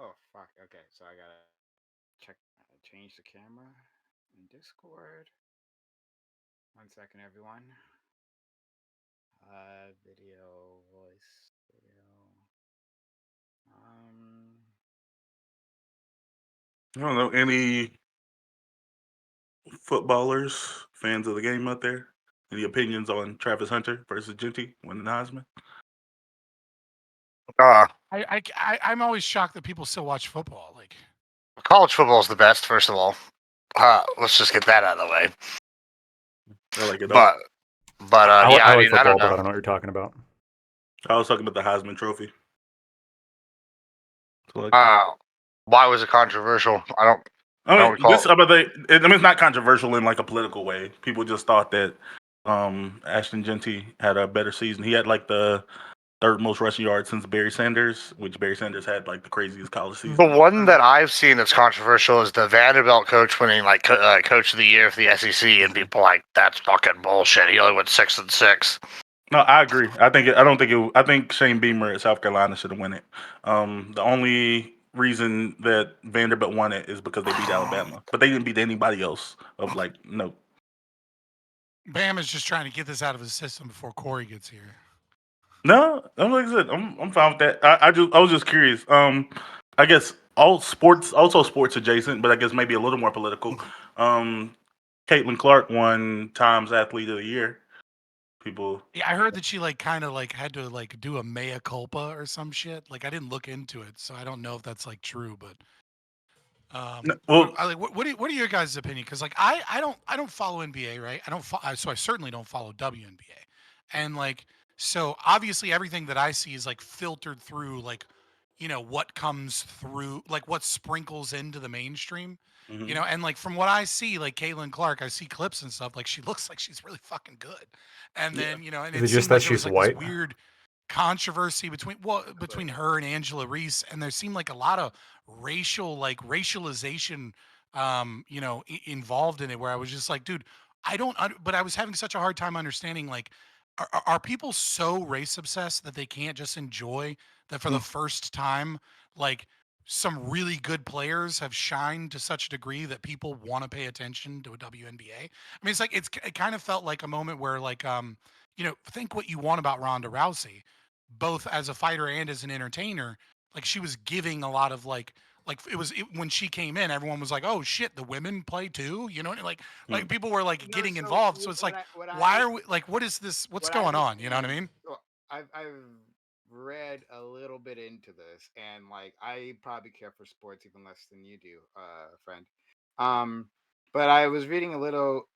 Oh fuck. Okay, so I gotta check, change the camera in Discord. 1 second, everyone. Video, voice, video. I don't know any footballers, fans of the game out there. Any opinions on Travis Hunter versus Genty winning the Heisman? I'm always shocked that people still watch football. Like, college football is the best. First of all, let's just get that out of the way. I like it. But yeah, I I like mean, football, I don't but I know. don't know what you're talking about. I was talking about the Heisman Trophy. So, like, Why was it controversial? I don't recall. It's not controversial in like a political way. People just thought that Ashton Genty had a better season. He had like the third most rushing yards since Barry Sanders, which Barry Sanders had like the craziest college season. The one that I've seen that's controversial is the Vanderbilt coach winning like coach of the year for the SEC, and people like that's fucking bullshit. He only went 6-6. No, I agree. I think Shane Beamer at South Carolina should have won it. The only reason that Vanderbilt won it is because they beat Alabama, but they didn't beat anybody else of like note. Bam is just trying to get this out of his system before Corey gets here. No, like I said, I'm fine with that. I was just curious. I guess all sports, also sports adjacent, but I guess maybe a little more political. Caitlin Clark won Times Athlete of the Year. People. Yeah, I heard that she like kind of like had to like do a mea culpa or some shit. Like I didn't look into it, so I don't know if that's like true. But what are your guys' opinion? Because like I don't follow NBA, right? So I certainly don't follow WNBA, and like so obviously everything that I see is like filtered through like what comes through, like what sprinkles into the mainstream. Mm-hmm. And like from what I see, like Caitlin Clark, I see clips and stuff. Like she looks like she's really fucking good. And then and is it just that she's like white? this weird controversy between her and Angela Reese, and there seemed like a lot of racialization, involved in it. Where I was just like, dude, but I was having such a hard time understanding like. Are people so race obsessed that they can't just enjoy that for the first time, like some really good players have shined to such a degree that people want to pay attention to a WNBA? I mean, it's like it kind of felt like a moment where like think what you want about Ronda Rousey, both as a fighter and as an entertainer. Like she was giving a lot of like when she came in, everyone was like, "Oh shit, the women play too," like people were like getting involved. So it's like, why are we like, what is this? What's going on? You know what I mean? I've read a little bit into this, and like I probably care for sports even less than you do, friend. But I was reading a little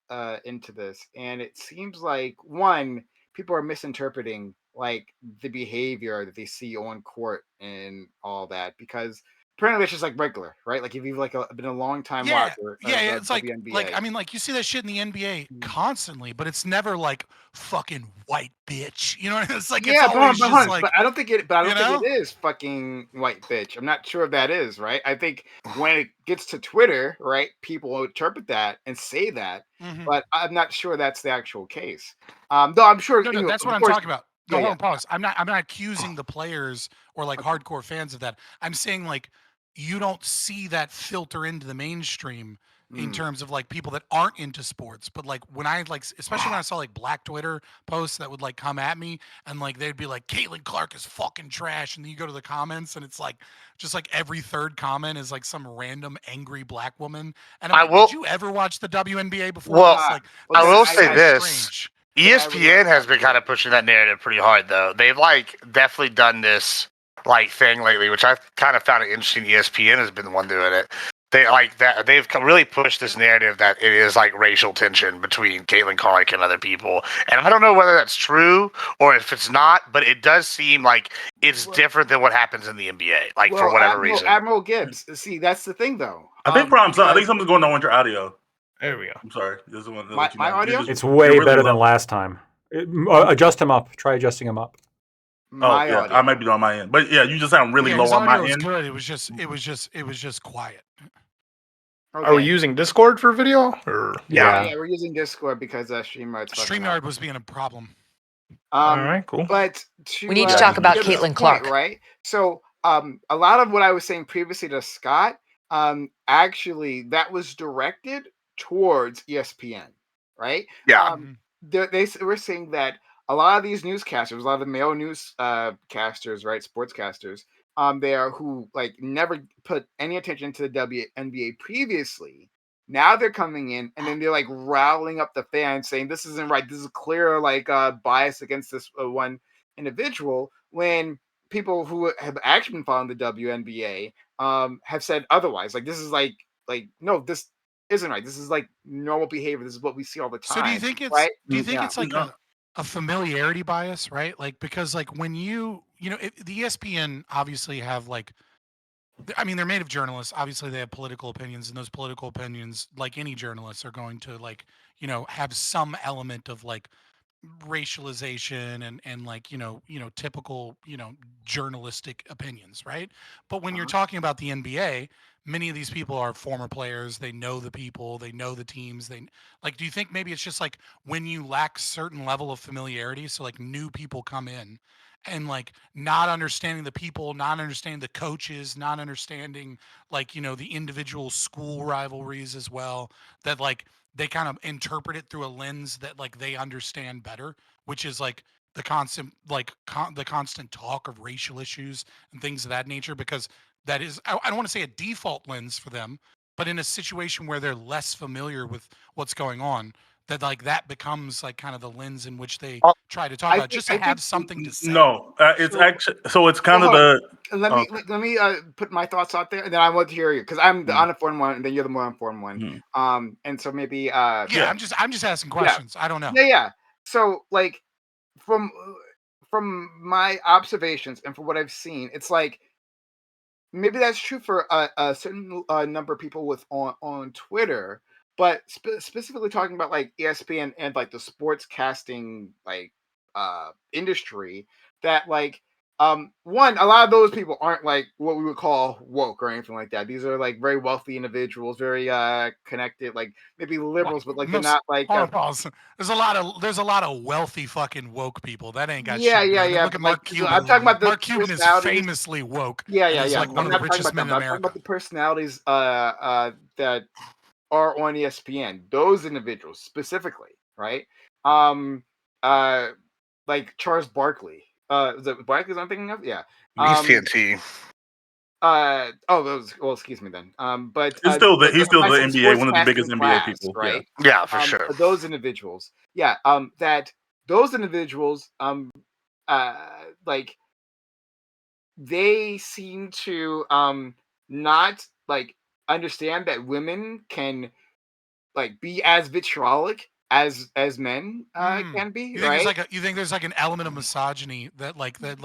into this, and it seems like one, people are misinterpreting like the behavior that they see on court and all that, because apparently it's just like regular, right? Like if you've like been a long time watcher, it's like WNBA. I mean, like you see that shit in the NBA constantly, but it's never like fucking white bitch. You know what I mean? It's like it's always just like. But I don't think it. But I don't think it is fucking white bitch. I'm not sure if that is right. I think when it gets to Twitter, right, people will interpret that and say that, but I'm not sure that's the actual case. Though I'm sure. No, that's what I'm talking about. Hold on, pause. I'm not accusing the players or like hardcore fans of that. I'm saying like you don't see that filter into the mainstream in terms of like people that aren't into sports. But like when I like, especially when I saw like black Twitter posts that would like come at me and like they'd be like, Caitlin Clark is fucking trash. And then you go to the comments and it's like just like every third comment is like some random angry black woman. And I'm like, did you ever watch the WNBA before? Well, this? Like, I will say this. Strange. ESPN has been kind of pushing that narrative pretty hard, though. They've like definitely done this like thing lately, which I kind of found it interesting. ESPN has been the one doing it. They like that. They've really pushed this narrative that it is like racial tension between Caitlin Clark and other people, and I don't know whether that's true or if it's not, but it does seem like it's different than what happens in the NBA. Like for whatever reason. Admiral Gibbs. See, that's the thing, though. I think something's going on with your audio. There we go. I'm sorry. This is one. My audio? It's way better than last time. Adjust him up. Try adjusting him up. Audio. I might be on my end, but yeah, you just sound really low on my end. Good. It was just quiet. Okay. Are we using Discord for video? Or yeah, we're using Discord because StreamYard was being a problem. All right, cool. But we need to talk about Caitlin Clark, right? So a lot of what I was saying previously to Scott, actually that was directed towards ESPN, right? Yeah. Um, they were saying that a lot of these newscasters, a lot of the male news casters, right, sportscasters, there who like never put any attention to the WNBA previously. Now they're coming in and then they're like riling up the fans, saying this isn't right. This is clear like bias against this one individual. When people who have actually been following the WNBA have said otherwise. Like this is like no, this isn't right. This is like normal behavior. This is what we see all the time. So do you think right? it's like a familiarity bias, right? Like because like when the ESPN obviously have like, I mean, they're made of journalists. Obviously, they have political opinions, and those political opinions, like any journalists, are going to like have some element of like racialization and like typical journalistic opinions, right? But when you're talking about the NBA, many of these people are former players. They know the people, they know the teams. They like, do you think maybe it's just like when you lack certain level of familiarity, so like new people come in and like not understanding the people, not understanding the coaches, not understanding like the individual school rivalries as well, that like they kind of interpret it through a lens that like they understand better, which is like the constant like the constant talk of racial issues and things of that nature, because that is, I don't want to say a default lens for them, but in a situation where they're less familiar with what's going on, that like that becomes like kind of the lens in which they try to talk about, just to have something to say. No, it's actually so it's kind of Well, the. let me put my thoughts out there, and then I want to hear you because I'm the uninformed one, and then you're the more informed one. And so maybe Yeah, I'm just asking questions. I don't know. Yeah. So like from my observations and from what I've seen, it's like maybe that's true for a certain number of people with on Twitter, but specifically talking about like ESPN and like the sports casting like industry, that like one, a lot of those people aren't like what we would call woke or anything like that. These are like very wealthy individuals, very connected, like maybe liberals, but like they're not like pause. There's a lot of wealthy fucking woke people that ain't got yeah, shit. yeah, I mean, yeah. look at But, like, Mark Cuban. I'm talking about the Mark Cuban is personalities. famously woke. Yeah, and yeah, he's yeah. like one of the richest men in I'm talking America. about the personalities that are on ESPN. Those individuals specifically, right? Uh like Charles Barkley. Is it Barkley's I'm thinking of? Yeah. He's TNT. Excuse me then. But He's still the classic NBA, one of the sportscasting biggest NBA class, people. right? Yeah, for sure. Those individuals. Yeah. That those individuals like they seem to not like understand that women can like be as vitriolic as men can be, You think right? there's like an element of misogyny that like they're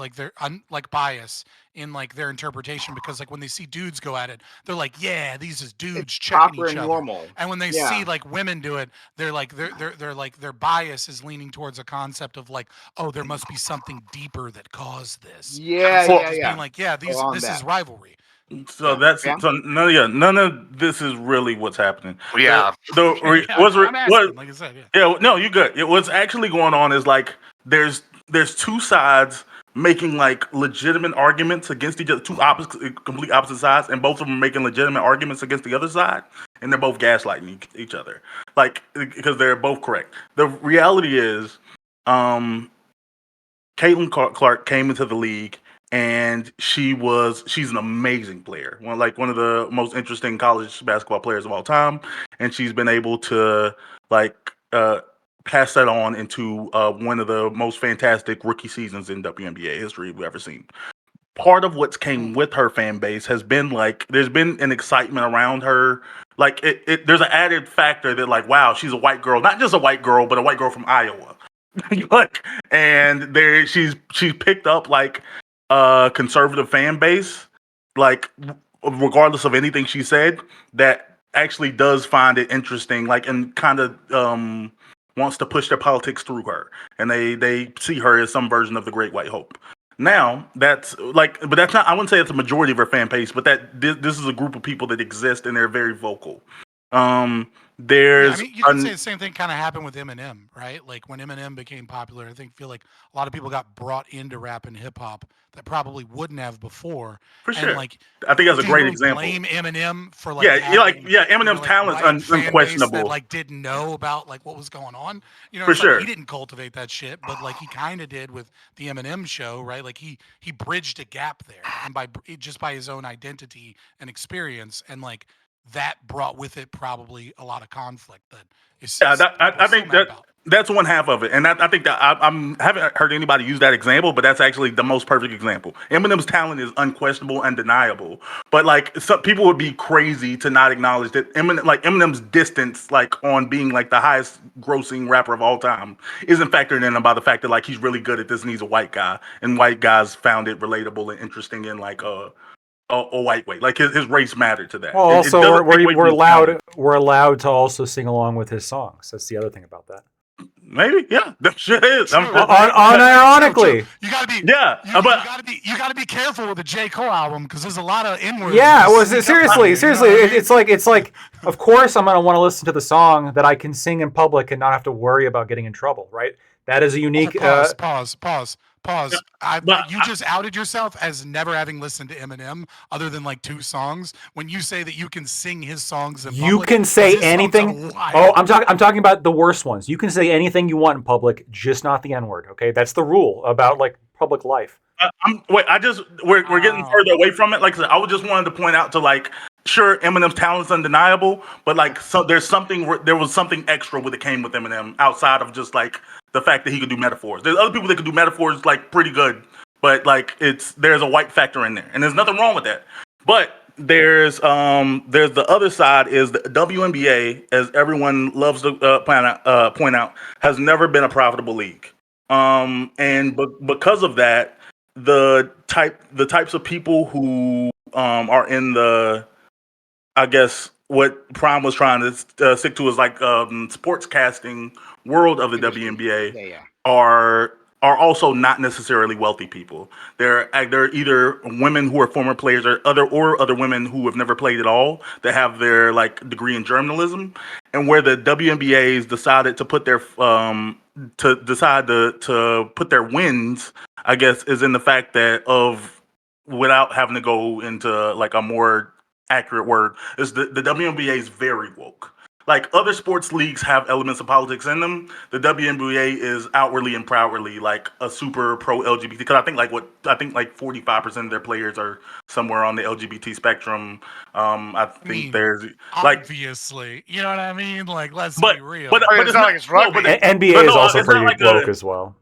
like bias in like their interpretation, because like when they see dudes go at it, they're like, yeah, these is dudes It's checking proper each and other. normal. And when they see like women do it, they're like they're like their bias is leaning towards a concept of like, oh, there must be something deeper that caused this. Yeah, Instead of yeah, just yeah. being like, yeah, this is rivalry. So that's so none of this is really what's happening. Yeah. I'm asking, like I said, yeah, no, you good. What's actually going on is like there's two sides making like legitimate arguments against each other, complete opposite sides, and both of them are making legitimate arguments against the other side, and they're both gaslighting each other, like because they're both correct. The reality is, Caitlin Clark came into the league. And she's an amazing player. One of the most interesting college basketball players of all time. And she's been able to pass that on into one of the most fantastic rookie seasons in WNBA history we've ever seen. Part of what's came with her fan base has been like there's been an excitement around her. Like there's an added factor that like, wow, she's a white girl, not just a white girl, but a white girl from Iowa. And she's picked up like conservative fan base, like regardless of anything she said, that actually does find it interesting, like, and kind of wants to push their politics through her, and they see her as some version of the Great White Hope. Now that's like, but that's not. I wouldn't say it's a majority of her fan base, but that this is a group of people that exist and they're very vocal. There's I mean, you can say the same thing kind of happened with Eminem, right? Like when Eminem became popular, I feel like a lot of people got brought into rap and hip hop that probably wouldn't have before. for And sure. like, I think that's a do you great really example. blame Eminem for like Yeah, having, Eminem's like, talent's white fan base unquestionable. that like didn't know about like what was going on? You know, For it's sure. like he didn't cultivate that shit, but like he kind of did with the Eminem show, right? Like he bridged a gap there, and just by his own identity and experience, and like that brought with it probably a lot of conflict that is Yeah, people I are still think mad about. that's one half of it, and I think that I'm haven't heard anybody use that example, but that's actually the most perfect example. Eminem's talent is unquestionable, undeniable, but like some people would be crazy to not acknowledge that Eminem's distance, like on being like the highest grossing rapper of all time, isn't factored in by the fact that like he's really good at this and he's a white guy, and white guys found it relatable and interesting in like a white way. Like his race mattered to that. Well, It also doesn't take away we're from his talent. allowed to also sing along with his songs. That's the other thing about that. Maybe, yeah, that shit is. True. Unironically. You gotta be, Yeah, but you gotta be careful with the J. Cole album because there's a lot of N-words. Yeah, that well, sneak up seriously, on you, you know what I mean? it's like, of course, I'm gonna want to listen to the song that I can sing in public and not have to worry about getting in trouble, right? That is a unique. Pause. but You just outed yourself as never having listened to Eminem other than like 2 songs. When you say that you can sing his songs in You public, can say his songs anything. are wild. Oh, I'm talking about the worst ones. You can say anything you want in public, just not the N-word. Okay, that's the rule about like public life. we're getting further away from it. Like I said, I was just wanted to point out to like, sure, Eminem's talent's undeniable, but like, so there was something extra when it came with Eminem outside of just like the fact that he could do metaphors. There's other people that could do metaphors like pretty good, but like there's a white factor in there, and there's nothing wrong with that. But there's the other side is the WNBA, as everyone loves to point out, has never been a profitable league. Because of that, the types of people who are in the, I guess what Prime was trying to stick to is like sports casting world of the WNBA are also not necessarily wealthy people. They're either women who are former players or other women who have never played at all that have their like degree in journalism, and where the WNBA's decided to put their to put their wins, I guess, is in the fact that without having to go into like a more accurate word, is the WNBA is very woke. Like other sports leagues have elements of politics in them. The WNBA is outwardly and proudly like a super pro LGBT. Because I think like 45% of their players are somewhere on the LGBT spectrum. I mean, there's like obviously, you know what I mean. Like, let's but, be real. But it's not like it's rugby. NBA is also pretty woke as well.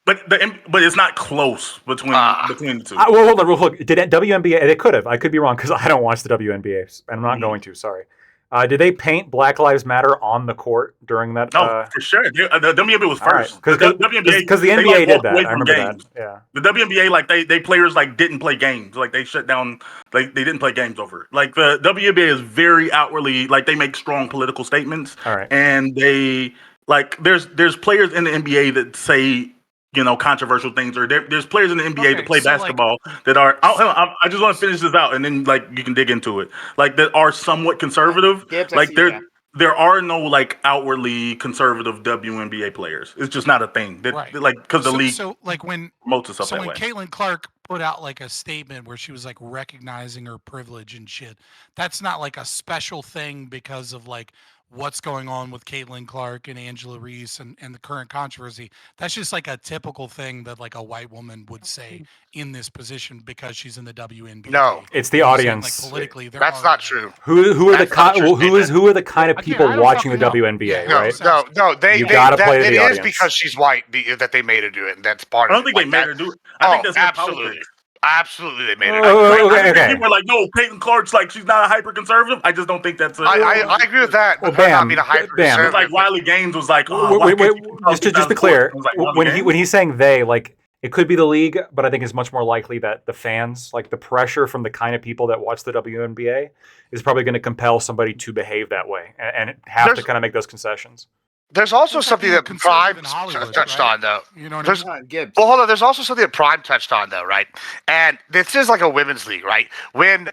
But it's not close between the two. Well, hold on, real quick. Did WNBA? It could have. I could be wrong because I don't watch the WNBA, and I'm not going to. Sorry. Did they paint Black Lives Matter on the court during that? No, for sure. The WNBA was first. Because the NBA did that. I remember games. that. Yeah. The WNBA, like they players like didn't play games. Like they shut down. Like they didn't play games over it. Like the WNBA is very outwardly like they make strong political statements. All right. And they like there's players in the NBA that say, you know, controversial things, or there's players in the NBA that play basketball that are. I just want to finish this out, and then like you can dig into it. Like that are somewhat conservative. Like there are no like outwardly conservative WNBA players. It's just not a thing. Like because the league. So like when promotes itself that when way. Caitlin Clark put out like a statement where she was like recognizing her privilege and shit, that's not like a special thing because of like what's going on with Caitlin Clark and Angela Reese and the current controversy. That's just like a typical thing that like a white woman would say in this position because she's in the WNBA. No, it's the audience. Like politically, that's not true. Who are the kind of people watching the WNBA? Right? No. They gotta play to the audience. It is because she's white that they made her do it, and that's part. I don't think they made her do it. I think that's absolutely. Absolutely, they made it. Okay. People are like, no, Caitlin Clark's like she's not a hyper conservative. I just don't think that's. I agree with that. Well, Bam, not being a hyper conservative. It's like Riley Gaines was like, just to be clear, when he's saying they, like it could be the league, but I think it's much more likely that the fans, like the pressure from the kind of people that watch the WNBA, is probably going to compel somebody to behave that way and have to kind of make those concessions. There's also It's like something being that conservative Prime in Hollywood, touched right? on, though. You know what I There's mean? Come on, Gibbs. Well, hold on. There's also something that Prime touched on, though, right? And this is like a women's league, right? When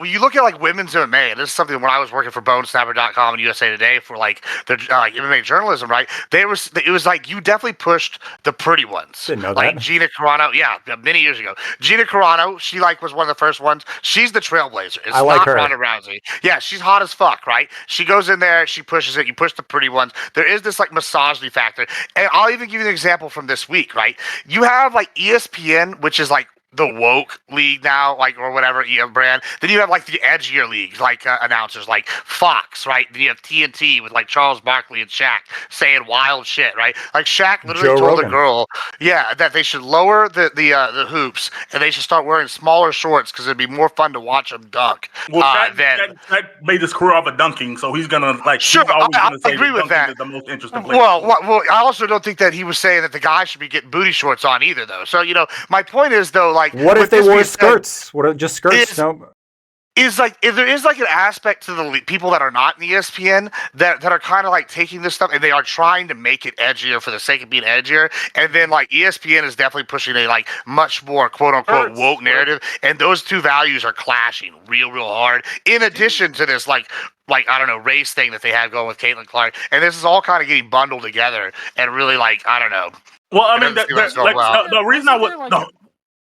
you look at like women's MMA, and this is something when I was working for BoneSnapper.com and USA Today for like the MMA journalism, right? It was like you definitely pushed the pretty ones. Didn't know like that. Gina Carano, yeah, many years ago. Gina Carano, she like was one of the first ones. She's the trailblazer. It's I like not her. Ronda Rousey. Yeah, she's hot as fuck, right? She goes in there, she pushes it. You push the pretty ones. There is this like misogyny factor, and I'll even give you an example from this week, right? You have like ESPN, which is like the woke league now, like or whatever brand. Then you have like the edgier leagues, like announcers like Fox, right? Then you have TNT with like Charles Barkley and Shaq saying wild shit, right? Like Shaq literally Joe told Rogan. a girl, yeah, that they should lower the hoops and they should start wearing smaller shorts because it'd be more fun to watch them dunk. Well, Shaq made his career off of dunking, so he's gonna like. Sure, he's always I gonna say agree with dunking that. is the most interesting play. Well, I also don't think that he was saying that the guy should be getting booty shorts on either, though. So my point is though, like, what if with they this wore being said, skirts? What if just skirts? Is- No. is like if there is like an aspect to the people that are not in the ESPN that are kind of like taking this stuff and they are trying to make it edgier for the sake of being edgier, and then like ESPN is definitely pushing a like much more quote unquote woke narrative, and those two values are clashing real hard. In addition to this like I don't know race thing that they have going with Caitlin Clark, and this is all kind of getting bundled together and really like I don't know. Well, I mean, doesn't seem like it's going well. the reason I would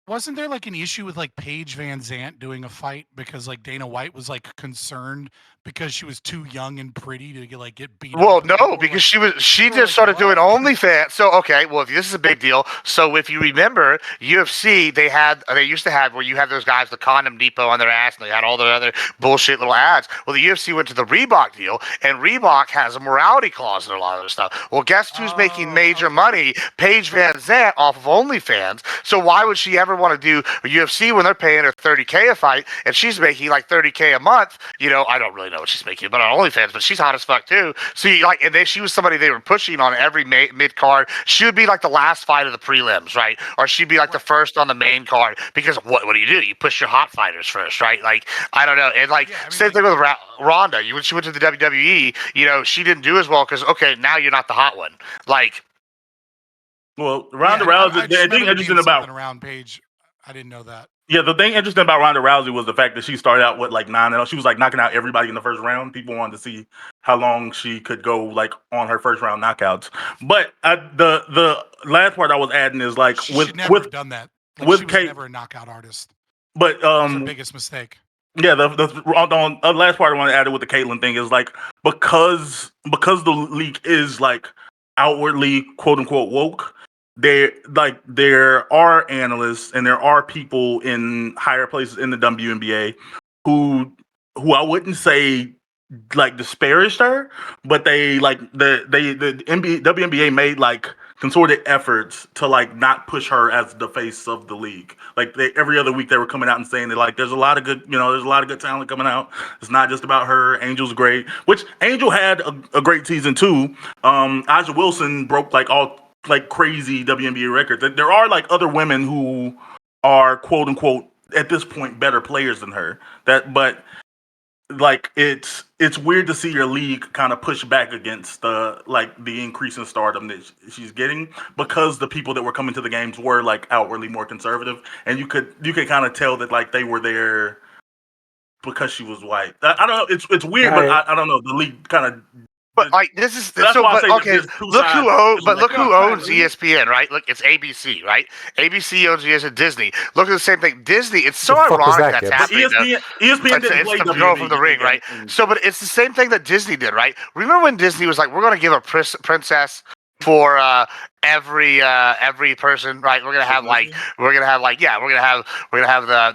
Wasn't there like an issue with like Paige Van Zant doing a fight because like Dana White was like concerned because she was too young and pretty to get beat Well, up? no, because she just started doing OnlyFans. So okay, well if this is a big deal. So if you remember UFC, they used to have where you have those guys the Condom Depot on their ass and they had all the other bullshit little ads. Well, the UFC went to the Reebok deal, and Reebok has a morality clause in a lot of their stuff. Well, guess who's making major money? Paige Van Zant off of OnlyFans. So why would she ever want to do a UFC when they're paying her $30K a fight and she's making like $30K a month? I don't really know what she's making, but on OnlyFans, but she's hot as fuck too. So she was somebody they were pushing on every mid card. She would be like the last fight of the prelims, right? Or she'd be like the first on the main card because what do? You push your hot fighters first, right? Like I don't know, and same thing with Ronda. When she went to the WWE, she didn't do as well because okay, now you're not the hot one, like. Well, Ronda Rousey. The thing interesting about around Paige, I didn't know that. Yeah, the thing interesting about Ronda Rousey was the fact that she started out with like 9-0. She was like knocking out everybody in the first round. People wanted to see how long she could go like on her first round knockouts. But the last part I was adding is like she should never have done that. Like, with she was Kate, never a knockout artist. But That's her biggest mistake. Yeah, the last part I want to add with the Caitlyn thing is like because the league is like outwardly quote unquote woke. There are analysts and there are people in higher places in the WNBA who I wouldn't say like disparaged her, but they like the WNBA made like concerted efforts to like not push her as the face of the league. Like every other week they were coming out and saying that like there's a lot of good talent coming out. It's not just about her. Angel's great, which Angel had a great season too. A'ja Wilson broke like all like crazy WNBA records. There are like other women who are quote unquote at this point better players than her. But like it's weird to see your league kind of push back against the increase in stardom that she's getting because the people that were coming to the games were like outwardly more conservative, and you could kind of tell that like they were there because she was white. I don't know. It's weird, but I don't know. The league kind of. But like this is so. But okay, look who owns ESPN, right? Look, it's ABC, right? ABC owns ESPN. Disney. Look at the same thing. Disney. It's so ironic that's happening. ESPN didn't play the girl from the ring, right? So, but it's the same thing that Disney did, right? Remember when Disney was like, "We're going to give a princess for every person, right? We're gonna have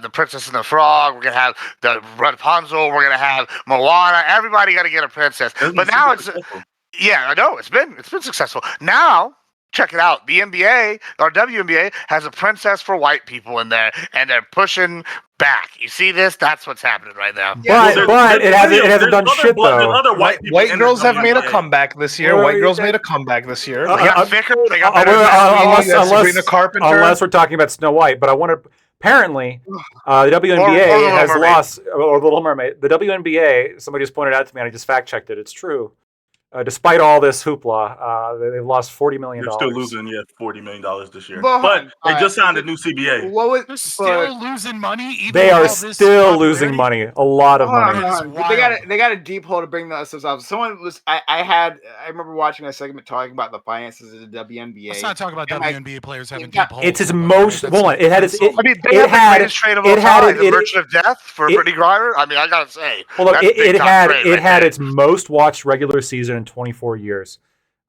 the Princess and the Frog. We're gonna have the Rapunzel. We're gonna have Moana. Everybody got to get a princess. But now it's I know it's been successful. Now check it out. The NBA or WNBA has a princess for white people in there, and they're pushing back. You see this? That's what's happening right now. But it hasn't done shit though. Other white girls have made a comeback this year. White girls made a comeback this year. They got thicker. They got better. Unless we're talking about Snow White, but I want to. Apparently, the WNBA has lost, or Little Mermaid. The WNBA. Somebody just pointed out to me, and I just fact checked it. It's true. despite all this hoopla, they've lost $40 million. They're still losing, $40 million this year. Well, But they all just right. signed a new CBA. What was, They're still losing money. Even They with are all this still losing popularity? money, a lot of Hold on, money. That is hold on. They wild. got a deep hole to bring themselves up. Someone was I remember watching a segment talking about the finances of the WNBA. Let's not talk about And, like, WNBA players having got- deep holes. It's its by the way. most. That's Hold on, it had its. insult. I mean, they It have had- the greatest trade of all it had time, it- the it- Merchant of Death for it- Brittany Griner. I mean, I gotta say, Hold on, that's a big time had trade it right had there. its most watched regular season in 24 years,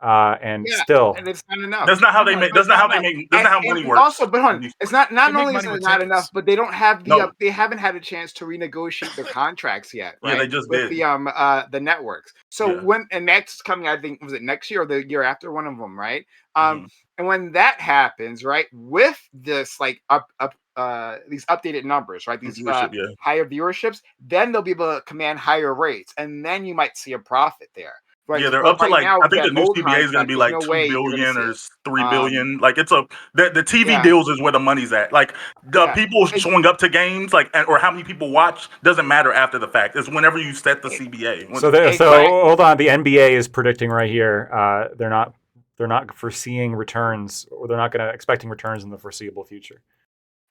and Yeah, still. and it's not enough. That's not how they make. That's not how they make. That's not how money works. Also, but hold on, it's not They make only is money it with not tickets. enough, but they don't have the No. they haven't had a chance to renegotiate their contracts yet. Yeah, Right? they just with did. the networks. So Yeah. and that's coming, I think, was it next year or the year after, one of them, right? Mhm. And when that happens, right, with this like these updated numbers, right, these Viewership, yeah. higher viewerships, then they'll be able to command higher rates, and then you might see a profit there. Right, Yeah, they're but up to right like now, I with think the that new old CBA is going to contract, be there's like no way 2 you're gonna billion see or it. 3 billion. Like it's the TV Yeah. deals is where the money's at. Like the Yeah. people showing up to games, like or how many people watch doesn't matter after the fact. It's whenever you set the CBA. So Exactly. hold on. The NBA is predicting right here. They're not foreseeing returns, or they're not going to expecting returns in the foreseeable future.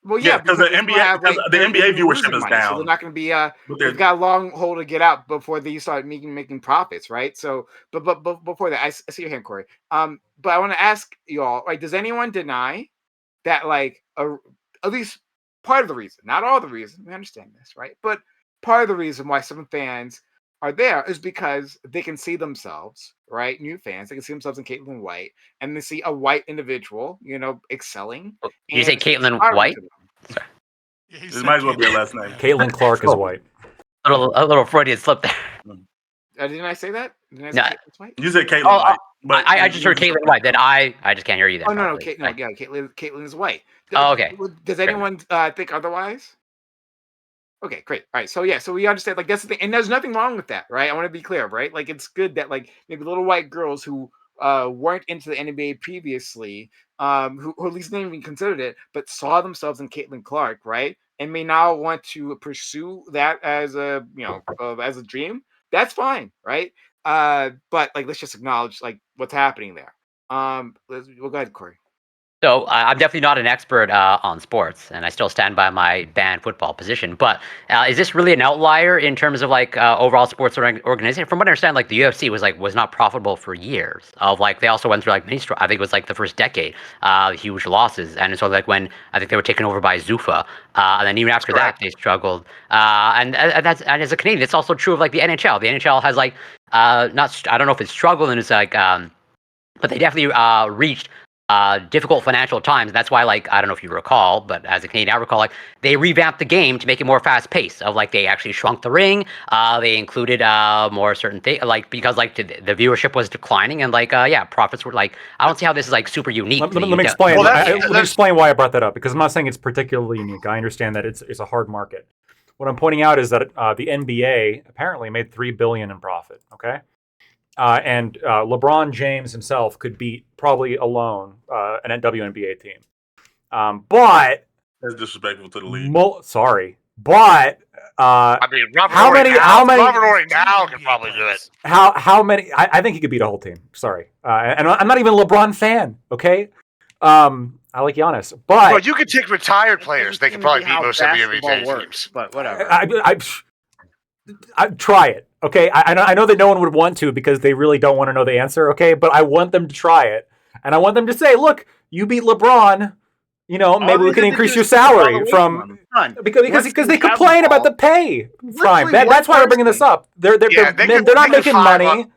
Well, Yeah, yeah, because the they still NBA have, because the they're NBA losing viewership is money, so down. they're not going to be. But They've they're got a long hole to get out before they start making profits, right? So, but before that, I see your hand, Corey. But I want to ask you all, like, does anyone deny that, like, at least part of the reason, not all the reason, we understand this, right? But part of the reason why some fans are there is because they can see themselves, right? New fans, they can see themselves in Caitlin White, and they see a white individual, excelling. You say and it's Caitlin inspiring White? to them. Yeah, he it said might as well be a Caitlyn. last name. Caitlin Clark is white. A little Freudian slip there. Didn't I say that? Didn't I say No. Caitlin White? You said Caitlin Oh, White, but I just heard Caitlin White. Then I just can't hear you. Then Oh no, properly. Caitlin is white. Oh, okay. Does anyone think otherwise? Okay, great. All right, so yeah, so we understand, like, that's the thing, and there's nothing wrong with that, right? I want to be clear, right? Like, it's good that, like, maybe little white girls who weren't into the NBA previously, who at least didn't even considered it, but saw themselves in Caitlin Clark, right? And may now want to pursue that as a as a dream. That's fine, right? But like, let's just acknowledge like what's happening there. We'll go ahead, Corey. So I'm definitely not an expert on sports, and I still stand by my banned football position. But is this really an outlier in terms of like overall sports organization? From what I understand, like the UFC was not profitable for years. Of like they also went through like I think it was like the first decade, huge losses, and so like when I think they were taken over by Zuffa, and then even after that they struggled. And as a Canadian, it's also true of like the NHL. The NHL has like I don't know if it's struggled and it's like, but they definitely reached difficult financial times. That's why, like, I don't know if you recall, but as a Canadian, I recall, like, they revamped the game to make it more fast paced. Of like, they actually shrunk the ring. They included more certain things, like because like the viewership was declining, and like profits were like. I don't see how this is like super unique. Let me explain. Well, Let me explain why I brought that up, because I'm not saying it's particularly unique. I understand that it's a hard market. What I'm pointing out is that the NBA apparently made $3 billion in profit. Okay. And LeBron James himself could beat probably alone an WNBA team. But that's disrespectful to the league. Sorry, but I mean, Robert how many Horry now can probably do it. How many? I think he could beat a whole team. Sorry, and I'm not even a LeBron fan. Okay, I like Giannis, but Well, you could take retired players; they could probably beat most WNBA teams. But whatever. I try it. Okay, I know that no one would want to because they really don't want to know the answer. Okay, but I want them to try it, and I want them to say, "Look, you beat LeBron. Maybe we can increase your salary from because they complain about the pay prime. That's why we're bringing this up. They're not making money.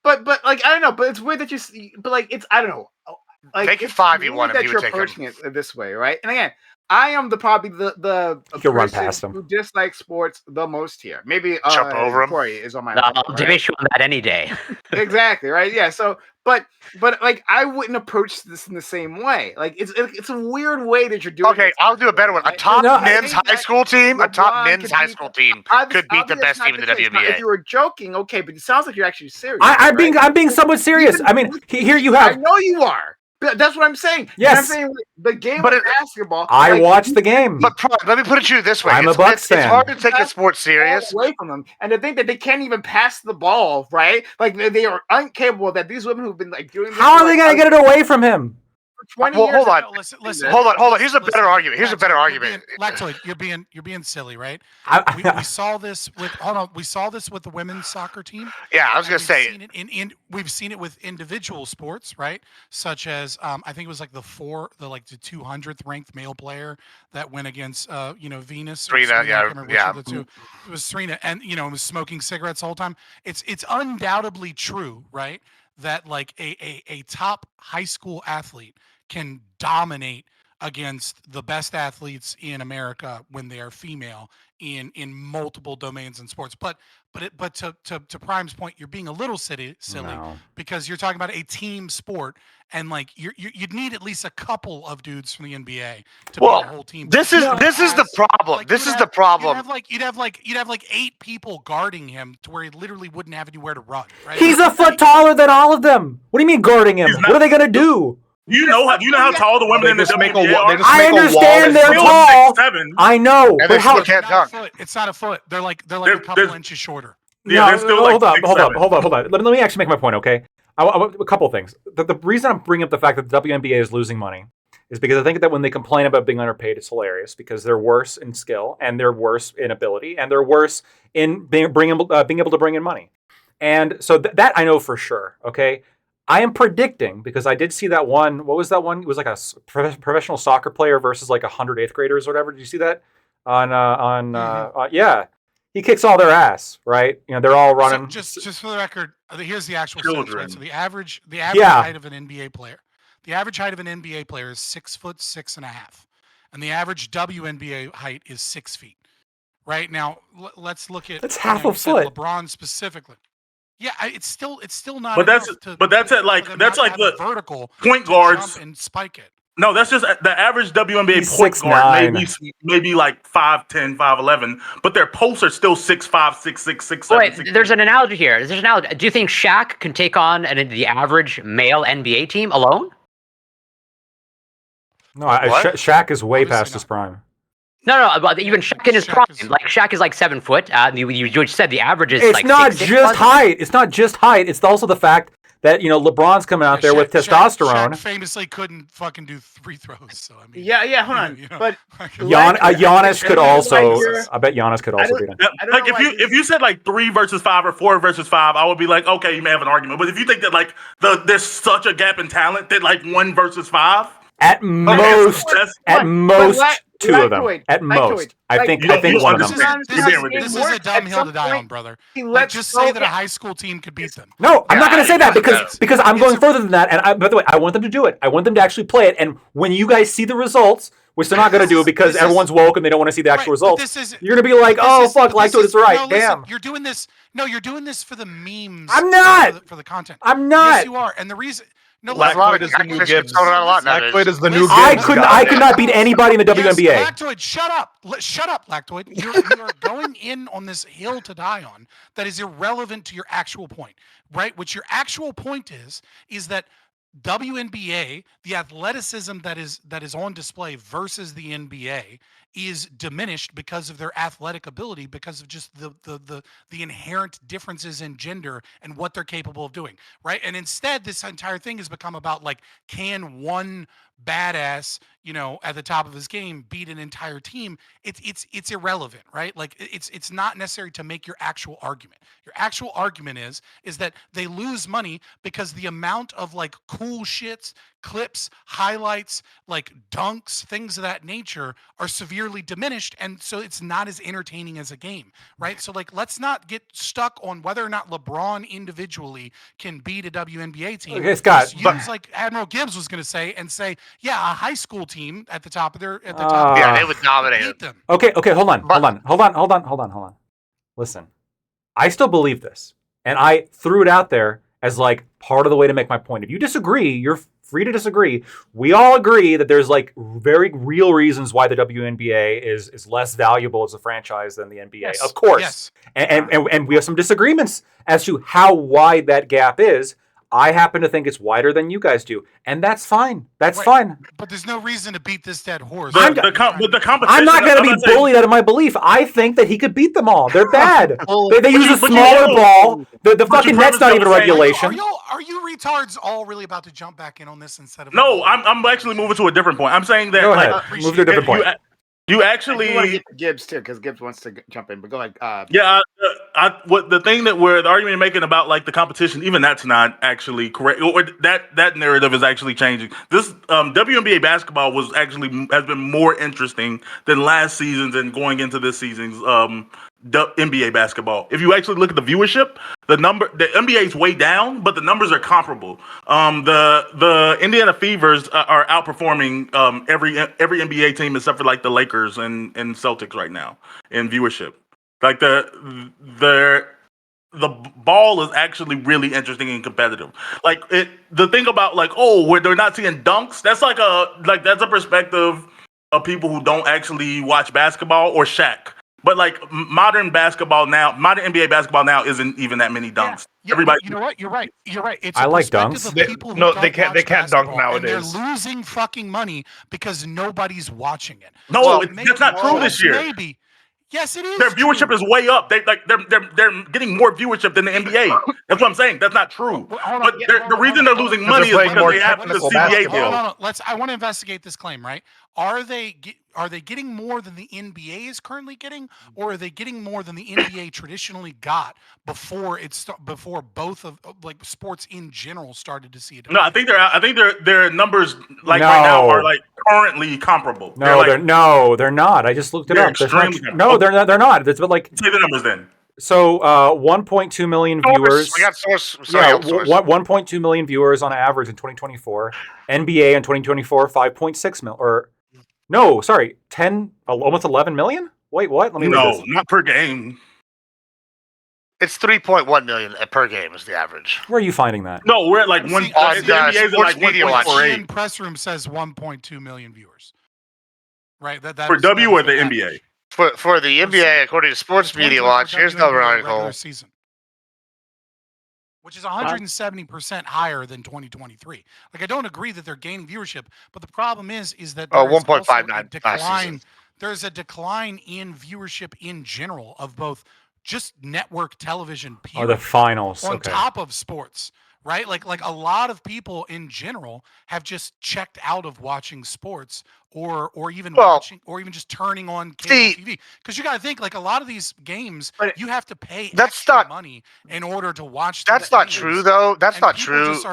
But like, I don't know. But it's weird that you see. But like, it's, I don't know. Like, they could 5v1 that you're approaching it this way, right? And again, I am probably the run past him who dislikes sports the most here. Maybe jump over him. Corey is on my I'll level, debate you on that any day. Exactly, right? Yeah. So, but like, I wouldn't approach this in the same way. Like, it's a weird way that you're doing. Okay, I'll do a better one. A top men's high school team, could beat the best team in the WNBA. Now, if you were joking, okay, but it sounds like you're actually serious. I'm being somewhat serious. I mean, here you have. I know you are. But that's what I'm saying. Yes. I'm saying the game But of basketball. I like, watched the game. But let me put it to you this way: I'm a Bucks it's fan. hard to take a sport serious. away from them, and to think that they can't even pass the ball, right? Like they are incapable. That these women who've been like doing this How for, are they like, going to get it away from him? for 20 Well, years? hold on. No, listen. Hold on. Here's a Listen, better argument. Here's a better Lactoid, argument. Lactoid, you're being silly, right? I- We saw this with we saw this with the women's soccer team. Yeah, I was And gonna say. Seen it in we've seen it with individual sports, right? Such as I think it was like the 200th ranked male player that went against Venus. or Serena, Serena, I yeah, can't remember which yeah. of the two. It was Serena, and was smoking cigarettes the whole time. It's undoubtedly true, right? That like a top high school athlete can dominate against the best athletes in America when they are female in multiple domains in sports. But to Prime's point, you're being a little silly No. because you're talking about a team sport, and like you'd need at least a couple of dudes from the NBA to be a whole team. This is the problem. Like, This you'd is have- the problem. You'd have like 8 people guarding him to where he literally wouldn't have anywhere to run. Right? He's a foot taller than all of them. What do you mean guarding him? He's not- What are they going to do? You know how tall the women They in the just make a WNBA wall. They are? just I make a wall understand and they're fill Still it. tall. 6'7". I know, And but they how? still It's can't not dunk. a foot. It's not a foot. They're like a They're- couple they're- inches shorter. Yeah, they're still like hold on. 6'7". Let me actually make my point, okay? A couple of things. The reason I'm bringing up the fact that the WNBA is losing money is because I think that when they complain about being underpaid, it's hilarious because they're worse in skill and they're worse in ability and they're worse in being able to bring in money. And so that I know for sure, okay? I am predicting, because I did see that one. What was that one? It was like a professional soccer player versus like 100 eighth graders or whatever. Did you see that? Yeah. He kicks all their ass, right? They're all running. So just for the record, here's the actual stats, right? So the average Yeah. height of an NBA player, the average height of an NBA player is 6'6.5", and the average WNBA height is 6 feet. Right now, let's look at That's half you a said foot. LeBron specifically. Yeah, it's still not. But that's enough to, but that's at like for them that's not to like have the a vertical point to guards. jump and spike it. No, that's just the average WNBA He's point 6'9". guard. Maybe like 5'10", 5'11", but their posts are still 6'5", 6'6", 6'7". Wait, 6'8". there's an analogy here. There's an analogy. Do you think Shaq can take on the average male NBA team alone? No, What? Shaq is way Obviously past not. his prime. No, but even Shaq in his Shaq prime, is- like Shaq is like 7 foot. You said the average is It's like not 6'6", just wasn't it? height. It's not just height. It's also the fact that LeBron's coming out there with testosterone. Shaq famously couldn't fucking do free throws. So I mean, Yeah, hold on. But Giannis could I also. don't- I bet Giannis could also don't- beat him. Yeah, I don't like know why if you said like 3 versus 5 or 4 versus 5, I would be like, okay, you may have an argument. But if you think that like there's such a gap in talent that like 1 versus 5, At most, that's- two of them. At most, I think you don't one of them. understand. You're being ridiculous. this is a dumb hill to die on, brother. He Like, lets just go say that a get- high school team could beat them. No, I'm not going to say that Yeah, because I'm it's going a- further than that. And by the way, I want them to do it. I want them to actually play it. And when you guys see the results, which they're not going to do because This is- everyone's woke and they don't want to see the actual Right, but results, this is- you're going to be like, oh, fuck, Lactoid is right. No, listen, Damn. you're doing this. No, you're doing this for the memes. I'm not! for the content. I'm not. Yes, you are. And the reason. No, There's a lot of Lactoid is the new catfish Gibbs. going around a lot nowadays. Lactoid is the new Listen, Gibbs. I could not beat anybody in the WNBA. Yes, Lactoid, shut up. Shut up, Lactoid. You are going in on this hill to die on that is irrelevant to your actual point, right? Which your actual point is that WNBA, the athleticism that is on display versus the NBA is diminished because of their athletic ability, because of just the inherent differences in gender and what they're capable of doing, right? And instead, this entire thing has become about like, can one badass, at the top of his game beat an entire team? It's irrelevant, right? Like it's not necessary to make your actual argument. Your actual argument is that they lose money because the amount of like cool shits, clips, highlights, like dunks, things of that nature are severely diminished, and so it's not as entertaining as a game, right? So like, let's not get stuck on whether or not LeBron individually can beat a WNBA team. Okay, Scott, Just use like Admiral Gibbs was going to say, and say, yeah, a high school team at the top of their Yeah, they would dominate beat it. them. Okay, hold on. But- Hold on. Listen, I still believe this, and I threw it out there as like part of the way to make my point. If you disagree, you're free to disagree. We all agree that there's like very real reasons why the WNBA is less valuable as a franchise than the NBA. Yes, Of course. yes. And we have some disagreements as to how wide that gap is. I happen to think it's wider than you guys do, and that's fine. That's Wait, fine. But there's no reason to beat this dead horse. But the competition. I'm not going to be not saying- bullied out of my belief. I think that he could beat them all. They're bad. Oh, They use a but you smaller know- ball. The but fucking you net's not promised even I was saying- regulation. Are you retards all really about to jump back in on this instead of? No, I'm actually moving to a different point. I'm saying that Go like ahead. Move to a different point. you I actually do want to get to Gibbs too, because Gibbs wants to jump in. But go ahead. Yeah, what the thing that the argument you're making about like the competition, even that's not actually correct. Or that narrative is actually changing. This WNBA basketball has been more interesting than last season's and going into this season's NBA basketball. If you actually look at the viewership, the NBA is way down, but the numbers are comparable. The Indiana Fevers are outperforming every NBA team except for like the Lakers and Celtics right now in viewership. Like the ball is actually really interesting and competitive. Like the thing about like where they're not seeing dunks, that's that's a perspective of people who don't actually watch basketball or Shaq. But like modern NBA basketball now isn't even that many dunks. Yeah, Everybody, you know what? You're right. It's I a like perspective dunks. of They- people who no, don't they can't- watch dunk basketball, nowadays. And they're losing fucking money because nobody's watching it. no, So that's not true this year. Maybe. Yes, it is. Their viewership true. is way up. They're getting more viewership than the NBA. That's what I'm saying. That's not true. Well, hold on, But the reason they're losing Because money they're is playing because more they have the technical CBA basketball. deal. No. I want to investigate this claim, right? Are they getting more than the NBA is currently getting, or are they getting more than the NBA traditionally got before both of like sports in general started to see it? No, I think their numbers right now are like currently comparable. No, like, they're not. I just looked it They're up. That's not extremely true. No, they're not. They're not. It's but like say the numbers then. so. 1.2 million viewers. We got source. Yeah, Sorry, source. 1.2 million viewers on average in 2024. NBA in 2024, 5.6 million. Or no, sorry, 10, almost 11 million. Wait, what? Let me read No, this. not per game. It's 3.1 million per game is the average. Where are you finding that? No, we're at like one. See, The on, NBA is at Sports like Media Watch. 1.48 ESPN press room says 1.2 million viewers. Right. That for is- W that or is the average. NBA. For the NBA, according to Sports Media Watch, here's another article. Season, which is 170% higher than 2023. Like, I don't agree that they're gaining viewership, but the problem is that Oh, there is also 1.59 a last decline. season. There's a decline in viewership in general of both just network television, Oh, the period, finals. on Okay. top of sports. Right, like a lot of people in general have just checked out of watching sports, or even watching, or even just turning on cable TV. Because you got to think, like a lot of these games, But you have to pay that's extra not- money in order to watch. them That's at not games. true, though. That's And not people true. just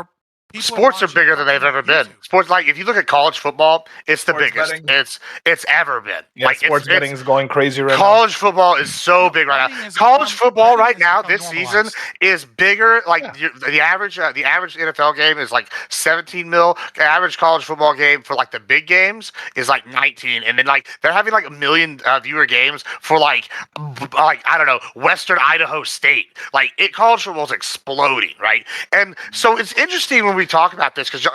people Sports are watching bigger than they've fucking ever been. YouTube. Sports, like if you look at college football, it's the Sports biggest betting. it's ever been. Yeah, like sports betting is going crazy right now. college football is so No, big right betting now. has College become- football betting right has now become this season normalized. is bigger. Like the average NFL game is like 17 mil. The average college football game for like the big games is like 19, and then like they're having like 1 million viewer games for like I don't know, Western Idaho State. Like college football is exploding, right? And so it's interesting when we talk about this because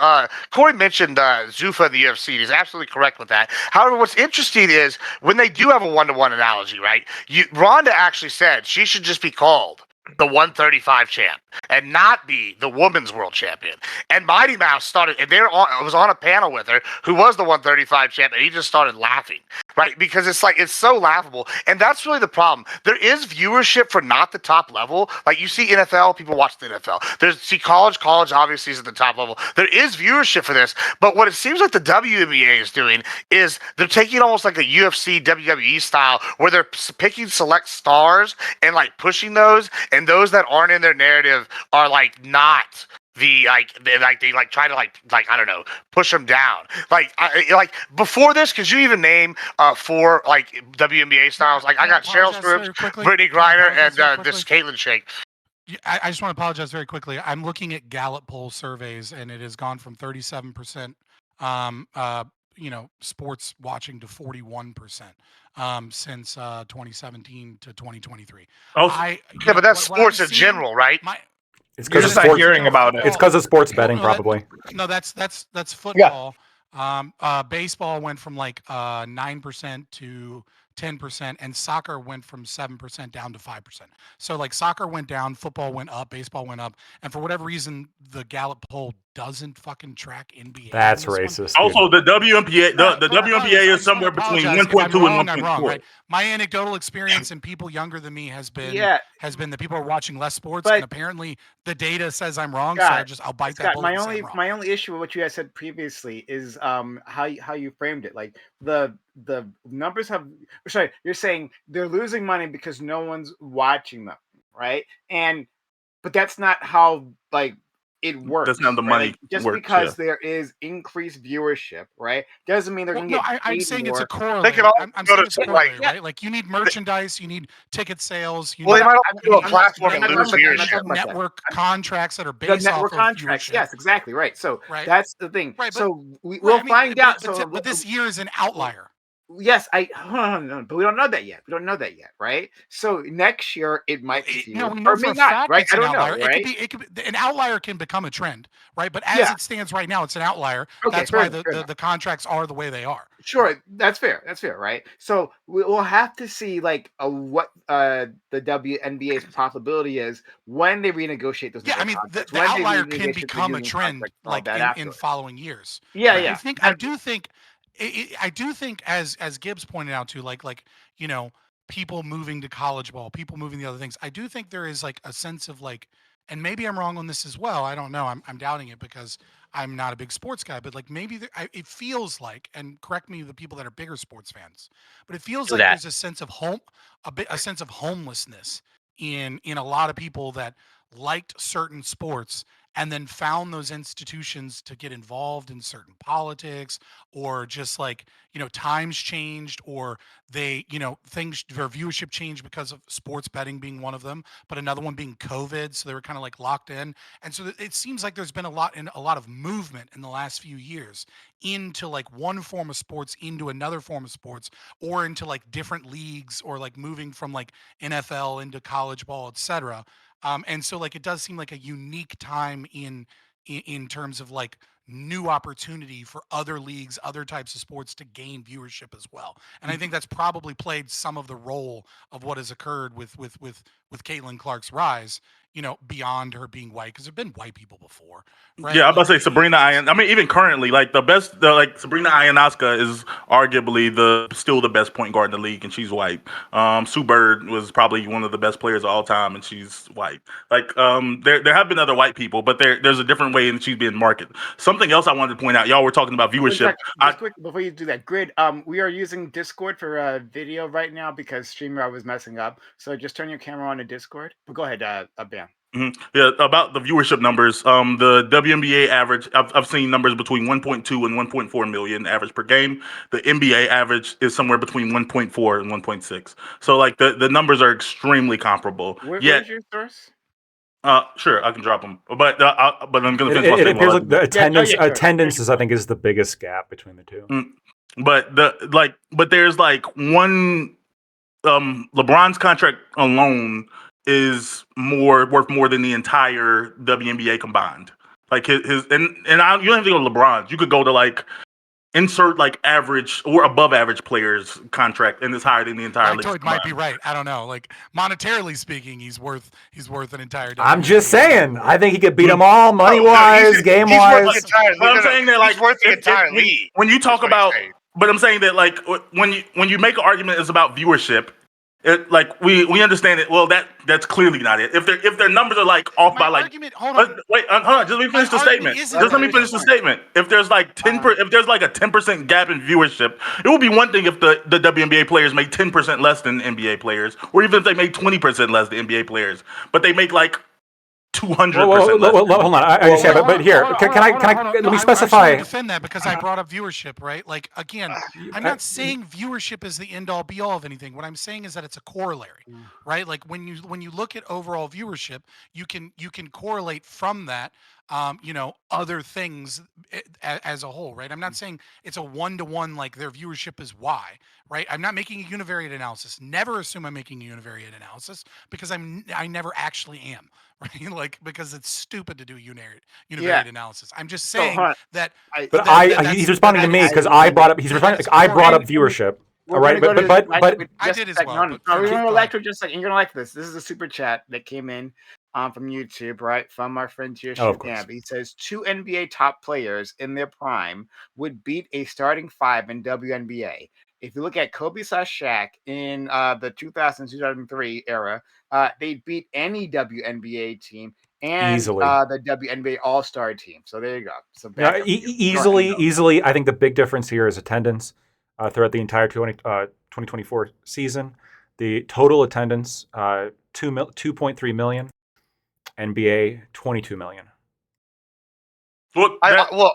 Corey mentioned Zuffa in the UFC. He's absolutely correct with that. However, what's interesting is when they do have a one-to-one analogy, right? Ronda actually said she should just be called the 135 champ and not be the women's world champion. And Mighty Mouse started, and I was on a panel with her who was the 135 champ, and he just started laughing, right? Because it's so laughable. And that's really the problem. There is viewership for not the top level. Like you see NFL, people watch the NFL. See college obviously is at the top level. There is viewership for this, but what it seems like the WNBA is doing is they're taking almost like a UFC, WWE style where they're picking select stars and like pushing those, and those that aren't in their narrative are like not they try to like I don't know, push them down. Like before this, could you even name 4 like WNBA styles? Like I got Cheryl Stripes, Brittany Griner, and this Caitlin Shake. I just want to apologize very quickly. I'm looking at Gallup poll surveys, and it has gone from 37%, sports watching to 41%, since 2017 to 2023. Also, But that's sports in general, right? It's You're because of just not sports. hearing about it. It's because of sports betting, No, that- probably. No, that's football. Baseball went from like 9% to 10%, and soccer went from 7% down to 5%. So like soccer went down, football went up, baseball went up, and for whatever reason, the Gallup poll doesn't fucking track NBA. That's on this one. racist. Dude. Also, the WNBA, the Well, I WNBA apologize. I is just wanna somewhere between apologize. If I'm 1.2 wrong, and I'm wrong, 1.4. right? My anecdotal experience and people younger than me has been that people are watching less sports, But- and apparently the data says I'm wrong. So I'll bite that Scott, bullet and say I'm wrong. my only issue with what you guys said previously is how you framed it. Like the numbers have. Sorry, you're saying they're losing money because no one's watching them, right? But that's not how like it works. That's not the right? money Like, just works, because there is increased viewership, right, doesn't mean they're Well, going to no, get paid I'm saying more. it's a correlate. They can all I'm go saying to it's a some, like- correlate, right? Like you need merchandise, you need ticket sales, you Well, they need might also go to a I'm platform not and talking lose about that. I'm not viewership. talking about that. network contracts that are The based network off of contracts, viewership. yes, exactly, right. So Right. that's the thing. Right, but- so Right, we'll I mean, find but- out. But this year is an outlier. Yes, but we don't know that yet. We don't know that yet, right? So next year it might be No, fewer, we know or for may a not, fact right? it's I an don't know, outlier. right? It could be an outlier can become a trend, right? But as Yeah. it stands right now, it's an outlier. Okay, That's fair why enough, fair enough. the contracts are the way they are. Sure, that's fair. That's fair, right? So we'll have to see like what the WNBA's profitability is when they renegotiate those. Yeah, I network mean, contracts, the when they outlier can renegotiate the become a union trend contracts and all like that in afterwards. following years. Yeah, Right? yeah. I do think I do think as Gibbs pointed out too, like people moving to college ball, people moving the other things. I do think there is like a sense of like, and maybe I'm wrong on this as well. I don't know. I'm doubting it because I'm not a big sports guy, but like maybe it feels like, and correct me, the people that are bigger sports fans, but it feels Feel like that. there's a sense of a sense of homelessness in a lot of people that liked certain sports and then found those institutions to get involved in certain politics or just like times changed or they things their viewership changed because of sports betting being one of them, but another one being COVID, so they were kind of like locked in. And so it seems like there's been a lot of movement in the last few years into like one form of sports into another form of sports or into like different leagues or like moving from like NFL into college ball, etc. And so like it does seem like a unique time in terms of like new opportunity for other leagues, other types of sports to gain viewership as well. And I think that's probably played some of the role of what has occurred with Caitlin Clark's rise, beyond her being white, because there've been white people before, right? Yeah, I'm about to say Like, Sabrina Ion. I mean, even currently, like like Sabrina Ionescu is arguably still the best point guard in the league, and she's white. Sue Bird was probably one of the best players of all time, and she's white. Like, there have been other white people, but there's a different way, and she's being marketed. Something else I wanted to point out, y'all were talking about viewership. Just quick before you do that, Grid. We are using Discord for video right now because StreamYard was messing up. So just turn your camera on to Discord. But go ahead, Bam. Yeah, about the viewership numbers. The WNBA average, I've seen numbers between 1.2 and 1.4 million average per game. The NBA average is somewhere between 1.4 and 1.6. So like the numbers are extremely comparable. Where's your source? Sure, I can drop them, but I'm gonna finish my It statement. appears like the attendance sure. attendance is I think is the biggest gap between the two. But there's like one LeBron's contract alone is worth more than the entire WNBA combined. Like you don't have to go to LeBron's. You could go to like insert like average or above average players contract, and it's higher than the entire league. Factoid might be right. I don't know. Like monetarily speaking, he's worth an entire. I'm just saying. I think he could beat them all, money wise, game He's worth wise. the entire But I'm league. saying that like He's worth the if- entire league. when you talk That's what about, he's saying. but I'm saying that like when you make an argument is about viewership. Like we understand it. Well, that's clearly not it. If their numbers are like off by like argument, hold on. wait, hold on. Just let me finish the statement. Just let me finish the statement. If there's like if there's like a 10% gap in viewership, it would be one thing if the WNBA players make 10% less than NBA players, or even if they make 20% less than NBA players, but they make like 200% less. Hold on, I understand, but here, can I let me specify? I defend that because I brought up viewership, right? Like again, I'm not saying viewership is the end all be all of anything. What I'm saying is that it's a corollary, right? Like when you look at overall viewership, you can correlate from that, other things as a whole, right? I'm not saying it's a 1-to-1 like their viewership is Y, right? I'm not making a univariate analysis. Never assume I'm making a univariate analysis because I never actually am. Right, like because it's stupid to do univariate analysis. I'm just saying that. But he's responding to me because I brought up. He's responding. Like, I brought up viewership. All right, gonna go but to but I just did a as second. well, No, but no, we're finish. gonna Go go ahead. back to just a second. You're gonna like this. This is a super chat that came in from YouTube, right? From our friend Oh, of Yoshio course. Gamb. He says 2 NBA top players in their prime would beat a starting 5 in WNBA. If you look at Kobe / Shaq in the 2000-2003 era, they'd beat any WNBA team and Easily. the WNBA All-Star team. So there you go. So Yeah, back up. easily. I think the big difference here is attendance throughout the entire 2024 season. The total attendance, 2.3 million. NBA, 22 million. Well,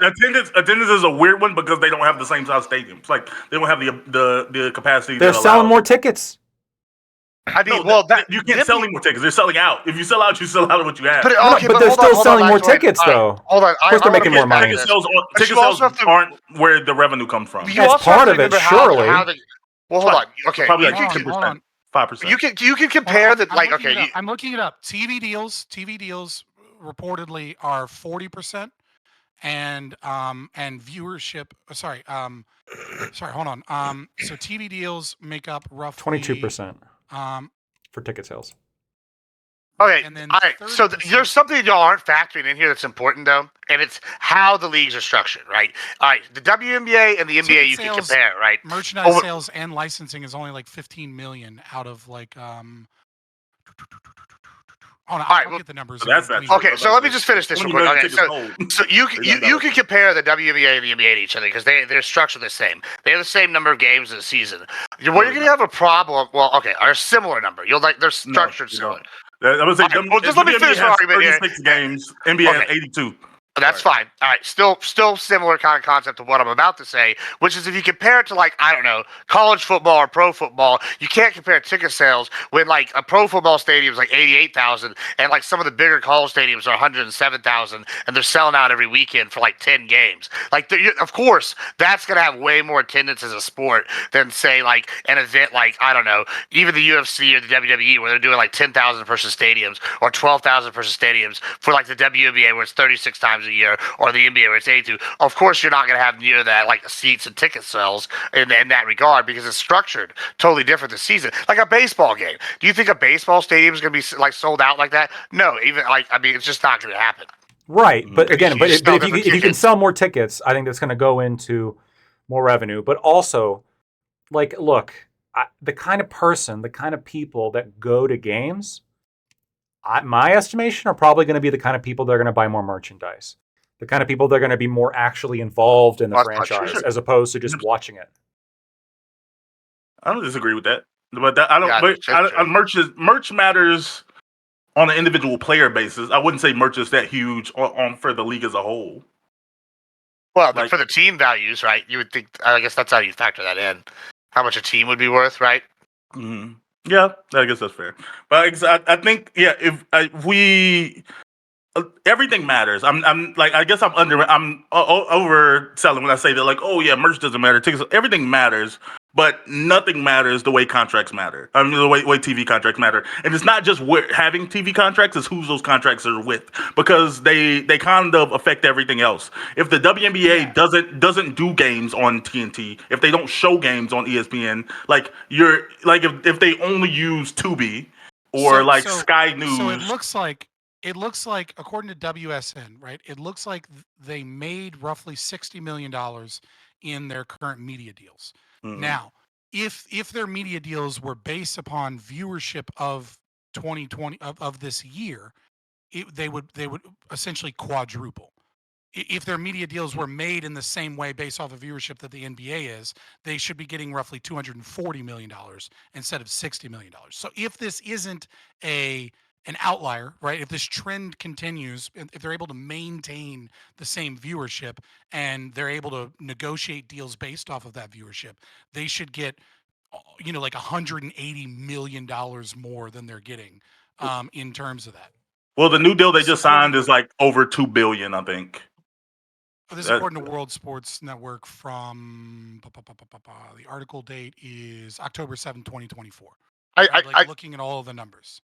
attendance is a weird one because they don't have the same size stadiums. Like they don't have the capacity. They're that selling allows- more tickets. I mean, you can't sell any more tickets. They're selling out. If you sell out, you sell out of what you have. But they're still selling more tickets, though. Hold on, Of course, they're making more money. Ticket sales aren't where the revenue comes from. That's part of it, surely. Well, hold on. Okay, probably you like can 10%, 5%. You can compare the like. Okay, I'm looking it up. TV deals reportedly are 40%, and viewership. Sorry, hold on. So TV deals make up roughly 22% Um, for ticket sales. Okay, and then all right. So there's something y'all aren't factoring in here that's important, though, and it's how the leagues are structured, right? All right, the WNBA and the NBA ticket you can sales, compare, right? merchandise sales and licensing is only like 15 million out of like Oh, no, I'll get the numbers. So that's okay. So let me just finish this real quick. Okay, so you can compare the WNBA and the NBA to each other because they're structured the same. They have the same number of games in a season. Where you're going to have a problem, well, okay, or a similar number. They're structured similar. I would say well, just let me finish my argument here. 36 games. NBA has 82. That's fine. All right. Still similar kind of concept to what I'm about to say, which is if you compare it to like, I don't know, college football or pro football, you can't compare ticket sales when like a pro football stadium is like 88,000 and like some of the bigger college stadiums are 107,000 and they're selling out every weekend for like 10 games. Like, of course, that's going to have way more attendance as a sport than say like an event like, I don't know, even the UFC or the WWE where they're doing like 10,000 person stadiums or 12,000 person stadiums for like the WNBA where it's 36 times a year, or the NBA where it's 82. Of course, you're not going to have near that like seats and ticket sales in that regard because it's structured totally different this season. Like a baseball game. Do you think a baseball stadium is going to be like sold out like that? No, even like it's just not going to happen. Right, but again, if you can sell more tickets, I think that's going to go into more revenue. But also, like, look, the kind of person, the kind of people that go to games, my estimation are probably going to be the kind of people that are going to buy more merchandise. The kind of people that are going to be more actually involved in the franchise as opposed to just watching it. I don't disagree with that, but merch matters on an individual player basis. I wouldn't say merch is that huge on for the league as a whole. Well, for the team values, right? You would think. I guess that's how you factor that in. How much a team would be worth, right? Mm-hmm. Yeah, I guess that's fair. But I think if we. Everything matters. I'm like, I guess I'm overselling when I say that, like, oh yeah, merch doesn't matter. Tickets, everything matters, but nothing matters the way contracts matter. I mean, the way TV contracts matter, and it's not just having TV contracts; it's who those contracts are with, because they kind of affect everything else. If the WNBA doesn't do games on TNT, if they don't show games on ESPN, like if they only use Tubi or Sky News, so it looks like, according to WSN, right? It looks like they made roughly $60 million in their current media deals. Mm-hmm. Now, if their media deals were based upon viewership of 2020 of this year, they would essentially quadruple. If their media deals were made in the same way based off of viewership that the NBA is, they should be getting roughly $240 million instead of $60 million. So if this isn't an outlier, right? If this trend continues, if they're able to maintain the same viewership and they're able to negotiate deals based off of that viewership, they should get, like $180 million more than they're getting in terms of that. Well, the new deal they just signed is like over $2 billion, I think. This is according to World Sports Network from the article date is October 7, 2024. Looking at all of the numbers.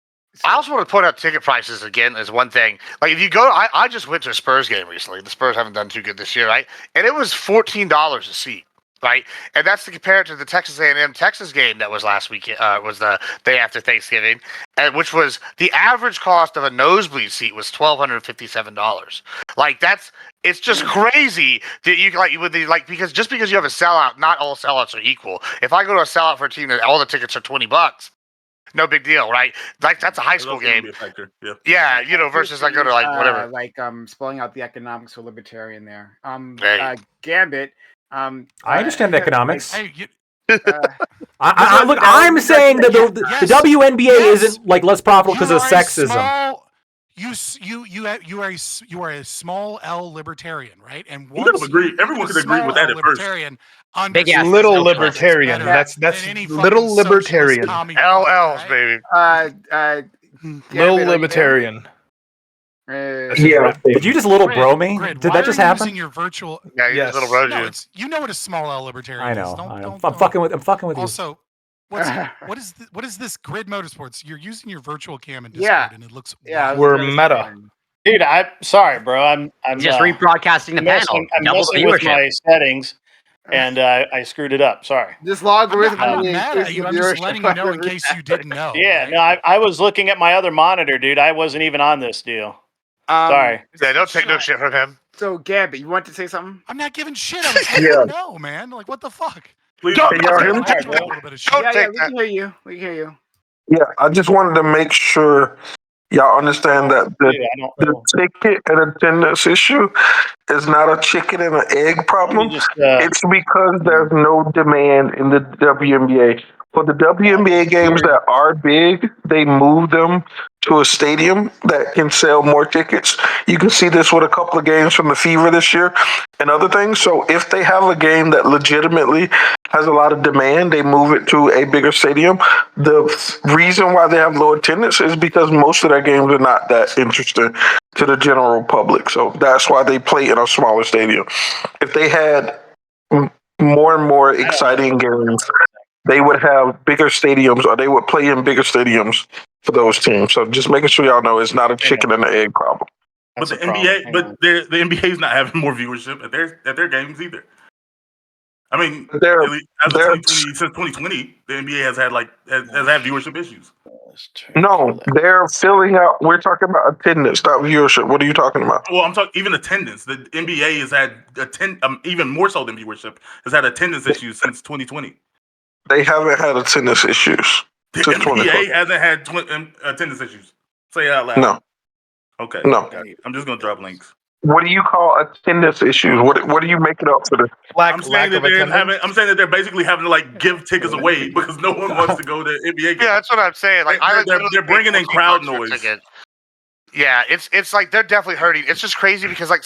I also want to point out ticket prices again as one thing. Like if you go, I just went to a Spurs game recently. The Spurs haven't done too good this year, right? And it was $14 a seat. right? And that's to compare it to the Texas A&M Texas game that was last week. Was the day after Thanksgiving, and which was the average cost of a nosebleed seat was $1,257. Like it's just crazy that you because just because you have a sellout, not all sellouts are equal. If I go to a sellout for a team that all the tickets are $20, no big deal, right? Like that's a high school game. Yeah, versus I go to whatever. Spelling out the economics for libertarian there. Hey. Gambit. I understand the economics. Hey, I'm saying that the WNBA isn't like less profitable because of sexism. You are a small L libertarian, right? And everyone could agree with that at first. Big ass little libertarian. That's little libertarian. LLs, baby. Little libertarian. Yeah. Did you just little bro me? Did that just happen? Your virtual. Yeah, yes. Little bro. No, you know what a small L libertarian is. I know. I'm fucking with you. Also, what is this Grid Motorsports? You're using your virtual cam in Discord, and it looks we're meta. Dude, I'm sorry, bro. I'm just rebroadcasting the panel. I'm messing with my settings, and I screwed it up. Sorry. This logarithm. I'm not mad at you. I'm just letting you know in case you didn't know. Yeah, right? No, I was looking at my other monitor, dude. I wasn't even on this deal. Sorry. Yeah, don't take no shit from him. So, Gabby, you want to say something? I'm not giving shit. I was letting know, man. Like, what the fuck? Please, can y'all hear me? Yeah, we can hear you. We can hear you. Yeah, I just wanted to make sure y'all understand that the ticket and attendance issue is not a chicken and an egg problem. It's because there's no demand in the WNBA. For the WNBA games that are big, they move them to a stadium that can sell more tickets. You can see this with a couple of games from the Fever this year and other things. So if they have a game that legitimately has a lot of demand, they move it to a bigger stadium. The reason why they have low attendance is because most of their games are not that interesting to the general public. So that's why they play in a smaller stadium. If they had more and more exciting games, they would have bigger stadiums, or they would play in bigger stadiums for those teams. So just making sure y'all know it's not a chicken and an egg problem. But the NBA is not having more viewership at their games either. I mean, since 2020, the NBA has had viewership issues. No, they're filling out. We're talking about attendance, not viewership. What are you talking about? Well, I'm talking even attendance. The NBA has had even more so than viewership, has had attendance issues since 2020. They haven't had attendance issues. The NBA hasn't had attendance issues. Say it out loud. No. Okay. No. I'm just gonna drop links. What do you call attendance issues? What do you make it up for this? I'm saying that they're basically having to give tickets away because no one wants to go to NBA games. Yeah, that's what I'm saying. They're bringing in crowd noise. Yeah, it's like they're definitely hurting. It's just crazy because like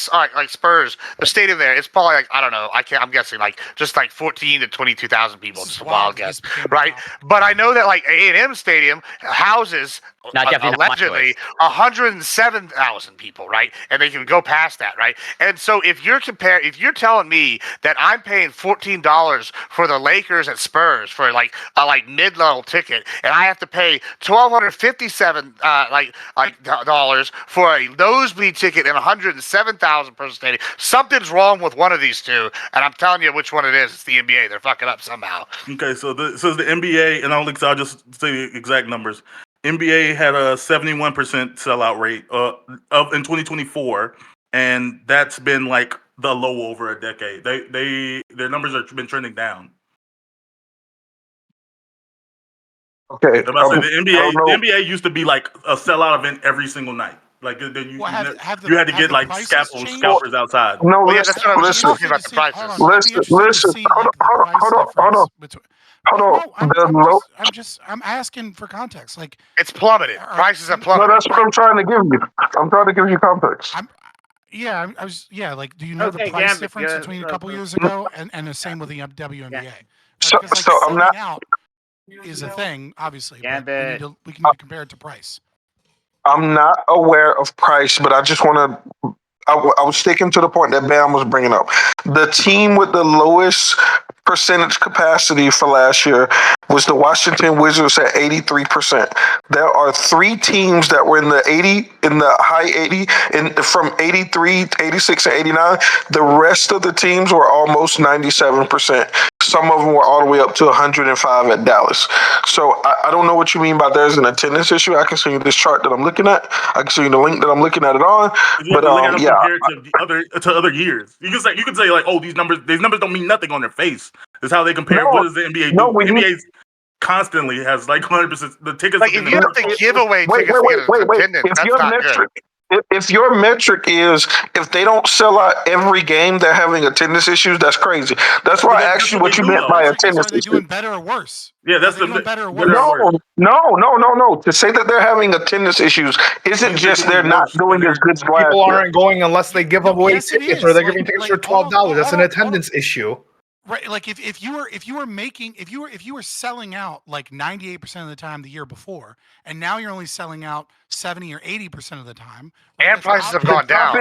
Spurs, the stadium there, it's probably I don't know. I'm guessing just 14 to 22,000 people. Just a wild guess, right? But I know that A&M Stadium houses allegedly 107,000 people, right? And they can go past that, right? And so if you're telling me that I'm paying $14 for the Lakers at Spurs for a mid-level ticket, and I have to pay $1,257 dollars for a nosebleed ticket in 107,000 person stadium, something's wrong with one of these two, and I'm telling you which one it is. It's the NBA. They're fucking up somehow. Okay, so the NBA, and I'll just say the exact numbers. NBA had a 71% sellout rate in 2024, and that's been the low over a decade. Their numbers have been trending down. Okay. The NBA used to be a sellout event every single night. You had to get scalpers outside. No, listen. Hold on. I'm asking for context. It's plummeted. Prices have plummeted. No, that's what I'm trying to give you. I'm trying to give you context. Do you know the price difference between a couple years ago and the same with the WNBA? So I'm not. Is a thing, obviously. But we can compare it to price. I'm not aware of price, but I just want to. I was sticking to the point that Bam was bringing up. The team with the lowest percentage capacity for last year was the Washington Wizards at 83%. There are 3 teams that were in the high 80, from 83, 86, and 89. The rest of the teams were almost 97%. Some of them were all the way up to 105 at Dallas. So I don't know what you mean by there's an attendance issue. I can show you this chart that I'm looking at. I can show you the link that I'm looking at it on. But compared to other years, you can say like, oh, these numbers don't mean nothing on their face. Is how they compare. What does the NBA do? The NBA constantly has like 100%. The tickets. Like if you have to give away tickets to get attendance, that's not good. If your metric is if they don't sell out every game, they're having attendance issues. That's crazy. That's why I asked you what you meant by attendance issues. Are they doing better or worse? Yeah, that's doing better or worse. No. To say that they're having attendance issues isn't just they're not doing as good. People aren't going unless they give away tickets, or they're giving tickets for $12. That's an attendance issue. Right, like if you were selling out like 98% of the time the year before, and now you're only selling out 70 or 80% of the time, and prices have gone down.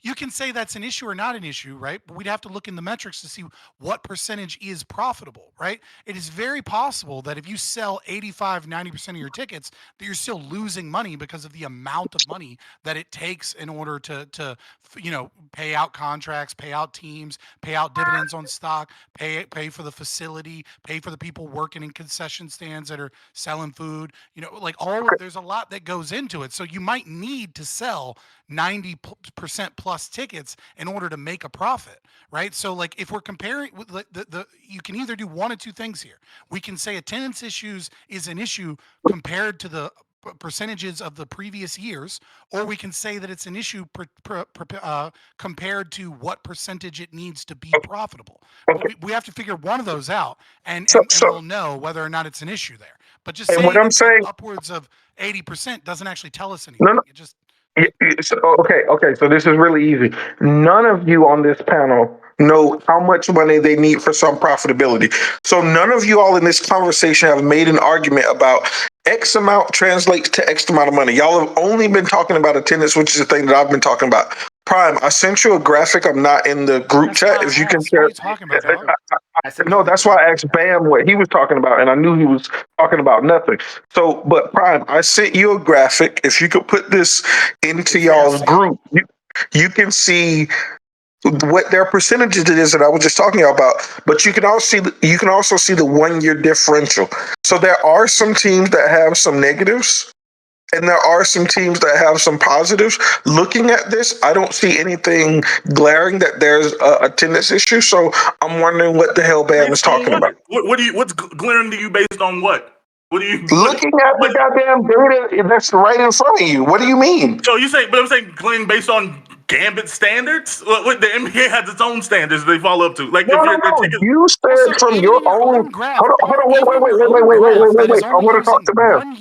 You can say that's an issue or not an issue, right? But we'd have to look in the metrics to see what percentage is profitable, right? It is very possible that if you sell 85, 90% of your tickets, that you're still losing money because of the amount of money that it takes in order to pay out contracts, pay out teams, pay out dividends on stock, pay for the facility, pay for the people working in concession stands that are selling food, there's a lot that goes into it. So you might need to sell 90% plus tickets in order to make a profit, right? So like if we're comparing you can either do one of two things here. We can say attendance issues is an issue compared to the percentages of the previous years, or we can say that it's an issue compared to what percentage it needs to be profitable. Okay. We have to figure one of those out, and we'll know whether or not it's an issue there. But just saying upwards of 80% doesn't actually tell us anything. No. It just Okay. So this is really easy. None of you on this panel know how much money they need for some profitability. So none of you all in this conversation have made an argument about X amount translates to X amount of money. Y'all have only been talking about attendance, which is the thing that I've been talking about. Prime, I sent you a graphic. I'm not in the group chat. If you can share. No, that's why I asked Bam what he was talking about, and I knew he was talking about nothing. So, but Prime, I sent you a graphic. If you could put this into y'all's group, you can see what their percentages it is that I was just talking about. But you can also see the 1 year differential. So there are some teams that have some negatives, and there are some teams that have some positives. Looking at this, I don't see anything glaring that there's a attendance issue. So I'm wondering what the hell Bam is talking about. What's glaring to you based on what? What do you looking at the goddamn data that's right in front of you? What do you mean? So I'm saying glaring based on Gambit standards. What the NBA has its own standards they follow up to. Like no, you said from your own graph. Hold on, wait. I want to talk to Bam.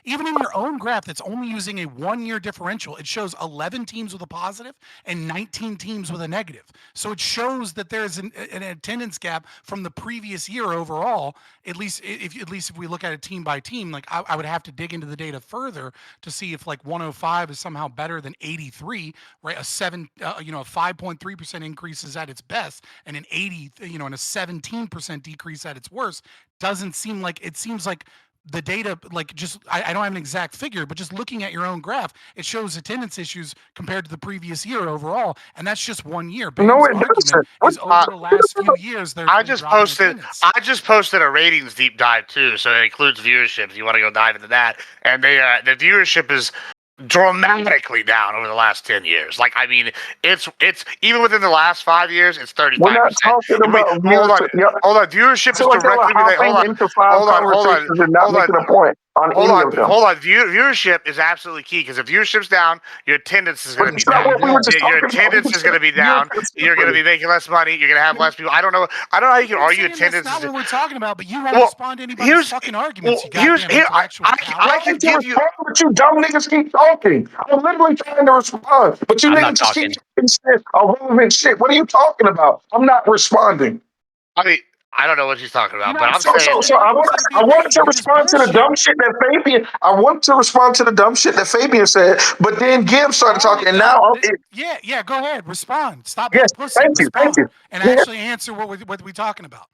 Even in your own graph that's only using a 1 year differential, it shows 11 teams with a positive and 19 teams with a negative. So it shows that there's an attendance gap from the previous year overall. At least if we look at it team by team, like I would have to dig into the data further to see if like 105 is somehow better than 83, right? A 5.3% increase is at its best, and an 80, and a 17% decrease at its worst. Doesn't seem like it seems like the data, like just I don't have an exact figure, but just looking at your own graph, it shows attendance issues compared to the previous year overall, and that's just 1 year. No, it doesn't. Over the last few years, I just posted a ratings deep dive too, so it includes viewership. If you want to go dive into that, and the viewership is dramatically down over the last 10 years. Like, I mean, it's even within the last 5 years, it's 35%. We're not talking about hold on. Viewership is directly related. Hold on. Viewership is absolutely key, because if viewership's down, your attendance is going to be down. Your attendance is going to be down. You're going to be making less money. You're going to have less people. I don't know how you can argue attendance. That's not what we're talking about, but you want to respond to anybody's fucking arguments. I can give you. But you dumb niggas keep talking. I'm literally trying to respond, but you niggas just keep talking irrelevant shit. What are you talking about? I'm not responding. I mean, I don't know what she's talking about, but I'm So saying I want to respond to the dumb shit that Fabian. I want to respond to the dumb shit that Fabian said, but then Gibbs started talking, and now yeah, go ahead, respond. Stop yes, being a pussy. thank Respond you. and Yeah. actually answer what we talking about.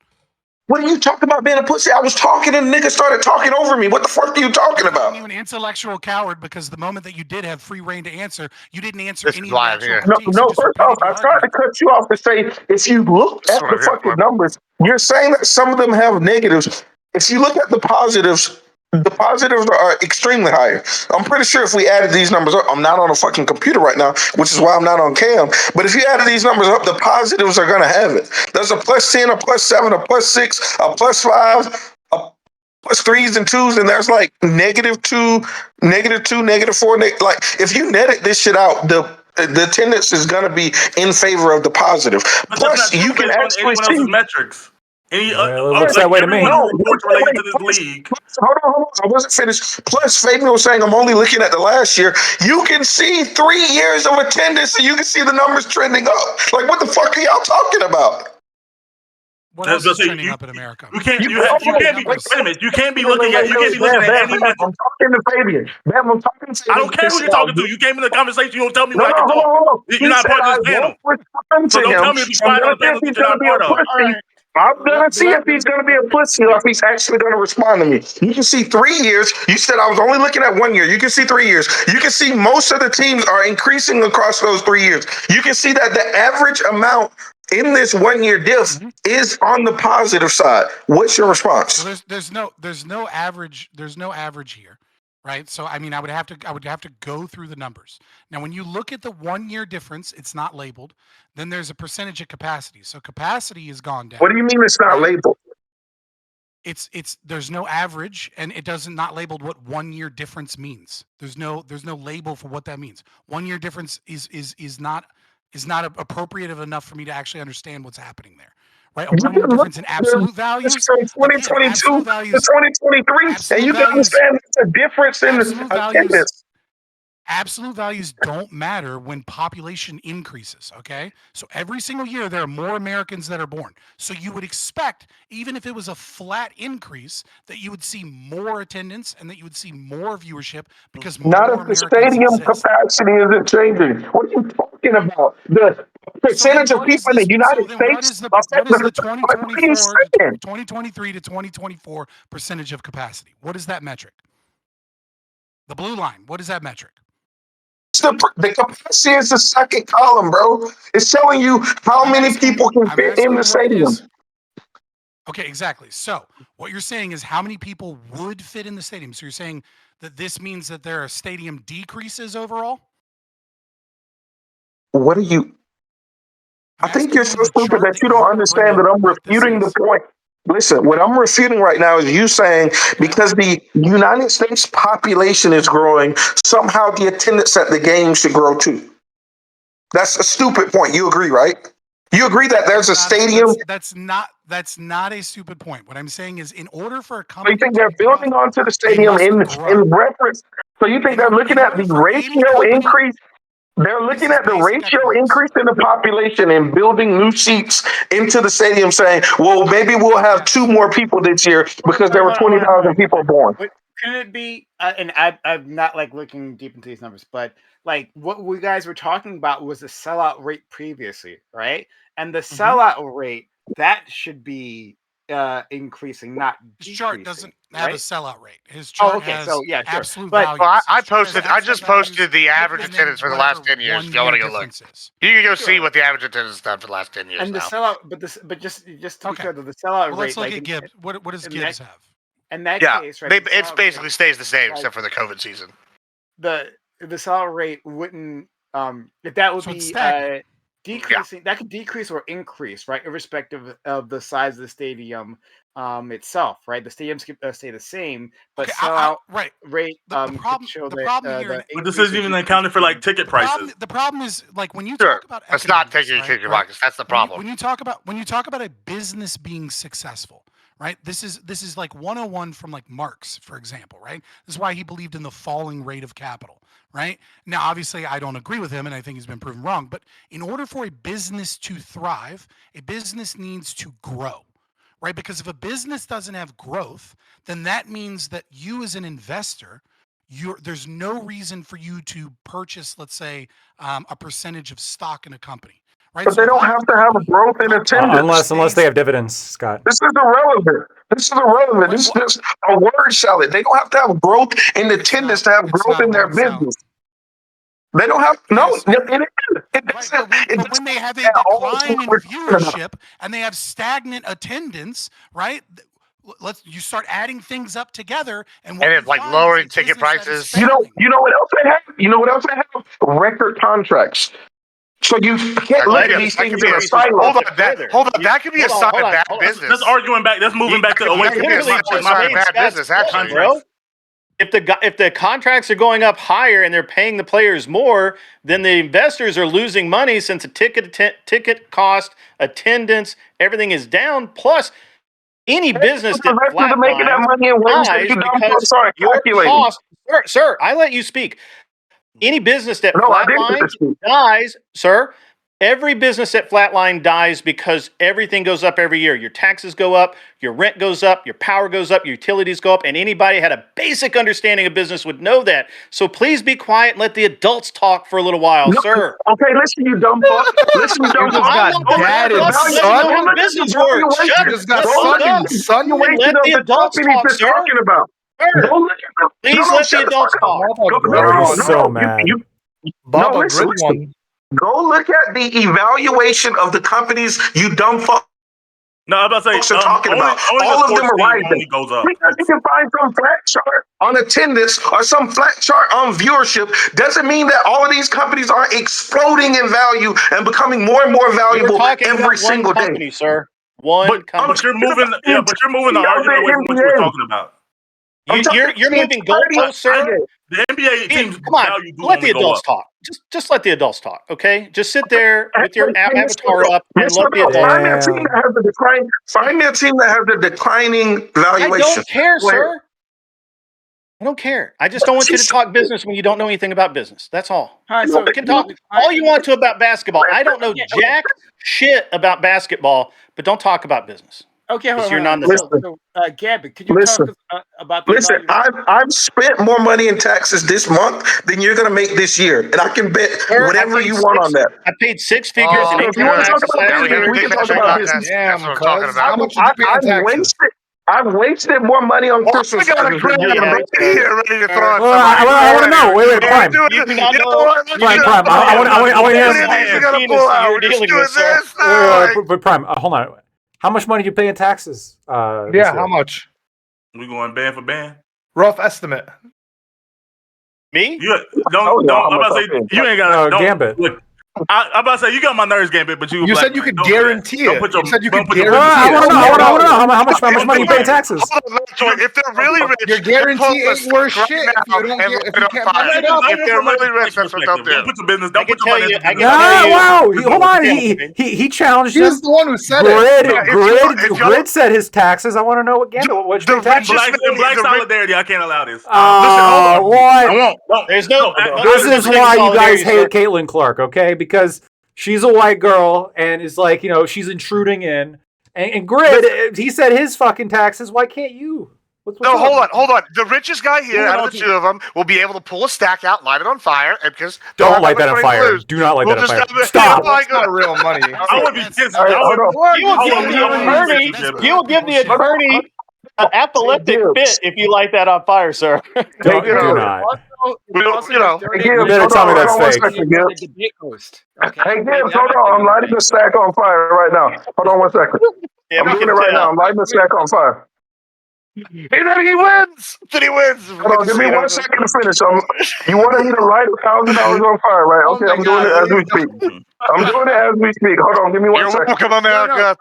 What are you talking about being a pussy? I was talking and niggas started talking over me. What the fuck are you talking about? You an intellectual coward because the moment that you did have free reign to answer, you didn't answer This any is of the why I'm actual here. critiques. No, first off, I tried to cut you off to say if you look at the fucking numbers, you're saying that some of them have negatives. If you look at the positives are extremely higher. I'm pretty sure if we added these numbers up, I'm not on a fucking computer right now, which is why I'm not on cam. But if you added these numbers up, the positives are gonna have it. There's a +10, a +7, a +6, a +5, a +3s and 2s, and there's like -2, -2, -4. Like if you netted this shit out, the attendance is gonna be in favor of the positive. But Plus, you can actually anyone else's metrics. Looks that way to me. Reports related to this league. Hold on. I wasn't finished. Plus, Fabian was saying I'm only looking at the last year. You can see 3 years of attendance, and you can see the numbers trending up. Like, what the fuck are y'all talking about? What else is trending up in America? You can't be wait a minute. You can't be looking at any metric. I'm talking to Fabian. Bam, I'm talking to Fabian. I don't care who you're talking to. You came in the conversation. You don't tell me No, what I can talk. hold on. You're not part of this panel. So don't tell me to be quiet on the panel that you're not part of. I'm gonna see if he's gonna be a pussy or if he's actually gonna respond to me. You can see 3 years. You said I was only looking at 1 year. You can see 3 years. You can see most of the teams are increasing across those 3 years. You can see that the average amount in this 1 year diff is on the positive side. What's your response? Well, there's no average here, right? So I mean, I would have to go through the numbers. Now, when you look at the 1 year difference, it's not labeled. Then there's a percentage of capacity. So capacity has gone down. What do you mean it's not labeled? It's there's no average, and it doesn't not labeled what 1 year difference means. There's no label for what that means. 1 year difference is not appropriative enough for me to actually understand what's happening there. Right? A 1 year difference in absolute values from 2022 to 2023, and you can understand the difference in attendance. Absolute values don't matter when population increases, okay? So every single year there are more Americans that are born. So you would expect, even if it was a flat increase, that you would see more attendance and that you would see more viewership because not if the stadium capacity isn't changing. What are you talking about? The percentage of people in the United States. What is the 2023 to 2024 percentage of capacity? What is that metric? The blue line, what is that metric? The capacity is the second column, bro. It's showing you how many people can fit in the stadium. Okay, exactly. So what you're saying is how many people would fit in the stadium. So you're saying that this means that there are stadium decreases overall? What are you? I think you're so stupid that you don't understand that I'm refuting the point. Listen, what I'm refuting right now is you saying because the United States population is growing, somehow the attendance at the game should grow too. That's a stupid point. You agree, right? You agree that there's a stadium. That's not a stupid point. What I'm saying is, in order for a company, so you think they're building onto the stadium in reference? So you think they're looking at the ratio increase? They're looking at the ratio increase in the population and building new seats into the stadium, saying, well, maybe we'll have 2 more people this year because there were 20,000 people born. But can it be, and I'm not like looking deep into these numbers, but like what we guys were talking about was the sellout rate previously, right? And the sellout rate, that should be increasing, not decreasing. His chart doesn't have a sellout rate. His chart has absolute values. Well, I just posted the average attendance for the last 10 years. If y'all want to go look, you can go see what the average attendance has done for the last 10 years. And the sellout, but just to be clear, the sellout rate. Let's look at Gibbs. What does Gibbs have? In that case, right? It basically stays the same except for the COVID season. The sellout rate wouldn't if that would be decreasing. That could decrease or increase, right, irrespective of the size of the stadium itself, right? The stadiums could stay the same, but sellout rate could show that. But this isn't even accounted for like ticket prices. The problem is like when you talk about it's not taking ticket prices. That's the problem. When you talk about a business being successful, right? This is like 101 from like Marx, for example, right? This is why he believed in the falling rate of capital, right? Now, obviously, I don't agree with him, and I think he's been proven wrong. But in order for a business to thrive, a business needs to grow, right? Because if a business doesn't have growth, then that means that you as an investor, there's no reason for you to purchase, let's say, a percentage of stock in a company, right? But they don't have to have a growth in attendance. Unless they have dividends, Scott. This is irrelevant. This is just a word salad. They don't have to have growth in attendance to have growth in their business. They don't have But when they have a decline in viewership and they have stagnant attendance, right? You start adding things up together, and it's like lowering ticket prices. You know what else they have? You know what else they have? Record contracts. So you can't look at these things in a silo. Hold on, that could be a sign of bad business. That's arguing back. That's moving back to away from bad business, actually, bro. If the contracts are going up higher and they're paying the players more, then the investors are losing money since the ticket cost, attendance, everything is down. Plus, any business that flatlines your cost, sir, I let you speak. Any business that flatlines dies, sir. Every business that flatline dies because everything goes up every year. Your taxes go up, your rent goes up, your power goes up, your utilities go up, and anybody had a basic understanding of business would know that. So please be quiet and let the adults talk for a little while, sir. Okay, listen, you dumb fuck. Listen, you dumb fuck. Dad and son. Business works. Shut just got son. Let the adults talk, sir. Please let the adults talk. So mad. Go look at the evaluation of the companies you dumb fuck. No, I'm about to say, are talking about. All of them are rising. Because you can find some flat chart on attendance or some flat chart on viewership doesn't mean that all of these companies are exploding in value and becoming more and more valuable every single day. Sir. One company. But you're moving the argument away from what you were talking about. You're moving goalposts, sir. The NBA teams, come on, let the adults talk. Just let the adults talk, okay? Just sit there with your avatar up and let the adults talk. Find me a team that has the declining valuation. I don't care, sir. I don't care. I just don't want you to talk business when you don't know anything about business. That's all. All right, so you can talk all you want to about basketball. I don't know jack shit about basketball, but don't talk about business. Okay, hold on. You're not so, Gabby, could you talk about the Listen, I've spent more money in taxes this month than you're going to make this year. And I can bet whatever you want on that. I paid 6 figures in income taxes last year. We can talk about business. Damn, how much did you pay in taxes? I've wasted more money on Christmas. I want to know. Wait, Prime. Prime. I want to hear. But Prime, hold on. How much money do you pay in taxes? How much? We going band for band? Rough estimate. Me? I'm about to say you ain't got Gambit. Look, I'm about to say you got my nerves, Gambit, but you said you could guarantee it. You said you could guarantee it. I want to know how much money you pay in taxes. If they're really rich, your guarantee ain't worth shit. If they're really rich, that's what they'll do. Don't put your business. Don't put your money. Wow! Hold on. He challenged us. He's the one who said it. Grid said his taxes. I want to know what Gambit was. Black solidarity. I can't allow this. What? There's no. This is why you guys hate Caitlin Clark, okay? Because she's a white girl and is like, she's intruding in. And Grid, he said his fucking taxes. Why can't you? Hold on. The richest guy here out of the two of them will be able to pull a stack out, light it on fire, and because don't light that on fire. Do not light that on fire. Stop. That's not real money. I would be pissed. You will give the attorney an epileptic fit if you light that on fire, sir. Do not. You better tell me that's fake. Hey, Gibbs, hold on. I'm lighting the stack on fire right now. Hold on 1 second. I'm doing it right now. I'm lighting the stack on fire. He wins. Hold on, give me 1 second to finish. You wanted me to light $1,000 on fire, right? Okay, I'm doing it as we speak. Hold on, give me 1 second. Welcome, America.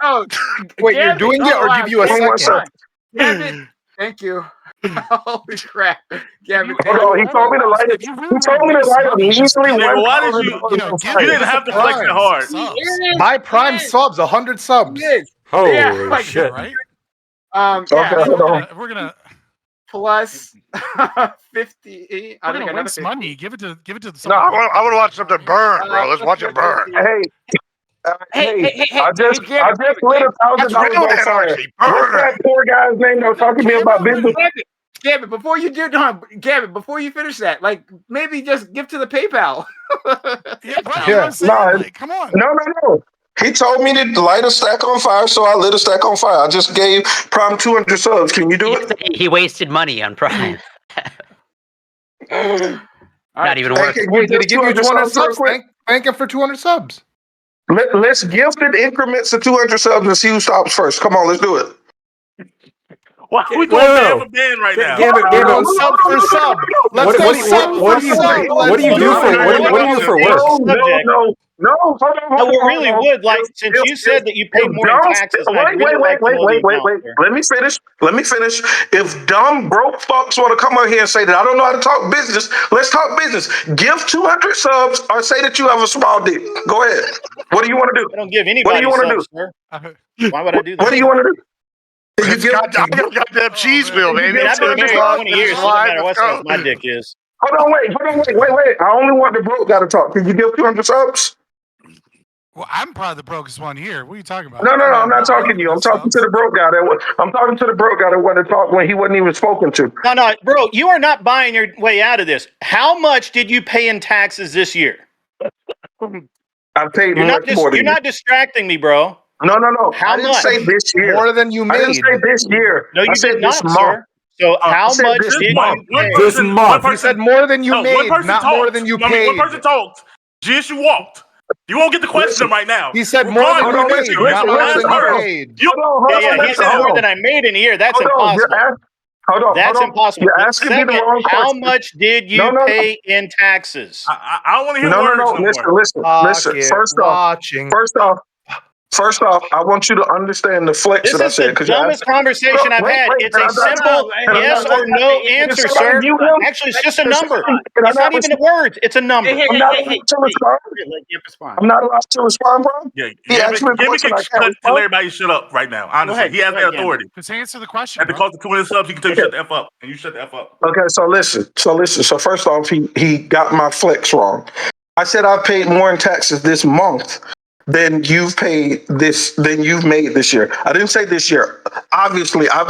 Wait, you're doing it, or give you a second? Thank you. Holy crap. Gavin, hold on, he told me to light it. He told me to light it easily. Why did you didn't have to flex it hard. My Prime subs, 100 subs. Holy shit. Right? We're gonna plus 50. I'm gonna win some money. Give it to. No, I want to watch something burn, bro. Let's watch it burn. Hey, Hey, I just lit $1,000 on fire. What's that poor guy's name that was talking to me about business? Gambit, before you do, Gambit, before you finish that, like maybe just give to the PayPal. Come on. No. He told me to light a stack on fire, so I lit a stack on fire. I just gave Prime 200 subs. Can you do it? He wasted money on Prime. Not even worth it. Wait, did he give you 200 subs? Thank him for 200 subs. Let's gift in increments of 200 subs and see who stops first. Come on, let's do it. Why are we going band for band right now? Gambit, sub for sub. Let's go sub for sub. What do you do for work? No, hold on. No, we really would. Like, since you said that you paid more in taxes, wait. Let me finish. If dumb broke fucks want to come out here and say that I don't know how to talk business, let's talk business. Give 200 subs or say that you have a small dick. Go ahead. What do you want to do? I don't give anybody subs, sir. Why would I do that? What do you want to do? It's goddamn cheese wheel, baby. I've been married 20 years. It doesn't matter what size my dick is. Hold on, wait. I only want the broke guy to talk. Can you give 200 subs? Well, I'm probably the brokest one here. What are you talking about? No, I'm not talking to you. I'm talking to the broke guy that wanted to talk when he wasn't even spoken to. No, bro, you are not buying your way out of this. How much did you pay in taxes this year? I paid You're much more than You're not distracting me, bro. No. How I didn't much? say this year. More than you made. I didn't say this year. No, you I said did not, this month. sir. So how much this did month. you pay? This month. He said more than you made, not more than you paid. One person talked. GSU walked. You won't get the question right now. He said more than you made, not less than you paid. He said more than I made in a year. That's impossible. Hold on. That's impossible. You're asking me the wrong question. How much did you pay in taxes? I don't want to hear words no more. Listen. First off, I want you to understand the flex that I said. This is the dumbest conversation I've had. It's a simple yes or no answer, sir. Actually, it's just a number. It's not even words. It's a number. I'm not allowed to respond, bro. Yeah, Gambit can tell everybody shut up right now. Honestly, he has that authority. Just answer the question. At the cost of 200 subs, he can tell you shut the F up, and you shut the F up. Okay, so listen. So first off, he got my flex wrong. I said I paid more in taxes this month than you've made this year. I didn't say this year. Obviously, I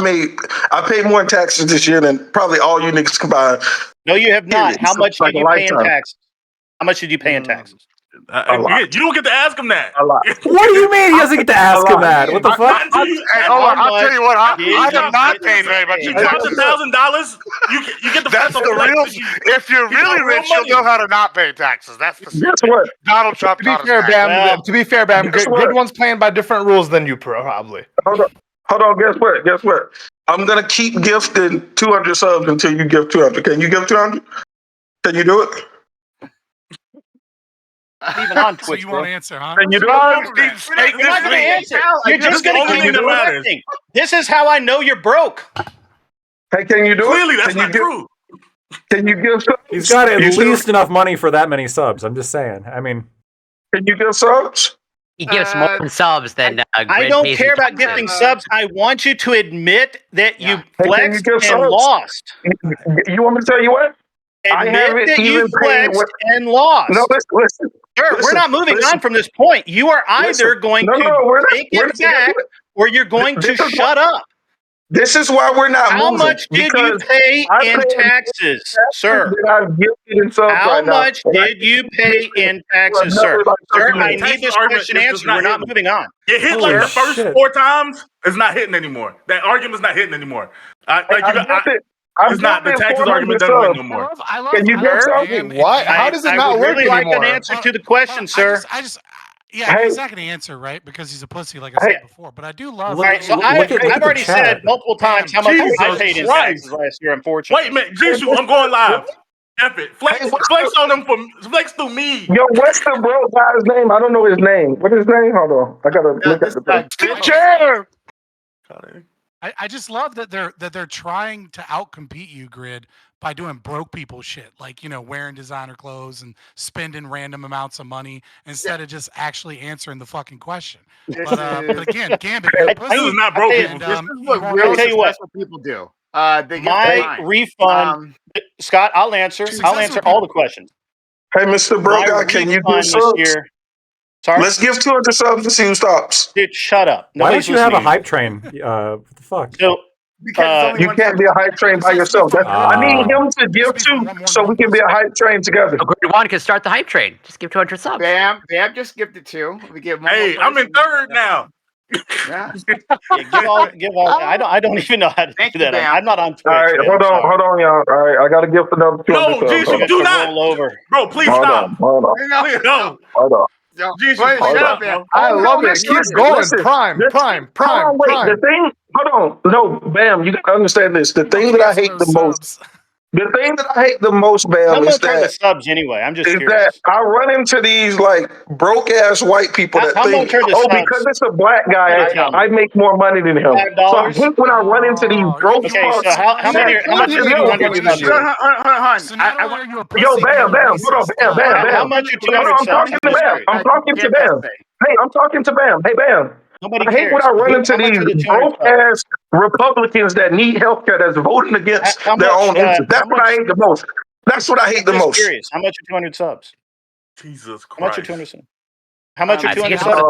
paid more in taxes this year than probably all you niggas combined. No, you have not. How much did you pay in taxes? How much did you pay in taxes? You don't get to ask him that. A lot. What do you mean he doesn't get to ask him that? What the fuck? I'll tell you what. I am not paying very much. You dropped $1,000. You get the. That's the real. If you're really rich, you'll know how to not pay taxes. That's the. Guess what? Donald Trump. To be fair, Bam. Good one's playing by different rules than you, probably. Hold on. Guess what? I'm gonna keep gifting 200 subs until you give 200. Can you give 200? Can you do it? Even on Twitch, so you won't answer, huh? Can you do it? You're not going to answer. You're just going to keep interrupting. This is how I know you're broke. Hey, can you do Clearly, it? that's not true. Can you give subs? He's got at least enough money for that many subs. I'm just saying. I mean, can you give subs? He gives more subs than I don't care about gifting subs. I want you to admit that you flexed and lost. You want me to tell you what? Admit that you flexed and lost. No, listen. Sir, we're not moving on from this point. You are either going to take it back or you're going to shut up. This is why we're not moving. How much did you pay in taxes, sir? How much did you pay in taxes, sir? Sir, I need this question answered. We're not moving on. It hit like the first 4 times. It's not hitting anymore. That argument's not hitting anymore. It's not the taxes argument doesn't work no more. Can you get something? What? How does it not work anymore? I would really anymore? like an answer to the question, sir. He's not going to answer, right? Because he's a pussy, like I said before. But I do love. All right, so I've already said multiple times how much I paid in taxes last year. Unfortunately. Wait a minute, Jesus, I'm going live. F it. Flex on them flex through me. Yo, what's the bro guy's name? I don't know his name. What's his name? Hold on. I gotta look at the thing. I just love that they're trying to outcompete you, Grid, by doing broke people shit, like, you know, wearing designer clothes and spending random amounts of money instead of just actually answering the fucking question. But again, Gambit, this is not broke people. This is what real successful people do. They get my refund, Scott. I'll answer all the questions. Hey, Mr. Bro Guy, can you do subs? Sorry? Let's give 200 subs to see who stops. Dude, shut up. Why Nobody's don't you have a listening. hype train? What the fuck? So, You can't be a hype train by yourself. I need him to give 2 so we can be a hype train together. So Grade 1 can start the hype train. Just give 200 subs. Bam just gifted 2. We give one Hey, more I'm in person. third now. Yeah. give all. I don't even know how to do that. Bam. I'm not on Twitch. All right, man, hold I'm sorry. on, y'all. All right, I got to give another 200 No, subs. Jesus, Hold on. do not. Roll over. Bro, please Hold stop. on, hold on, No. hold on. Jesus, Wait, hold shut up, up, man. bro. I love it. listen, Keep listen, going. listen. Prime. Hold on, wait. The thing, hold on. No, Bam, you got to understand this. The thing that I hate the most, How Bam, is much are the that subs anyway? I'm just is curious. that I run into these like broke ass white people that How think, much are the oh, subs? because it's a black guy, Gotta tell me. I make more money than him. So I $5? hate when I run into these broke Okay, so fucks. how much are you 200 subs? So not only are you a pussy, Yo, but Bam, you're Bam, racist. hold on, Bam, Bam, Bam. How much are No, 200 I'm subs? talking to Bam. I'm talking to Bam. Hey, I'm talking to Bam. Hey, Bam. Nobody I hate when cares. I run into How much these are the 200 broke subs? ass Republicans that need healthcare that's voting against How their much, own interests. That's how what I much- hate the most. That's what I hate I'm the just most. curious. How much are 200 subs? Jesus How much are Christ. 200 subs? How much are I think 200 it's subs?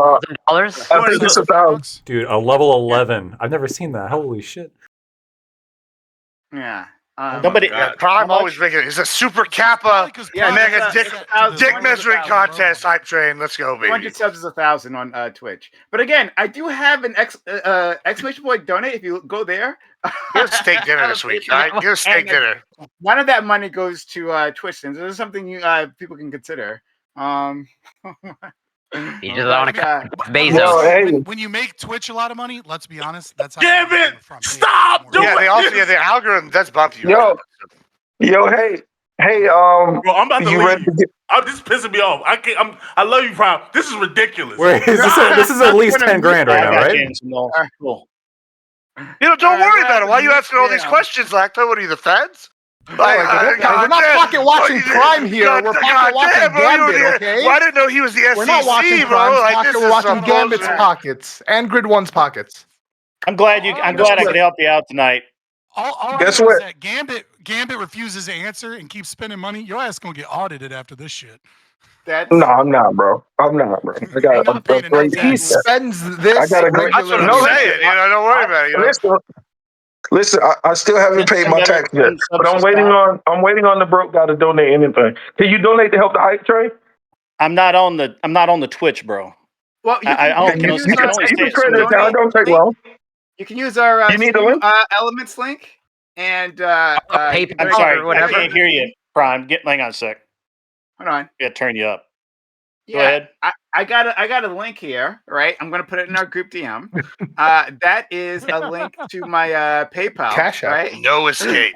$1,000. I think it's 1,000. Dude, a level 11. I've never seen that. Holy shit. Yeah. Nobody. Prime How much? always making it. It's a super kappa mega dick measuring contest hype train. Let's go, baby. 200 subs is 1,000 on Twitch. But again, I do have an exclamation point donate. If you go there, Get a steak dinner this week. All right, get a steak dinner. None of that money goes to Twitch. And this is something you people can consider. You just want to uh, Bezos. When you make Twitch a lot of money, let's be honest, that's how. Damn it! Stop doing Yeah, they also the algorithm does bump you. Yo, hey, Bro, I'm about to you leave. ready to get? This is pissing me off. I can't. I love you, Prime. This is ridiculous. Wait, this is at least 10 grand right now, right? Cool. Don't worry about it. Why are you asking all these questions, Lacto? What are you, the feds? We're not pocket watching Prime here. We're pocket watching Gambit, okay? Well, I didn't know he was the SEC, We're not watching bro. Prime's Like, pocket. this We're is watching some Gambit's bullshit. pockets and Grid One's pockets. I'm glad I could help you out tonight. All I Guess know what? is that Gambit refuses to answer and keeps spending money. Your ass gonna get audited after this shit. No, I'm not, bro. I'm not, bro. I got a great. He spends this. I got a great. That's what I'm saying. Don't worry about it. Listen, I still haven't paid my tax yet, but I'm waiting on the broke guy to donate anything. Can you donate to help the hype train? I'm not on the Twitch, bro. Well, You can credit it down. Don't take long. You can use our You need the link? Elements link and I'm sorry, I can't hear you, Prime. Hang on a sec. Hold on. Yeah, turn you up. Yeah, Go ahead. I got a link here, right? I'm gonna put it in our group DM. That is a link to my PayPal, Cash App. right? No escape.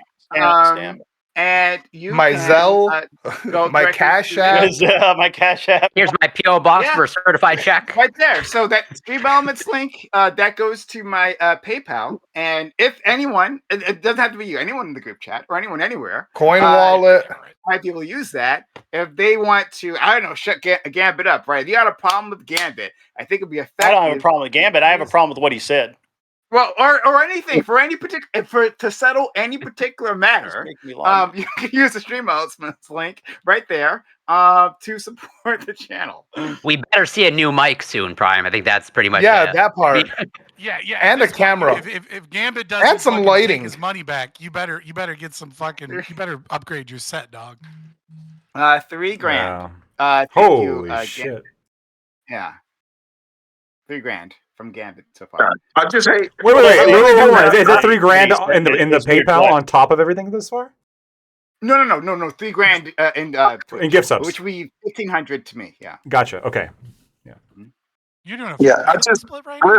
And you My can, Zelle, go my directly Cash to App. My Cash App. Here's my PO box Yeah. for a certified check. right there. So that Stream Elements link that goes to my PayPal, and if anyone, it doesn't have to be you, anyone in the group chat or anyone anywhere, Coin wallet. might be able to use that if they want to. I don't know, shut Gambit up, right? If you got a problem with Gambit, I think it'd be effective. I don't have a problem with Gambit. I have a problem with what he said. Well, or anything for any particular to settle any particular matter, you can use the Stream Elements link right there to support the channel. We better see a new mic soon, Prime. I think that's pretty much Yeah, that part. Yeah, And a camera. If Gambit does And some lighting. his money back, you better get some fucking. You better upgrade your set, dog. $3,000. Thank Holy you, shit. Gambit. Yeah, $3,000 from Gambit so far. I just hate. Wait. Is that $3,000 in the PayPal on top of everything this far? No. $3,000 In gift subs. which we $1,500 to me. Yeah. Gotcha. Okay. You're doing a I just split right now?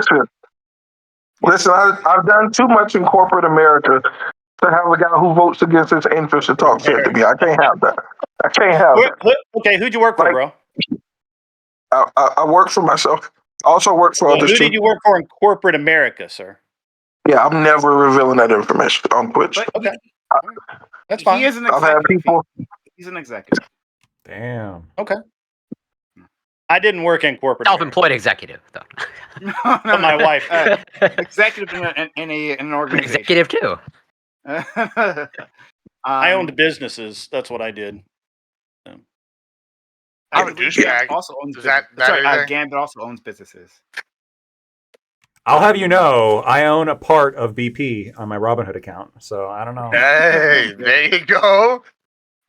listen. I've done too much in corporate America to have a guy who votes against his interests to talk shit to me. I can't have that. I can't have that. Okay, who'd you work for, bro? I work for myself. I also work for others Who too. did you work for in corporate America, sir? Yeah, I'm never revealing that information on Twitch. Okay, that's fine. He is an I've had executive. people. He's an executive. Damn. Okay. I didn't work in corporate. Self-employed executive, though. No, my wife. Executive in an organization. Executive too. I owned businesses. That's what I did. I'm a douchebag. Also owns Is that sorry, anything? Gambit also owns businesses. I'll have you know, I own a part of BP on my Robinhood account, so I don't know. Hey, there you go.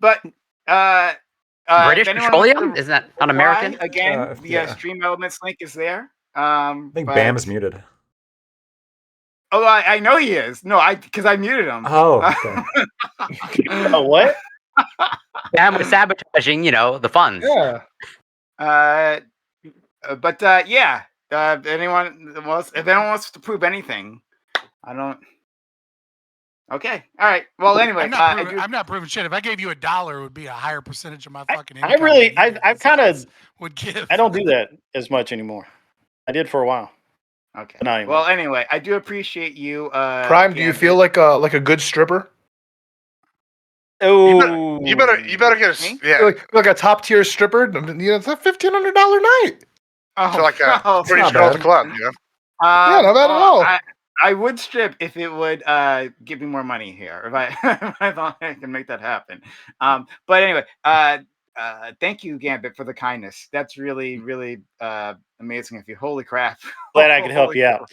But British Petroleum? Isn't that not American? Again, the Stream Elements link is there. I think Bam is muted. Oh, I know he is. No, because I muted him. Oh, okay. Oh, what? Bam was sabotaging, the funds. Yeah. But yeah. If anyone wants to prove anything, I don't. Okay. All right. Well, anyway, I'm not proving shit. If I gave you $1, it would be a higher percentage of my fucking income. I kind of would give. I don't do that as much anymore. I did for a while. Okay. But not anymore. Well, anyway, I do appreciate you. Prime, do you feel like a good stripper? Oh, you better get a like a top tier stripper. It's a $1,500 night. Oh, so like a pretty not girl at bad. the club, Yeah, not bad at all. I would strip if it would give me more money here. If I thought I can make that happen. But anyway, thank you, Gambit, for the kindness. That's really, really amazing of you. Holy crap! Glad I could help you out.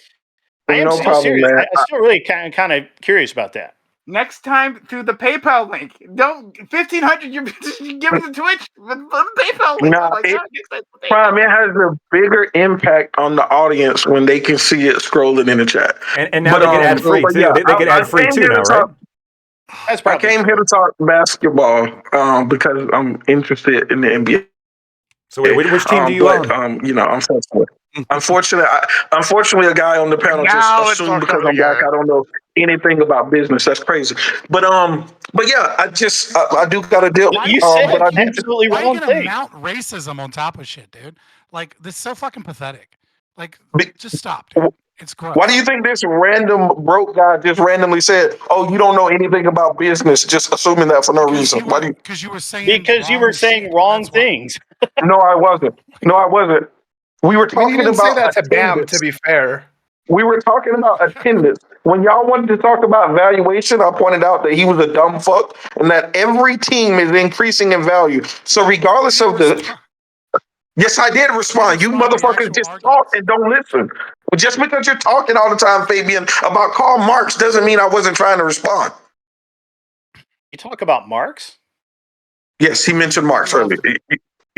I am No still problem, serious. man. I still really kind of curious about that. Next time through the PayPal link. Don't 1,500. You're giving the Twitch the PayPal link. Nah, Oh my God, Prime, it has a bigger impact on the audience when they can see it scrolling in the chat. And now they get ad free too. Yeah, they get ad free too now, right? I came here to talk basketball because I'm interested in the NBA. So wait, which team do you own? I'm sensitive. Unfortunately, a guy on the panel just assumed because I'm black, I don't know anything about business. That's crazy. But yeah, I do got to deal. You said but I do absolutely Why are wrong you gonna thing. mount racism on top of shit, dude? Like, this is so fucking pathetic. Like, just stop, dude. It's gross. Why do you think this random broke guy just randomly said, "Oh, you don't know anything about business," just assuming that for no reason? Why do you? Because you were saying wrong things. No, I wasn't. We were talking You didn't about say that to Bam, attendance. to be fair. We were talking about attendance. When y'all wanted to talk about valuation, I pointed out that he was a dumb fuck and that every team is increasing in value. So regardless of yes, I did respond. You motherfuckers just talk and don't listen. Just because you're talking all the time, Fabian, about Karl Marx doesn't mean I wasn't trying to respond. You talk about Marx? Yes, he mentioned Marx earlier.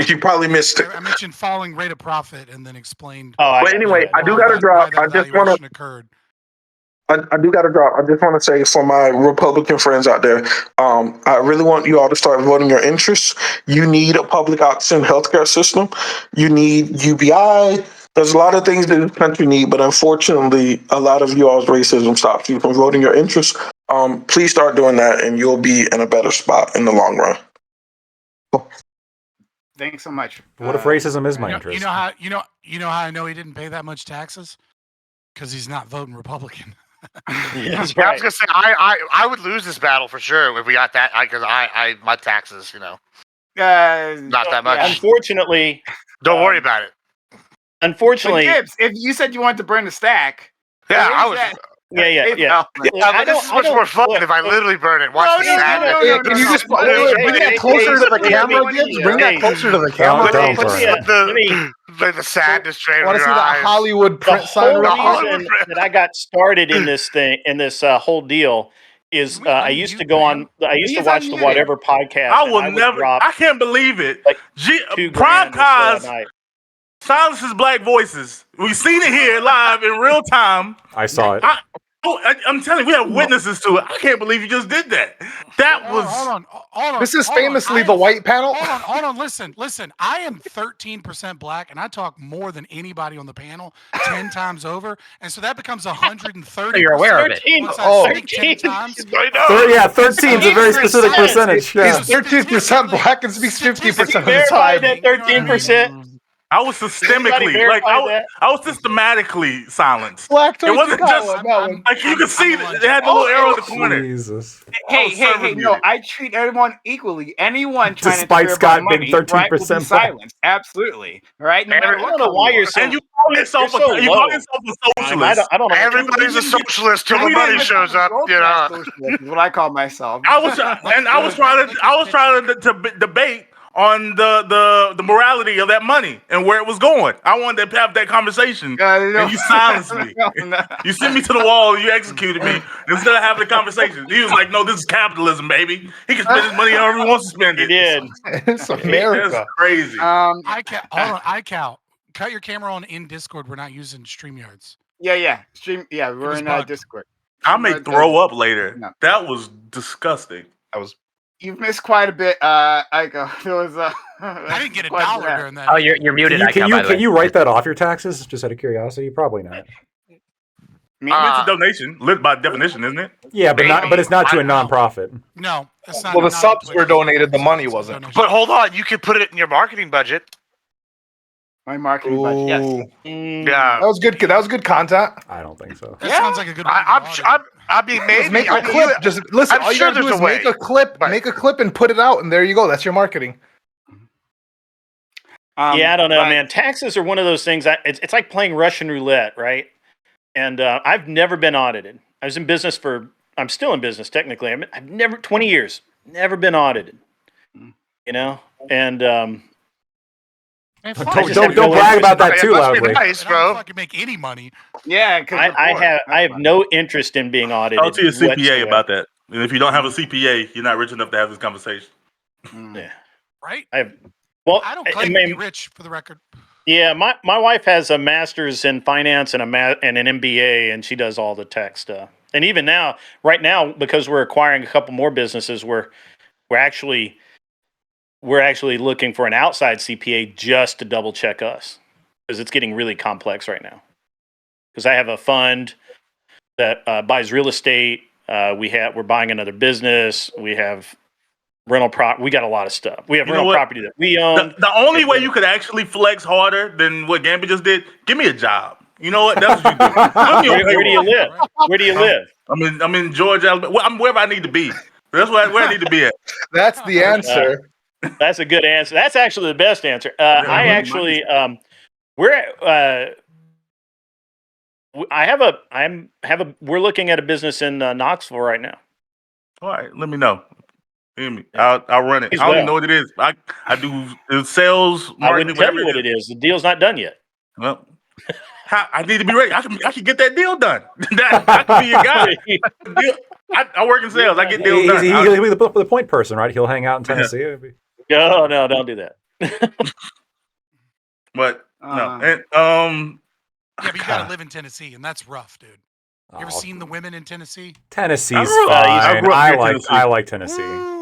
You probably missed it. I mentioned falling rate of profit and then explained. But anyway, I do got to drop. I just want to. Occurred. I do got to drop. I just want to say for my Republican friends out there, I really want you all to start voting your interests. You need a public option healthcare system. You need UBI. There's a lot of things that this country need, but unfortunately, a lot of you all's racism stops you from voting your interests. Please start doing that, and you'll be in a better spot in the long run. Thanks so much. What if racism is my interest? You know how I know he didn't pay that much taxes? Because he's not voting Republican. That's I right. was gonna say I would lose this battle for sure if we got that because I my taxes, not that much. Unfortunately, don't worry about it. Unfortunately, but Gibbs, if you said you wanted to burn the stack, yeah, I was. Yeah. But this is much more fun if I literally burn it. Watch the sadness. Can you just bring that closer to the camera, Gibbs? Bring that closer to the camera. The sadness train. I want to see that Hollywood print sign. The whole reason that I got started in this thing, in this whole deal, is I used to watch the Whatever podcast. I will never. I can't believe it. Prime Cause silences black voices. We've seen it here live in real time. I saw it. I'm telling you, we have witnesses to it. I can't believe you just did that. That was. Hold on. This is famously the white panel. Hold on. Listen. I am 13% black, and I talk more than anybody on the panel 10 times over, and so that becomes 130. You're aware of it. 13 times. Yeah, 13 is a very specific percentage. Yeah. He's 13% black and speaks 50% of the verified time. that 13%. I was systemically, I was systematically silenced. Black it wasn't just like you could see it had the little arrow in the corner. Jesus. Hey, no, I treat everyone equally. Anyone trying Despite to Scott money, being 13% right, will be silenced. Absolutely. Right? No matter I don't know why you're so. And you call yourself a socialist. I don't know. Everybody's a socialist till the money shows up. That's what I call myself. I was trying to debate on the morality of that money and where it was going. I wanted to have that conversation, and you silenced me. No. You sent me to the wall, and you executed me instead of having the conversation. He was like, "No, this is capitalism, baby. He can spend his money however he wants to spend it." He did. It's America. That's crazy. Hold on, iCal. Cut your camera on in Discord. We're not using StreamYards. Yeah. Stream. Yeah, we're was in bugged. Discord. I may throw up later. No. That was disgusting. You've missed quite a bit, Iko. There was I didn't get a quite dollar bit. during that. Oh, you're muted. Can you write that off your taxes? Just out of curiosity, probably not. Me? It's a donation, by definition, isn't it? Yeah, but it's not to a nonprofit. No, it's not. Well, the not subs Twitch. were donated. The money It's a wasn't. donation. But hold on, you could put it in your marketing budget. My marketing budget. Yes. Yeah. That was good. That was good content. I don't think so. That sounds like a good. I mean, maybe. Just make I a mean, clip. Just listen. I'm all you sure gotta do there's is a way. make a clip. Right. Make a clip and put it out, and there you go. That's your marketing. Yeah, I don't know, but- man. Taxes are one of those things. It's like playing Russian roulette, right? And I've never been audited. I was in business I'm still in business technically. I've never 20 years, never been audited. You know, and Man, I fuck just you. had Don't no brag interest about in that it too must be loudly. nice, And I don't bro. fucking make any money. Yeah, because I have no interest in being audited. Talk to your CPA whatsoever. about that. And if you don't have a CPA, you're not rich enough to have this conversation. Yeah, Right? well, I don't I claim to be mean, rich, for the record. yeah, my wife has a master's in finance and and an MBA, and she does all the tech stuff. And even now, right now, because we're acquiring a couple more businesses, we're actually looking for an outside CPA just to double check us, because it's getting really complex right now. Because I have a fund that buys real estate. We're buying another business. We have rental we got a lot of stuff. We have You know rental what? property that we own. The only way you could actually flex harder than what Gambit just did, give me a job. You know what? That's what you do. Where do you live? Where do you live? I'm in Georgia, Alabama. Well, I'm wherever I need to be. That's where I need to be at. That's the answer. That's a good answer. That's actually the best answer. I actually, we're looking at a business in Knoxville right now. All right, let me know. Hear me? I'll run it. As I don't even well. know what it is. I do sales, I marketing, wouldn't tell whatever you what it is. The deal's not done yet. Well, I need to be ready. I can get that deal done. I can be your guy. I work in sales. I get deals done. He'll be the point person, right? He'll hang out in Tennessee. No, don't do that. But no, and Yeah, but you got to live in Tennessee, and that's rough, dude. You ever seen the women in Tennessee? Tennessee's I fine. grew up I near like Tennessee. I like Tennessee. Ooh.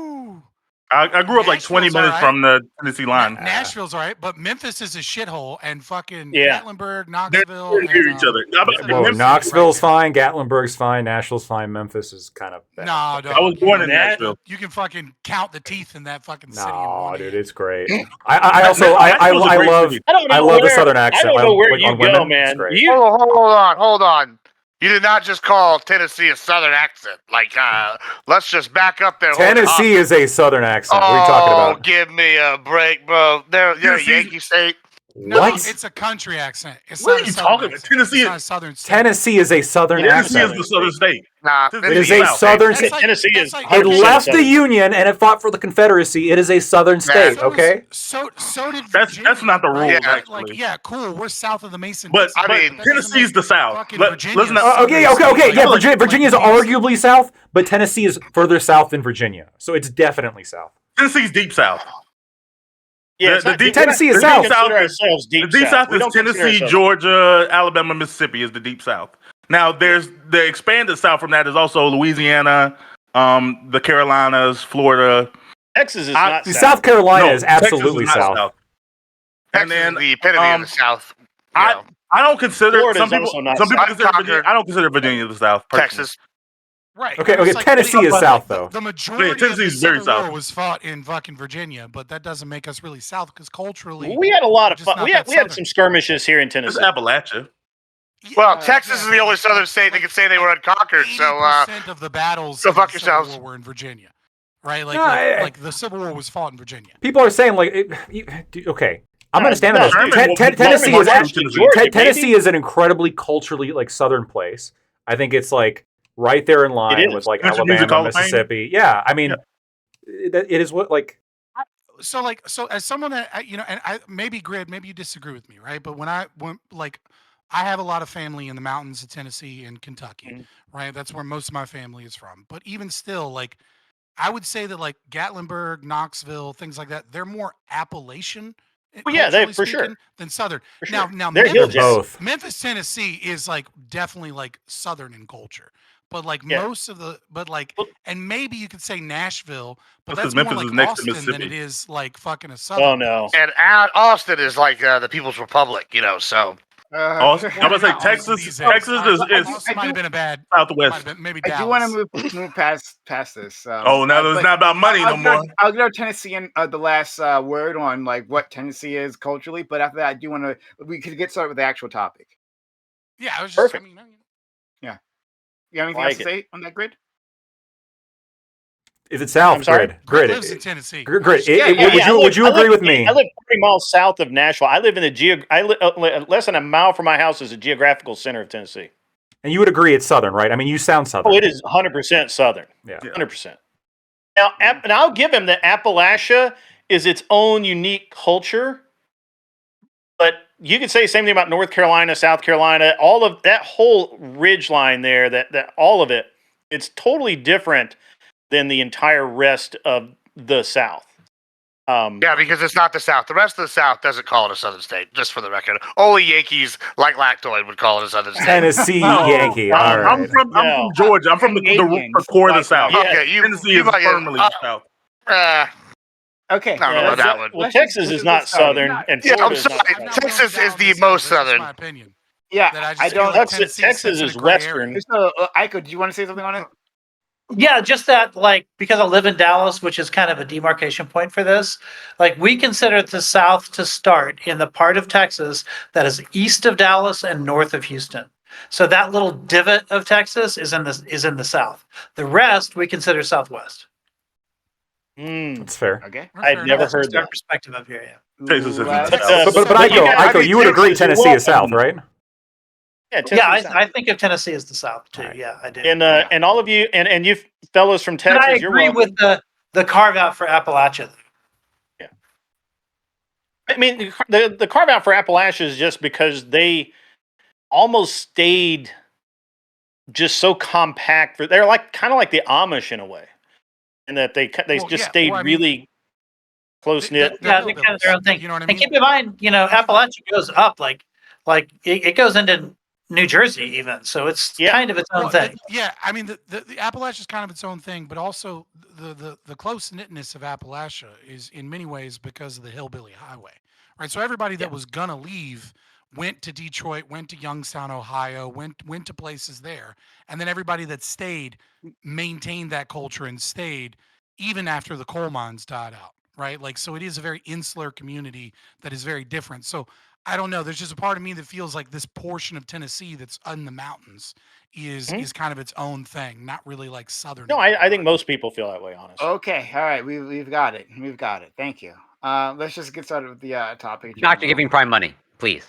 I grew up like 20 Nashville's minutes alright. from the Tennessee line. Nashville's all right, but Memphis is a shithole, and fucking Yeah. Gatlinburg, They're Knoxville. near and, each other. I'm about to say Whoa, Memphis- Knoxville's fine, Gatlinburg's fine, Nashville's fine, Memphis is kind of bad. Nah, I was born in That- Nashville. You can fucking count the teeth in that fucking city. in No, one dude, hand. it's great. I also I Nashville's a great love city. I don't know I love the where- southern accent. I don't know where like, you on go, women. It's man. great. Hold on. You did not just call Tennessee a southern accent. Like, let's just back up there. Tennessee is a southern accent. Oh, What are you talking about? give me a break, bro. They're a Tennessee's- Yankee state. No, What? it's a country accent. It's What not are a you southern talking about? accent. Tennessee It's is- not a southern state. Tennessee is a southern Tennessee is accent. the southern state. Nah, It It is Tennessee a South, southern That's state. Tennessee that's is like- It 100% left the southern. Union and it fought for the Confederacy. It is a southern state. So Okay. So did That's Virginia, not the right? rule, Yeah. actually. Like, yeah, cool. We're south of the Mason. But, Dixon, I but mean, that doesn't Tennessee's make the South. fucking Let's Virginia not. Okay. southern Yeah. state. Like, Virginia is like, arguably south, but Tennessee is further south than Virginia, so it's definitely south. Tennessee's deep South. Yeah, The- it's the not deep- deep- Tennessee is we don't south. consider South is- ourselves deep The deep South We is don't consider Tennessee, ourselves- Georgia, Alabama, Mississippi is the deep South. Now there's the expanded South from that is also Louisiana, the Carolinas, Florida. Texas is I- not See, south. South Carolina No, is Texas absolutely not south. And Texas then is the epitome of the South. You I know, I don't consider Florida's some people. also not Some people south. consider Virginia. Conquered. I don't consider Virginia the South. personally. Texas. Right. Okay, but it's okay, Tennessee is the- south, though. The majority of Tennessee's the very Civil War south. was fought in fucking Virginia, but that doesn't make us really south because culturally, We had a lot of just fun. not We had that some southern. skirmishes here in It's Tennessee. Appalachia. Well, Texas is the only southern state that can say they were unconquered. So, 80% of the battles go in the fuck Civil yourselves. War were in Virginia, right? Like, No, like the Civil War was fought in Virginia. People are saying like, okay, I'm going to stand on this. Sherman will- Tennessee Sherman is will actually, march to Georgia, Tennessee is an incredibly culturally like southern place. I think it's like right there in line is. with like Country Music Alabama, Hall of Fame? Mississippi. Yeah, I mean, it is what like so as someone that and I maybe Grid, maybe you disagree with me, right? But when I have a lot of family in the mountains of Tennessee and Kentucky, right? That's where most of my family is from. But even still, like I would say that like Gatlinburg, Knoxville, things like that, they're more Appalachian. Well, yeah, they culturally for speaking, sure. Than Southern. For sure. Now They're They're both. Memphis, Tennessee is like definitely like Southern in culture. But like Yeah. most of the, but like, and maybe you could say Nashville, but That's that's 'cause more Memphis like is next to Austin than Mississippi. it is like fucking a Southern. Oh no. And Austin is like the People's Republic, so. Austin, I'm gonna say Not Texas. these days. Texas Austin might have been a bad. Might Southwest. have been, maybe I do Dallas. want to move past this. Oh, now it's but not about money I'll no more. I'll give Tennessee and the last word on like what Tennessee is culturally, but after that, I do want to. We could get started with the actual topic. Yeah, I was just. Perfect. I mean, Yeah. You have anything Like else to say on that Grid? Is it south? I'm sorry? Grid. lives in Tennessee. Grid. Would you agree with me? I live 40 miles south of Nashville. I live in the less than a mile from my house is the geographical center of Tennessee. And you would agree it's southern, right? I mean, you sound southern. Oh, it is 100% southern. Yeah. 100%. Now, and I'll give him that Appalachia is its own unique culture. But you could say the same thing about North Carolina, South Carolina, all of that whole ridge line there, that all of it, it's totally different than the entire rest of the South. Yeah, because it's not the South. The rest of the South doesn't call it a Southern state, just for the record. Only Yankees like Lactoid would call it a Southern state. Tennessee Yankee. All right. I'm from Georgia. I'm from the core of the South. Yeah. Okay, Tennessee is firmly South. Okay. I don't know about that one. Well, Texas is not southern, and Yeah, I'm Florida is not sorry. southern. Texas is the most southern. My opinion. Yeah, That I just I feel don't. like Texas Tennessee sits in is a gray western. area. So, Aiko, do you want to say something on it? Yeah, just that, like, because I live in Dallas, which is kind of a demarcation point for this, like, we consider the South to start in the part of Texas that is east of Dallas and north of Houston. So that little divot of Texas is in the South. The rest we consider Southwest. That's fair. Okay. I'd never heard Our that. perspective up here, yeah. Texas is Last- But Aiko, you would agree Tennessee is south, right? Yeah, Yeah, Tennessee I think of Tennessee as the South too. Yeah, I do. and all of you and you fellows from And Texas, I you're agree welcome. with the carve out for Appalachia. I mean, the carve out for Appalachia is just because they almost stayed just so compact. They're like kind of like the Amish in a way, and that they just stayed really close knit. Yeah, they kind of their own thing. You know what I And mean? keep in mind, Appalachia goes up like it goes into New Jersey even, so it's kind of its own thing. Yeah, I mean the Appalachia is kind of its own thing, but also the close knitness of Appalachia is in many ways because of the Hillbilly Highway, right? So everybody that was gonna leave went to Detroit, went to Youngstown, Ohio, went to places there, and then everybody that stayed maintained that culture and stayed even after the coal mines died out, right? Like, so it is a very insular community that is very different. So I don't know. There's just a part of me that feels like this portion of Tennessee that's in the mountains is kind of its own thing, not really like southern. No, I think most people feel that way, honestly. Okay. All right. We've got it. We've got it. Thank you. Let's just get started with the topic. Not to giving Prime money, please.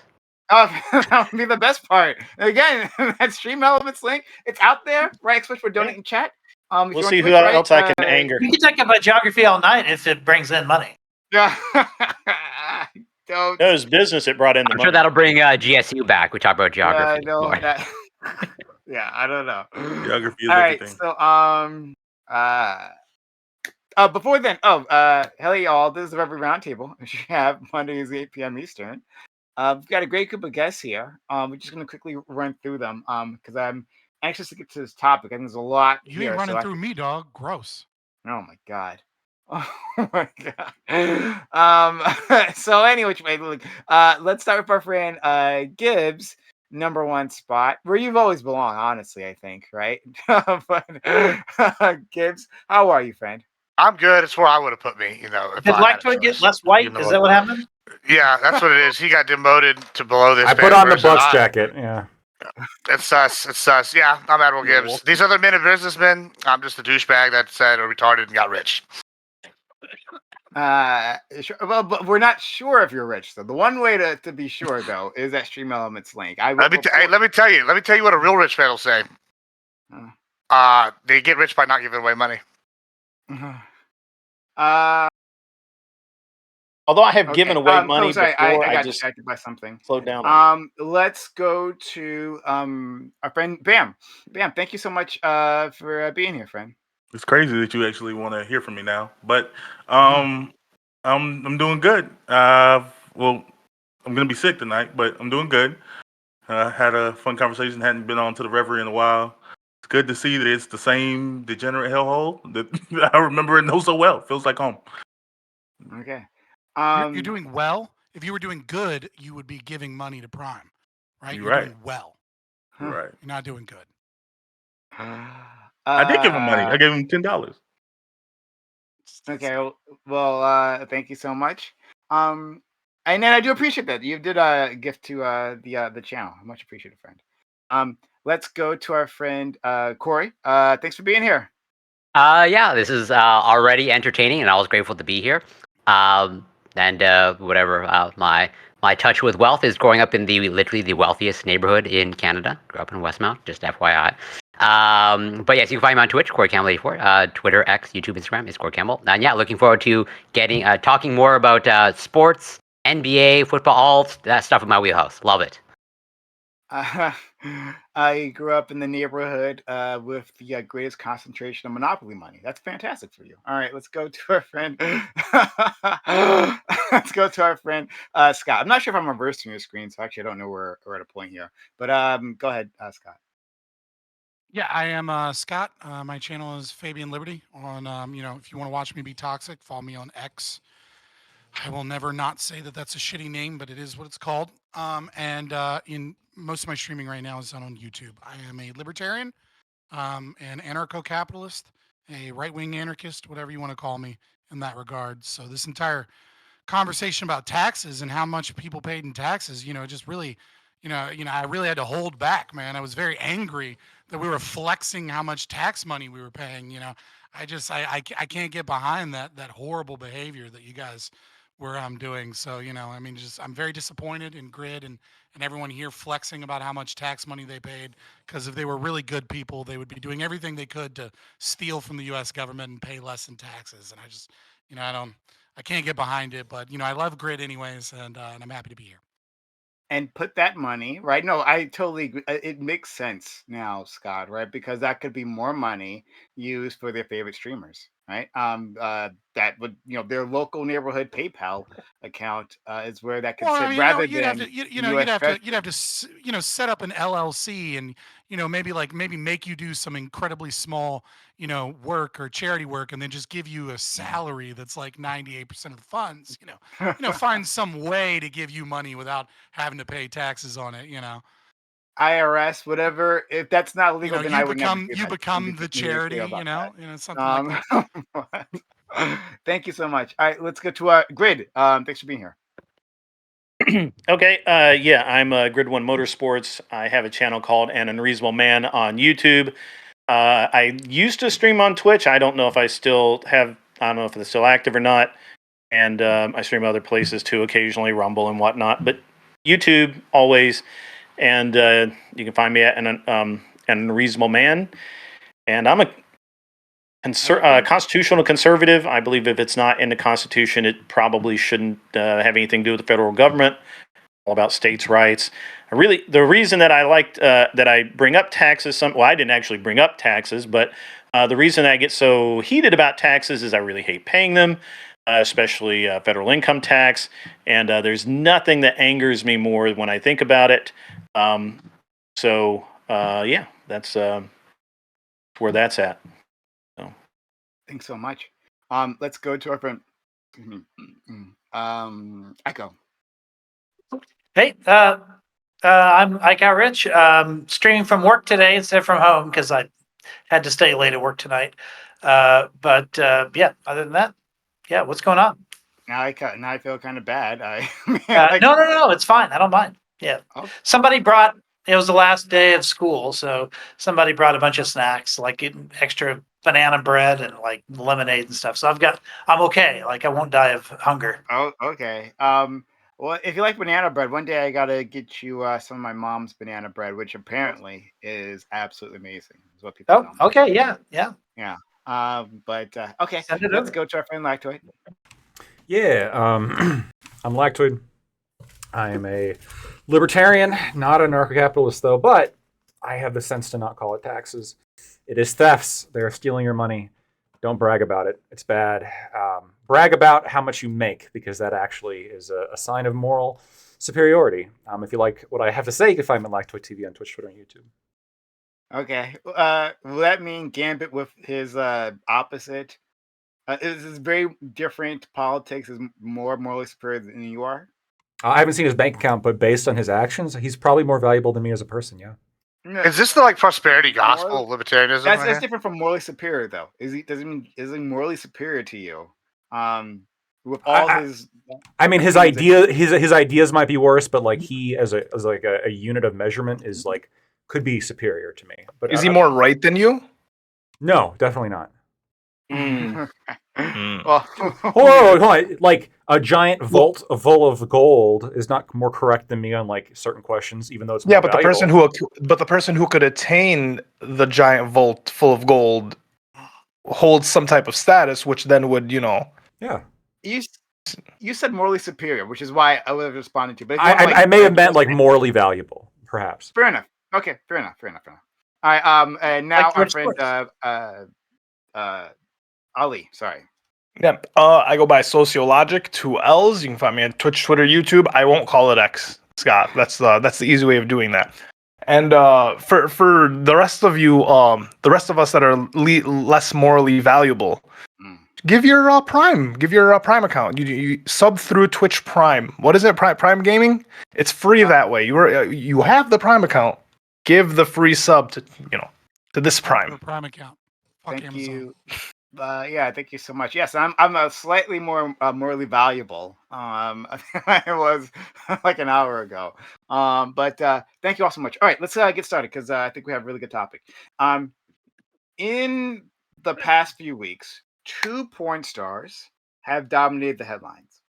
Oh, that would be the best part. Again, that Stream Elements link, it's out there, right? Especially for donating chat. We'll see who else I can anger. You can talk about geography all night if it brings in money. Yeah. Don't. It was business that brought in the I'm money. sure that'll bring GSU back. We talk about geography. Yeah, I know more. that. Yeah, I don't know. Geography is All right, everything. so before then, hey y'all, this is the Reverie Roundtable, which we have Mondays 8 p.m. Eastern. We've got a great group of guests here. We're just gonna quickly run through them, because I'm anxious to get to this topic. I think there's a lot You here. ain't running so through me, dog. Gross. Oh my god. Oh my god. So anyway, look, let's start with our friend Gibbs, number one spot, where you've always belonged, honestly, I think, right? But Gibbs, how are you, friend? I'm good. It's where I would have put me, if Did I had a Lactoid get choice. less white? You know Is that what happened? Yeah, that's what it is. He got demoted to below this. I put on the Bucks jacket. Yeah. It's sus. It's sus. Yeah, I'm Admiral Gibbs. These other men are businessmen. I'm just a douchebag that said or retarded and got rich. Well, but we're not sure if you're rich, though. The one way to be sure, though, is that Stream Elements link. Let me tell you. Let me tell you what a real rich man will say. They get rich by not giving away money. Although I have Okay. given away money sorry, before, I I got just distracted by something. slowed down. Let's go to our friend Bam. Bam, thank you so much for being here, friend. It's crazy that you actually want to hear from me now, but Mm-hmm. I'm doing good. Well, I'm gonna be sick tonight, but I'm doing good. Had a fun conversation. Hadn't been on to the Reverie in a while. It's good to see that it's the same degenerate hellhole that I remember and know so well. Feels like home. Okay. You're doing well. If you were doing good, you would be giving money to Prime, right? You're You're right. doing well. You're right. You're not doing good. I did give him money. I gave him $10. Okay. Well, thank you so much. And then I do appreciate that you did a gift to the channel. Much appreciated, friend. Let's go to our friend Corey. Thanks for being here. Yeah, this is already entertaining, and I was grateful to be here. And whatever, my touch with wealth is growing up in literally the wealthiest neighborhood in Canada. Grew up in Westmount, just FYI. But yes, you can find me on Twitch, Corey Campbell 84, Twitter, X, YouTube, Instagram is Corey Campbell. And yeah, looking forward to getting talking more about sports, NBA, football, all that stuff in my wheelhouse. Love it. I grew up in the neighborhood with the greatest concentration of Monopoly money. That's fantastic for you. All right, let's go to our friend. Let's go to our friend Scott. I'm not sure if I'm reversing your screen, so actually I don't know where we're at a point here. But go ahead, Scott. Yeah, I am Scott. My channel is Fabian Liberty. On if you want to watch me be toxic, follow me on X. I will never not say that that's a shitty name, but it is what it's called. And in most of my streaming right now is done on YouTube. I am a libertarian, an anarcho-capitalist, a right-wing anarchist, whatever you want to call me in that regard. So this entire conversation about taxes and how much people paid in taxes, just really, I really had to hold back, man. I was very angry that we were flexing how much tax money we were paying. I can't get behind that horrible behavior that you guys were doing. So I'm very disappointed in Grid and everyone here flexing about how much tax money they paid, because if they were really good people, they would be doing everything they could to steal from the U.S. government and pay less in taxes. And I just, I can't get behind it, but I love Grid anyways, and I'm happy to be here. And put that money, right? No, I totally agree. It makes sense now, Scott, right? Because that could be more money used for their favorite streamers, right? That would, their local neighborhood PayPal account is where that could Well, sit, rather you'd have than to, U.S. you'd have to, set up an LLC and, maybe make you do some incredibly small, work or charity work, and then just give you a salary that's like 98% of the funds. Find some way to give you money without having to pay taxes on it. IRS, whatever. If that's not legal, then I would never do you that. become the charity. Something like that. Thank you so much. All right, let's get to our Grid. Thanks for being here. Okay, yeah, I'm Grid One Motorsports. I have a channel called An Unreasonable Man on YouTube. I used to stream on Twitch. I don't know if I still have. I don't know if it's still active or not. And I stream other places too, occasionally Rumble and whatnot. But YouTube always. And you can find me at An Unreasonable Man. And I'm a constitutional conservative. I believe if it's not in the Constitution, it probably shouldn't have anything to do with the federal government. All about states' rights. The reason that I liked that I bring up taxes. I didn't actually bring up taxes, but the reason I get so heated about taxes is I really hate paying them, especially federal income tax. And there's nothing that angers me more when I think about it. Yeah, that's where that's at. So. Thanks so much. Let's go to our friend. Echo. Hey, I got Rich. Streaming from work today instead of from home because I had to stay late at work tonight. Yeah, other than that, yeah, what's going on? Now I feel kind of bad. No, it's fine. I don't mind. Yeah, somebody brought. It was the last day of school, so somebody brought a bunch of snacks, like extra banana bread and like lemonade and stuff. So I'm okay. Like I won't die of hunger. Oh, okay. Well, if you like banana bread, one day I gotta get you some of my mom's banana bread, which apparently is absolutely amazing. Is what people tell me. Okay, yeah. Okay, let's go to our friend Lactoid. Yeah, I'm Lactoid. I am a libertarian, not a anarcho-capitalist though, but I have the sense to not call it taxes. It is thefts. They are stealing your money. Don't brag about it. It's bad. Brag about how much you make, because that actually is a sign of moral superiority. If you like what I have to say, you can find me at Lactoid TV on Twitch, Twitter, and YouTube. Okay. Will that mean Gambit with his opposite? Is very different politics is more morally superior than you are? I haven't seen his bank account, but based on his actions, he's probably more valuable than me as a person. Yeah. Is this the prosperity gospel of libertarianism? That's different from morally superior, though. Is he morally superior to you? With all his. I mean, his ideas might be worse, but like he as a unit of measurement is like could be superior to me. But is he more right than you? No, definitely not. Well, hold on. Like a giant vault of gold is not more correct than me on like certain questions, even though it's more but valuable. the person who could attain the giant vault full of gold holds some type of status, which then would Yeah. You said morally superior, which is why I would have responded to. But I may have meant like morally valuable, perhaps. Fair enough. Okay, fair enough. All right. And now our friend Ali. Sorry. Yep. I go by Sociologic, 2 L's. You can find me on Twitch, Twitter, YouTube. I won't call it X, Scott. That's the easy way of doing that. And for the rest of you, the rest of us that are less morally valuable, give your Prime Prime account. You sub through Twitch Prime. What is it? Prime Gaming. It's free that way. You have the Prime account. Give the free sub to this Prime. Prime account. Fuck Thank Amazon. you. Thank you so much. Yes, I'm a slightly more morally valuable. I was like an hour ago. But thank you all so much. All right, let's get started because I think we have a really good topic. In the past few weeks, 2 porn stars have dominated the headlines.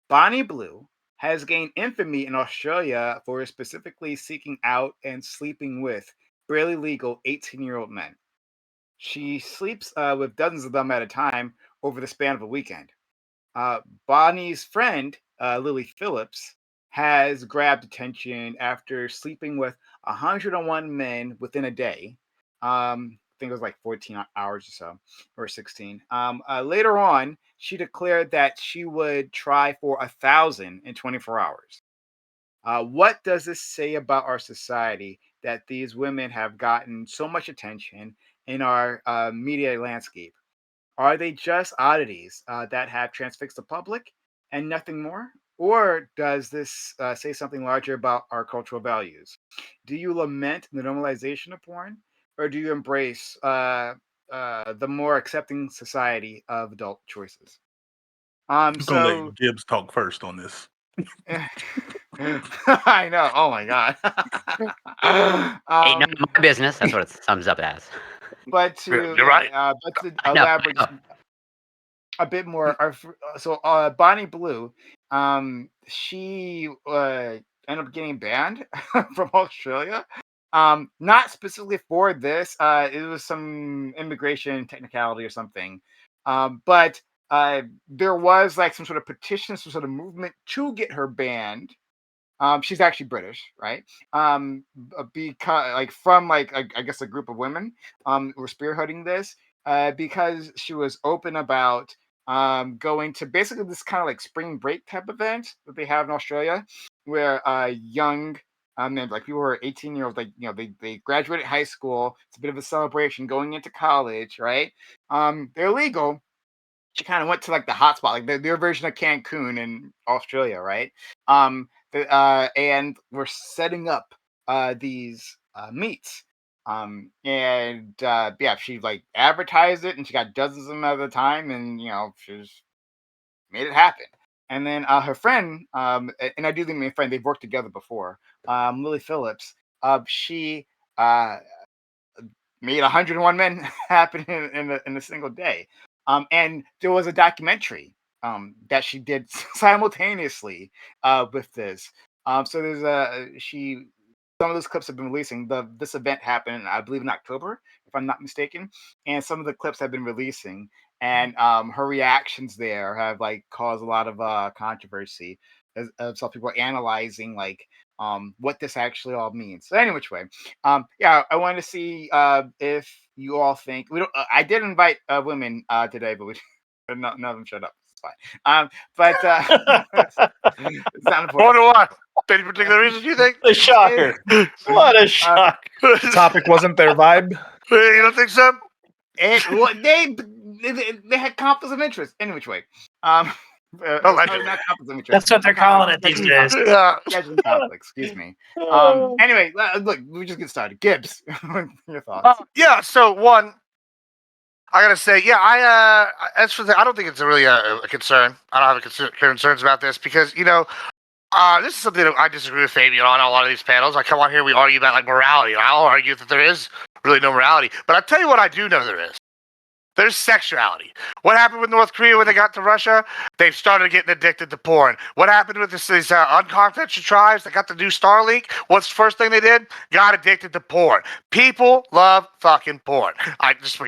Bonnie Blue has gained infamy in Australia for specifically seeking out and sleeping with barely legal 18-year-old men. She sleeps with dozens of them at a time over the span of a weekend. Bonnie's friend, Lily Phillips, has grabbed attention after sleeping with 101 men within a day. I think it was like 14 hours or so, or 16. Later on, she declared that she would try for 1,000 in 24 hours. What does this say about our society that these women have gotten so much attention in our media landscape? Are they just oddities that have transfixed the public and nothing more? Or does this say something larger about our cultural values? Do you lament the normalization of porn, or do you embrace the more accepting society of adult choices? I'm gonna let Gibbs talk first on this. I know. Oh my god. Ain't none of my business. That's what it sums up as. But to You're right. but to elaborate a bit more, Bonnie Blue, she ended up getting banned from Australia. Not specifically for this. It was some immigration technicality or something. But there was like some sort of petition, some sort of movement to get her banned. She's actually British, right? Because like from like I guess a group of women were spearheading this because she was open about going to basically this kind of like spring break type event that they have in Australia, where young like people who are 18-year-olds, like they graduated high school. It's a bit of a celebration going into college, right? They're legal. She kind of went to like the hotspot, like their version of Cancun in Australia, right? And we're setting up these meets. She like advertised it, and she got dozens of them at a time, and she just made it happen. And then her friend, and I do think my friend, they've worked together before. Lily Phillips, she made 101 men happen in a single day. And there was a documentary that she did simultaneously with this. So there's some of those clips have been releasing. This event happened, I believe, in October, if I'm not mistaken. And some of the clips have been releasing. and her reactions there have like caused a lot of controversy. As some people are analyzing like what this actually all means. So any which way, yeah, I want to see if you all think we don't. I did invite women today, but none of them showed up. It's fine. But it's not important. Wonder why? Any particular reason you think? A shocker. What a shock. The topic wasn't their vibe. You don't think so? Well, they had conflicts of interest. Any which way. Allegedly. Not conflicts of interest. That's what they're calling it these days. Yeah. Scheduling conflicts. Excuse me. Anyway, look, we just get started. Gibbs, your thoughts? Yeah. So one, I gotta say, yeah, as for I don't think it's really a concern. I don't have concerns about this because this is something that I disagree with Fabian on a lot of these panels. I come on here, we argue about like morality, and I'll argue that there is really no morality. But I'll tell you what I do know there is. There's sexuality. What happened with North Korea when they got to Russia? They've started getting addicted to porn. What happened with these unconfidential tribes that got the new Starlink? What's the first thing they did? Got addicted to porn. People love fucking porn.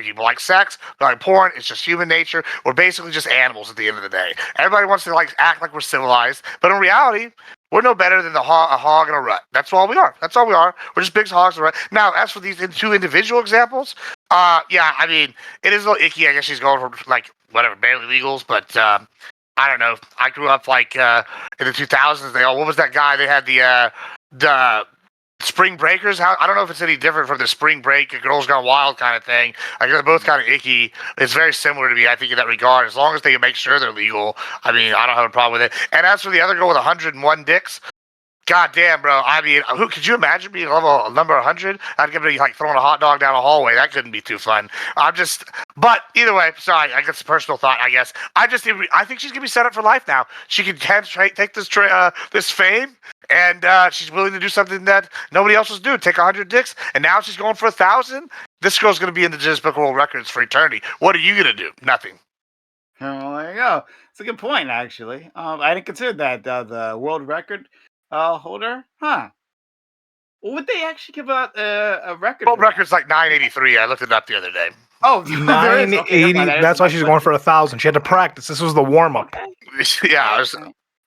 People like sex, like porn. It's just human nature. We're basically just animals at the end of the day. Everybody wants to like act like we're civilized, but in reality, we're no better than a hog and a rut. That's all we are. That's all we are. We're just big hogs and a rut. Now, as for these two individual examples, yeah, I mean, it is a little icky. I guess she's going for like whatever, barely legals, but I don't know. I grew up like in the 2000s. What was that guy? They had the Spring Breakers. I don't know if it's any different from the Spring Break, Girls Gone Wild kind of thing. I guess they're both kind of icky. It's very similar to me, I think, in that regard. As long as they make sure they're legal, I mean, I don't have a problem with it. And as for the other girl with 101 dicks, God damn, bro. I mean, who could you imagine being level number 100? I'd give it like throwing a hot dog down a hallway. That couldn't be too fun. But either way, sorry, I guess a personal thought, I guess. I think she's going to be set up for life now. She can take this fame, and she's willing to do something that nobody else was doing. Take 100 dicks, and now she's going for 1,000. This girl's going to be in the Guinness Book of World Records for eternity. What are you going to do? Nothing. Well, there you go. It's a good point, actually. I didn't consider that the world record holder, huh? Would they actually give out a record? World record's like 983. I looked it up the other day. Oh, 980. That's why she's going for 1,000. She had to practice. This was the warm up. Yeah,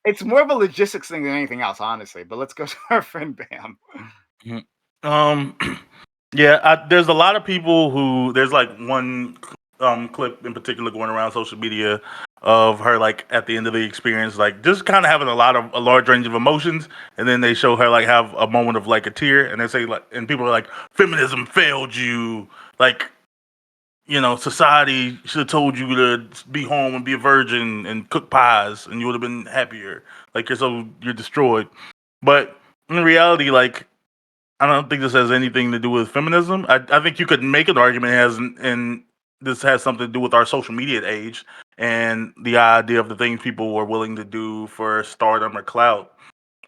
it's more of a logistics thing than anything else, honestly. But let's go to our friend Bam. Yeah, there's a lot of people who there's like one clip in particular going around social media of her like at the end of the experience, like just kind of having a large range of emotions, and then they show her like have a moment of like a tear, and they say like, and people are like, feminism failed you, like, society should have told you to be home and be a virgin and cook pies, and you would have been happier. Like you're destroyed. But in reality, like, I don't think this has anything to do with feminism. I think you could make an argument and this has something to do with our social media age and the idea of the things people were willing to do for stardom or clout,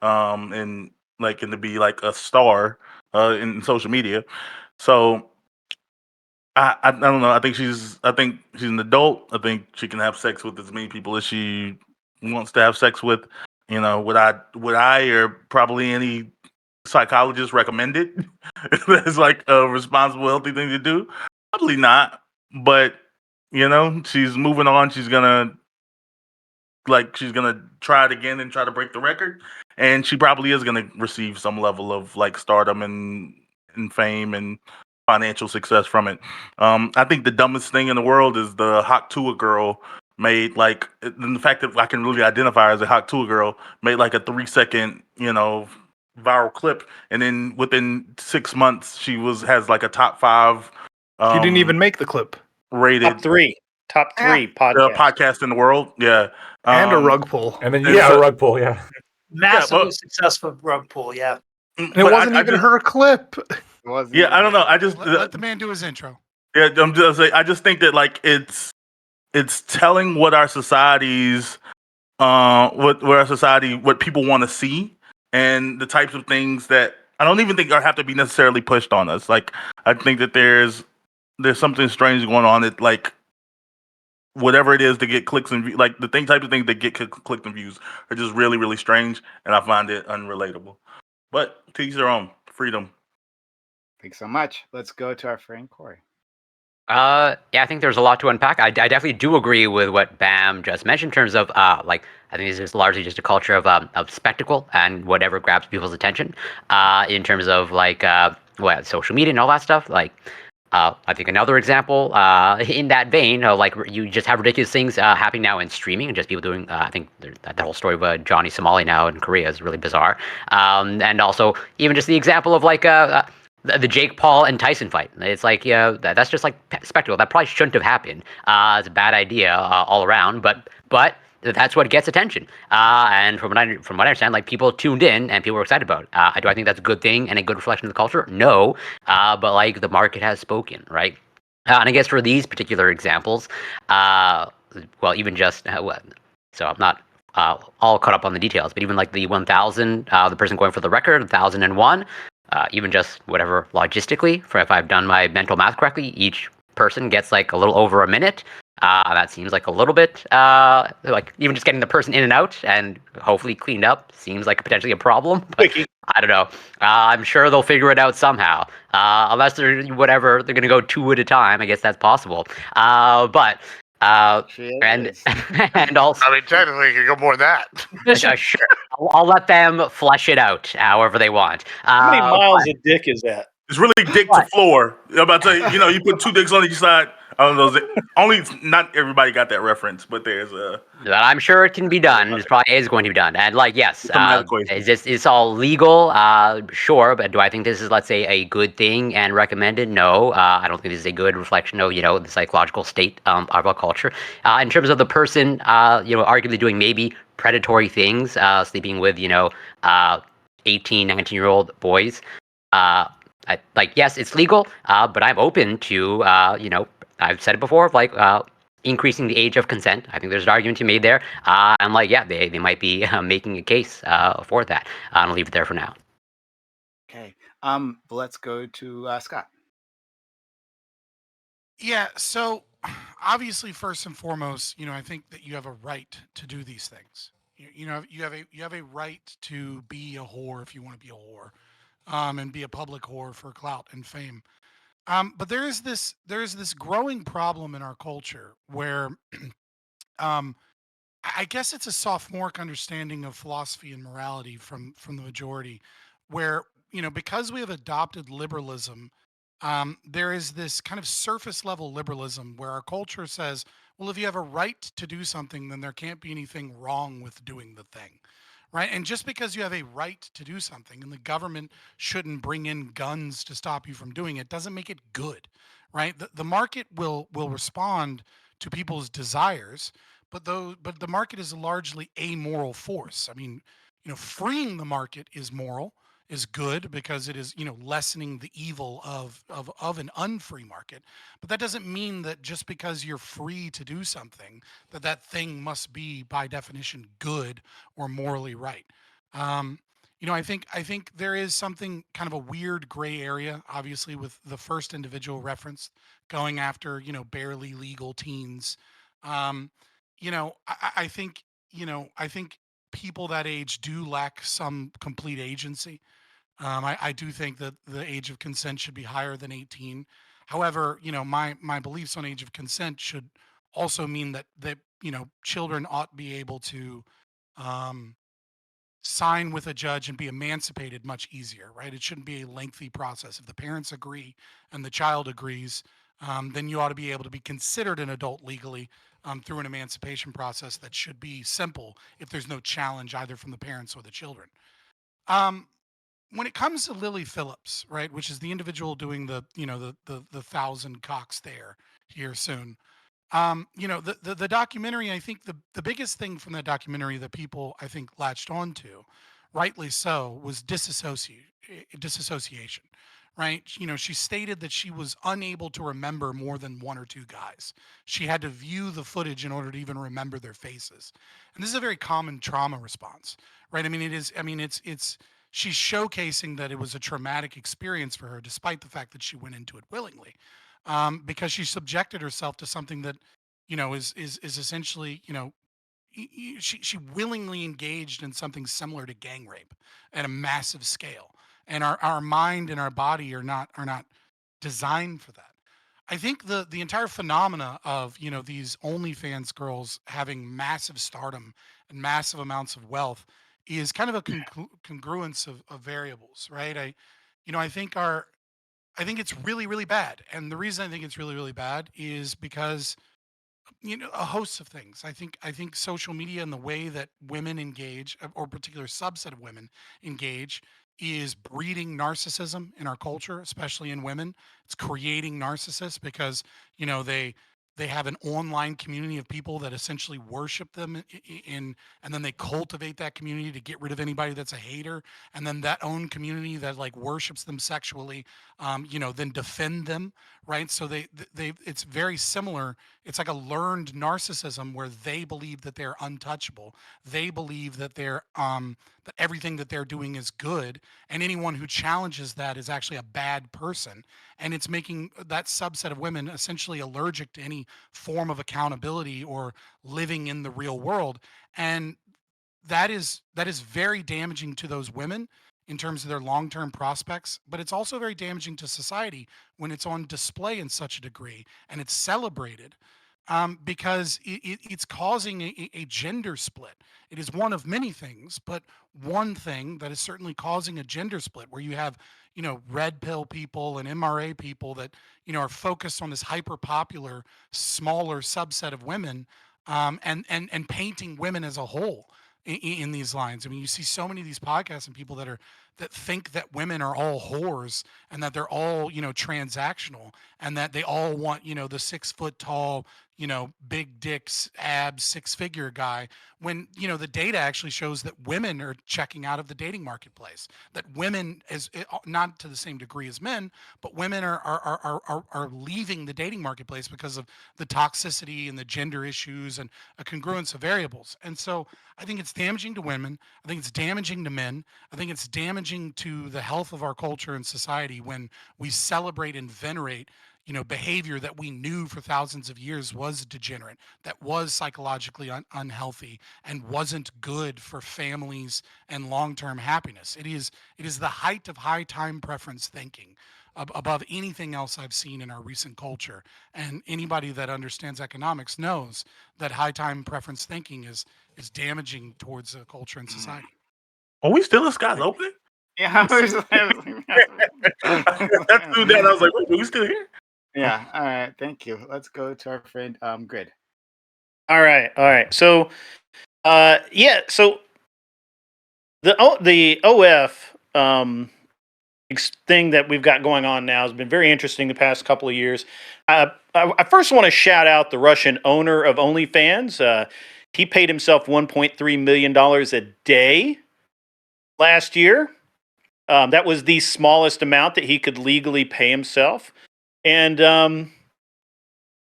and to be like a star in social media. So I don't know. I think she's an adult. I think she can have sex with as many people as she wants to have sex with. Would I or probably any psychologist recommend it? It's like a responsible, healthy thing to do? Probably not. But she's moving on. She's gonna try it again and try to break the record, and she probably is gonna receive some level of like stardom and fame and financial success from it. I think the dumbest thing in the world is the Haktua girl made like, and the fact that I can really identify her as a Haktua girl made like a 3-second viral clip, and then within 6 months she has like a top 5. She didn't even make the clip. Rated top three podcast in the world. Yeah, and a rug pull, and then a rug pull. Yeah, massively successful rug pull. Yeah, and it wasn't even her clip. Yeah, I don't know. I just let the man do his intro. Yeah, I just think that like it's telling what our society's what people want to see, and the types of things that I don't even think have to be necessarily pushed on us. Like, I think that there's something strange going on. That like whatever it is to get clicks and views, like the types of things that get clicks and views are just really, really strange, and I find it unrelatable. But to each their own. Freedom. Thanks so much. Let's go to our friend Corey. Yeah, I think there's a lot to unpack. I definitely do agree with what Bam just mentioned in terms of like I think this is largely just a culture of spectacle and whatever grabs people's attention. In terms of like what social media and all that stuff. Like I think another example in that vein, like you just have ridiculous things happening now in streaming and just people doing. I think that whole story of Johnny Somali now in Korea is really bizarre. And also even just the example of like the Jake Paul and Tyson fight. It's like, yeah, that's just like spectacle. That probably shouldn't have happened. It's a bad idea all around, but that's what gets attention. And from what I understand, like people tuned in and people were excited about it. Do I think that's a good thing and a good reflection of the culture? No, but like the market has spoken, right? And I guess for these particular examples, well, even just so I'm not all caught up on the details, but even like the 1,000, the person going for the record, 1,001. Even just whatever logistically, for if I've done my mental math correctly, each person gets like a little over a minute. That seems like a little bit like even just getting the person in and out and hopefully cleaned up seems like potentially a problem. But I don't know. I'm sure they'll figure it out somehow. Unless they're whatever they're gonna go 2 at a time. I guess that's possible. But and and also, I mean, technically, you can go more than that. sure, I'll let them flesh it out however they want. How many miles a dick is that? It's really dick to floor. I'm about to tell you, you put 2 dicks on each side. I don't know. Only not everybody got that reference, but there's a. I'm sure it can be done. It probably is going to be done. And like, yes, is all legal? Sure, but do I think this is, let's say, a good thing and recommended? No, I don't think this is a good reflection of the psychological state of our culture. In terms of the person, arguably doing maybe predatory things, sleeping with 18, 19-year-old boys. Yes, it's legal, but I'm open to I've said it before, like increasing the age of consent. I think there's an argument to be made there. I'm like, yeah, they might be making a case for that. I'll leave it there for now. Okay. Let's go to Scott. Yeah. So obviously, first and foremost, I think that you have a right to do these things. You have a right to be a whore if you want to be a whore, and be a public whore for clout and fame. But there is this growing problem in our culture where I guess it's a sophomoric understanding of philosophy and morality from the majority, where because we have adopted liberalism, there is this kind of surface level liberalism where our culture says, well, if you have a right to do something, then there can't be anything wrong with doing the thing. Right. And just because you have a right to do something and the government shouldn't bring in guns to stop you from doing it doesn't make it good. Right. The market will respond to people's desires, but the market is a largely amoral force. I mean, freeing the market is moral, is good because it is, lessening the evil of an unfree market. But that doesn't mean that just because you're free to do something, that thing must be by definition good or morally right. I think there is something kind of a weird gray area, obviously, with the first individual reference going after, barely legal teens. Um, I think people that age do lack some complete agency. I do think that the age of consent should be higher than 18. However, my beliefs on age of consent should also mean that children ought to be able to um, sign with a judge and be emancipated much easier, right? It shouldn't be a lengthy process. If the parents agree and the child agrees, then you ought to be able to be considered an adult legally through an emancipation process that should be simple if there's no challenge either from the parents or the children. Um, when it comes to Lily Phillips, right, which is the individual doing the 1,000 cocks there here soon. The documentary, I think the biggest thing from that documentary that people I think latched onto, rightly so, was disassociation. Right? She stated that she was unable to remember more than one or two guys. She had to view the footage in order to even remember their faces. And this is a very common trauma response, right? I mean, it is, I mean, it's she's showcasing that it was a traumatic experience for her, despite the fact that she went into it willingly, because she subjected herself to something that, is essentially, she willingly engaged in something similar to gang rape at a massive scale, and our mind and our body are not designed for that. I think the entire phenomena of these OnlyFans girls having massive stardom and massive amounts of wealth is kind of a congruence of variables, right? I think I think it's really really bad, and the reason I think it's really really bad is because a host of things. I think social media and the way that women engage, or a particular subset of women engage, is breeding narcissism in our culture, especially in women. It's creating narcissists because they have an online community of people that essentially worship them and then they cultivate that community to get rid of anybody that's a hater, and then that own community that like worships them sexually, then defend them, right? So they it's very similar. It's like a learned narcissism where they believe that they're untouchable. They believe that that everything that they're doing is good, and anyone who challenges that is actually a bad person. And it's making that subset of women essentially allergic to any form of accountability or living in the real world. And that is very damaging to those women in terms of their long-term prospects, but it's also very damaging to society when it's on display in such a degree and it's celebrated, because it's causing a gender split. It is one of many things, but one thing that is certainly causing a gender split where you have red pill people and MRA people that are focused on this hyper popular smaller subset of women, and painting women as a whole in these lines. I mean, you see so many of these podcasts and people that think that women are all whores and that they're all transactional and that they all want the 6 foot tall big dicks abs 6-figure guy, when the data actually shows that women are checking out of the dating marketplace, that women not to the same degree as men, but women are leaving the dating marketplace because of the toxicity and the gender issues and a congruence of variables. And so I think it's damaging to women. I think it's damaging to men. I think it's damaging to the health of our culture and society when we celebrate and venerate behavior that we knew for thousands of years was degenerate, that was psychologically unhealthy, and wasn't good for families and long-term happiness. It is the height of high time preference thinking above anything else I've seen in our recent culture. And anybody that understands economics knows that high time preference thinking is damaging towards a culture and society. Are we still in Scott's opening? Yeah, I was That's that. I was like, wait, are we still here? Yeah. All right. Thank you. Let's go to our friend Grid. All right. So, So the OF thing that we've got going on now has been very interesting the past couple of years. I first want to shout out the Russian owner of OnlyFans. He paid himself $1.3 million a day last year. That was the smallest amount that he could legally pay himself, and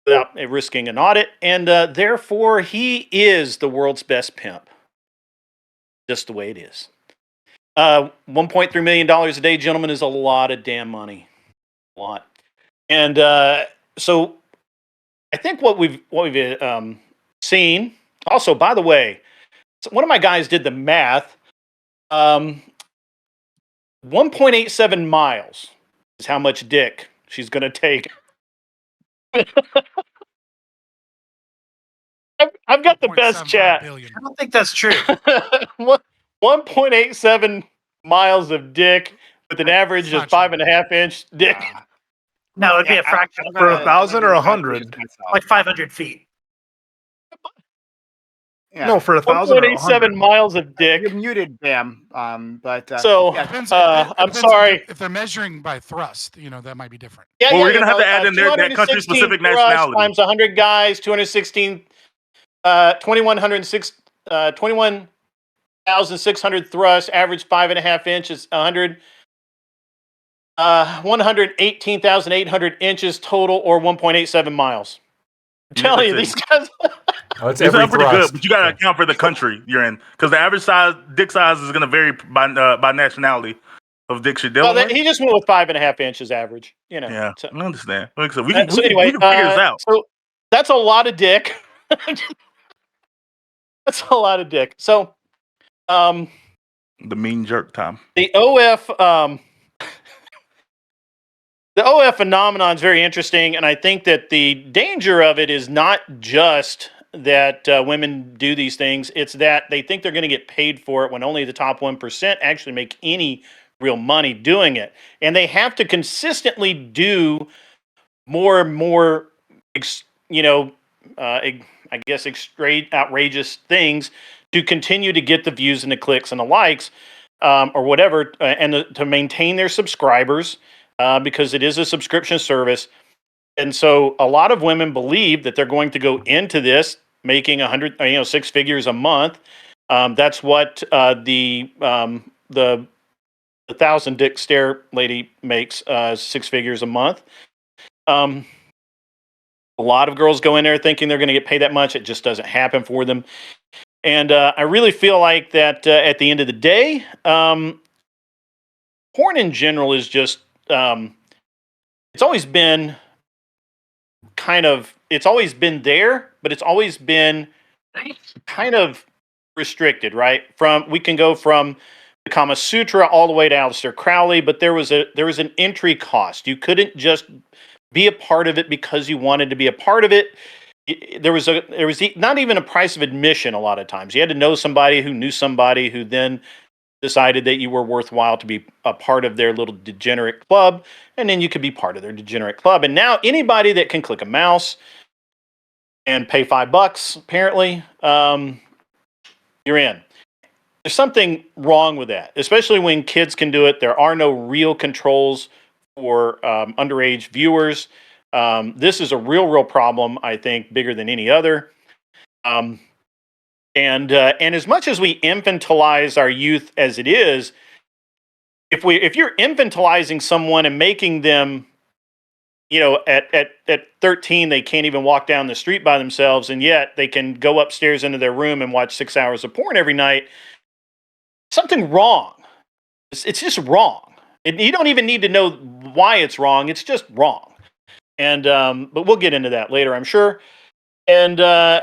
without risking an audit. And therefore, he is the world's best pimp. Just the way it is. $1.3 million a day, gentlemen, is a lot of damn money. A lot. And so I think what we've seen. Also, by the way, one of my guys did the math. 1.87 miles is how much dick she's going to take. I've got the best chat. I don't think that's true. 1.87 miles of dick with an average of 5.5 inch dick. No, it'd be a fraction. For 1,000 or 100? Like 500 feet. Yeah. No, for 1,000 or 1.87 miles of dick. You're muted, Bam. But so yeah, I'm sorry. If they're measuring by thrust, that might be different. Yeah, well, we're gonna have to add in there that country-specific nationality. Times 100 guys, 216, 21,600 thrusts, average 5.5 inches, 118,800 inches total, or 1.87 miles. I'm telling you, these guys. It's pretty good, but you got to account for the country you're in, because the average dick size is going to vary by nationality of dicks you're dealing with. He just went with 5.5 inches average. Yeah, so. I understand. We can Anyway, figure this out. So that's a lot of dick. That's a lot of dick. So, the mean jerk time. The OF The OF phenomenon is very interesting, and I think that the danger of it is not just that women do these things; it's that they think they're going to get paid for it when only the top 1% actually make any real money doing it, and they have to consistently do more and more, I guess, straight outrageous things to continue to get the views and the clicks and the likes, or whatever, and to maintain their subscribers. Because it is a subscription service. And so a lot of women believe that they're going to go into this making 6 figures a month. That's what the 1,000 dick stare lady makes, 6 figures a month. A lot of girls go in there thinking they're going to get paid that much. It just doesn't happen for them. And I really feel like that at the end of the day, porn in general is just, it's always been there, but it's always been kind of restricted, right? We can go from the Kama Sutra all the way to Aleister Crowley, but there was an entry cost. You couldn't just be a part of it because you wanted to be a part of it. There was not even a price of admission a lot of times. You had to know somebody who knew somebody who then decided that you were worthwhile to be a part of their little degenerate club, and then you could be part of their degenerate club. And now anybody that can click a mouse and pay $5, apparently, you're in. There's something wrong with that, especially when kids can do it. There are no real controls for underage viewers. This is a real problem, I think, bigger than any other. And as much as we infantilize our youth as it is, if you're infantilizing someone and making them, at 13 they can't even walk down the street by themselves, and yet they can go upstairs into their room and watch 6 hours of porn every night, something wrong. It's just wrong. You don't even need to know why it's wrong. It's just wrong. And but we'll get into that later, I'm sure. And so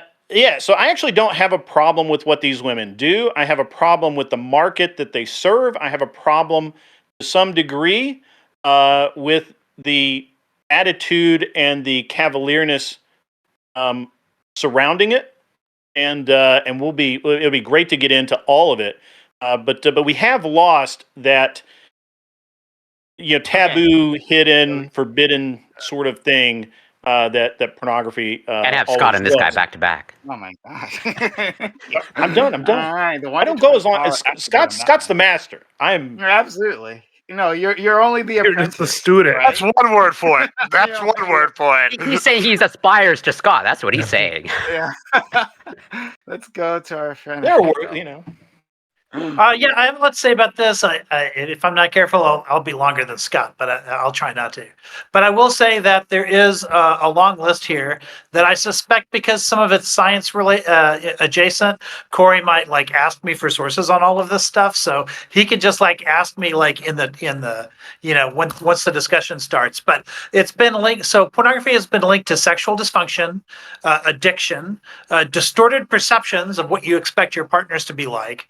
I actually don't have a problem with what these women do. I have a problem with the market that they serve. I have a problem to some degree with the attitude and the cavalierness surrounding it. And it'll be great to get into all of it. But we have lost that taboo, hidden, forbidden sort of thing that pornography. And have Scott and this guy back to back. Oh my god! I'm done. All right, I don't go as long as Scott's the master. You're absolutely. You're only the You're apprentice. just the student. right? That's one word for it. That's one word for it. He's saying he aspires to Scott. That's what he's saying. Yeah. Let's go to our friend. There were, I have a lot to say about this. If I'm not careful, I'll be longer than Scott, but I'll try not to. But I will say that there is a long list here that I suspect, because some of it's science adjacent, Corey might ask me for sources on all of this stuff, so he could just ask me in the once the discussion starts. But it's been linked. So pornography has been linked to sexual dysfunction, addiction, distorted perceptions of what you expect your partners to be like.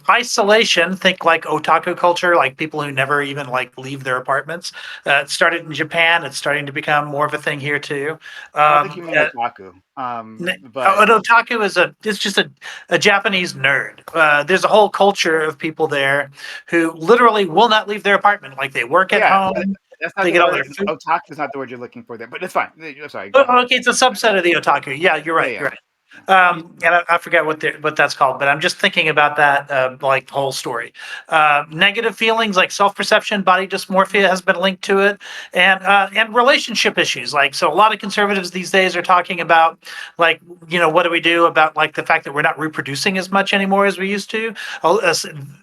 Isolation, think otaku culture, people who never even leave their apartments. It started in Japan. It's starting to become more of a thing here too. I don't think you mean otaku. An otaku is just a Japanese nerd. There's a whole culture of people there who literally will not leave their apartment. They work at home. That's not they get all their food. Otaku is not the word you're looking for there, but it's fine. I'm sorry. Okay, it's a subset of the otaku. Yeah, you're right. Yeah. You're right. And I forget what that's called, but I'm just thinking about that, the whole story. Negative feelings like self-perception, body dysmorphia has been linked to it, and relationship issues. So a lot of conservatives these days are talking about, what do we do about the fact that we're not reproducing as much anymore as we used to.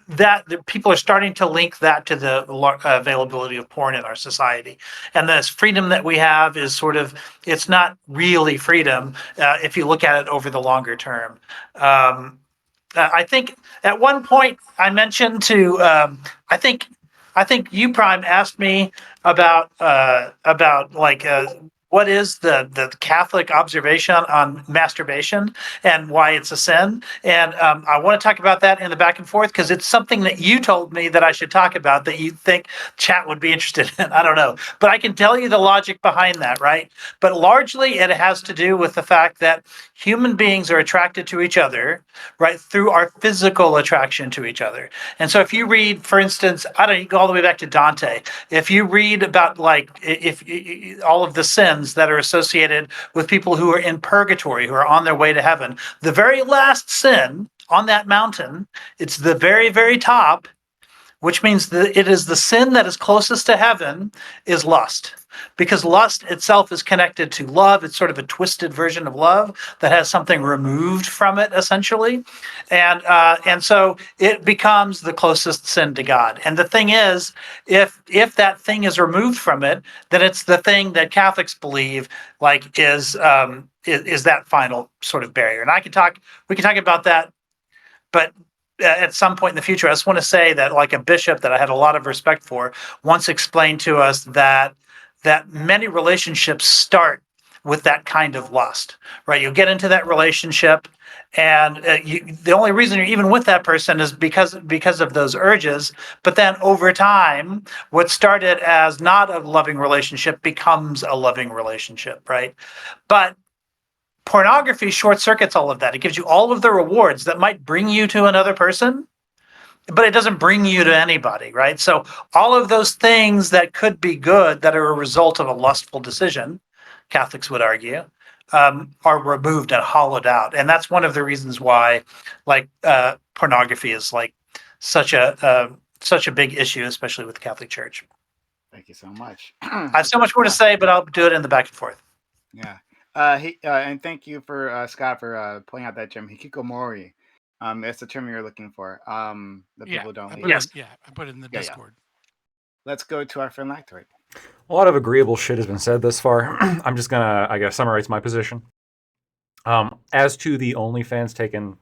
That people are starting to link that to the availability of porn in our society, and this freedom that we have is it's not really freedom if you look at it over the longer term. I think at one point I mentioned to I think you, Prime, asked me about what is the Catholic observation on masturbation and why it's a sin. And I want to talk about that in the back and forth because it's something that you told me that I should talk about that you think chat would be interested in. I don't know. But I can tell you the logic behind that, right? But largely it has to do with the fact that human beings are attracted to each other, right, through our physical attraction to each other. And so if you read, for instance, I don't know, you go all the way back to Dante. If you read about like if all of the sins that are associated with people who are in purgatory, who are on their way to heaven, the very last sin on that mountain, it's the very, very top, which means that it is the sin that is closest to heaven, is lust. Because lust itself is connected to love. It's sort of a twisted version of love that has something removed from it, essentially. And so it becomes the closest sin to God. And the thing is, if that thing is removed from it, then it's the thing that Catholics believe like is that final sort of barrier. And we can talk about that, but at some point in the future, I just want to say that like a bishop that I had a lot of respect for once explained to us that many relationships start with that kind of lust, right? You get into that relationship and the only reason you're even with that person is because of those urges. But then over time, what started as not a loving relationship becomes a loving relationship, right? But pornography short circuits all of that. It gives you all of the rewards that might bring you to another person, but it doesn't bring you to anybody, right? So all of those things that could be good that are a result of a lustful decision, Catholics would argue, are removed and hollowed out. And that's one of the reasons why like pornography is like such a big issue, especially with the Catholic Church. Thank you so much. I have so much more to say, but I'll do it in the back and forth. Yeah. And thank you for Scott for pointing out that term hikikomori. That's the term you're looking for. That people don't. I put it in the Discord. Let's go to our friend Lactoid. A lot of agreeable shit has been said thus far. I'm just gonna, I guess, summarize my position. As to the OnlyFans taking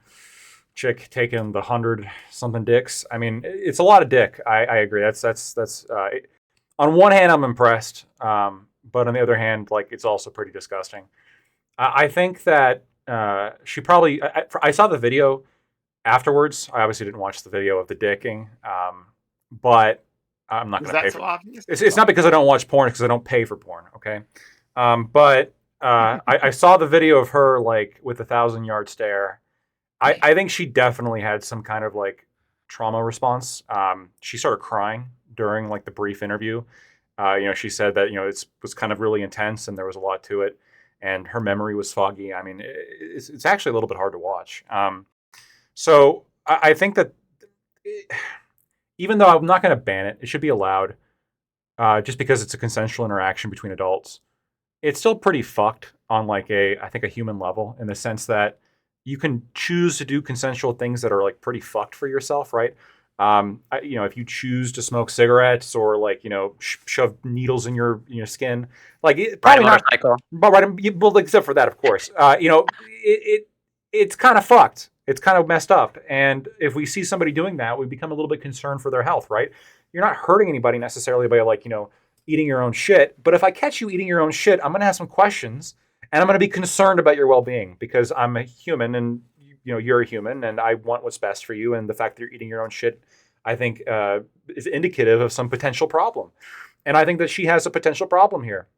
the 100-something dicks, I mean, it's a lot of dick. I agree. That's on one hand, I'm impressed, but on the other hand, like it's also pretty disgusting. I think that she probably. I saw the video afterwards. I obviously didn't watch the video of the dicking, but I'm not going to pay for it. It's not because I don't watch porn, it's because I don't pay for porn. Okay, but I saw the video of her like with the 1,000-yard stare. I think she definitely had some kind of like trauma response. She started crying during like the brief interview. She said that it was kind of really intense and there was a lot to it, and her memory was foggy. I mean, it's actually a little bit hard to watch. So I think that even though I'm not going to ban it, it should be allowed, just because it's a consensual interaction between adults. It's still pretty fucked on like I think a human level, in the sense that you can choose to do consensual things that are like pretty fucked for yourself, right? If you choose to smoke cigarettes or like shove needles in your skin, like probably not. Well, except for that, of course. It's kind of fucked. It's kind of messed up. And if we see somebody doing that, we become a little bit concerned for their health, right? You're not hurting anybody necessarily by like eating your own shit. But if I catch you eating your own shit, I'm gonna have some questions, and I'm gonna be concerned about your well-being, because I'm a human and you're a human, and I want what's best for you. And the fact that you're eating your own shit, I think, is indicative of some potential problem. And I think that she has a potential problem here.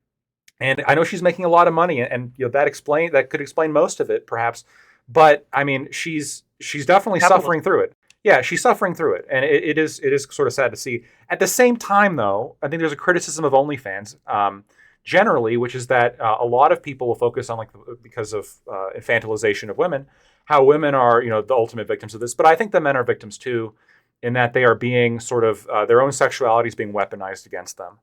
And I know she's making a lot of money, and that could explain most of it, perhaps. But I mean, she's definitely suffering through it. Yeah, she's suffering through it, and it is sort of sad to see. At the same time, though, I think there's a criticism of OnlyFans generally, which is that a lot of people will focus on because of infantilization of women, how women are the ultimate victims of this. But I think the men are victims too, in that they are being sort of their own sexuality is being weaponized against them.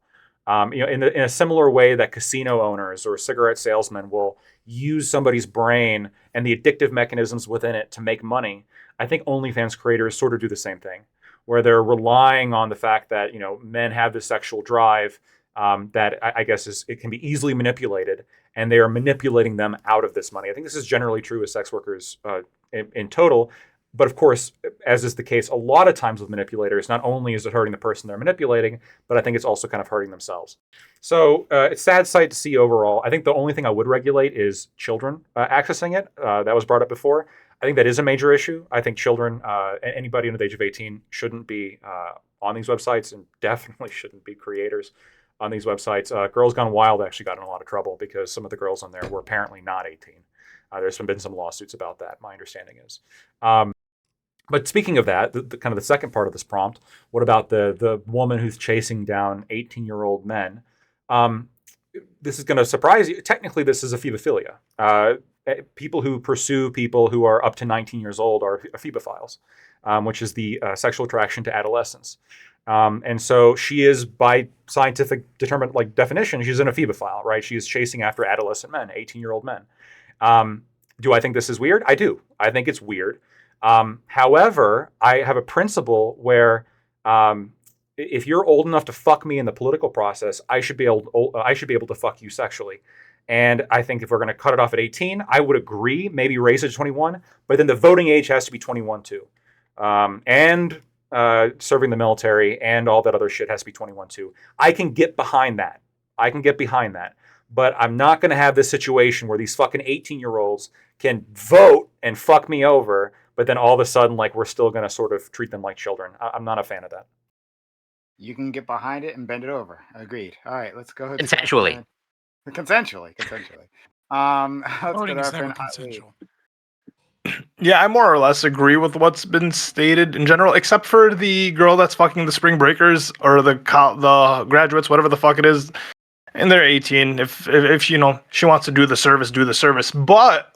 In a similar way that casino owners or cigarette salesmen will use somebody's brain and the addictive mechanisms within it to make money. I think OnlyFans creators sort of do the same thing, where they're relying on the fact that men have this sexual drive that I guess it can be easily manipulated, and they are manipulating them out of this money. I think this is generally true with sex workers in total. But of course, as is the case a lot of times with manipulators, not only is it hurting the person they're manipulating, but I think it's also kind of hurting themselves. So it's a sad sight to see overall. I think the only thing I would regulate is children accessing it. That was brought up before. I think that is a major issue. I think children, anybody under the age of 18, shouldn't be on these websites, and definitely shouldn't be creators on these websites. Girls Gone Wild actually got in a lot of trouble because some of the girls on there were apparently not 18. There's been some lawsuits about that, my understanding is. But speaking of that, the kind of the second part of this prompt, what about the woman who's chasing down 18-year-old men? This is going to surprise you. Technically, this is ephebophilia. People who pursue people who are up to 19 years old are ephebophiles, which is the sexual attraction to adolescents. And so she is, by scientific definition, she's an ephebophile, right? She is chasing after adolescent men, 18-year-old men. Do I think this is weird? I do. I think it's weird. However, I have a principle where if you're old enough to fuck me in the political process, I should be able to fuck you sexually. And I think if we're going to cut it off at 18, I would agree, maybe raise it to 21, but then the voting age has to be 21 too. And serving the military and all that other shit has to be 21 too. I can get behind that. But I'm not going to have this situation where these fucking 18-year-olds can vote and fuck me over, but then all of a sudden, like, we're still going to sort of treat them like children. I'm not a fan of that. You can get behind it and bend it over. Agreed. All right, let's go ahead. Consensually. Consensually. Let's Voting go is to never our friend consensual. Yeah, I more or less agree with what's been stated in general, except for the girl that's fucking the spring breakers or the graduates, whatever the fuck it is, and they're 18. If she wants to do the service, do the service. But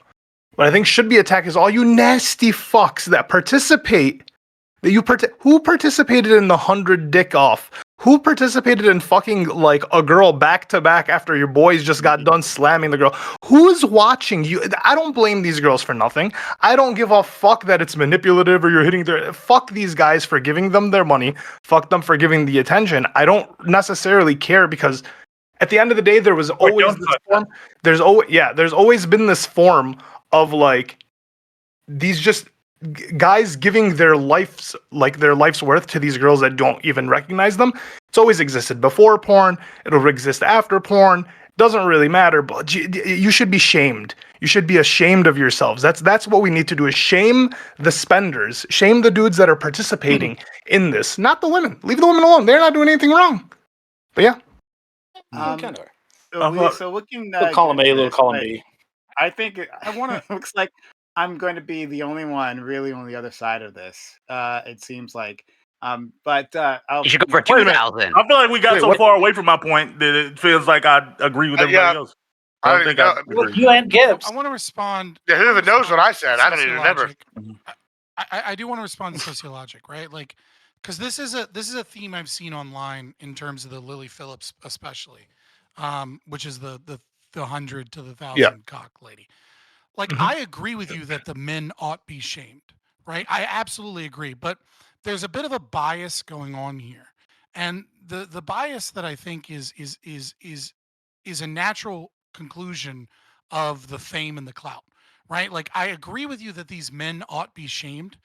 what I think should be attacked is all you nasty fucks that participate. Who participated in the 100 dick off? Who participated in fucking like a girl back to back after your boys just got done slamming the girl? Who's watching you? I don't blame these girls for nothing. I don't give a fuck that it's manipulative or you're hitting their. Fuck these guys for giving them their money. Fuck them for giving the attention. I don't necessarily care because at the end of the day, there was always this form. There's always been this form of like these just guys giving their life's worth to these girls that don't even recognize them. It's always existed before porn. It'll exist after porn. Doesn't really matter, but you should be shamed. You should be ashamed of yourselves. That's what we need to do, is shame the spenders, shame the dudes that are participating in this, not the women. Leave the women alone. They're not doing anything wrong. But yeah. So looking little column A, little column B. I think looks like I'm going to be the only one really on the other side of this. It seems like, but you should go for 2,000. I feel like we got so far away from my point that it feels like I agree with everybody else. I don't think I agree. You and Gibbs. I want to respond. Yeah, who even knows what I said? I don't even remember. I do want to respond to sociologic, right? Like, because this is a theme I've seen online in terms of the Lily Phillips, especially, which is the 100 to the 1,000 cock lady. Like, I agree with you that the men ought be shamed, right? I absolutely agree, but there's a bit of a bias going on here, and the bias that I think is a natural conclusion of the fame and the clout, right? Like, I agree with you that these men ought be shamed,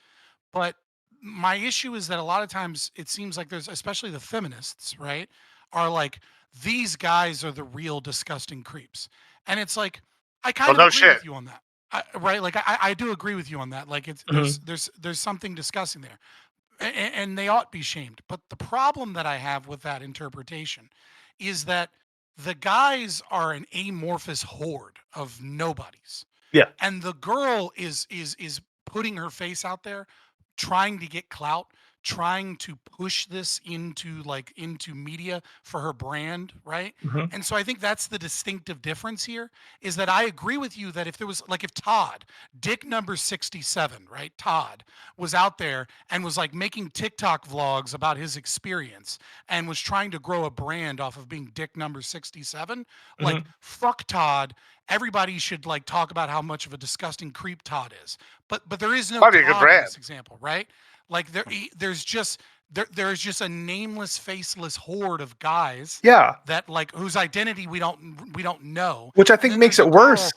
but my issue is that a lot of times it seems like there's, especially the feminists, right, are like, these guys are the real disgusting creeps, and it's like, I kind of agree with you on that, right? Like, I do agree with you on that. Like, it's there's something disgusting there, and they ought be shamed. But the problem that I have with that interpretation is that the guys are an amorphous horde of nobodies. Yeah, and the girl is putting her face out there, trying to get clout, trying to push this into media for her brand, right? And so I think that's the distinctive difference here, is that I agree with you that if Todd, dick number 67, right? Todd was out there and was like making TikTok vlogs about his experience and was trying to grow a brand off of being dick number 67, like, fuck Todd. Everybody should like talk about how much of a disgusting creep Todd is. But there is no Todd in this example, right? Like, there's just a nameless, faceless horde of guys. Yeah. That, like, whose identity we don't know. Which I think makes it worse.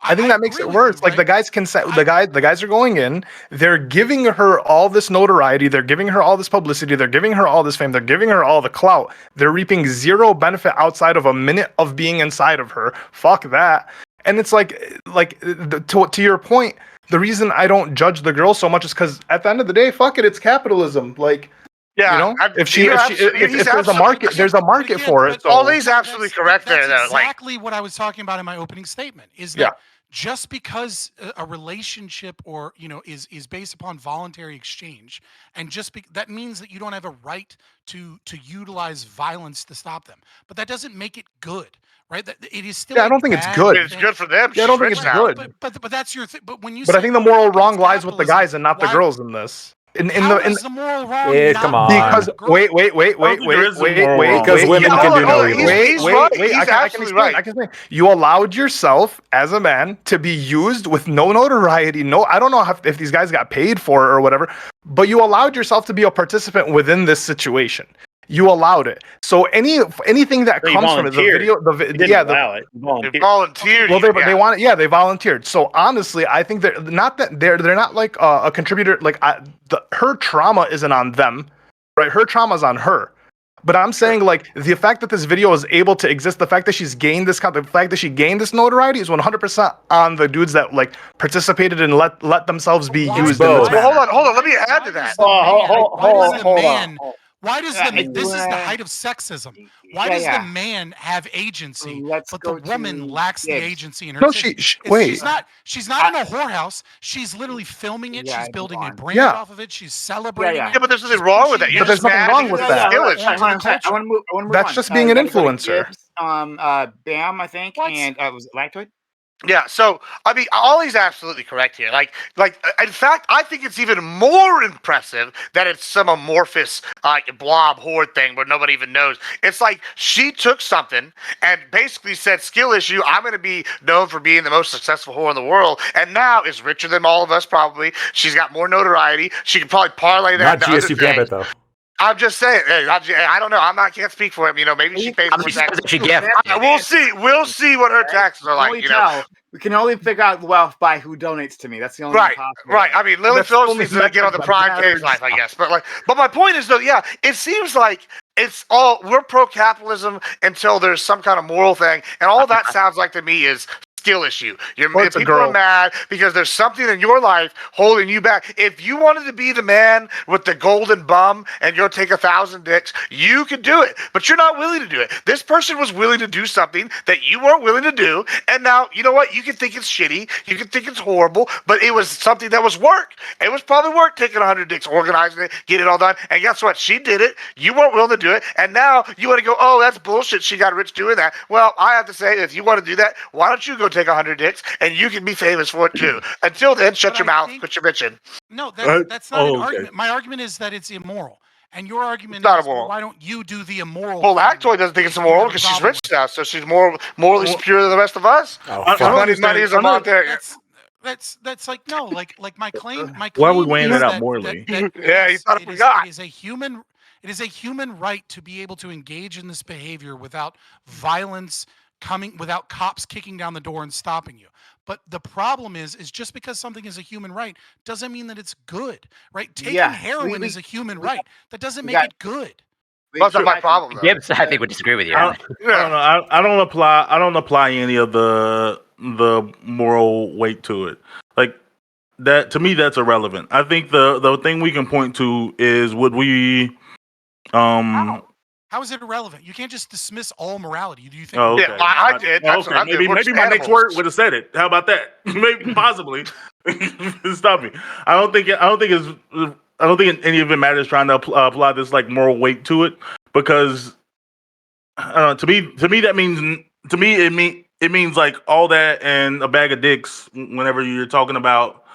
I think that makes it worse. Like the guys the guys are going in, they're giving her all this notoriety, they're giving her all this publicity, they're giving her all this fame, they're giving her all the clout. They're reaping zero benefit outside of a minute of being inside of her. Fuck that. And it's to your point, the reason I don't judge the girl so much is because at the end of the day, fuck it, it's capitalism. Like, yeah, you know, if there's a market, there's a market for it. So. Ollie's absolutely correct there, though. Exactly what I was talking about in my opening statement. Is that just because a relationship or is based upon voluntary exchange, and that means that you don't have a right to utilize violence to stop them. But that doesn't make it good. Right, that it is still. Yeah, I don't think it's good. It's good for them. Yeah, I don't think it's good. But that's your thing. But when you. But I think the moral wrong lies with the guys and not the girls in this. The moral wrong? Come on. Because wait. Because women can do no evil. Wait. I can explain. You allowed yourself as a man to be used with no notoriety. No, I don't know if these guys got paid for it or whatever, but you allowed yourself to be a participant within this situation. You allowed it. So anything that comes from it, the video, they volunteered. Well, they want it. They volunteered. So honestly, I think they're not like a contributor. Like her trauma isn't on them, right? Her trauma's on her. But I'm saying like the fact that this video is able to exist, the fact that she gained this notoriety is 100% on the dudes that like participated and let themselves be used. Hold on. Let me add to that. Hold on. Why does this is the height of sexism? Why does the man have agency, but the woman lacks the agency in her? No, she's not in a whorehouse. She's literally filming it. She's building a brand off of it. She's celebrating it. Yeah, but there's nothing wrong with that. But there's nothing wrong with that. I want to move. That's just being an influencer. Bam, I think, and was it Lactoid? Yeah, so I mean, Ollie's absolutely correct here. Like, in fact, I think it's even more impressive that it's some amorphous, blob horde thing where nobody even knows. It's like she took something and basically said, "Skill issue. I'm going to be known for being the most successful whore in the world," and now is richer than all of us. Probably, she's got more notoriety. She can probably parlay that. Not GSU Gambit though. I'm just saying. I don't know. Can't speak for him. Maybe she pays more taxes. We'll see. We'll see what her taxes are like. We can only figure out wealth by who donates to me. That's the only right. I mean, Lily Phillips needs to get on the Prime Cage life, I guess. But my point is though, it seems like we're pro capitalism until there's some kind of moral thing, and all that sounds like to me is skill issue. People are mad because there's something in your life holding you back. If you wanted to be the man with the golden bum and you'll take 1,000 dicks, you could do it, but you're not willing to do it. This person was willing to do something that you weren't willing to do, and now, you know what? You can think it's shitty, you can think it's horrible, but it was something that was work. It was probably work taking 100 dicks, organizing it, get it all done, and guess what? She did it. You weren't willing to do it, and now you want to go, oh, that's bullshit. She got rich doing that. Well, I have to say, if you want to do that, why don't you go take 100 dicks and you can be famous for it too? Until then, shut your mouth, quit your bitching. No, that's not an argument. My argument is that it's immoral. And your argument is, well, why don't you do the immoral? Well, Lactoid doesn't think it's immoral because she's rich now, so she's morally superior than the rest of us. Money is a monetary. That's like no, like my claim. Why are we weighing it out morally? Yeah, you thought I forgot. It is a human right to be able to engage in this behavior without violence without cops kicking down the door and stopping you. But the problem is just because something is a human right doesn't mean that it's good, right? Taking heroin is a human right. That doesn't make it good. That's not my problem, though. Gibbs, I think, would disagree with you. I don't know. I don't apply any of the moral weight to it. Like that, to me, that's irrelevant. I think the thing we can point to is would we How is it irrelevant? You can't just dismiss all morality. Do you think? Oh, okay. Yeah, I did. Okay. Maybe my next word would have said it. How about that? Maybe possibly. Stop me. I don't think any of it matters trying to apply this like moral weight to it, because to me that means it means like all that and a bag of dicks whenever you're talking about.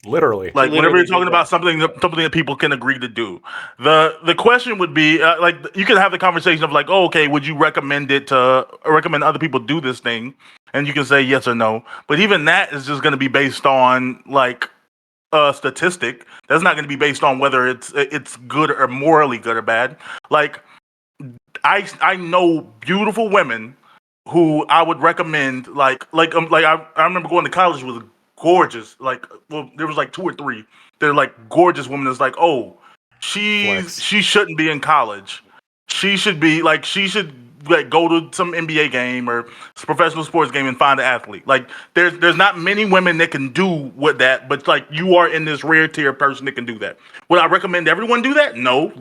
Literally. Like whenever you're talking about something that people can agree to do. The question would be like you can have the conversation of like, oh, okay, would you recommend other people do this thing? And you can say yes or no. But even that is just going to be based on like a statistic. That's not going to be based on whether it's good or morally good or bad. Like I know beautiful women who I would recommend, I remember going to college with gorgeous, there was like 2 or 3. They're like gorgeous women. That's like, oh, she shouldn't be in college. She should like go to some NBA game or professional sports game and find an athlete. Like there's not many women that can do with that, but like you are in this rare tier person that can do that. Would I recommend everyone do that? No.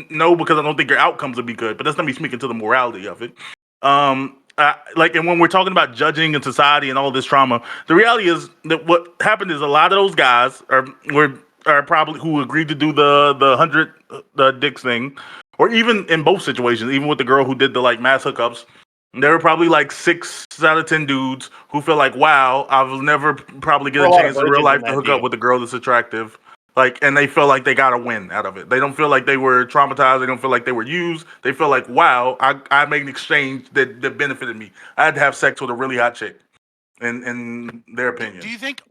No, because I don't think your outcomes would be good. But that's not me speaking to the morality of it. And when we're talking about judging and society and all this trauma, the reality is that what happened is a lot of those guys are probably who agreed to do the 100 dicks thing, or even in both situations, even with the girl who did the like mass hookups, there were probably like 6 out of 10 dudes who feel like, wow, I'll never probably get a chance in real life to hook up with a girl that's attractive. Like, and they feel like they got to win out of it. They don't feel like they were traumatized. They don't feel like they were used. They feel like, wow, I made an exchange that benefited me. I had to have sex with a really hot chick, in their opinion. Do you think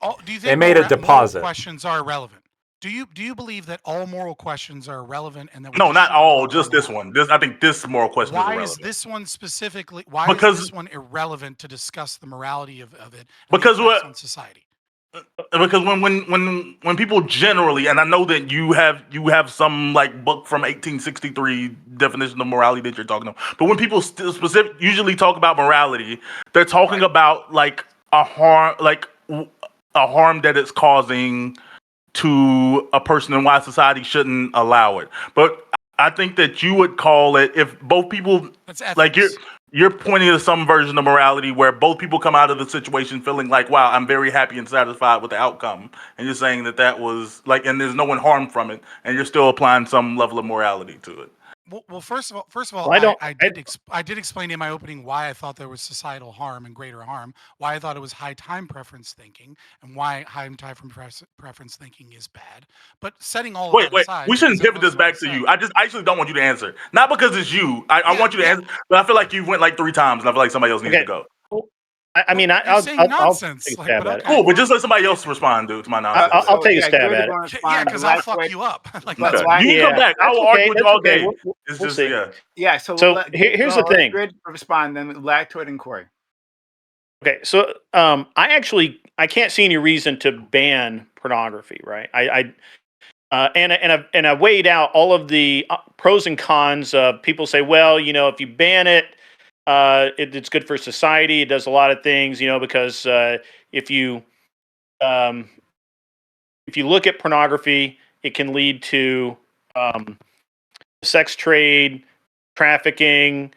they made a deposit? Questions are irrelevant. Do you believe that all moral questions are irrelevant and that no, not all, just this one. I think this moral question is irrelevant. Why is this one specifically? Why is this one irrelevant to discuss the morality of it? Because what on society? Because when people generally, and I know that you have some like book from 1863 definition of morality that you're talking about, but when people usually talk about morality, they're talking about like a harm that it's causing to a person and why society shouldn't allow it. But I think that you would call it, if both people, like you're pointing to some version of morality where both people come out of the situation feeling like, wow, I'm very happy and satisfied with the outcome. And you're saying that was like, and there's no one harmed from it, and you're still applying some level of morality to it. Well, first of all, I did explain in my opening why I thought there was societal harm and greater harm, why I thought it was high time preference thinking, and why high time preference thinking is bad. But setting all of that aside, we shouldn't pivot this back to you. I actually don't want you to answer. Not because it's you. I want you to answer, but I feel like you went like 3 times, and I feel like somebody else needs to go. I mean, I'll take a stab at it. Cool, but just let somebody else respond, dude, to my nonsense. I'll take a stab at it. Yeah, because I'll fuck you up. You can come back. I will argue with you all day. We'll see. Yeah. So here's the thing. Grid respond, then Lactoid and Corey. Okay, so I can't see any reason to ban pornography, right? And I weighed out all of the pros and cons. People say, well, if you ban it, it's good for society. It does a lot of things, because if you look at pornography, it can lead to sex trade, trafficking,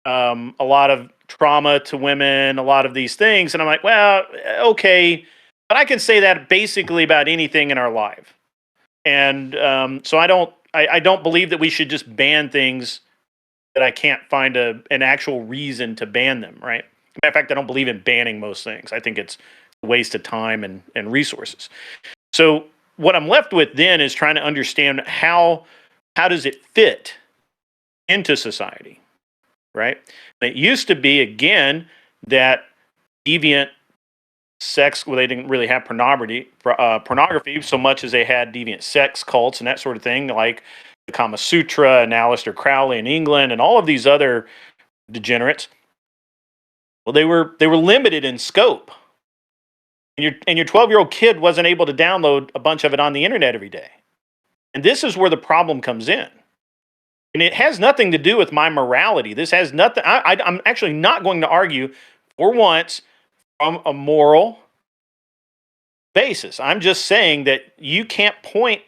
a lot of trauma to women, a lot of these things. And I'm like, well, okay, but I can say that basically about anything in our life. And so I don't believe that we should just ban things that I can't find an actual reason to ban them, right? Matter of fact, I don't believe in banning most things. I think it's a waste of time and resources. So what I'm left with then is trying to understand how does it fit into society, right? And it used to be, again, that deviant sex, well, they didn't really have pornography so much as they had deviant sex cults and that sort of thing, like the Kama Sutra and Aleister Crowley in England and all of these other degenerates. Well, they were limited in scope. And your 12-year-old kid wasn't able to download a bunch of it on the internet every day. And this is where the problem comes in. And it has nothing to do with my morality. This has nothing. I'm actually not going to argue for once from a moral basis. I'm just saying that you can't point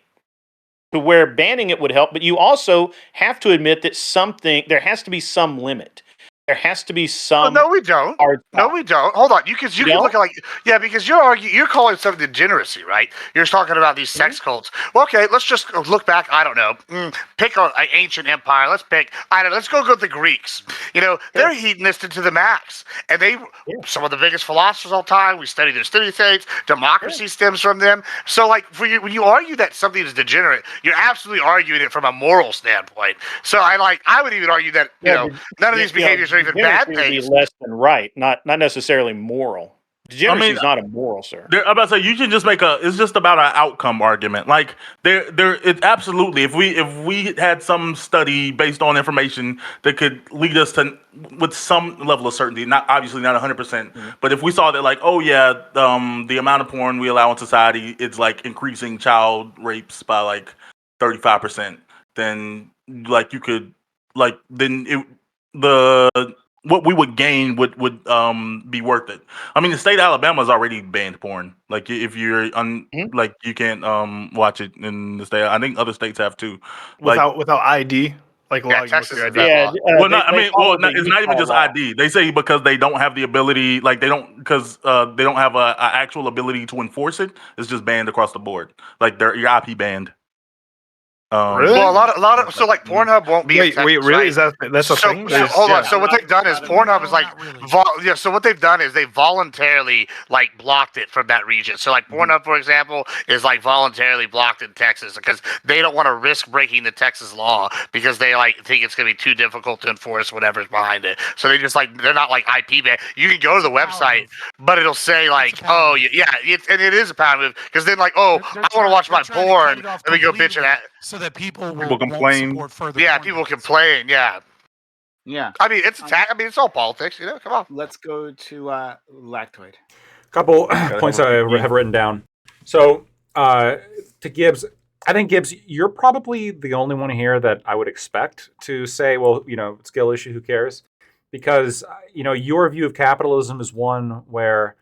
to where banning it would help, but you also have to admit that there has to be some limit. There has to be some. No, we don't. No, we don't. Hold on. You can look at because you're calling something degeneracy, right? You're talking about these sex cults. Well, okay, let's just look back. I don't know. Pick an ancient empire. Let's go with the Greeks. They're hedonistic to the max, and some of the biggest philosophers of all time. We study their study states. Democracy stems from them. So, like, when you argue that something is degenerate, you're absolutely arguing it from a moral standpoint. So, I would even argue that none of these behaviors are even bad things. Be less than right, not necessarily moral. Degeneracy I mean, is not immoral, sir. I'm about to say you can just make it's just about an outcome argument. Like it absolutely. If we had some study based on information that could lead us to with some level of certainty, not obviously not 100%, but if we saw that like, oh yeah, the amount of porn we allow in society, it's like increasing child rapes by like 35%, then like you could like then what we would gain would be worth it. I mean, the state of Alabama's already banned porn. Like if you're like you can't watch it in the state. I think other states have too. Like Without ID, like Yeah, logging Texas with is your ID. that law. well, not, I mean, well, it's not even just ID. They say because they don't have the ability, like they don't because they don't have a actual ability to enforce it. It's just banned across the board. Like your IP banned. Really? Well, a lot of so like Pornhub won't be. Wait, really? Right? Is that's a thing? So, hold on. Yeah. So what they've done is Pornhub is like, so what they've done is they voluntarily like blocked it from that region. So like Pornhub, for example, is like voluntarily blocked in Texas because they don't want to risk breaking the Texas law because they like think it's gonna be too difficult to enforce whatever's behind it. So they just like they're not like IP ban. You can go to the website, but it'll say like, oh yeah, and it is a pound move because then like, oh, I want to watch my porn. Let me go bitch at. So that people complain. Won't support further Yeah, porn people units. complain. Yeah. Yeah. I mean, it's it's all politics. Come on. Let's go to Lactoid. Couple points I have written down. So to Gibbs, I think Gibbs, you're probably the only one here that I would expect to say, well, skill issue, who cares? Because your view of capitalism is one where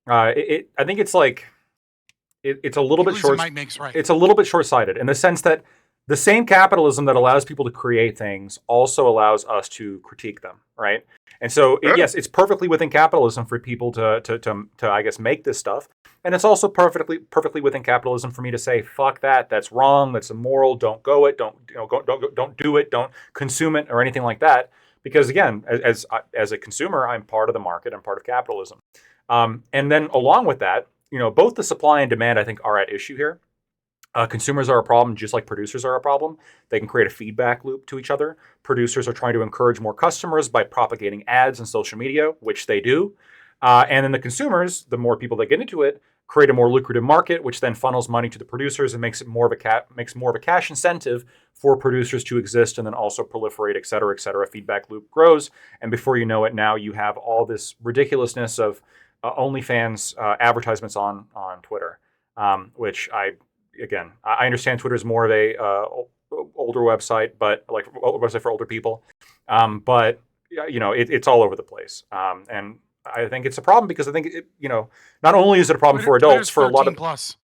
I think it's like it's a little bit short. It's a little bit short-sighted in the sense that the same capitalism that allows people to create things also allows us to critique them, right? And so, yes, it's perfectly within capitalism for people to I guess make this stuff, and it's also perfectly within capitalism for me to say, fuck that, that's wrong, that's immoral, don't go it, don't do it, don't consume it or anything like that. Because again, as a consumer, I'm part of the market, I'm part of capitalism, and then along with that, both the supply and demand I think are at issue here. Consumers are a problem just like producers are a problem. They can create a feedback loop to each other. Producers are trying to encourage more customers by propagating ads on social media, which they do. And then the consumers, the more people that get into it, create a more lucrative market, which then funnels money to the producers and makes it more of a cash incentive for producers to exist and then also proliferate, et cetera, et cetera. Feedback loop grows. And before you know it, now you have all this ridiculousness of OnlyFans advertisements on Twitter, which I understand Twitter is more of a older website, but like a website for older people. But it's all over the place, and I think it's a problem because I think not only is it a problem for adults, for a lot of plus.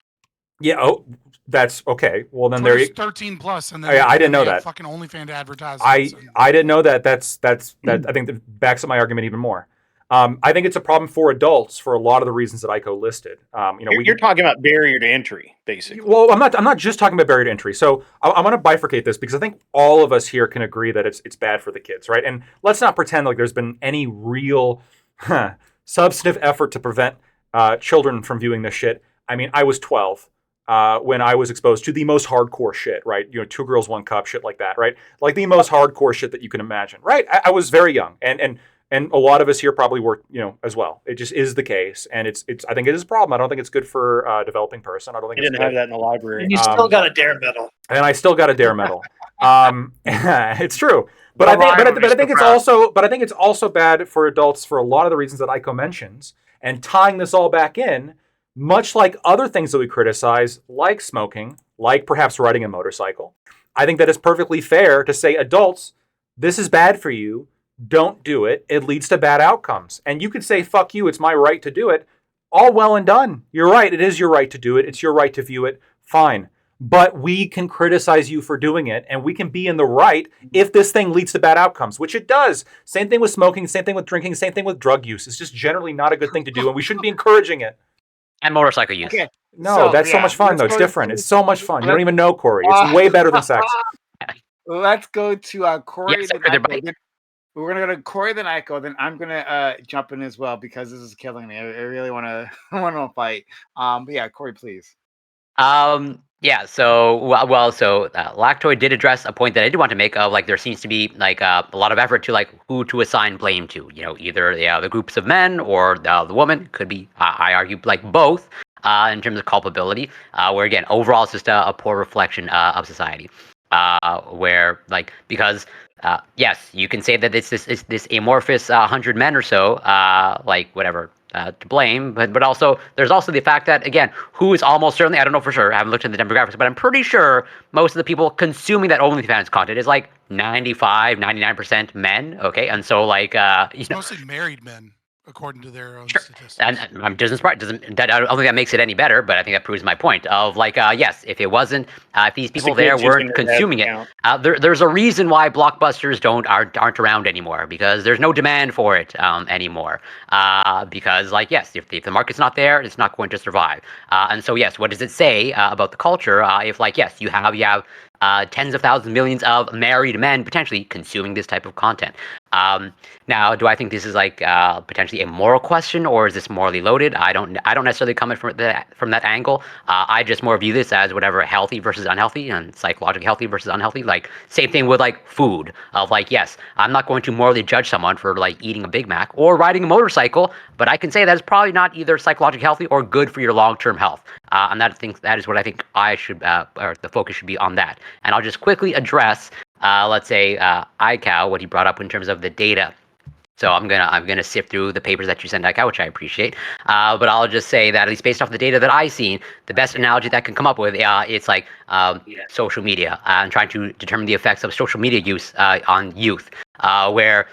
Yeah. Oh, that's okay. Well, then Twitter's there. 13 plus, and then I didn't know that. Fucking OnlyFans advertisements. I didn't know that. That I think that backs up my argument even more. I think it's a problem for adults for a lot of the reasons that Ico listed. You're talking about barrier to entry, basically. Well, I'm not just talking about barrier to entry. So I want to bifurcate this because I think all of us here can agree that it's bad for the kids, right? And let's not pretend like there's been any real substantive effort to prevent children from viewing this shit. I mean, I was 12 when I was exposed to the most hardcore shit, right? 2 Girls, 1 Cup, shit like that, right? Like the most hardcore shit that you can imagine, right? I was very young, and a lot of us here probably were, as well. It just is the case, and it's. I think it is a problem. I don't think it's good for a developing person. I don't think you didn't have that in the library. And you still got a dare medal. And I still got a dare medal. It's true, but I think it's also bad for adults for a lot of the reasons that Ico mentions. And tying this all back in, much like other things that we criticize, like smoking, like perhaps riding a motorcycle, I think that it's perfectly fair to say, adults, this is bad for you. Don't do it. It leads to bad outcomes. And you could say, fuck you, it's my right to do it. All well and done. You're right. It is your right to do it. It's your right to view it. Fine. But we can criticize you for doing it, and we can be in the right if this thing leads to bad outcomes, which it does. Same thing with smoking, same thing with drinking, same thing with drug use. It's just generally not a good thing to do, and we shouldn't be encouraging it. And motorcycle use. Okay. No, that's so much fun, though. It's different. It's so much fun. You don't even know Corey. It's way better than sex. Let's go to Corey. Yes, We're gonna go to Corey then Ico. Then I'm gonna jump in as well because this is killing me. I really want to fight. But yeah, Corey, please. Yeah, so Lactoid did address a point that I did want to make of like there seems to be like a lot of effort to like who to assign blame to. You know, either the groups of men or the woman. Could be I argue like both in terms of culpability. Where again, overall it's just a poor reflection of society. Where like because yes, you can say that it's this amorphous 100 men or so, like whatever. To blame, but also there's also the fact that again, who is almost certainly, I don't know for sure, I haven't looked at the demographics, but I'm pretty sure most of the people consuming that OnlyFans content is like 95, 99% men. Okay, and so like it's mostly married men according to their own statistics. And doesn't I don't think that makes it any better, but I think that proves my point of like yes, if it wasn't if these people there weren't consuming it, there's a reason why blockbusters aren't around anymore, because there's no demand for it anymore, because like yes, if the market's not there, it's not going to survive, and so yes, what does it say about the culture if like yes, you have tens of thousands, millions of married men potentially consuming this type of content. Now, do I think this is like potentially a moral question, or is this morally loaded? I don't necessarily come from that angle. I just more view this as whatever healthy versus unhealthy, and psychologically healthy versus unhealthy. Like same thing with like food. Of like yes, I'm not going to morally judge someone for like eating a Big Mac or riding a motorcycle, but I can say that it's probably not either psychologically healthy or good for your long-term health. And that is what I think I should, or the focus should be on that. And I'll just quickly address, let's say, iCow, what he brought up in terms of the data. So I'm gonna sift through the papers that you send iCow, which I appreciate. But I'll just say that at least based off the data that I've seen, the best analogy that I can come up with, it's like social media and trying to determine the effects of social media use on youth. Where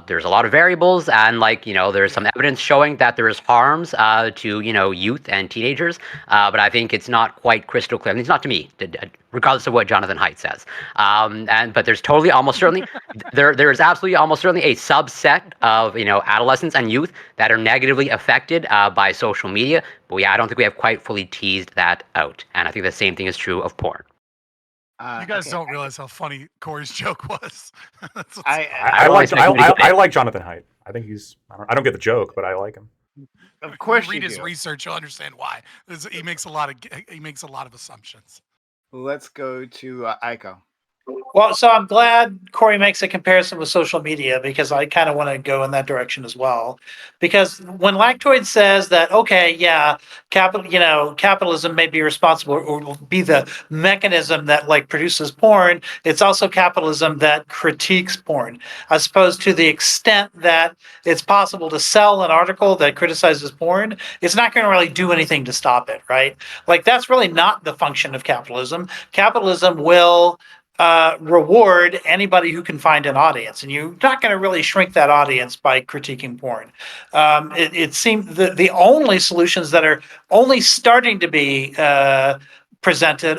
there's a lot of variables, and like there's some evidence showing that there is harms to youth and teenagers, but I think it's not quite crystal clear. I mean, it's not to me, regardless of what Jonathan Haidt says. But there's totally, almost certainly, there is absolutely, almost certainly a subset of adolescents and youth that are negatively affected by social media. But yeah, I don't think we have quite fully teased that out, and I think the same thing is true of porn. You guys don't realize how funny Corey's joke was. I like Jonathan Haidt. I think he's. I don't get the joke, but I like him. Of course, read his research, you'll understand why. He makes a lot of assumptions. Let's go to Aiko. Well, so I'm glad Corey makes a comparison with social media, because I kind of want to go in that direction as well. Because when Lactoid says that, okay, yeah, capitalism may be responsible or be the mechanism that like produces porn, it's also capitalism that critiques porn. I suppose to the extent that it's possible to sell an article that criticizes porn, it's not going to really do anything to stop it, right? Like that's really not the function of capitalism. Capitalism will reward anybody who can find an audience, and you're not going to really shrink that audience by critiquing porn. It seems the only solutions that are only starting to be presented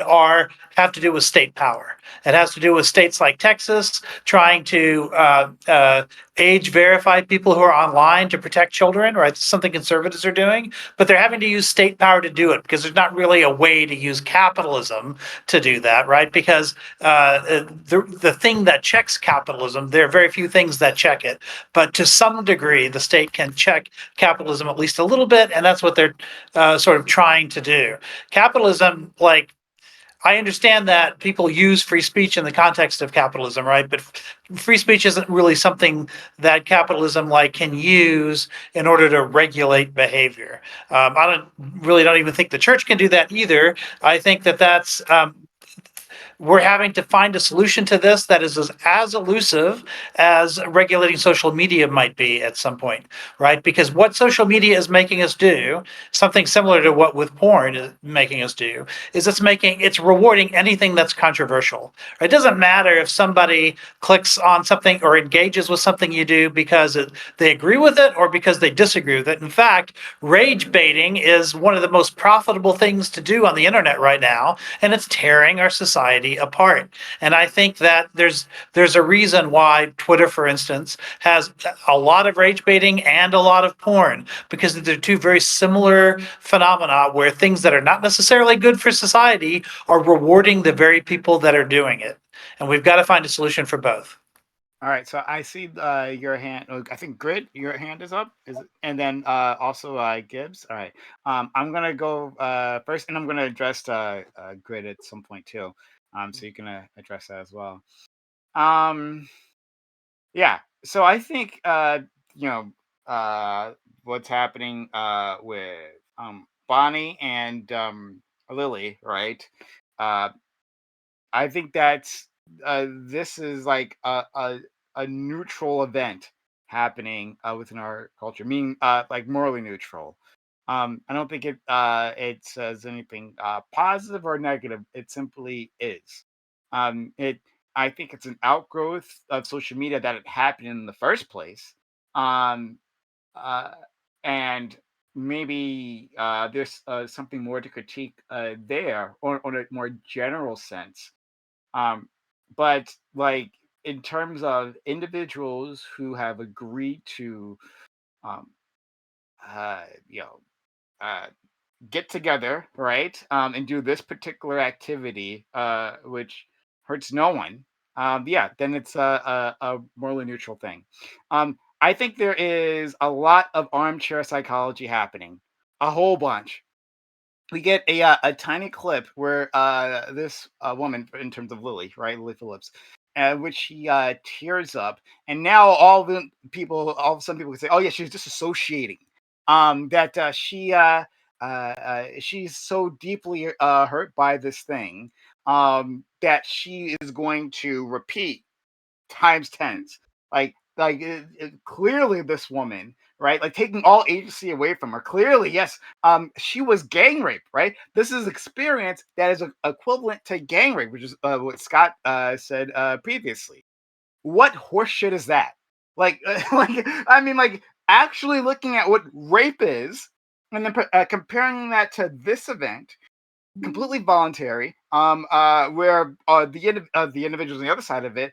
have to do with state power. It has to do with states like Texas trying to age verify people who are online to protect children, right? It's something conservatives are doing, but they're having to use state power to do it because there's not really a way to use capitalism to do that, right? Because the thing that checks capitalism, there are very few things that check it, but to some degree, the state can check capitalism at least a little bit, and that's what they're sort of trying to do. Capitalism, like, I understand that people use free speech in the context of capitalism, right? But free speech isn't really something that capitalism can use in order to regulate behavior. I don't even think the church can do that either. I think that's we're having to find a solution to this that is as elusive as regulating social media might be at some point, right? Because what social media is making us do, something similar to what with porn is making us do, is it's rewarding anything that's controversial. It doesn't matter if somebody clicks on something or engages with something you do because they agree with it or because they disagree with it. In fact, rage baiting is one of the most profitable things to do on the internet right now, and it's tearing our society apart. And I think that there's a reason why Twitter, for instance, has a lot of rage baiting and a lot of porn, because they're two very similar phenomena where things that are not necessarily good for society are rewarding the very people that are doing it. And we've got to find a solution for both. All right, so I see your hand. I think Grid, your hand is up. And then also Gibbs. All right, I'm gonna go first, and I'm gonna address Grid at some point too. So you can address that as well. Yeah. So I think you know what's happening with Bonnie and Lily, right? Uh, I think that's this is like a neutral event happening within our culture, meaning like morally neutral. I don't think it says anything positive or negative. It simply is. It I think it's an outgrowth of social media that it happened in the first place. Um, uh, and maybe there's something more to critique there, or on a more general sense. Um, but like in terms of individuals who have agreed to, um, uh, you know, uh, get together, right, and do this particular activity, which hurts no one, yeah, then it's a morally neutral thing. I think there is a lot of armchair psychology happening, a whole bunch. We get a tiny clip where this woman, in terms of Lily, right, Lily Phillips, which she tears up, and now all of a sudden people can say, "Oh yeah, she's disassociating." That she's so deeply hurt by this thing that she is going to repeat times tens. Clearly this woman, right? Like taking all agency away from her. Clearly, yes, she was gang raped, right? This is experience that is equivalent to gang rape, which is what Scott said previously. What horseshit is that? Like, like actually looking at what rape is, and then comparing that to this event, completely voluntary, where the individuals on the other side of it,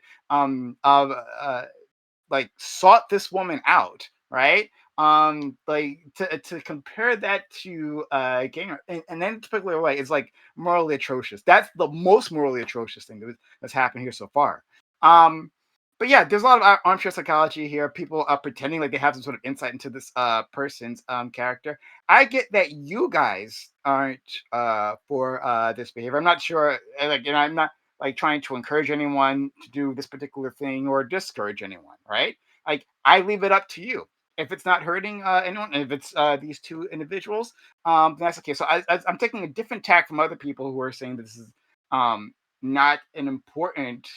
like sought this woman out, right? Like to compare that to gang, and then to put it away is like morally atrocious. That's the most morally atrocious thing that's happened here so far. But yeah, there's a lot of armchair psychology here. People are pretending like they have some sort of insight into this person's character. I get that you guys aren't for this behavior. I'm not sure, like, I'm not like trying to encourage anyone to do this particular thing or discourage anyone, right? Like, I leave it up to you. If it's not hurting anyone, if it's these two individuals, then that's okay. So I'm taking a different tack from other people who are saying this is not an important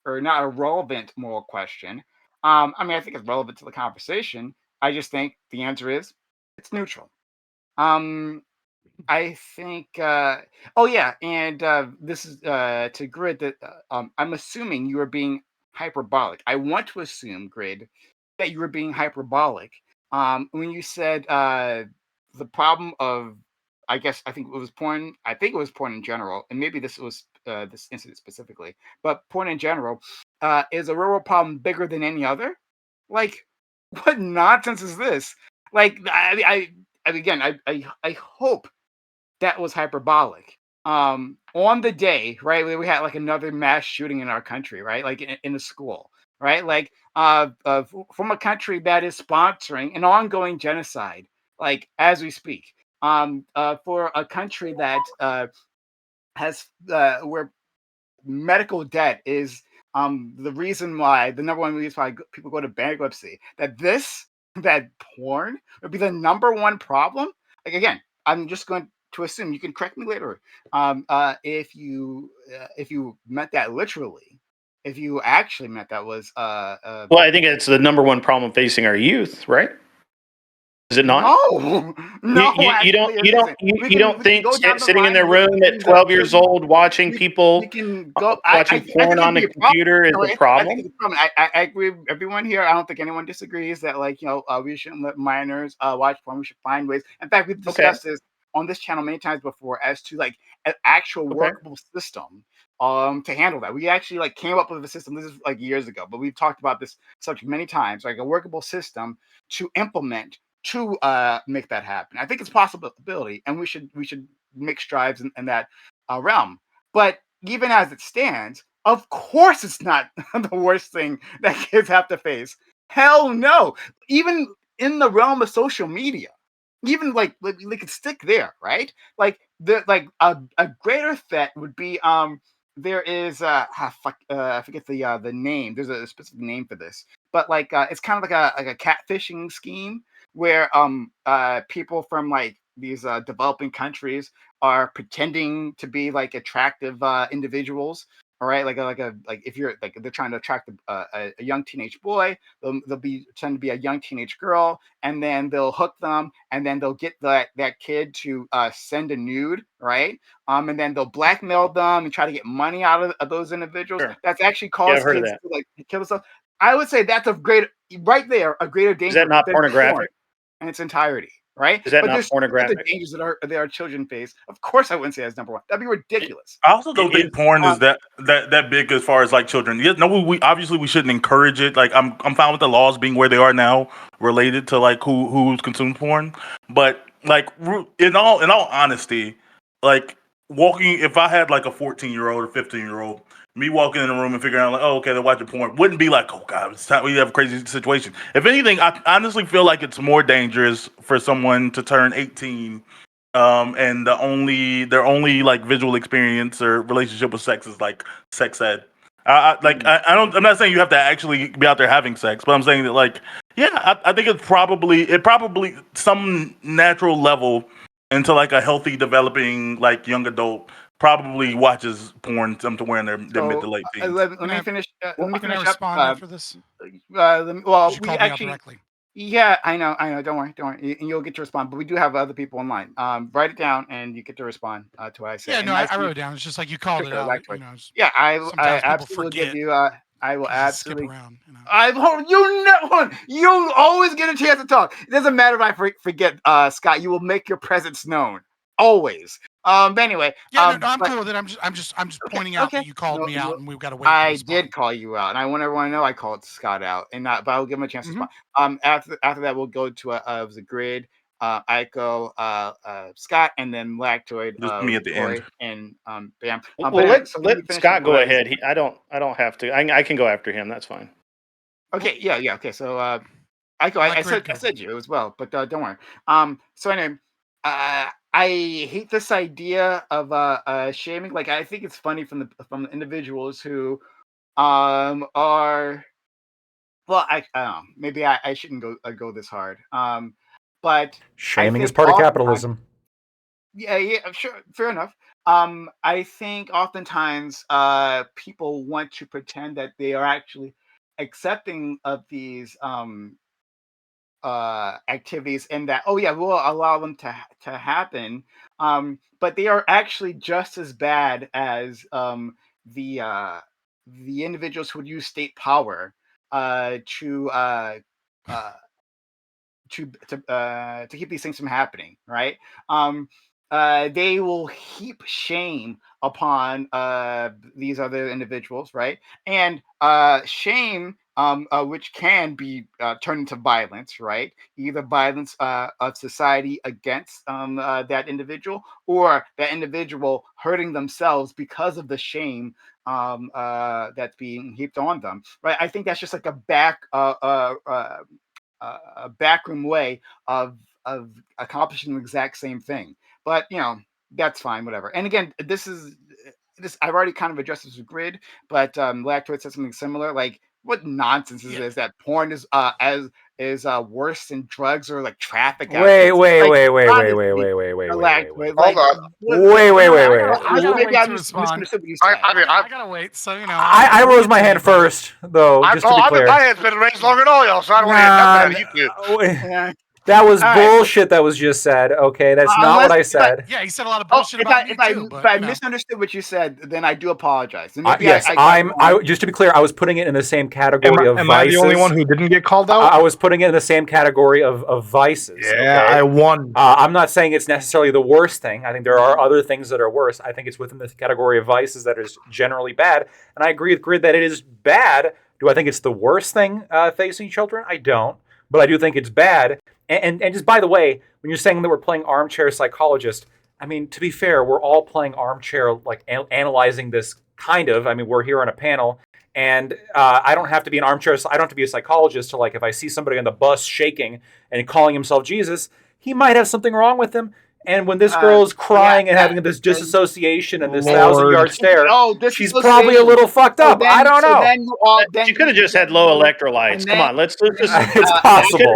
or not a relevant moral question. I mean, I think it's relevant to the conversation. I just think the answer is it's neutral. Um, I think. Oh yeah, and this is to Grid that I'm assuming you are being hyperbolic. I want to assume, Grid, that you were being hyperbolic when you said the problem of. I think it was porn. I think it was porn in general, and maybe this was this incident specifically, but porn in general is a real world problem bigger than any other. Like, what nonsense is this? Like, again, I hope that was hyperbolic. On the day, right, we had like another mass shooting in our country, right, like in a school, right, like from a country that is sponsoring an ongoing genocide, like as we speak, for a country that has where medical debt is the reason why the number one reason why people go to bankruptcy. That porn would be the number one problem. Like, again, I'm just going to assume, you can correct me later, if you meant that literally, if you actually meant that was Well, I think it's the number one problem facing our youth, right? Is it not? no, no, You don't actually, it isn't. We you can don't think go down the sitting in line their and look room at at things 12 years old watching people we can go. watching I porn think on it'd the be a problem. computer is No, a I think problem? it's a problem. I agree with everyone here. I don't think anyone disagrees that, like, we shouldn't let minors watch porn. We should find ways. In fact, we've Okay. discussed this on this channel many times before as to like an actual Okay. workable system to handle that. We actually like came up with a system. This is like years ago, but we've talked about this subject many times, like a workable system to implement to make that happen. I think it's a possibility, and we should make strides in that realm. But even as it stands, Of course, it's not the worst thing that kids have to face. Hell no. Even in the realm of social media, even like we could stick there, right? Like a greater threat would be there is I forget the name. There's a specific name for this, but like it's kind of like a catfishing scheme where people from like these developing countries are pretending to be like attractive individuals. All right, like if you're like they're trying to attract a young teenage boy, they'll be trying to be a young teenage girl, and then they'll hook them, and then they'll get that kid to send a nude, right? And then they'll blackmail them and try to get money out of those individuals. Sure. That's actually Yeah, I've caused heard of kids that. to like kill themselves. I would say that's a greater danger. Is that not than pornographic? porn in its entirety, right? Is that But not there's other pornographic? dangers that our children face. Of course, I wouldn't say that's number one. That'd be ridiculous. I also don't think porn is um, that big as far as like children. Yeah, no, we obviously we shouldn't encourage it. Like I'm fine with the laws being where they are now, related to like who's consumes porn. But like in all honesty, like walking, if I had like a 14-year-old or 15-year-old, me walking in the room and figuring out like, oh, okay, they're watching porn, wouldn't be like, oh god, it's time we have a crazy situation. If anything, I honestly feel like it's more dangerous for someone to turn 18 and their only like visual experience or relationship with sex is like sex ed. I'm not saying you have to actually be out there having sex, but I'm saying that like, yeah, I think it probably some natural level into like a healthy developing like young adult probably watches porn to where in their mid to late teens. Let me finish. Let me Can I finish respond up. after this? Well, She we called me out actually. directly. Yeah, I know. Don't worry. And you'll get to respond. But we do have other people online. Write it down, and you get to respond to what I say. Yeah, And no, nice I to wrote meet it down. It's just like you called Sure, it out. likewise. You know, it's- Yeah, I sometimes people absolutely forget. give you. I will Skip absolutely. around. You know. You always get a chance to talk. It doesn't matter if I forget, Scott. You will make your presence known always. But anyway, Yeah, no, I'm but- cool with it. I'm just pointing okay, out that you called No, me out, and we've got to wait. I to respond. did call you out, and I want everyone to know I called Scott out, and but I'll give him a chance to Mhm. respond. After that, we'll go to the grid. Aiko, Scott, and then Lactoid, Just me at the Roy, end. and Bam. Well, But anyway, so let me finish Scott up go what I was ahead. saying. I don't have to. I can go after him. That's fine. Okay, yeah. Okay, so Aiko, Let I Grid said go. you as well, but don't worry. So anyway, I hate this idea of shaming. Like, I think it's funny from the individuals who are. Well, I don't know. Maybe I shouldn't go this hard. But Shaming is think part of oftentimes- capitalism. Yeah, sure, fair enough. I think oftentimes people want to pretend that they are actually accepting of these activities, and that, oh yeah, we'll allow them to happen. But they are actually just as bad as the individuals who would use state power to keep these things from happening, right? They will heap shame upon these other individuals, right? And shame, which can be turned into violence, right? Either violence of society against that individual, or that individual hurting themselves because of the shame that's being heaped on them, right? I think that's just like a backroom way of accomplishing the exact same thing. But that's fine, whatever. And again, this I've already kind of addressed this with Grid, but Lactoid said something similar. Like, what nonsense is this? That porn is worse than drugs or like traffic Wait. accidents. Like, Hold on. Maybe I misunderstood what you said. I gotta wait. So I rose my hand first, though. Just to be clear, my hand's been raised longer than all y'all, so I don't want to hear nothing out of you two. that was All right. bullshit. That was just said. Okay, that's not what I said. Yeah, he said a lot of bullshit about me too. If I misunderstood what you said, then I do apologize. And maybe Yes, I just to be clear, I was putting it in the same category of Am vices. I the only one who didn't get called out? I was putting it in the same category of vices. Yeah, okay? I won. I'm not saying it's necessarily the worst thing. I think there are other things that are worse. I think it's within the category of vices that is generally bad. And I agree with Grid that it is bad. Do I think it's the worst thing facing children? I don't. But I do think it's bad. And just by the way, when you're saying that we're playing armchair psychologist, I mean, to be fair, we're all playing armchair, like analyzing this kind of. I mean, we're here on a panel, and I don't have to be an armchair. I don't have to be a psychologist to, like, if I see somebody on the bus shaking and calling himself Jesus, he might have something wrong with him. And when this girl is crying and having this disassociation and this 1,000-yard stare, she's probably a little fucked up. I don't know. She could have just had low electrolytes. Come on, let's just. It's possible.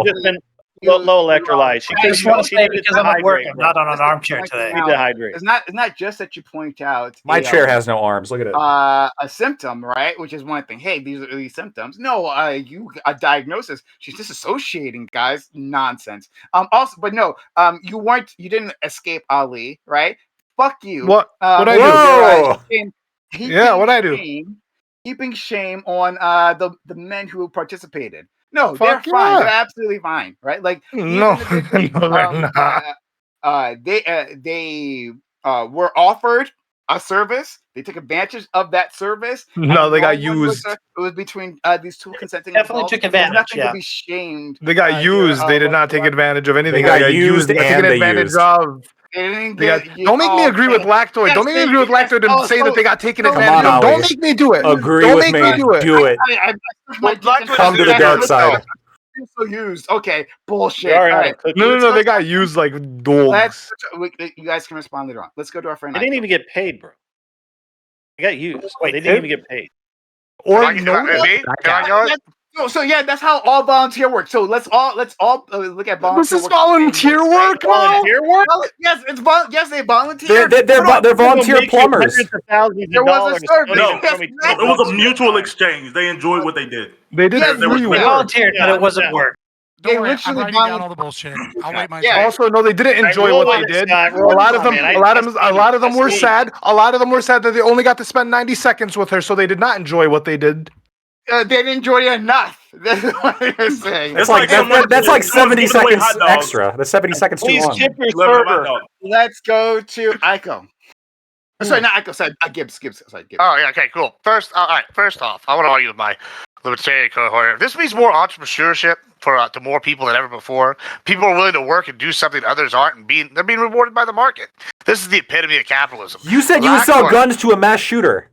Low electrolytes. She I just want to say because I'm at work, I'm bro. not on an armchair today. Need to hydrate. It's not just that you point out My chair has no arms. Look at it. a symptom, right? Which is one thing. Hey, these are these symptoms. No, a diagnosis. She's disassociating, guys. Nonsense. Also, but no, you didn't escape Ali, right? Fuck you. What I do? Yeah, what I do? Keeping shame on the men who participated. No, Fuck they're fine. yeah. They're absolutely fine, right? Like No, even no, they're not. they were offered a service. They took advantage of that service. No, and they got no one was, used. It was between these two consenting Definitely adults. took There's advantage, nothing yeah. to be shamed. They got used. They did not take advantage of anything. They got used They got and taken they advantage used. of. They didn't They got, get, don't make me agree with Lactoid. Yes, Don't make me they- agree with Lactoid and oh, say so- that they got taken so- advantage Come of. on, Don't Ali. make me do it. Agree Don't with make me. me do it. Do it. Come to the dark side. So used. Okay, bullshit. They already All had right. a cookie. No. They got used like dogs. You guys can respond later on. Let's go to our friend. They didn't even get paid, bro. They got used. Wait, They didn't even get paid. Or Can no. I go? So yeah, that's how all volunteer work. So let's all look at volunteer. This is work. volunteer work, bro. Volunteer work? Yes, yes, they volunteer. They're volunteer Make you plumbers. hundreds of thousands of There was a dollars. service. Don't No. even tell me Yes, It was a mutual exchange. They enjoyed what they did. They did Yes, free they work. Volunteered, but Yeah, it wasn't yeah. work. Don't They worry, I'm literally writing down volun- all the bullshit. I'll wait my Yeah. turn. Also, no, they didn't enjoy roll what with they it, did. Scott. A Roll lot with of it, them, man. a lot of them were That's sad. A lot of them were sad that they only got to spend 90 seconds with her, so they did not enjoy what they did. They didn't enjoy it enough. That's what you're saying. That's like someone- that's like someone 70 giving away seconds hot dogs. extra. That's 70 seconds too Please long. tip your Lemon hot server. dog. Let's go to Aiko. Sorry, not Aiko. Sorry, Gibbs. Sorry, Gibbs. Oh, yeah, okay, cool. First off, I want to argue with my libertarian cohort. This means more entrepreneurship to more people than ever before. People are willing to work and do something others aren't, and they're being rewarded by the market. This is the epitome of capitalism. You said you would sell guns to a mass shooter.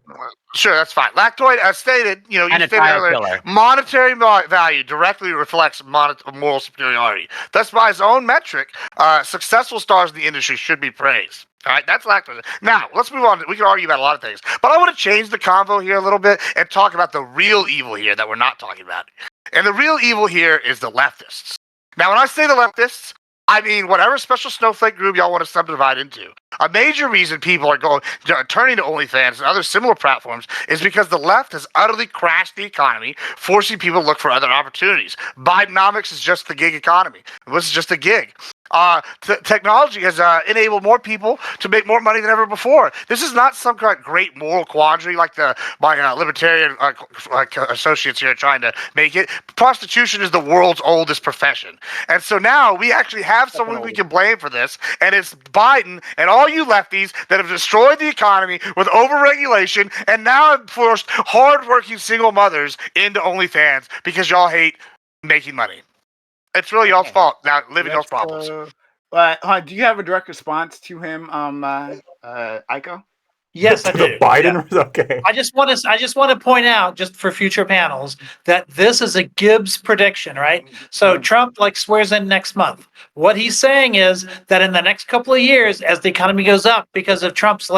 Sure, that's fine. Lactoid, as stated, you And a stated tire earlier, killer. monetary value directly reflects moral superiority. Thus, by its own metric, successful stars in the industry should be praised. All right, that's lactose. Now, let's move on. We can argue about a lot of things, but I want to change the convo here a little bit and talk about the real evil here that we're not talking about. And the real evil here is the leftists. Now, when I say the leftists, I mean whatever special snowflake group y'all want to subdivide into. A major reason people are turning to OnlyFans and other similar platforms is because the left has utterly crashed the economy, forcing people to look for other opportunities. Bidenomics is just the gig economy. This is just a gig. Technology has enabled more people to make more money than ever before. This is not some kind of great moral quandary like my libertarian associates here are trying to make it. Prostitution is the world's oldest profession. And so now we actually have someone we can blame for this, and it's Biden and all you lefties that have destroyed the economy with overregulation and now have forced hardworking single mothers into OnlyFans because y'all hate making money. It's really y'all's fault. Now, living y'all's problems. Do you have a direct response to him, Aiko? Yes, I To do. the Biden? Okay. I just want to point out, just for future panels, that this is a Gibbs prediction, right? So Trump swears in next month. What he's saying is that in the next couple of years, as the economy goes up because of Trump's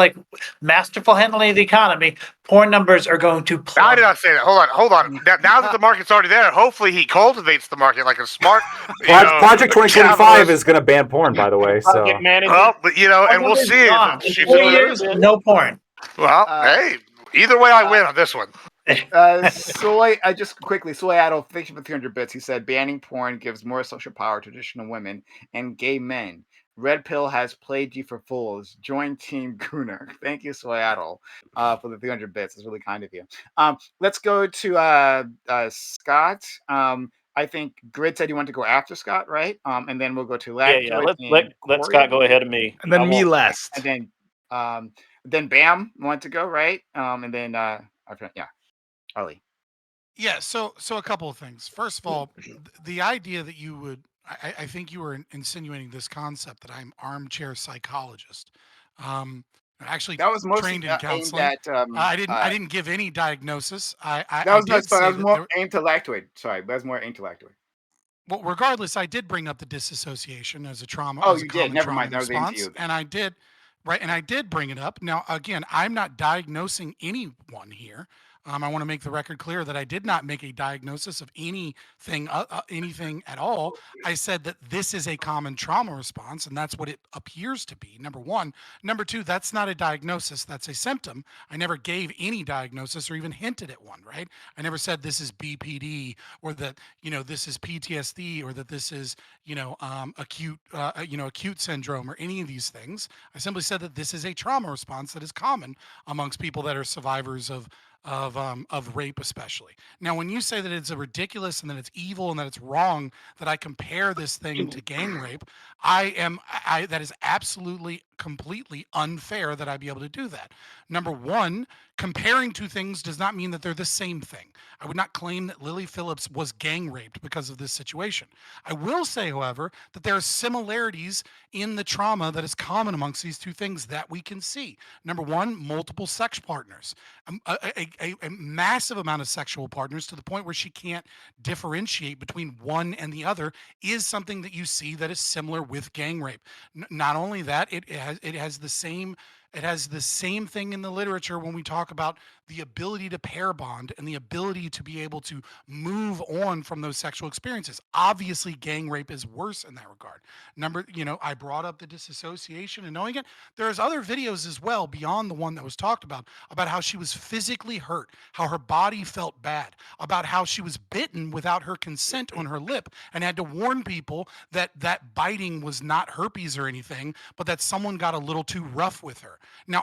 masterful handling of the economy, porn numbers are going to I plummet. did not say that. Hold on. Now that the market's already there, hopefully he cultivates the market like a smart. Project 2025 is going to ban porn, by the way. So Well, but and we'll see if In she 4 years, no porn. Well, hey, either way, I win on this one. Soy, Soy Adol, thank you for 300 bits. He said banning porn gives more social power to traditional women and gay men. Red Pill has played you for fools. Join Team Gunnar. Thank you, Soy Adol, for the 300 bits. It's really kind of you. Let's go to Scott. I think Grid said you want to go after Scott, right? And then we'll go to Lactoid. Yeah. Let Scott go ahead of me. And then me last. And then Bam want to go, right? And then Ollie. Yeah, so a couple of things. First of all, the idea that you would I think you were insinuating this concept that I'm armchair psychologist. I actually That was mostly trained in aimed counseling. at. I didn't give any diagnosis. That I was not. did So that say was that more there. intellectual. Sorry, that was more intellectual. Well, regardless, I did bring up the disassociation as a trauma, Oh, as a you did. common Never trauma mind. That was into response, you. and I did, right, and I did bring it up. Now, again, I'm not diagnosing anyone here. I want to make the record clear that I did not make a diagnosis of anything at all. I said that this is a common trauma response, and that's what it appears to be. Number one. Number two, that's not a diagnosis. That's a symptom. I never gave any diagnosis or even hinted at one, right? I never said this is BPD or that, this is PTSD or that this is, acute syndrome or any of these things. I simply said that this is a trauma response that is common amongst people that are survivors of rape, especially. Now, when you say that it's a ridiculous and that it's evil and that it's wrong that I compare this thing to gang rape, that is absolutely completely unfair that I be able to do that. Number one, comparing two things does not mean that they're the same thing. I would not claim that Lily Phillips was gang raped because of this situation. I will say, however, that there are similarities in the trauma that is common amongst these two things that we can see. Number one, multiple sex partners, a massive amount of sexual partners to the point where she can't differentiate between one and the other is something that you see that is similar with gang rape. Not only that, it has the same thing in the literature when we talk about the ability to pair bond and the ability to be able to move on from those sexual experiences. Obviously, gang rape is worse in that regard. I brought up the disassociation and knowing it. There's other videos as well beyond the one that was talked about how she was physically hurt, how her body felt bad, about how she was bitten without her consent on her lip and had to warn people that that biting was not herpes or anything, but that someone got a little too rough with her. Now,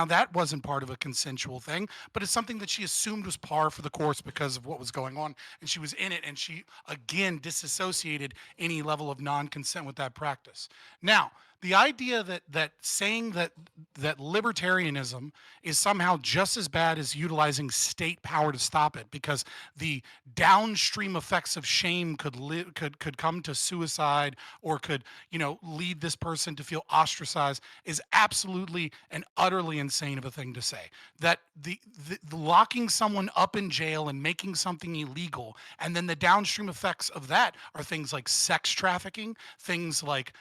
that wasn't part of a consensual thing, but it's something that she assumed was par for the course because of what was going on, and she was in it, and she again disassociated any level of non-consent with that practice. Now, the idea that saying that libertarianism is somehow just as bad as utilizing state power to stop it because the downstream effects of shame could come to suicide or could lead this person to feel ostracized is absolutely and utterly insane of a thing to say. That the locking someone up in jail and making something illegal, and then the downstream effects of that are things like sex trafficking, things like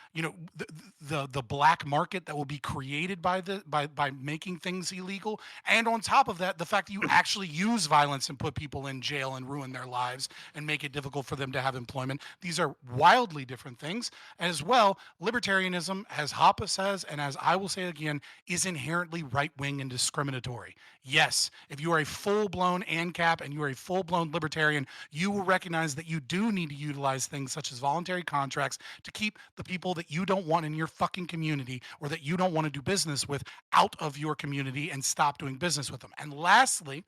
the black market that will be created by making things illegal, and on top of that, the fact that you actually use violence and put people in jail and ruin their lives and make it difficult for them to have employment. These are wildly different things. As well, libertarianism, as Hoppe says, and as I will say again, is inherently right-wing and discriminatory. Yes, if you are a full-blown ANCAP and you are a full-blown libertarian, you will recognize that you do need to utilize things such as voluntary contracts to keep the people that you don't want in your fucking community or that you don't want to do business with out of your community and stop doing business with them. And lastly,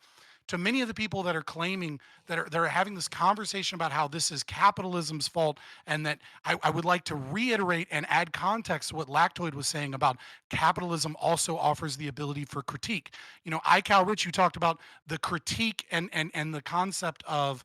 to many of the people that are claiming that are having this conversation about how this is capitalism's fault, and that I would like to reiterate and add context to what Lactoid was saying about capitalism also offers the ability for critique. iCal Rich, you talked about the critique and the concept of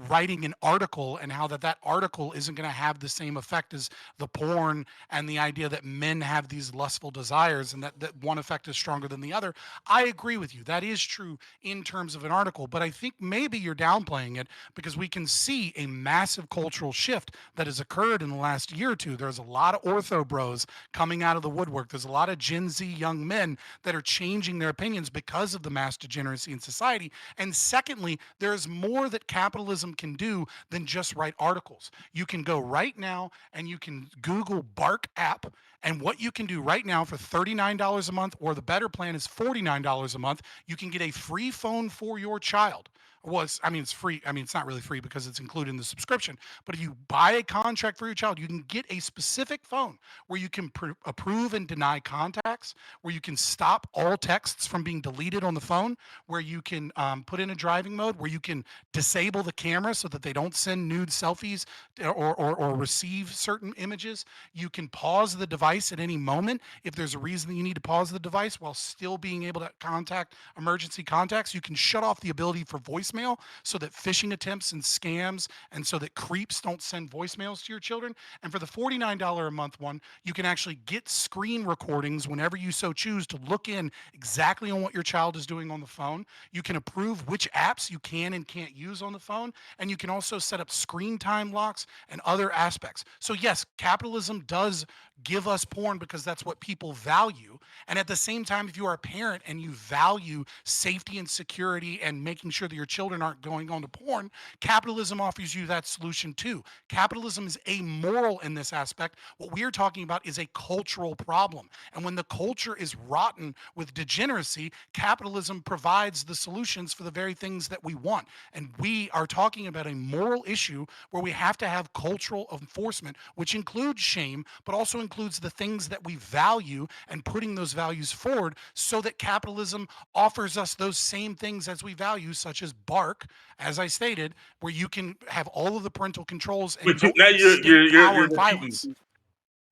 writing an article and how that article isn't going to have the same effect as the porn and the idea that men have these lustful desires and that one effect is stronger than the other. I agree with you. That is true in terms of an article, but I think maybe you're downplaying it because we can see a massive cultural shift that has occurred in the last year or two. There's a lot of ortho bros coming out of the woodwork. There's a lot of Gen Z young men that are changing their opinions because of the mass degeneracy in society. And secondly, there's more that capitalism can do than just write articles. You can go right now and you can Google Bark app, and what you can do right now for $39 a month, or the better plan is $49 a month, you can get a free phone for your child. It's free. It's not really free because it's included in the subscription. But if you buy a contract for your child, you can get a specific phone where you can approve and deny contacts, where you can stop all texts from being deleted on the phone, where you can put in a driving mode, where you can disable the camera so that they don't send nude selfies or receive certain images. You can pause the device device at any moment. If there's a reason that you need to pause the device while still being able to contact emergency contacts, you can shut off the ability for voicemail so that phishing attempts and scams and so that creeps don't send voicemails to your children. And for the $49 a month one, you can actually get screen recordings whenever you so choose to look in exactly on what your child is doing on the phone. You can approve which apps you can and can't use on the phone, and you can also set up screen time locks and other aspects. So yes, capitalism does give us porn because that's what people value. And at the same time, if you are a parent and you value safety and security and making sure that your children aren't going on to porn, capitalism offers you that solution too. Capitalism is amoral in this aspect. What we're talking about is a cultural problem. And when the culture is rotten with degeneracy, capitalism provides the solutions for the very things that we want. And we are talking about a moral issue where we have to have cultural enforcement, which includes shame, but also includes the things that we value and putting those values forward so that capitalism offers us those same things as we value, such as Bark, as I stated, where you can have all of the parental controls and But now you're violence.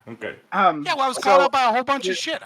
Okay. Yeah, well, I was caught up by a whole bunch of shit.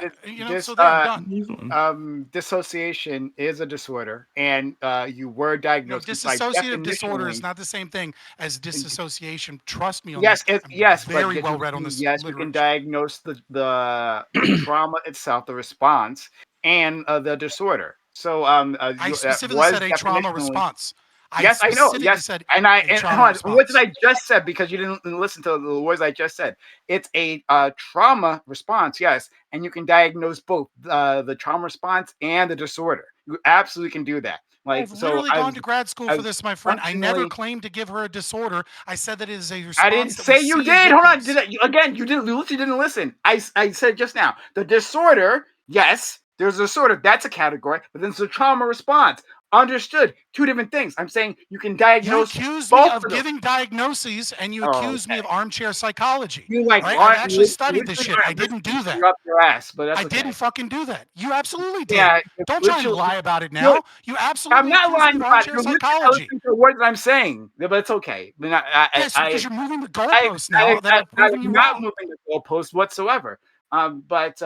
So there, I'm done. Dissociation is a disorder, and you were diagnosed. Dissociative disorder is not the same thing as disassociation. Trust me on yes, this. Yes, very well read on this. Yes, we can diagnose the trauma itself, the response, and the disorder. So I specifically said a trauma response. Yes, I know. Yes, said and what did I just said? Because you didn't listen to the words I just said. It's a trauma response, yes, and you can diagnose both the trauma response and the disorder. You absolutely can do that. I've literally gone to grad school for this, my friend. I never claimed to give her a disorder. I said that it is a response. I didn't say you did. Hold on. Again, you didn't listen. I said just now the disorder. Yes, there's a disorder. That's a category, but then there's a trauma response. Understood. Two different things. I'm saying you can diagnose. You accuse me of giving diagnoses, and you accuse me of armchair psychology. I actually studied this shit. I didn't do that. Up your ass, but that's I didn't fucking do that. You absolutely did. Yeah, don't try and lie about it now. You absolutely. I'm not lying about it. Psychology. The words I'm saying, but it's okay. Yes, because you're moving the goalposts now. I'm not moving the goalposts whatsoever. But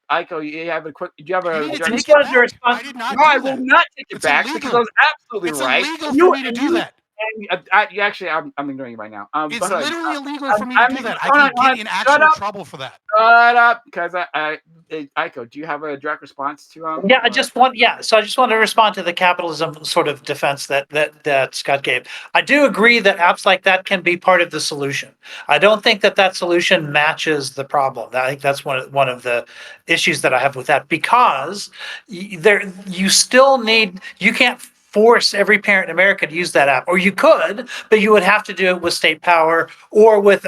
Aiko, you have a quick. Do you have a? I did not. No, I will not take it back because I was absolutely right. It's illegal for me to do that. You actually, I'm ignoring you right now. It's literally illegal for me to do that. I can get in actual trouble for that. Shut up, because Aiko, do you have a direct response to? Yeah, I just want to respond to the capitalism sort of defense that Scott gave. I do agree that apps like that can be part of the solution. I don't think that solution matches the problem. I think that's one of the issues that I have with that, because you can't force every parent in America to use that app, or you could, but you would have to do it with state power or with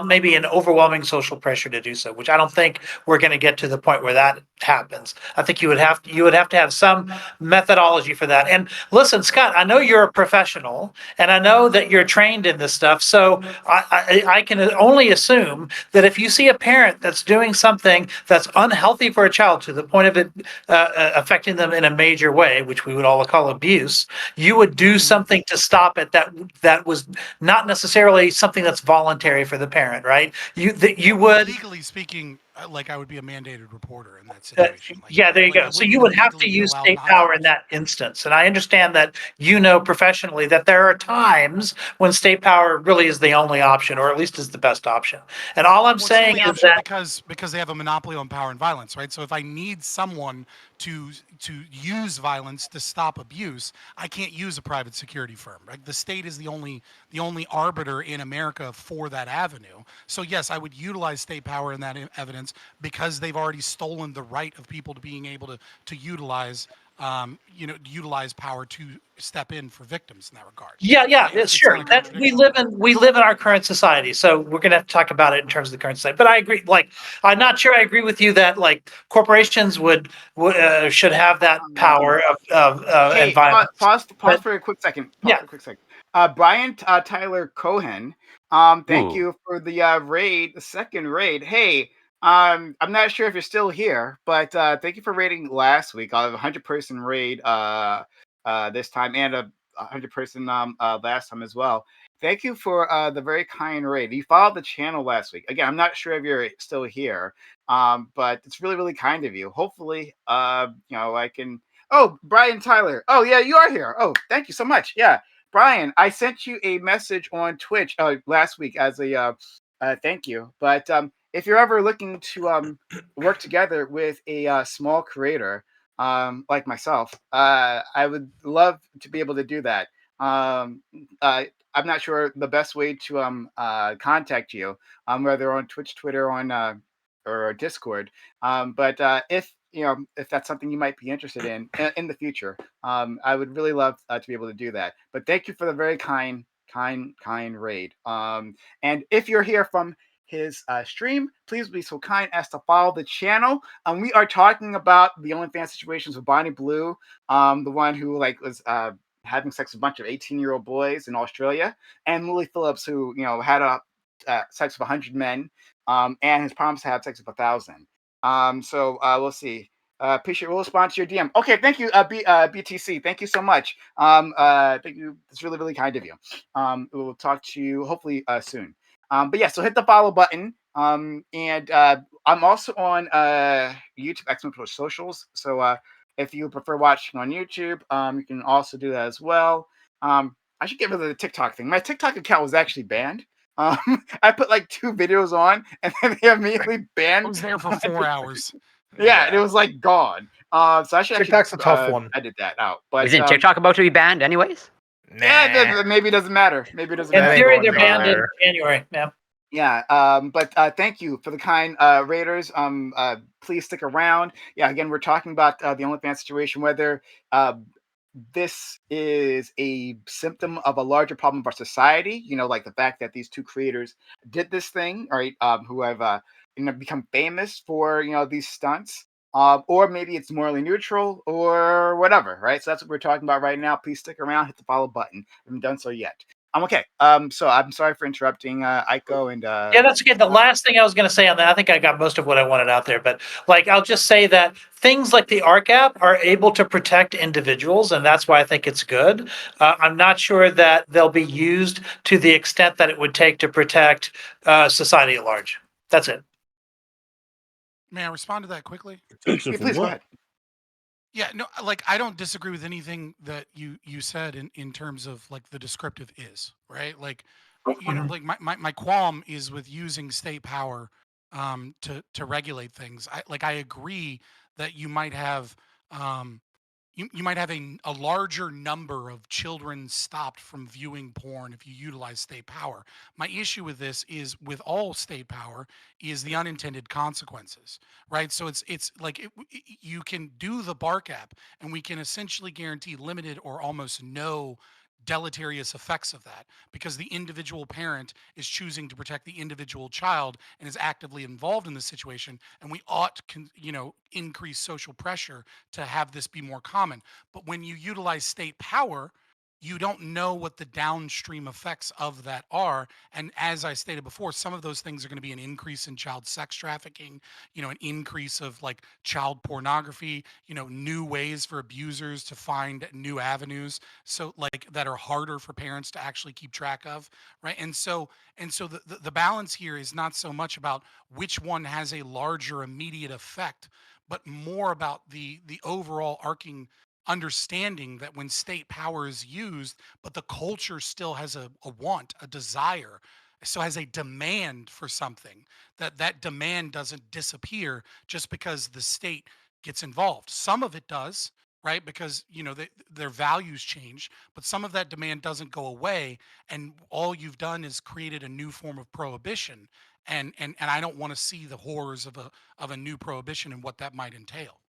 maybe an overwhelming social pressure to do so, which I don't think we're going to get to the point where that happens. I think you would have to have some methodology for that. And listen, Scott, I know you're a professional, and I know that you're trained in this stuff, so I can only assume that if you see a parent that's doing something that's unhealthy for a child to the point of it affecting them in a major way, which we would all call abuse, you would do something to stop it that was not necessarily something that's voluntary for the parent, right? You would, legally speaking, like I would be a mandated reporter in that situation. There you go. So you would have to use state power in that instance. And I understand that professionally that there are times when state power really is the only option, or at least is the best option. And all I'm saying is that because they have a monopoly on power and violence, right? So if I need someone to use violence to stop abuse, I can't use a private security firm. Right? The state is the only arbiter in America for that avenue. So yes, I would utilize state power in that evidence, because they've already stolen the right of people to being able to utilize power to step in for victims in that regard. Yeah, sure. We live in our current society, so we're going to have to talk about it in terms of the current society. But I agree. I'm not sure I agree with you that corporations should have that power of and violence. Pause for a quick second. Brian Tyler Cohen. Thank you for the raid, the second raid. Hey. I'm not sure if you're still here, but thank you for raiding last week. I have a 100-person raid this time, and 100-person last time as well. Thank you for the very kind raid. You followed the channel last week. Again, I'm not sure if you're still here, but it's really, really kind of you. Hopefully, I can. Oh, Brian Tyler. Oh, yeah, you are here. Oh, thank you so much. Yeah, Brian, I sent you a message on Twitch last week as a thank you. But if you're ever looking to work together with a small creator like myself, I would love to be able to do that. I'm not sure the best way to contact you, whether on Twitch, Twitter, or Discord. But if that's something you might be interested in the future, I would really love to be able to do that. But thank you for the very kind raid. And if you're here from his stream, please be so kind as to follow the channel. We are talking about the OnlyFans situations with Bonnie Blue, the one who was having sex with a bunch of 18-year-old boys in Australia, and Lily Phillips, who had sex with 100 men, and has promised to have sex with 1,000. So we'll see. Appreciate. We'll respond to your DM. Okay, thank you, BTC. Thank you so much. Thank you. It's really, really kind of you. We'll talk to you hopefully soon. But yeah, so hit the follow button. And I'm also on YouTube, Exponential Socials. So if you prefer watching on YouTube, you can also do that as well. I should get rid of the TikTok thing. My TikTok account was actually banned. I put 2 videos on, and then they immediately banned. I was there for 4 hours. Yeah, and it was gone. So I should TikTok's actually a tough one. edit that out. But Isn't TikTok about to be banned anyways? yeah, maybe it doesn't matter. Maybe it doesn't In matter. theory, they're banned in January. Yeah. Yeah, but thank you for the kind raiders. Please stick around. Yeah, again, we're talking about the OnlyFans situation, whether this is a symptom of a larger problem of our society. Like the fact that these 2 creators did this thing, right? Who have become famous for these stunts. Or maybe it's morally neutral or whatever, right? So that's what we're talking about right now. Please stick around, hit the follow button. I haven't done so yet. Okay. So I'm sorry for interrupting Aiko and Yeah, that's okay. The last thing I was going to say on that, I think I got most of what I wanted out there, but I'll just say that things like the ARC app are able to protect individuals, and that's why I think it's good. I'm not sure that they'll be used to the extent that it would take to protect society at large. That's it. May I respond to that quickly? Please go ahead. Yeah, no, I don't disagree with anything that you said in terms of the descriptive is, right? My qualm is with using state power to regulate things. I agree that you might have you might have a larger number of children stopped from viewing porn if you utilize state power. My issue with this is with all state power is the unintended consequences, right? So you can do the BARC app and we can essentially guarantee limited or almost no deleterious effects of that because the individual parent is choosing to protect the individual child and is actively involved in the situation, and we ought to increase social pressure to have this be more common. But when you utilize state power, you don't know what the downstream effects of that are. And as I stated before, some of those things are going to be an increase in child sex trafficking, an increase of child pornography, new ways for abusers to find new avenues. So that are harder for parents to actually keep track of. Right. And so the balance here is not so much about which one has a larger immediate effect, but more about the overall arcing understanding that when state power is used, but the culture still has a want, a desire, so has a demand for something, that demand doesn't disappear just because the state gets involved. Some of it does, right? Because their values change, but some of that demand doesn't go away, and all you've done is created a new form of prohibition. And I don't want to see the horrors of a new prohibition and what that might entail.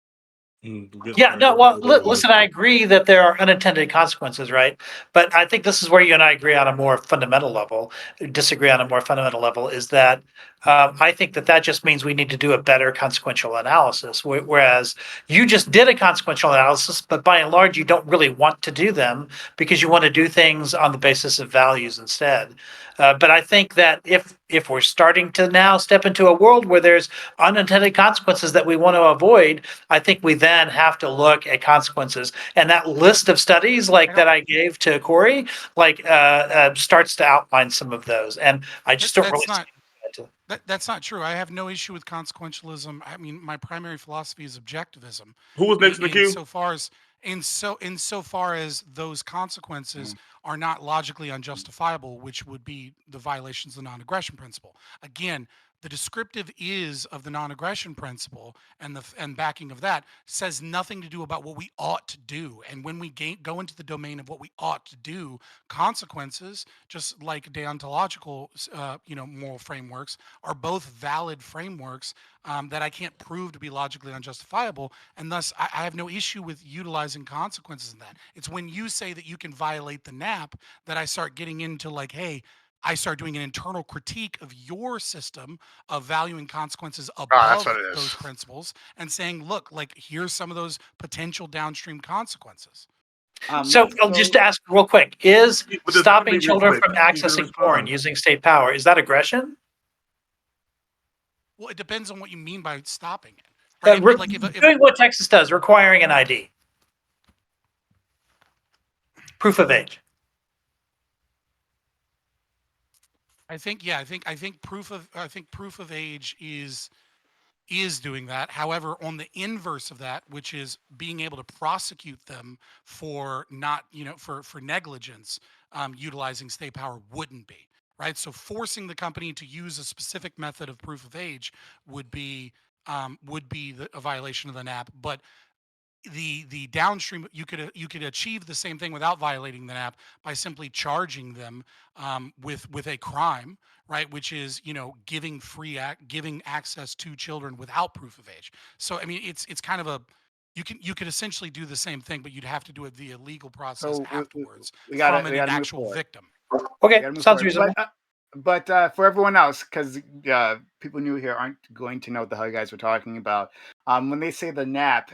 Yeah, no, well, listen, I agree that there are unintended consequences, right? But I think this is where you and I agree on a more fundamental level, disagree on a more fundamental level, is that I think that just means we need to do a better consequential analysis. Whereas you just did a consequential analysis, but by and large, you don't really want to do them because you want to do things on the basis of values instead. But I think that if we're starting to now step into a world where there's unintended consequences that we want to avoid, I think we then have to look at consequences. And that list of studies like that I gave to Corey, starts to outline some of those. And I just don't really. That's not true. I have no issue with consequentialism. I mean, my primary philosophy is objectivism. Who was next in the queue? Insofar as those consequences are not logically unjustifiable, which would be the violations of the non-aggression principle. Again, the descriptive is of the non-aggression principle and backing of that says nothing to do about what we ought to do. And when we go into the domain of what we ought to do, consequences, just like deontological, moral frameworks, are both valid frameworks that I can't prove to be logically unjustifiable. And thus, I have no issue with utilizing consequences in that. It's when you say that you can violate the NAP that I start getting into like, hey, I start doing an internal critique of your system of valuing consequences above those principles and saying, look, like, here's some of those potential downstream consequences. So I'll just ask real quick, is stopping children from accessing porn using state power, is that aggression? Well, it depends on what you mean by stopping it. Right? Doing what Texas does, requiring an ID. Proof of age. I think proof of age is doing that. However, on the inverse of that, which is being able to prosecute them for not, for negligence, utilizing state power wouldn't be, right? So forcing the company to use a specific method of proof of age would be a violation of the NAP. But the downstream, you could achieve the same thing without violating the NAP by simply charging them with a crime, right? Which is giving access to children without proof of age. So I mean, it's kind of you could essentially do the same thing, but you'd have to do it via legal process afterwards from an actual victim. Okay, sounds reasonable. But for everyone else, because people new here aren't going to know what the hell you guys were talking about. When they say the NAP,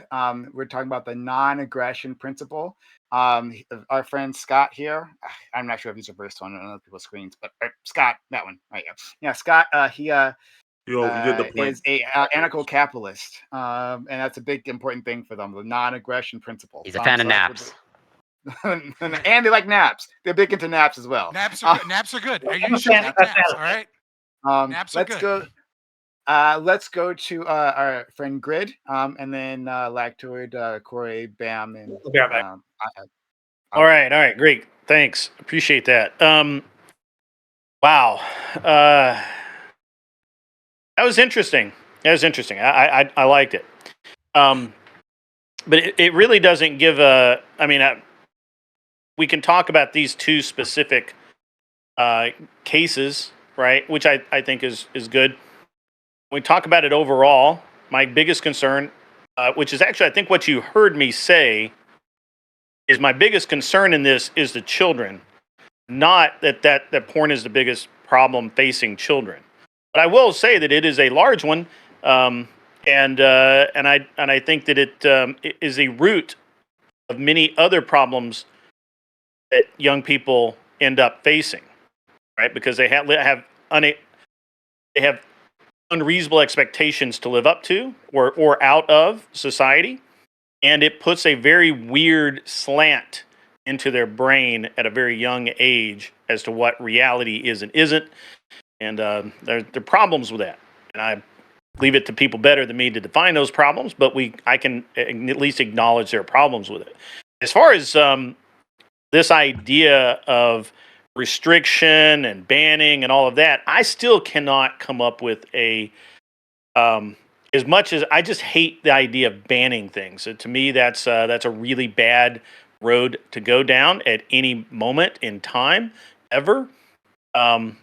we're talking about the non-aggression principle. Our friend Scott here, I'm not sure if he's the first one on other people's screens, but Scott, that one, right? Yeah, Scott. He is a anarcho-capitalist, and that's a big important thing for them. The non-aggression principle. He's a fan of naps. And they like naps. They're big into naps as well. Naps are good. You should take naps, all right? Naps are good. Let's go to our friend Grid, and then Lactoid, Corey, Bam, and we'll be right back. All right, great. Thanks. Appreciate that. Wow. That was interesting. I liked it. But it really doesn't give we can talk about these two specific cases, right? Which I think is good. When we talk about it overall, my biggest concern, which is actually I think what you heard me say, is my biggest concern in this is the children, not that porn is the biggest problem facing children. But I will say that it is a large one, and I think that it is a root of many other problems that young people end up facing, right? Because they have unreasonable expectations to live up to or out of society, and it puts a very weird slant into their brain at a very young age as to what reality is and isn't, and there are problems with that. And I leave it to people better than me to define those problems, but I can at least acknowledge there are problems with it. As far as this idea of restriction and banning and all of that, I still cannot come up with as much as I just hate the idea of banning things. So to me, that's a really bad road to go down at any moment in time, ever. And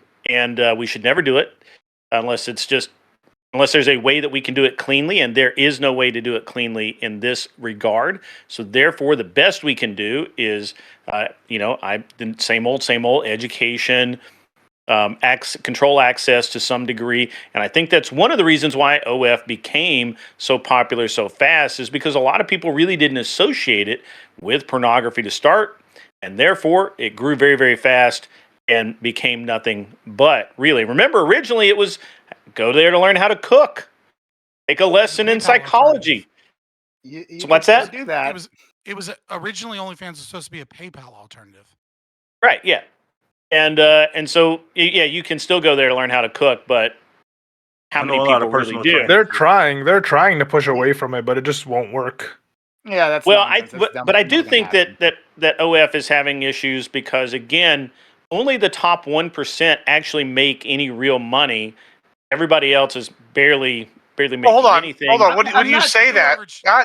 we should never do it unless there's a way that we can do it cleanly, and there is no way to do it cleanly in this regard. So therefore, the best we can do is, the same old education, control access to some degree. And I think that's one of the reasons why OF became so popular so fast, is because a lot of people really didn't associate it with pornography to start. And therefore, it grew very, very fast and became nothing but really. Remember, originally it was go there to learn how to cook, take a lesson in psychology. You So what's that? Do that. It was originally OnlyFans was supposed to be a PayPal alternative. Right. Yeah. And so you can still go there to learn how to cook, but how many people really do? They're trying to push away from it, but it just won't work. Yeah, that's well. nonsense. But I do think that OF is having issues because, again, only the top 1% actually make any real money. Everybody else is barely making anything. Hold on. When you say that,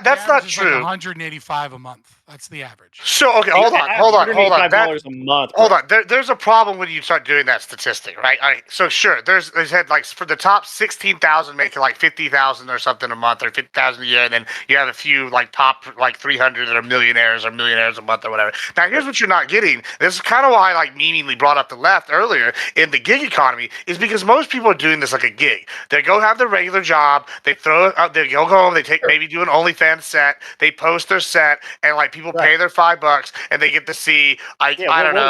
that's not true. Like 185 a month. That's the average. So okay, hold on. $185 a month. Hold on. There's a problem when you start doing that statistic, right? All right. So sure, there's had like for the top 16,000 making like 50,000 or something a month, or 50,000 a year, and then you have a few like top like 300 that are millionaires a month or whatever. Now here's what you're not getting. This is kind of why I like meaningly brought up the left earlier in the gig economy, is because most people are doing this like a gig. They go have their regular job, they throw it out, they go home, they take maybe do an OnlyFans set, they post their set, and like people pay their $5 and they get to see I don't know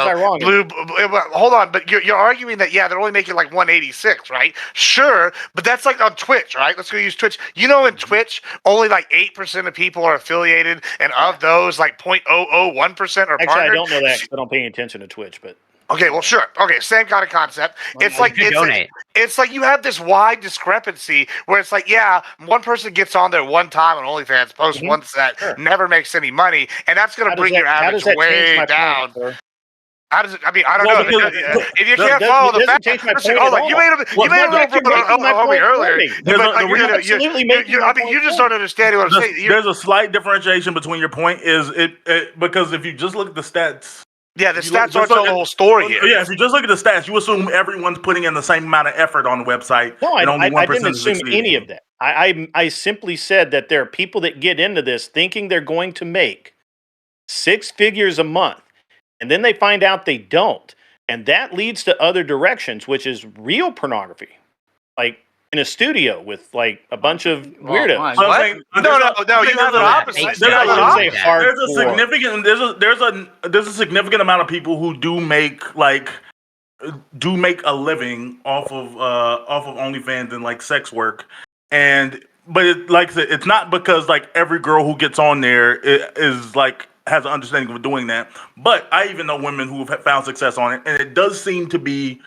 hold on, but you're arguing that they're only making like 186, right? Sure, but that's like on Twitch, right? Let's go use Twitch. You know, in Twitch only like 8% of people are affiliated, and of those like 0.001% are Actually, partnered. I don't know that because I don't pay attention to Twitch, but okay, well, sure. Okay, same kind of concept. It's like it's like you have this wide discrepancy where it's like, one person gets on there one time on OnlyFans, posts one set, never makes any money, and that's going to bring your average way down. How does it? I mean, I don't know. If you can't follow the facts, hold on. You made a earlier. You just don't understand what I'm saying. There's a slight differentiation between your point because if you just look at the stats. Yeah, the stats aren't telling the whole story here. Yeah, if you just look at the stats, you assume everyone's putting in the same amount of effort on the website. No, I didn't assume any of that. I simply said that there are people that get into this thinking they're going to make 6 figures a month, and then they find out they don't. And that leads to other directions, which is real pornography. Like in a studio with like a bunch of weirdos. No, you have the opposite. There's a significant amount of people who do make a living off of OnlyFans and like sex work, but it's not because like every girl who gets on there is like has an understanding of doing that. But I even know women who have found success on it, and it does seem to be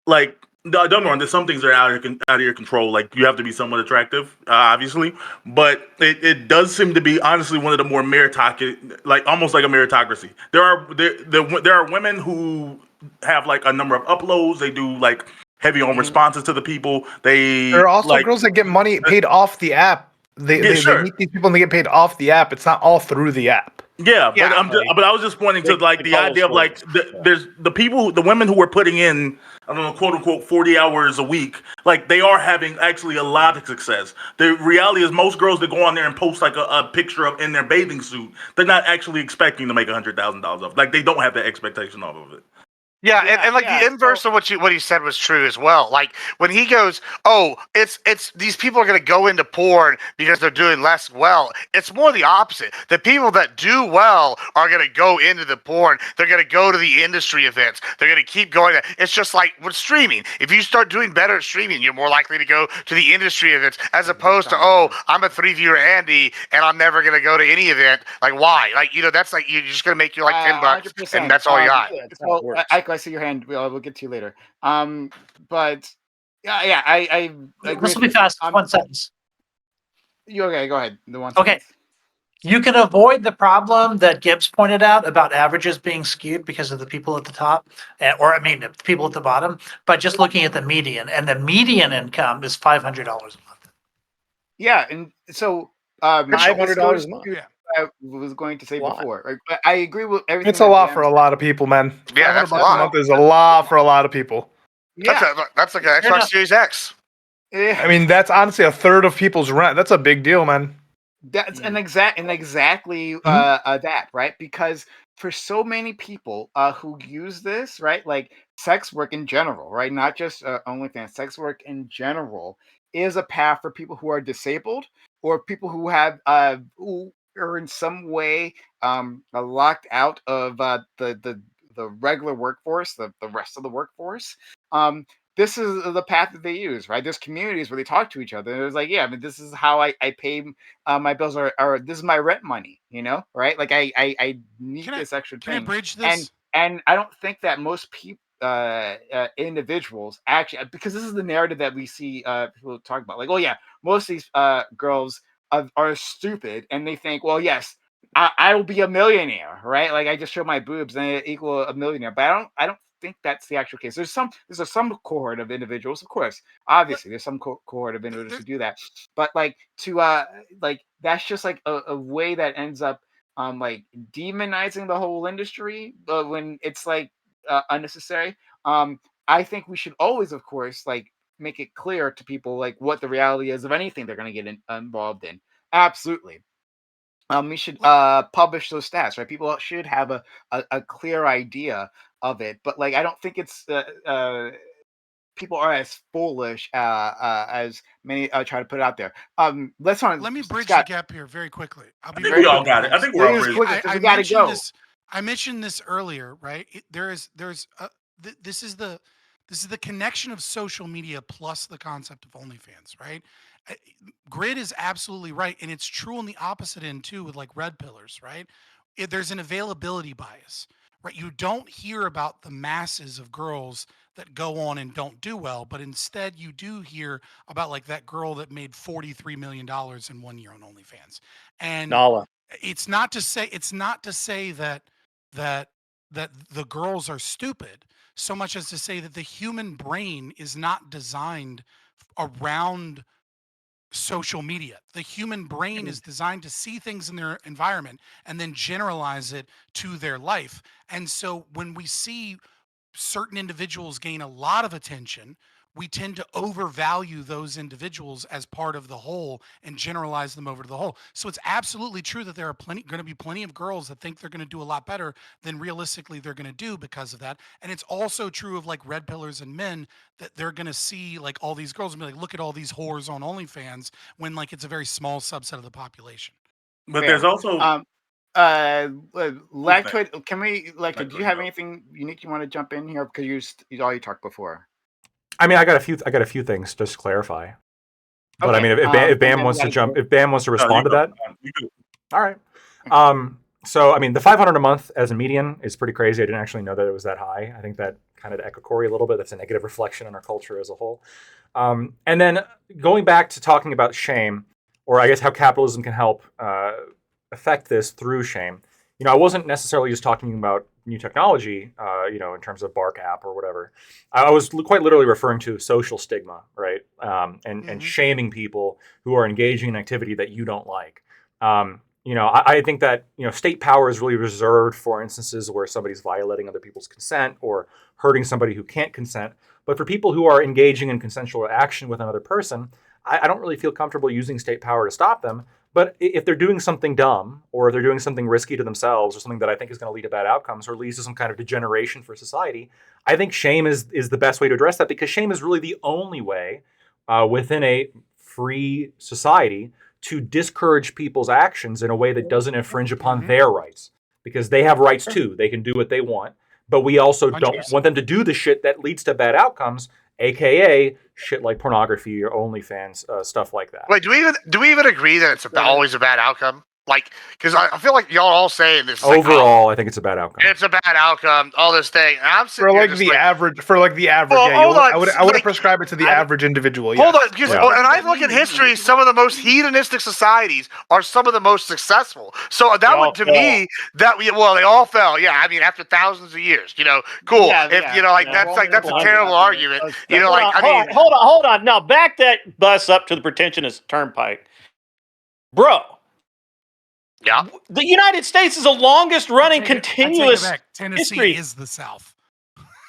like. Don't get me wrong, there's some things that are out of your control. Like you have to be somewhat attractive, obviously, but it does seem to be honestly one of the more like almost like a meritocracy. There are women who have like a number of uploads. They do like heavy on responses to the people. There are also girls that get money paid off the app. They meet these people and they get paid off the app. It's not all through the app. Yeah, but I was just pointing to like the idea of like there's the women who are putting in, I don't know, quote unquote 40 hours a week, like they are having actually a lot of success. The reality is most girls that go on there and post like a picture of in their bathing suit, they're not actually expecting to make $100,000 off. Like they don't have that expectation off of it. Yeah, and like the inverse of what he said was true as well. Like when he goes, "Oh, it's these people are going to go into porn because they're doing less well." It's more the opposite. The people that do well are going to go into the porn. They're going to go to the industry events. They're going to keep going. It's just like with streaming. If you start doing better at streaming, you're more likely to go to the industry events as opposed to, "Oh, I'm a 3-viewer Andy and I'm never going to go to any event." Like why? Like that's like you're just going to make you like $10 and that's all you got. I see your hand. We'll get to you later. But I this will be fast. One sentence. You okay? Go ahead. The one. Okay. Sentence. You can avoid the problem that Gibbs pointed out about averages being skewed because of the people at the top, the people at the bottom, by just looking at the median, and the median income is $500 a month. Yeah, and so $500 a month. Yeah. I was going to say before. I agree with everything. It's a lot for a lot of people, man. Yeah, that's a lot. A month is a lot for a lot of people. Yeah. That's like an Xbox Series X. Yeah. I mean, that's honestly a third of people's rent. That's a big deal, man. That's exactly that, right? Because for so many people who use this, right? Like sex work in general, right? Not just OnlyFans, sex work in general is a path for people who are disabled or people who have who are in some way locked out of the regular workforce, the rest of the workforce. This is the path that they use, right? There's communities where they talk to each other. And it was like, yeah, I mean, this is how I pay my bills, or this is my rent money, right? Like I need this extra Can I thing. bridge this? And I don't think that most people, individuals, actually, because this is the narrative that we see people talk about. Like, oh yeah, most of these girls are stupid, and they think, well, yes, I will be a millionaire, right? Like I just show my boobs and I equal a millionaire. But I don't think that's the actual case. There's some cohort of individuals, of course. Obviously, there's some cohort of individuals who do that. But like like that's just like a way that ends up like demonizing the whole industry, but when it's like unnecessary. I think we should always, of course, like make it clear to people like what the reality is of anything they're going to get involved in. Absolutely. We should publish those stats, right? People should have a clear idea of it, but like I don't think it's people are as foolish as many try to put it out there. Let me bridge Scott, the gap here very quickly. I think we all got it. I think we're all bridged. we got to go. I mentioned this earlier, right? This is the connection of social media plus the concept of OnlyFans, right? Grid is absolutely right, and it's true on the opposite end too, with like red pillars, right? There's an availability bias, right? You don't hear about the masses of girls that go on and don't do well, but instead you do hear about like that girl that made $43 million in 1 year on OnlyFans. And Nala. it's not to say that the girls are stupid, so much as to say that the human brain is not designed around social media. The human brain is designed to see things in their environment and then generalize it to their life. And so when we see certain individuals gain a lot of attention, we tend to overvalue those individuals as part of the whole and generalize them over to the whole. So it's absolutely true that there are going to be plenty of girls that think they're going to do a lot better than realistically they're going to do because of that. And it's also true of like red pillars and men that they're going to see like all these girls and be like, look at all these whores on OnlyFans, when like it's a very small subset of the population. But there's also Lactoid, can we do you have anything unique you want to jump in here, because you already talked before? I mean, I got a few things just to clarify. But I mean, if Bam wants to respond to that, all right. So I mean, the 500 a month as a median is pretty crazy. I didn't actually know that it was that high. I think that kind of to echo Corey a little bit. That's a negative reflection on our culture as a whole. And then going back to talking about shame, or I guess how capitalism can help affect this through shame. I wasn't necessarily just talking about new technology, in terms of Bark app or whatever. I was quite literally referring to social stigma, right? And shaming people who are engaging in activity that you don't like. I think that, state power is really reserved for instances where somebody's violating other people's consent or hurting somebody who can't consent. But for people who are engaging in consensual action with another person, I don't really feel comfortable using state power to stop them. But if they're doing something dumb, or if they're doing something risky to themselves, or something that I think is going to lead to bad outcomes, or leads to some kind of degeneration for society, I think shame is the best way to address that, because shame is really the only way within a free society to discourage people's actions in a way that doesn't infringe upon their rights, because they have rights too. They can do what they want, but we also don't want them to do the shit that leads to bad outcomes, aka shit like pornography or OnlyFans, stuff like that. Wait, do we even agree that it's always a bad outcome? Like, because I feel like y'all all saying this. Overall, I think it's a bad outcome. It's a bad outcome. All this thing. And I'm for like the average. Well, I would prescribe it to the average individual. Hold on, because and I look at history. Some of the most hedonistic societies are some of the most successful. So that would, to me, they all fell. Yeah, I mean, after thousands of years, cool. That's a terrible argument. Hold on. Now back that bus up to the pretentious turnpike, bro. Yeah, the United States is the longest running continuous Tennessee history. is the South.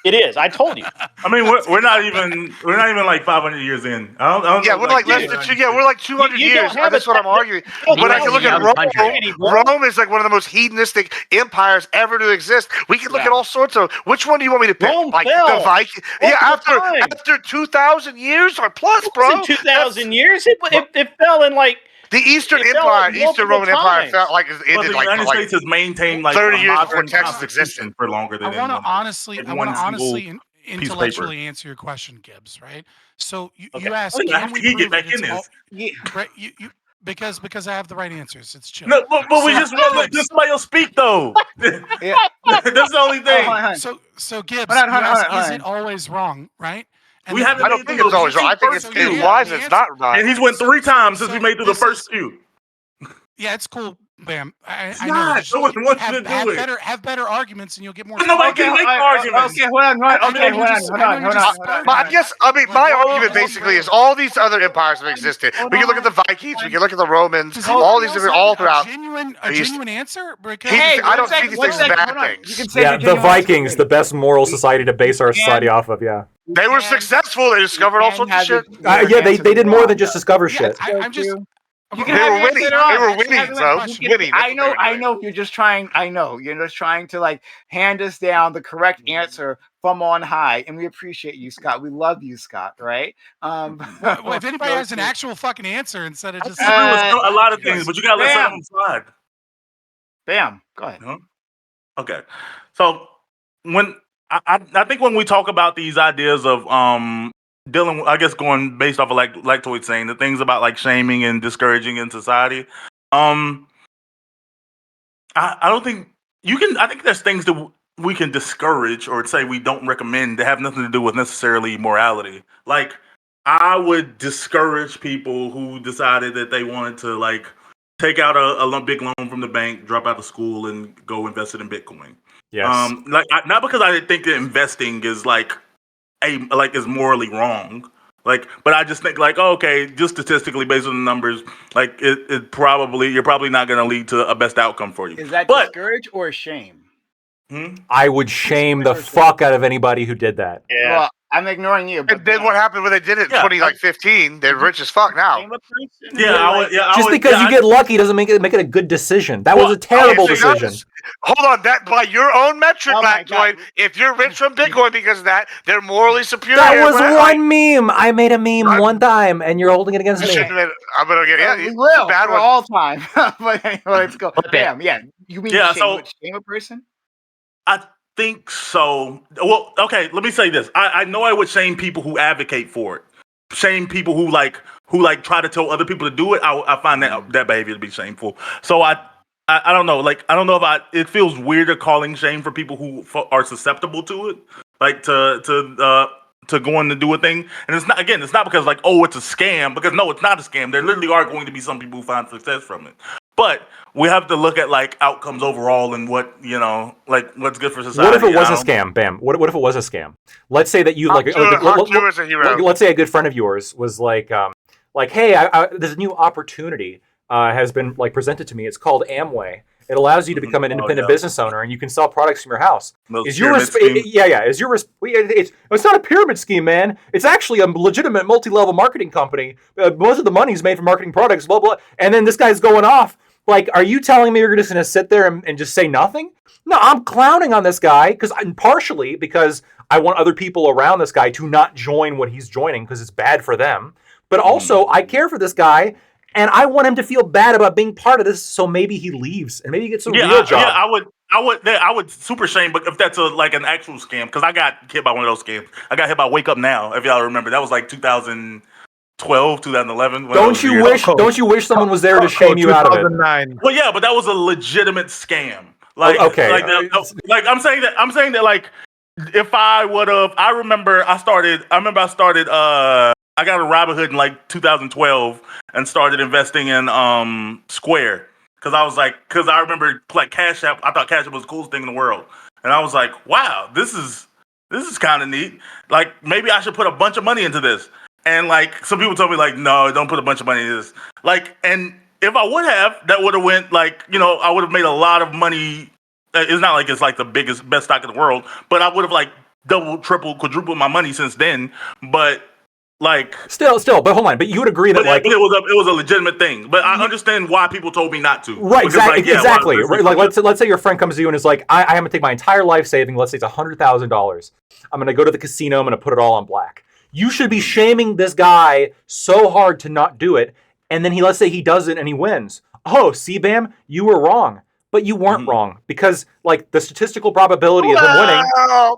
It is. I told you. I mean, we're not even like 500 years in. I don't Yeah, know, we're like less than we're like 200 You don't years. have That's a- what I'm arguing. No, But I you can look don't at have a Rome. country. Rome is like one of the most hedonistic empires ever to exist. We can look Yeah. at all sorts of. Which one do you want me to pick? Rome Like fell the Viking? all Yeah, the time. after 2,000 years or plus, It bro. wasn't 2,000 years. It fell in like The Eastern It fell Empire, at Eastern multiple Roman Empire, times. felt like it But ended the like United States has maintained like 30 a years before modern Texas constitution existed. for longer I than want to anyone. honestly, Like I want one to honestly single in- piece of paper. intellectually answer your question, Gibbs. Right? So you Okay. asked, Oh, yeah, can we he prove get back that it's in all? this. Yeah. Right? You because I have the right answers. It's chill. No, but we So, just want to let Gibbs, somebody else speak though. Yeah. That's the only Oh, thing. hold on. So Gibbs, Hold on, you hold on, asked, hold on, is hold it always wrong? Right? And We the- haven't I don't made think through it's always wrong. I think So it's the wise. answer- It's not right. And he's went 3 times since we made through the this first is- few. Yeah, it's cool, Bam. It's I know. not. Just No one wants have, to do have it. better arguments, and you'll get more. But nobody support. can make okay, arguments. Okay, hold on. I Okay, know hold you on, just- hold I know on, you hold just on, spurred hold me. on. I guess my Hold on, argument hold basically on. is all these other empires have existed. Hold We can look at on. the Vikings. We can look at the Romans. Does All anybody these else different, have all a throughout. genuine answer? Because Hey, I don't one second, see these one things as second, bad hold on. things. You can say Yeah, your the genuine answer Vikings, later. the best moral society to base our can- society off of. Yeah, They were successful. They discovered all sorts of shit. yeah, they did more than just discover yeah, shit. I'm just. You can They have were your answer winning. later on. They were Actually, winning, have your bro. answer. Winning. That's I what know, they were I doing. know. You're just trying. I know you're just trying to like hand us down the correct answer from on high, and we appreciate you, Scott. We love you, Scott. Right? Well, if anybody has an actual fucking answer instead of I just. disagree with a lot of things, but you gotta let some of them slide. Bam. Go ahead. Huh? Okay. So when I think when we talk about these ideas of dealing, I guess going based off of like Toyd's saying, the things about like shaming and discouraging in society, I don't think you can. I think there's things that we can discourage or say we don't recommend that have nothing to do with necessarily morality. Like I would discourage people who decided that they wanted to like take out a big loan from the bank, drop out of school, and go invest it in Bitcoin. Yes. Not because I think that investing is like is morally wrong. Like, but I just think like, oh, okay, just statistically based on the numbers, like it probably you're probably not going to lead to a best outcome for you. Is that But discourage or shame? I would shame the fuck out of anybody who did that. Yeah. Well, I'm ignoring you. And then what happened when they did it in Yeah. 2015? They're rich as fuck now. Just because you get lucky doesn't make it a good decision. That was a terrible decision. Hold on, that by your own metric, Oh my Lactoid, if you're rich from Bitcoin because of that, they're morally superior. That was Well, one meme. I made a meme one time, and you're holding it against me. I'm gonna get We will bad for one. all time. But anyway, let's go. Bam. Yeah. You mean Yeah, shame a person? I think so. Well, okay, let me say this. I know I would shame people who advocate for it. Shame people who try to tell other people to do it. I find that behavior to be shameful. So I don't know. Like I don't know if it feels weirder calling shame for people who are susceptible to it, like to going to do a thing. And it's not because like, oh, it's a scam, because no, it's not a scam. There literally are going to be some people who find success from it. But we have to look at like outcomes overall and what, like what's good for society. What if it was a scam, Bam? What if it was a scam? Let's say that you let's say a good friend of yours was like, hey, there's a new opportunity has been like presented to me. It's called Amway. It allows you to become an independent business owner, and you can sell products from your house. Is your Is your it's not a pyramid scheme, man. It's actually a legitimate multi-level marketing company. Most of the money is made from marketing products, blah blah. And then this guy's going off. Like, are you telling me you're just going to sit there and just say nothing? No, I'm clowning on this guy partially because I want other people around this guy to not join what he's joining because it's bad for them. But also, I care for this guy. And I want him to feel bad about being part of this, so maybe he leaves and maybe he gets a real job. Yeah, I would super shame, but if that's like an actual scam, because I got hit by one of those scams. I got hit by Wake Up Now, if y'all remember. That was like 2012, 2011. Don't you wish someone was there to shame you out of it? Well, yeah, but that was a legitimate scam. Like, okay. Like I'm saying that like if I would have, I remember I started. I got a Robinhood in like 2012 and started investing in Square because I remember like Cash App. I thought Cash App was the coolest thing in the world, and I was like, wow, this is kind of neat. Like maybe I should put a bunch of money into this. And like some people told me like, no, don't put a bunch of money into this. Like, and if I would have, that would have went like, I would have made a lot of money. It's not like it's like the best stock in the world, but I would have like double, triple, quadruple my money since then. But like, still, but hold on. But you would agree that but it was a legitimate thing. But I understand why people told me not to. Right, Because, like, yeah, exactly. well, Right, like let's say your friend comes to you and is like, I am gonna take my entire life saving. Let's say it's $100,000. I'm gonna go to the casino. I'm gonna put it all on black. You should be shaming this guy so hard to not do it. And then let's say he does it and he wins. Oh, see, Bam, you were wrong. But you weren't wrong because, like, the statistical probability of him winning.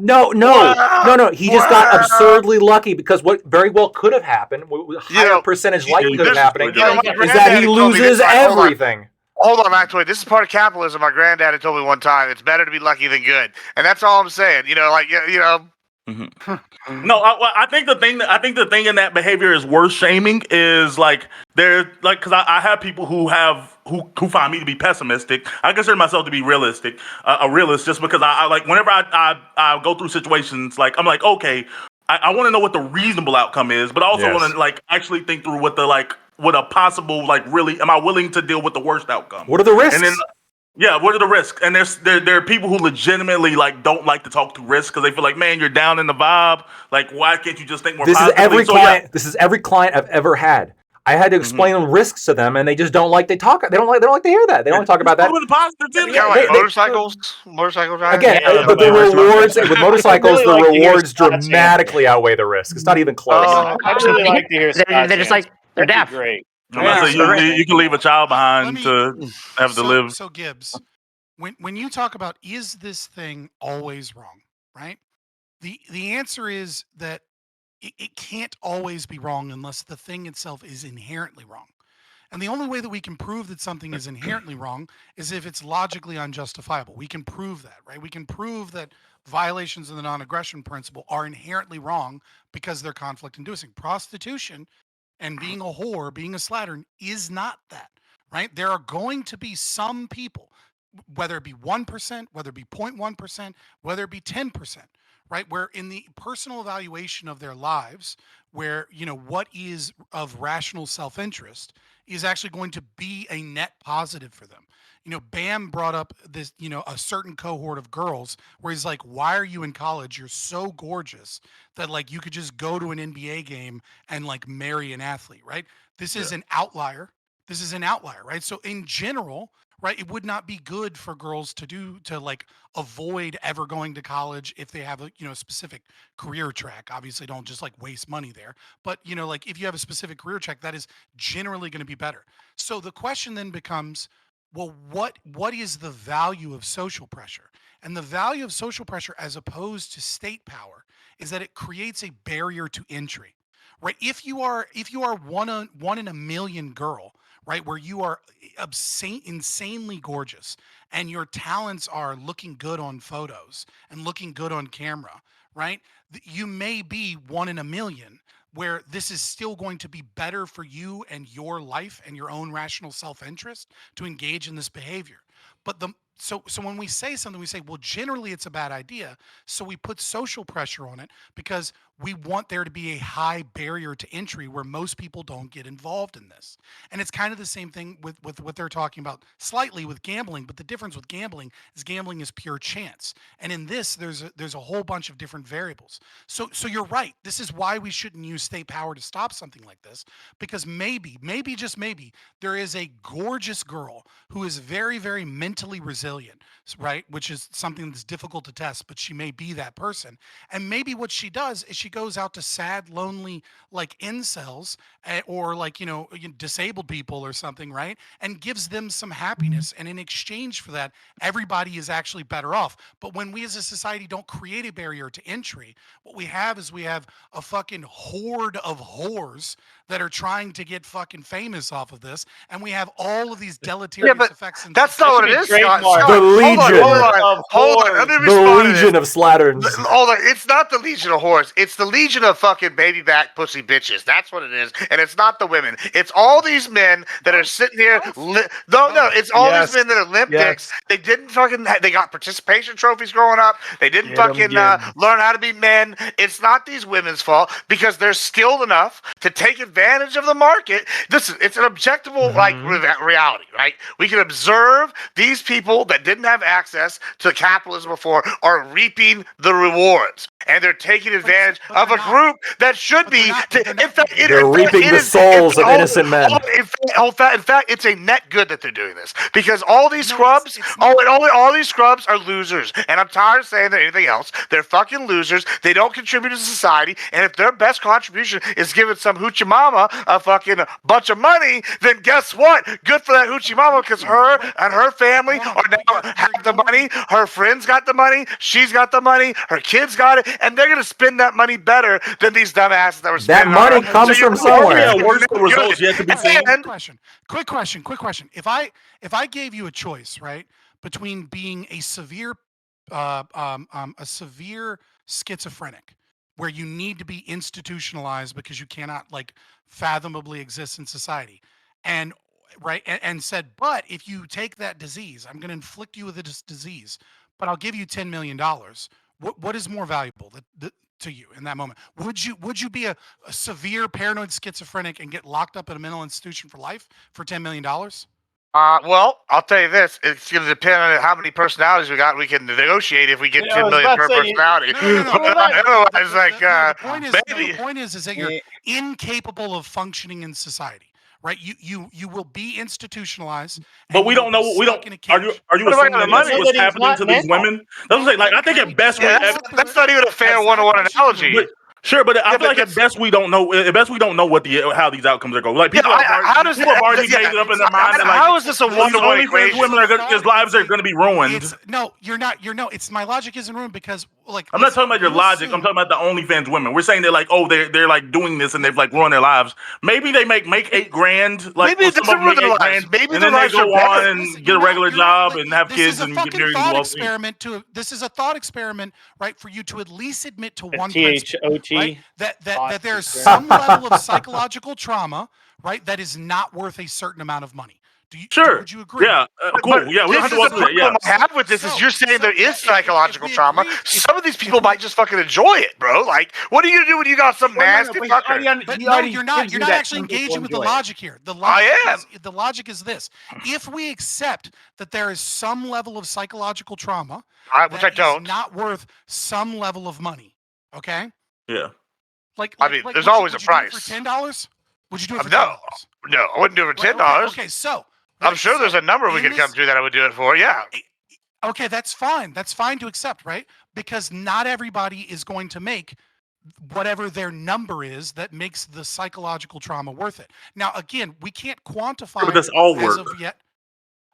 No. He just got absurdly lucky because what very well could have happened, higher percentage likelihood of happening, is that he loses everything. Hold on, actually, this is part of capitalism. My granddad had told me one time, it's better to be lucky than good, and that's all I'm saying. You know, like No, I think the thing in that behavior is worth shaming is like because I have people who find me to be pessimistic. I consider myself to be realistic, a realist, just because I like whenever I go through situations, like I'm like, okay, I want to know what the reasonable outcome is, but I also want to like actually think through what a possible, like, really, am I willing to deal with the worst outcome? What are the risks? And then, yeah, what are the risks? And there are people who legitimately like don't like to talk through risks because they feel like, man, you're down in the vibe. Like, why can't you just think more positively? This is every client I've ever had. I had to explain risks to them, and they just don't like. They don't like to hear that. They don't like to talk about that. Motorcycle driving. Again, but the rewards with motorcycles, the rewards dramatically outweigh the risk. It's not even close. Oh, I really like to hear. They're just like they're daft. Great. You can leave a child behind to have to live. So Gibbs, when you talk about is this thing always wrong, right? The answer is that it can't always be wrong unless the thing itself is inherently wrong. And the only way that we can prove that something is inherently wrong is if it's logically unjustifiable. We can prove that, right? We can prove that violations of the non-aggression principle are inherently wrong because they're conflict-inducing. Prostitution and being a whore, being a slattern is not that, right? There are going to be some people, whether it be 1%, whether it be 0.1%, whether it be 10%, right? Where in the personal evaluation of their lives, where, what is of rational self-interest is actually going to be a net positive for them. Bam brought up this, a certain cohort of girls where he's like, why are you in college? You're so gorgeous that like you could just go to an NBA game and like marry an athlete, right? This is an outlier. This is an outlier, right? So in general, right, it would not be good for girls to like avoid ever going to college if they have a specific career track. Obviously, don't just like waste money there. But like if you have a specific career track, that is generally going to be better. So the question then becomes, well, what is the value of social pressure? And the value of social pressure as opposed to state power is that it creates a barrier to entry, right? If you are one in a million girl, right, where you are insanely gorgeous and your talents are looking good on photos and looking good on camera, right? You may be one in a million where this is still going to be better for you and your life and your own rational self-interest to engage in this behavior. But so when we say something, we say, well, generally it's a bad idea. So we put social pressure on it because we want there to be a high barrier to entry where most people don't get involved in this. And it's kind of the same thing with what they're talking about slightly with gambling. But the difference with gambling is pure chance. And in this, there's a whole bunch of different variables. So you're right. This is why we shouldn't use state power to stop something like this, because maybe just maybe there is a gorgeous girl who is very, very mentally resilient, right? Which is something that's difficult to test, but she may be that person. And maybe what she does is she goes out to sad, lonely, like incels or like, disabled people or something, right? And gives them some happiness. And in exchange for that, everybody is actually better off. But when we as a society don't create a barrier to entry, what we have is a fucking horde of whores that are trying to get fucking famous off of this. And we have all of these deleterious effects. That's not what it is, Scott. The Legion. Hold on. Let me The respond Legion of Slatterns. Hold on. It's not the Legion of whores. It's the Legion of fucking baby back pussy bitches. That's what it is. And it's not the women. It's all these men that are sitting here. It's all these men that are limp dicks. They didn't fucking. They got participation trophies growing up. They didn't fucking learn how to be men. It's not these women's fault because they're skilled enough to take advantage of the market. It's an objectable reality, right? We can observe these people that didn't have access to capitalism before are reaping the rewards. and they're taking advantage of a group that should be. In fact, They're reaping the souls of innocent men. In fact, it's a net good that they're doing this because all these scrubs, all these scrubs are losers, and I'm tired of saying they're anything else. They're fucking losers. They don't contribute to society, and if their best contribution is giving some hoochie mama a fucking bunch of money, then guess what? Good for that hoochie mama because her and her family are now have the money. Her friends got the money. She's got the money. Her kids got it, and they're gonna spend that money better than these dumbasses that were spending. That money comes from somewhere. Yeah, worse the results yet to be seen. Quick question. If I gave you a choice, right, between being a severe schizophrenic, where you need to be institutionalized because you cannot like fathomably exist in society, and said, but if you take that disease, I'm going to inflict you with this disease, but I'll give you $10 million. What is more valuable to you in that moment? Would you be a severe paranoid schizophrenic and get locked up in a mental institution for life for $10 million? Well, I'll tell you this. It's going to depend on how many personalities we got. We can negotiate if we get 10 million per personality. Otherwise, the point is that you're incapable of functioning in society. Right, you will be institutionalized, but we don't know. We don't. Are you assuming that that's what's happening to these women? That's what I'm saying. Like, I think at best, that's not even a fair one-to-one analogy. Sure, but I feel like at best we don't know. At best we don't know how these outcomes are going. Like people have already made it up in their mind. Like, how is this a one-to-one equation? Women are going, his lives are going to be ruined. You're not. It's my logic isn't ruined because like I'm not talking about your logic. I'm talking about the OnlyFans women. We're saying they're like, they're like doing this and they've like ruined their lives. Maybe they make $8,000. Like maybe it doesn't ruin their lives. Maybe and then they go on and get a regular job and have kids and get married and wealthy. This is a thought experiment, right? For you to at least admit to one principle, right? That there's some level of psychological trauma, right? That is not worth a certain amount of money. Would you agree? Yeah, cool. Yeah, we this is the problem I have with this is you're saying there is psychological trauma. Some of these people might just fucking enjoy it, bro. Like, what are you gonna do when you got some nasty fucker? But no, you're not. You're not actually engaging with the logic here. The logic is this: if we accept that there is some level of psychological trauma, which I don't, not worth some level of money. Okay. Yeah. There's always a price. For $10? Would you do it for $10? No, I wouldn't do it for $10. Okay, so I'm sure there's a number we could come to that I would do it for. Yeah. Okay, that's fine. That's fine to accept, right? Because not everybody is going to make whatever their number is that makes the psychological trauma worth it. Now, again, we can't quantify. But that's all work. As of yet.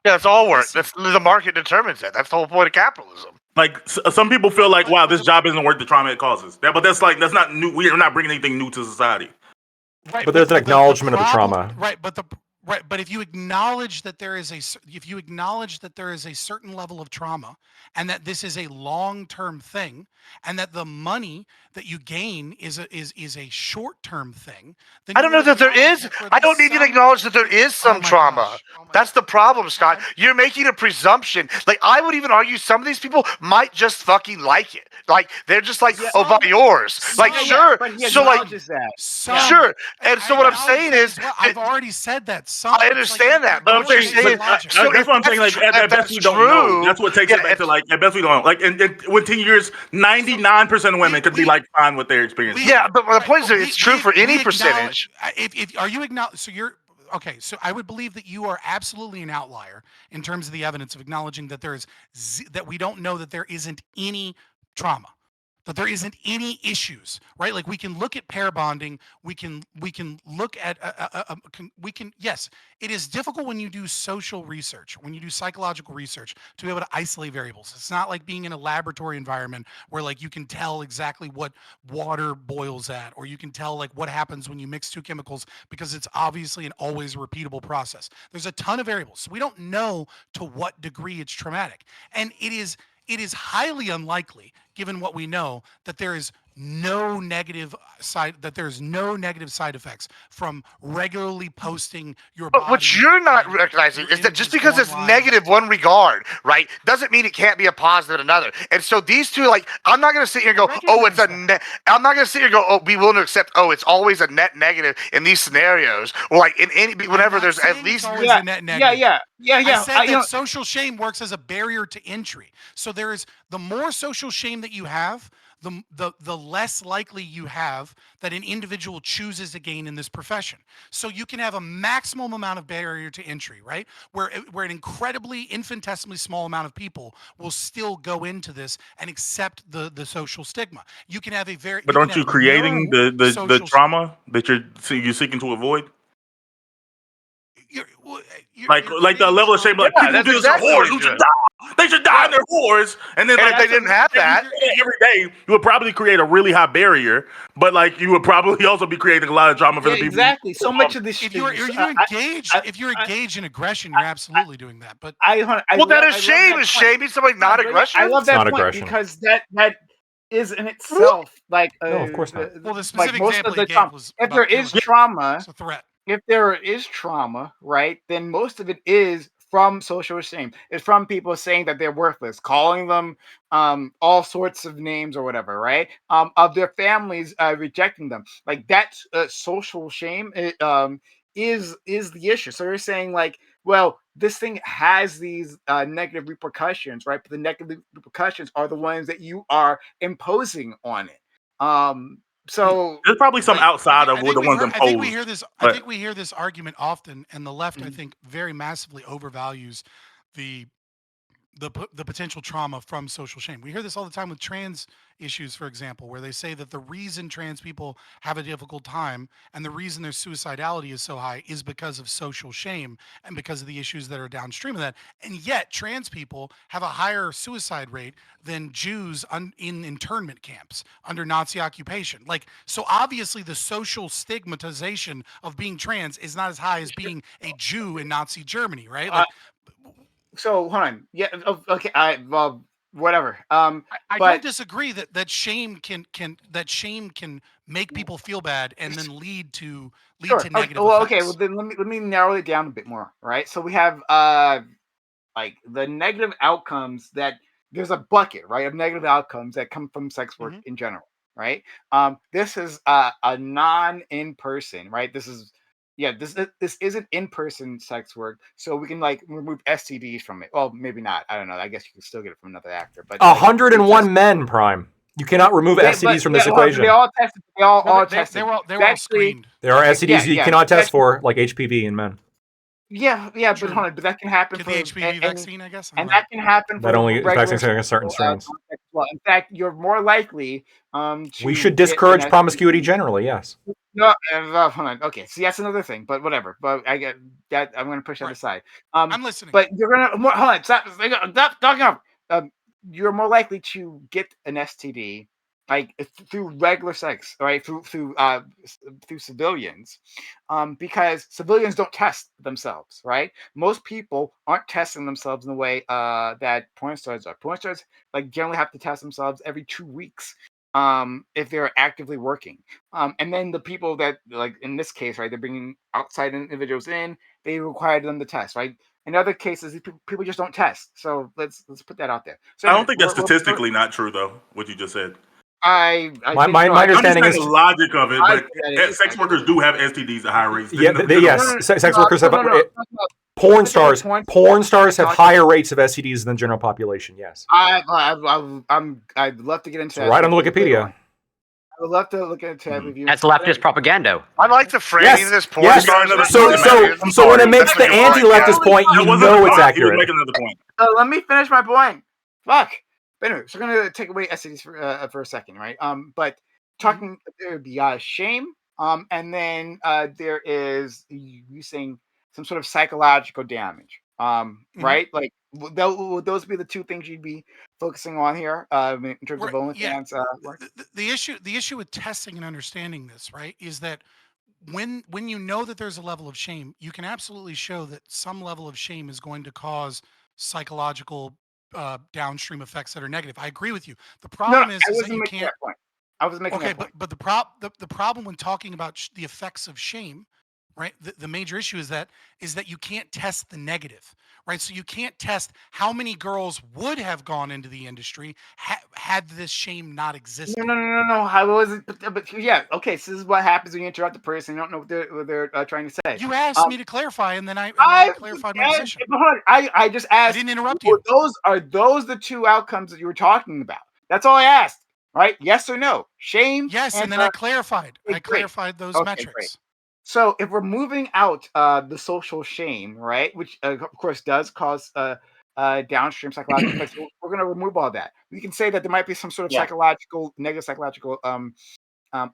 Yeah, it's all work. The market determines that. That's the whole point of capitalism. Like some people feel like, wow, this job isn't worth the trauma it causes. But that's not new. We're not bringing anything new to society. Right, but there's an acknowledgement of the trauma. Right, but if you acknowledge that there is a certain level of trauma, and that this is a long-term thing, and that the money that you gain is a short-term thing, then I don't know that there is. I don't need you to acknowledge that there is some trauma. That's the problem, Scott. You're making a presumption. Like, I would even argue some of these people might just fucking like it. Like, they're just like, by yours. Like, sure. So, like, sure. And so what I'm saying is, I've already said that. I understand that, but I'm saying that's what I'm saying. Like, at best we don't know. That's what takes it back to like. At best we don't know. Like, within years, 99% of women could be like fine with their experience. Yeah, but the point is, it's true for any percentage. If are you acknowledge? So you're okay. So I would believe that you are absolutely an outlier in terms of the evidence of acknowledging that there is that we don't know that there isn't any trauma. That there isn't any issues, right? Like we can look at pair bonding, we can look at yes, it is difficult when you do social research, when you do psychological research to be able to isolate variables. It's not like being in a laboratory environment where like you can tell exactly what water boils at, or you can tell like what happens when you mix two chemicals because it's obviously an always repeatable process. There's a ton of variables. So we don't know to what degree it's traumatic. And it is highly unlikely, given what we know, that there is no negative side effects from regularly posting your body. But what you're not recognizing is that just because it's negative one regard, right, doesn't mean it can't be a positive in another. And so these two, like, I'm not going to sit here and go, it's a net. I'm not going to sit here and go, be willing to accept, it's always a net negative in these scenarios, or like in any, whenever there's at least a net negative. Yeah. I said that social shame works as a barrier to entry. So there is the more social shame that you have, the less likely you have that an individual chooses to gain in this profession. So you can have a maximum amount of barrier to entry, right? Where an incredibly infinitesimally small amount of people will still go into this and accept the social stigma. You can have a very But aren't you creating the social trauma that you're seeking to avoid? Like the level of shame, like Yeah, people that's do this are exactly whores what who you're should doing. die. They should die in their whores. And then And like if they didn't have that, every day, you would probably create a really high barrier, but like you would probably also be creating a lot of drama for Yeah, the people. exactly. So much of this. If you're engaged in aggression, you're absolutely doing that. But well, that is shame. Is shaming somebody not aggression? I love that point because that is in itself like No, of course not. Well, the specific most example of the you gave trauma. was If about there is killing. trauma, It's a threat. if there is trauma, right, then most of it is from social shame. It's from people saying that they're worthless, calling them all sorts of names or whatever, right? Of their families rejecting them. Like that's social shame. Is the issue. So you're saying like, well, this thing has these negative repercussions, right? But the negative repercussions are the ones that you are imposing on it. So there's probably some outside of the ones imposed. I think we hear this. I think we hear this argument often, and the left, I think, very massively overvalues the potential trauma from social shame. We hear this all the time with trans issues, for example, where they say that the reason trans people have a difficult time and the reason their suicidality is so high is because of social shame and because of the issues that are downstream of that. And yet trans people have a higher suicide rate than Jews in internment camps under Nazi occupation. Like, so obviously the social stigmatization of being trans is not as high as being a Jew in Nazi Germany, right? Like, so hold on. Yeah. Okay. Well, whatever. I but don't disagree that shame can make people feel bad and then lead to negative well, effects. okay. Well, then let me narrow it down a bit more. Right. So we have like the negative outcomes that there's a bucket, right, of negative outcomes that come from sex work in general. Right. This is a non-in-person. Right. This isn't in-person sex work, so we can like remove STDs from it. Well, maybe not. I don't know. I guess you can still get it from another actor. But 101 men, Prime. You cannot remove STDs from this equation. They all tested. They all tested. They were all screened. There are STDs you cannot test for, like HPV in men. Yeah, but hold on. But that can happen for the HPV vaccine, I guess. And that can happen for that only vaccines against certain strains. Well, in fact, you're more likely. We should discourage promiscuity generally. Yes. No, hold on. Okay, see, that's another thing, but whatever. But I get that. I'm going to push that aside. I'm listening. But you're going to hold on. Stop talking off. You're more likely to get an STD like through regular sex, right? Through civilians, because civilians don't test themselves, right? Most people aren't testing themselves in the way that porn stars are. Porn stars like generally have to test themselves every 2 weeks. If they're actively working. And then the people that, like in this case, right, they're bringing outside individuals in, they require them to test, right? In other cases, people just don't test. So let's put that out there. So I don't think that's statistically not true, though, what you just said. My understanding is the logic of it, but sex workers do have STDs at higher rates. Yes, sex workers have. Porn stars have higher rates of STDs than the general population. Yes. I'd love to get into that. Right on the Wikipedia. I would love to look into that review. That's leftist propaganda. I like the framing of this porn stars. So when it makes the anti-leftist point, you know it's accurate. Make another point. Let me finish my point. Fuck. But anyway, so we're gonna take away STDs for a second, right? But talking there would be shame, and then there is you saying some sort of psychological damage, right? Like would those be the two things you'd be focusing on here in terms of OnlyFans work? The issue with testing and understanding this, right, is that when you know that there's a level of shame, you can absolutely show that some level of shame is going to cause psychological downstream effects that are negative. I agree with you. The problem is that you can't. That point. I was making that point. But the problem when talking about the effects of shame, right? The major issue is that you can't test the negative, right? So you can't test how many girls would have gone into the industry had this shame not existed. No. How was it? But yeah, okay. So this is what happens when you interrupt the person. You don't know what they're trying to say. You asked me to clarify, and then I clarified my position. I just asked. I didn't interrupt you. Are those the two outcomes that you were talking about? That's all I asked. Right? Yes or no? Shame. Yes, and then I clarified. I clarified those metrics. Great. So if we're moving out the social shame, right, which of course does cause downstream psychological effects, we're going to remove all that. We can say that there might be some sort of negative psychological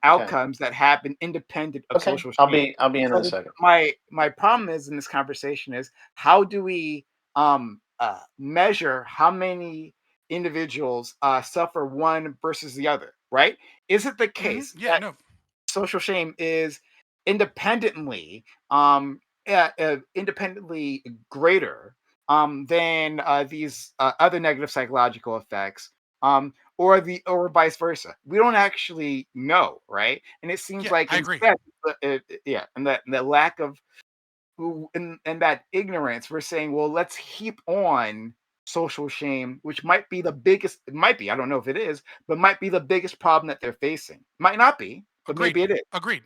outcomes that happen independent of social shame. I'll be in a second. My problem is in this conversation is how do we measure how many individuals suffer one versus the other, right? Is it the case that social shame is independently greater than these other negative psychological effects, or vice versa? We don't actually know, right? And it seems like I agree. And that lack of and that ignorance, we're saying, well, let's heap on social shame, which might be the biggest. It might be. I don't know if it is, but might be the biggest problem that they're facing. Might not be, but maybe it is. Agreed.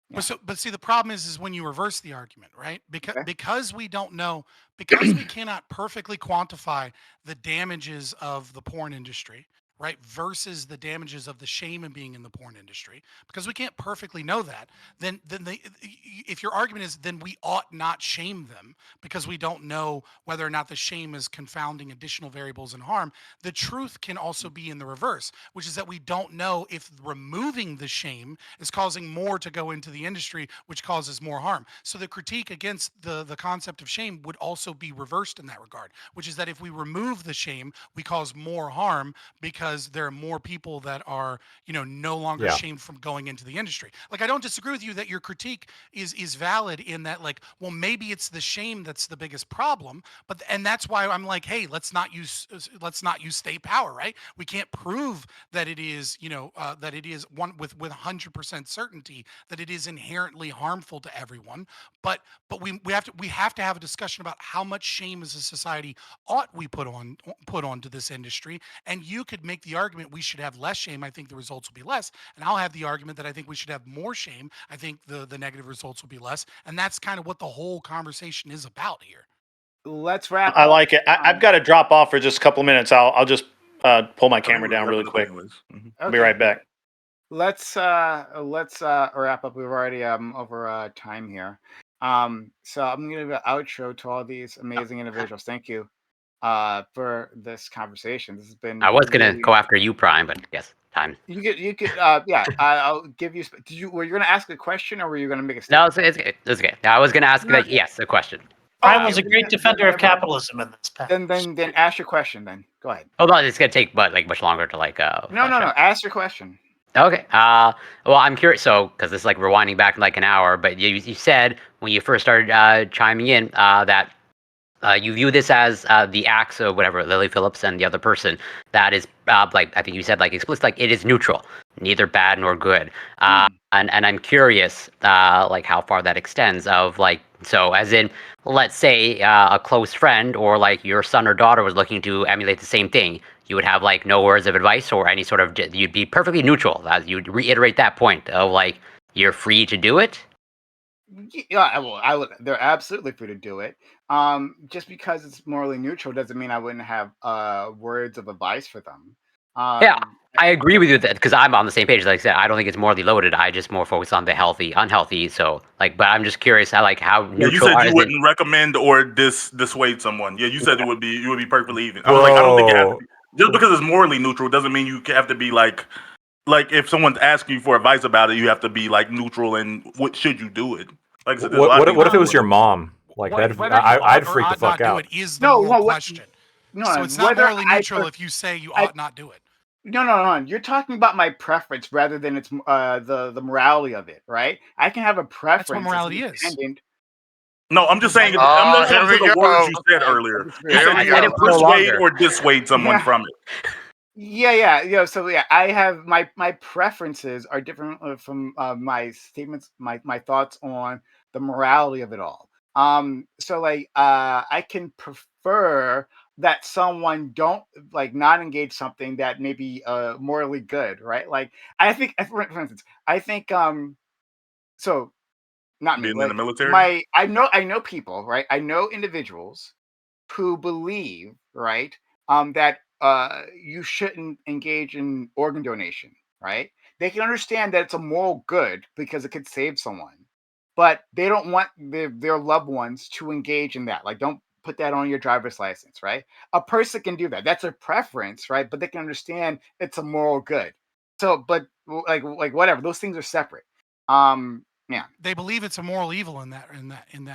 Yeah. But see, the problem is when you reverse the argument, right? Because we don't know, because we cannot perfectly quantify the damages of the porn industry, right, versus the damages of the shame in being in the porn industry, because we can't perfectly know that, then if your argument is then we ought not shame them because we don't know whether or not the shame is confounding additional variables and harm, the truth can also be in the reverse, which is that we don't know if removing the shame is causing more to go into the industry, which causes more harm. So the critique against the concept of shame would also be reversed in that regard, which is that if we remove the shame, we cause more harm because there are more people that are, no longer shamed from going into the industry. Like, I don't disagree with you that your critique is valid in that, like, well, maybe it's the shame that's the biggest problem, and that's why I'm like, hey, let's not use state power, right? We can't prove that it is, that it is one with 100% certainty that it is inherently harmful to everyone, but we have to have a discussion about how much shame as a society ought we put onto this industry, and you could make the argument we should have less shame. I think the results will be less. And I'll have the argument that I think we should have more shame. I think the negative results will be less. And that's kind of what the whole conversation is about here. Let's wrap. I like it. I've got to drop off for just a couple of minutes. I'll just pull my camera down really quick. I'll be right back. Let's wrap up. We've already over time here. So I'm gonna give an outro to all these amazing individuals. Thank you for this conversation. This has been. I was gonna go after you, Prime, but yes, time. You could. Yeah, I'll give you. Were you gonna ask a question or were you gonna make a statement? No, it's okay. I was gonna ask yes, a question. Prime was a great defender of capitalism in this past. Then ask your question. Then go ahead. Hold on, it's gonna take much longer to No. Ask your question. Okay. Well, I'm curious. So, because this is we're winding back like an hour, but you said when you first started chiming in that you view this as the acts of whatever Lily Phillips and the other person that is I think you said explicit, it is neutral, neither bad nor good. And I'm curious how far that extends of so as in, let's say a close friend or your son or daughter was looking to emulate the same thing. You would have no words of advice or any sort of, you'd be perfectly neutral. You'd reiterate that point of you're free to do it. Yeah, I would. They're absolutely free to do it. Just because it's morally neutral doesn't mean I wouldn't have words of advice for them. Yeah, I agree with you that because I'm on the same page. Like I said, I don't think it's morally loaded. I just more focus on the healthy, unhealthy. So but I'm just curious how neutral. Yeah, you said you wouldn't recommend or dissuade someone. Yeah, you said you would be perfectly even. I was I don't think it has to be. Just because it's morally neutral doesn't mean you have to be like if someone's asking you for advice about it, you have to be neutral and what should you do it? Like I said, what if it was your mom? I'd freak the fuck out. Question. No, so it's not morally neutral if you say you ought not do it. No. You're talking about my preference rather than it's the morality of it, right? I can have a preference. That's what morality is. No, I'm just saying. I'm not saying the words you said earlier. You said you want to persuade or dissuade someone from it. Yeah. So yeah, I have my preferences are different from my statements, my thoughts on the morality of it all. So like, I can prefer that someone don't like not engage something that may be morally good, right? Like, I think, for instance, I think so not me, Being in the like military. I know people, right? I know individuals who believe, right, that you shouldn't engage in organ donation, right? They can understand that it's a moral good because it could save someone, but they don't want their loved ones to engage in that. Like, don't put that on your driver's license, right? A person can do that. That's a preference, right? But they can understand it's a moral good. So, but like whatever, those things are separate. Yeah. They believe it's a moral evil in that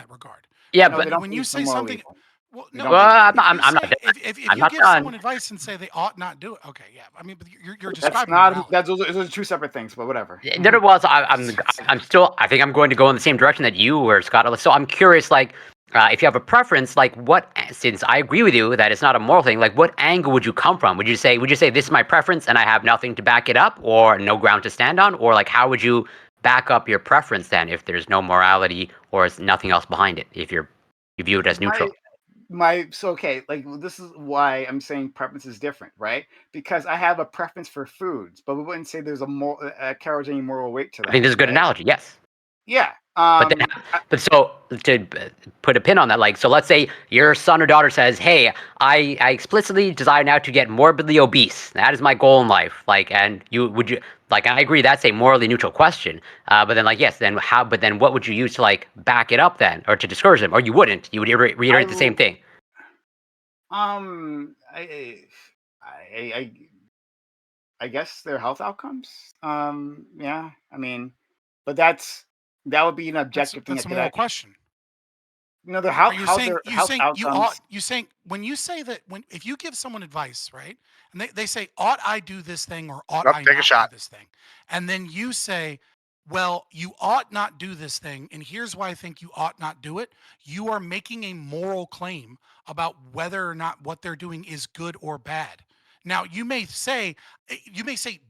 regard. Yeah, No, they but don't When believe you it's a say moral something, evil. well, They no, don't well, believe it's a if you I'm not say done. if I'm you not give someone done. advice and say they ought not do it, okay, yeah. I mean, but you're That's describing not morality. those are two separate things, but whatever. No, no, well, so I'm still. I think I'm going to go in the same direction that you were, Scott. So I'm curious, like, if you have a preference, like, what? Since I agree with you that it's not a moral thing, like, what angle would you come from? Would you say this is my preference and I have nothing to back it up, or no ground to stand on, or like, how would you back up your preference then if there's no morality or it's nothing else behind it? If you view it as neutral. So okay, like, this is why I'm saying preference is different, right? Because I have a preference for foods, but we wouldn't say there's carries any moral weight to I think that, this is a good right? analogy. Yes. Yeah. But then, but so to put a pin on that, like, so let's say your son or daughter says, "Hey, I explicitly desire now to get morbidly obese. That is my goal in life." Like, and you like, I agree that's a morally neutral question. But then, like, yes, then how? But then, what would you use to like back it up then, or to discourage them? Or you wouldn't. You would reiterate the same thing. I I guess their health outcomes. Yeah. I mean, but that would be an objective thing That's that a could moral actually. question. No, their Are you saying their health outcomes. you saying when you say that if you give someone advice, right? And they say, ought I do this thing or ought Nope, I take a not shot. do this thing? And then you say, well, you ought not do this thing, and here's why I think you ought not do it. You are making a moral claim about whether or not what they're doing is good or bad. Now, you may say,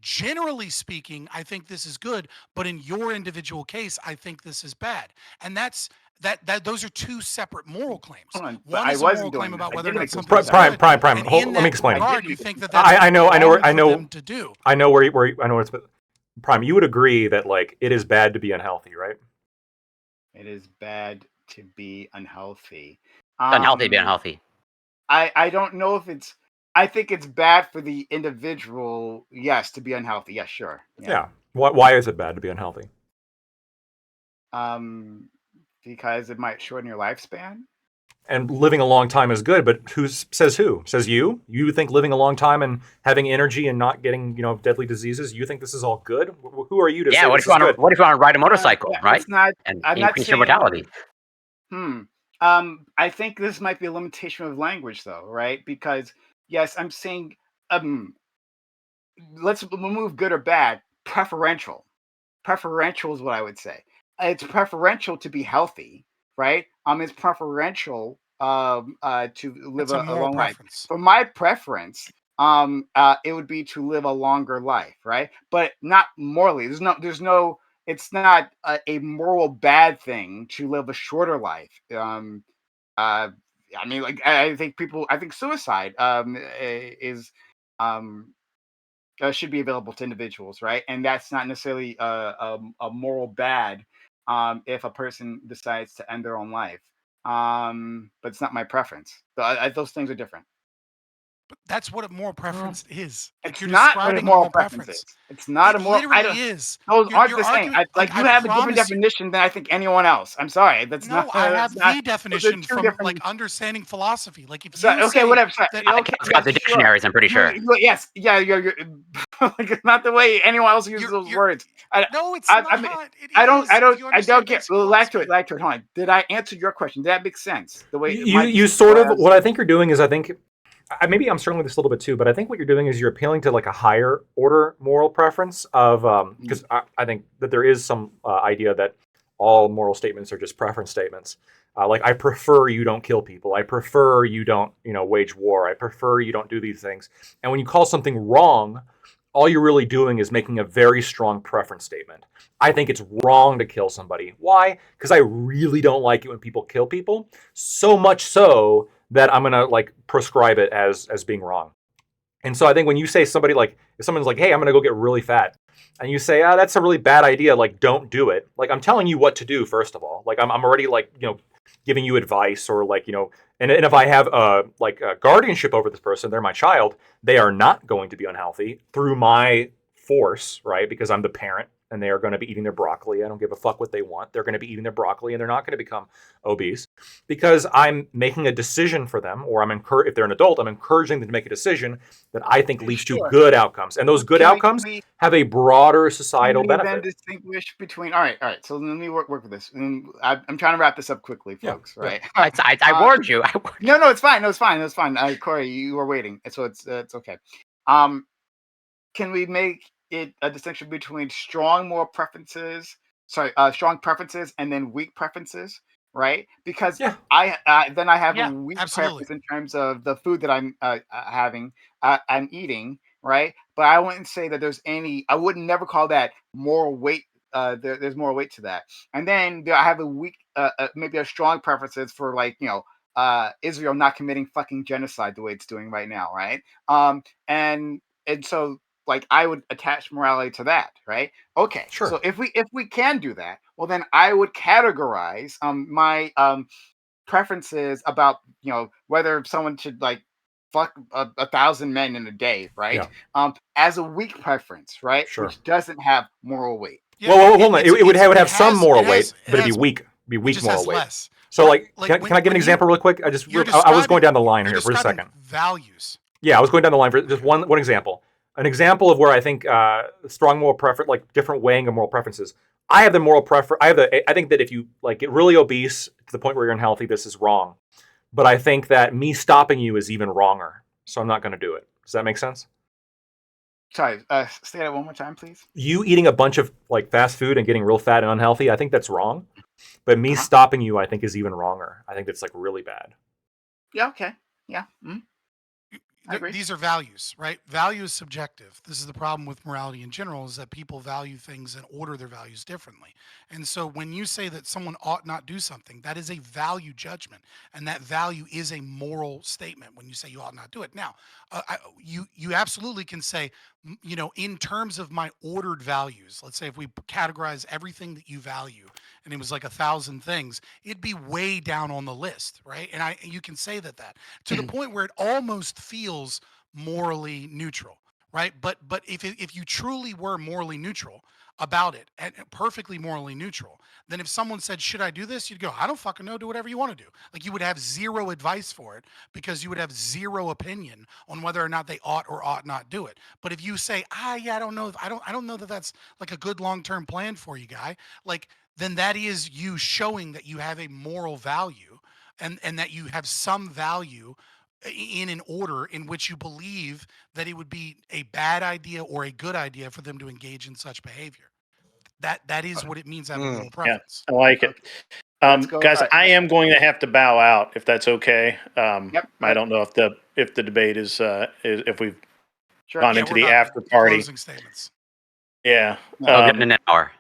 generally speaking, I think this is good, but in your individual case, I think this is bad. And those are two separate moral claims. Hold on, but One I is a wasn't moral claim doing that. about I whether or did not make those something two is separate. good. Prime. And Hold, in let me that explain. regard, you think that that's I know wrong I for know them to do. I know where I know it's. Prime, you would agree that like it is bad to be unhealthy, right? It is bad to be unhealthy. Unhealthy to be unhealthy. I don't know if it's. I think it's bad for the individual. Yes, to be unhealthy. Yes, sure. Yeah. Why is it bad to be unhealthy? Because it might shorten your lifespan. And living a long time is good, but who says who? Says you? You think living a long time and having energy and not getting, deadly diseases, you think this is all good? Who are you to say What this if you is want good? to ride a motorcycle, Yeah, right? it's not. And I'm not increase your saying. mortality. I think this might be a limitation of language, though, right? Because yes, I'm saying. Let's remove good or bad. Preferential. Preferential is what I would say. It's preferential to be healthy, right? It's preferential to live It's a a moral long life. preference. For my preference, it would be to live a longer life, right? But not morally. There's no. It's not a moral bad thing to live a shorter life. I mean, like, I think suicide is should be available to individuals, right? And that's not necessarily a moral bad if a person decides to end their own life. But it's not my preference. So those things are different. But that's what a moral preference is. Like, It's you're not what a describing a moral moral preference preference. is. It's not It a moral. I literally don't. is. Those aren't You're the same. arguing. Like, I you have a different promise you. definition than I think anyone else. I'm sorry. That's No, not. I That's have not. the Those are definition two from different. like understanding philosophy. Like, if So, you okay, say whatever. Sorry. that, Okay, It's got the sure. dictionaries, I'm pretty sure. Yes, yeah, you're like, it's not the way anyone else uses those words. No, it's I not. mean, It I don't, is. If you I don't understand get. basic Well, lag to philosophy. it. Hold on. Did I answer your question? Did that make sense? The way You sort of. What I think you're doing is, I think maybe I'm struggling with this a little bit too, but I think what you're doing is you're appealing to like a higher order moral preference of because I think that there is some idea that all moral statements are just preference statements. Like, I prefer you don't kill people. I prefer you don't, wage war. I prefer you don't do these things. And when you call something wrong, all you're really doing is making a very strong preference statement. I think it's wrong to kill somebody. Why? Because I really don't like it when people kill people. So much so that I'm gonna prescribe it as being wrong. And so I think when you say somebody if someone's like, hey, I'm gonna go get really fat, and you say, that's a really bad idea, don't do it. I'm telling you what to do, first of all. I'm already giving you advice, or and if I have a guardianship over this person, they're my child, they are not going to be unhealthy through my force, right? Because I'm the parent, and they are going to be eating their broccoli. I don't give a fuck what they want. They're going to be eating their broccoli, and they're not going to become obese because I'm making a decision for them, or if they're an adult, I'm encouraging them to make a decision that I think leads to good outcomes. And those good outcomes have a broader societal benefit. Then distinguish between, all right. So let me work with this. I'm trying to wrap this up quickly, folks. Right? I warned you. No, it's fine. No, it's fine. Corey, you were waiting, so it's okay. Can we make it a distinction between strong preferences and then weak preferences, right? Because I have a weak preference in terms of the food that I'm I'm eating, right? But I wouldn't say that I would never call that moral weight. There's moral weight to that. And then I have a weak, maybe a strong preferences for Israel not committing fucking genocide the way it's doing right now, right? And so I would attach morality to that, right? Okay, sure. So if we can do that, well then I would categorize my preferences about whether someone should fuck 1,000 men in a day, right? As a weak preference, right? Sure. Which doesn't have moral weight. Well, hold on. It would have some moral weight, but it'd be weak. Be weak moral weight. Less. So can I give an example real quick? I was going down the line here for a second. Values. Yeah, I was going down the line for just one example. An example of where I think strong moral preference, different weighing of moral preferences. I have the moral preference. I think that if you get really obese to the point where you're unhealthy, this is wrong. But I think that me stopping you is even wronger. So I'm not going to do it. Does that make sense? Sorry, say that one more time, please. You eating a bunch of fast food and getting real fat and unhealthy, I think that's wrong. But me stopping you, I think, is even wronger. I think that's really bad. Yeah. Okay. Yeah. Mm-hmm. These are values, right? Value is subjective. This is the problem with morality in general, is that people value things and order their values differently. And so when you say that someone ought not do something, that is a value judgment. And that value is a moral statement when you say you ought not do it. Now, you absolutely can say, in terms of my ordered values, let's say if we categorize everything that you value and it was 1,000 things, it'd be way down on the list, right? And you can say that to the point where it almost feels morally neutral, right? But if you truly were morally neutral about it, and perfectly morally neutral, then if someone said, should I do this? You'd go, I don't fucking know, do whatever you want to do. You would have zero advice for it because you would have zero opinion on whether or not they ought or ought not do it. But if you say, I don't know, I don't know that that's a good long-term plan for you, guy, then that is you showing that you have a moral value and that you have some value in an order in which you believe that it would be a bad idea or a good idea for them to engage in such behavior. That is what it means to have a moral preference. Yeah, I like it. Guys, I am going to have to bow out if that's okay. I don't know if the debate is if we've gone into the after party. Closing statements. Yeah. In an hour.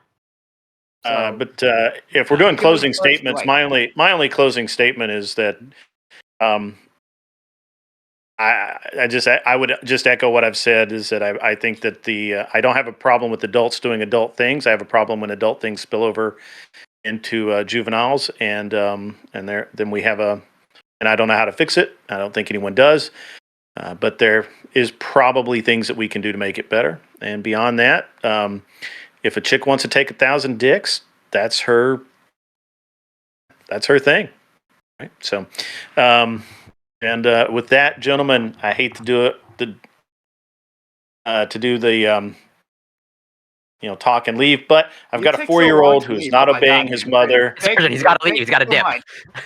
But if we're doing closing statements, my only closing statement is that I would just echo what I've said, is that I think that I don't have a problem with adults doing adult things. I have a problem when adult things spill over into juveniles, and then we have and I don't know how to fix it. I don't think anyone does, but there is probably things that we can do to make it better. And beyond that, if a chick wants to take 1,000 dicks, that's her thing, right? So. And with that, gentlemen, I hate to do it, to do the talk and leave, but I've got a 4-year-old who's not obeying his mother. He's got to leave. He's got to dip.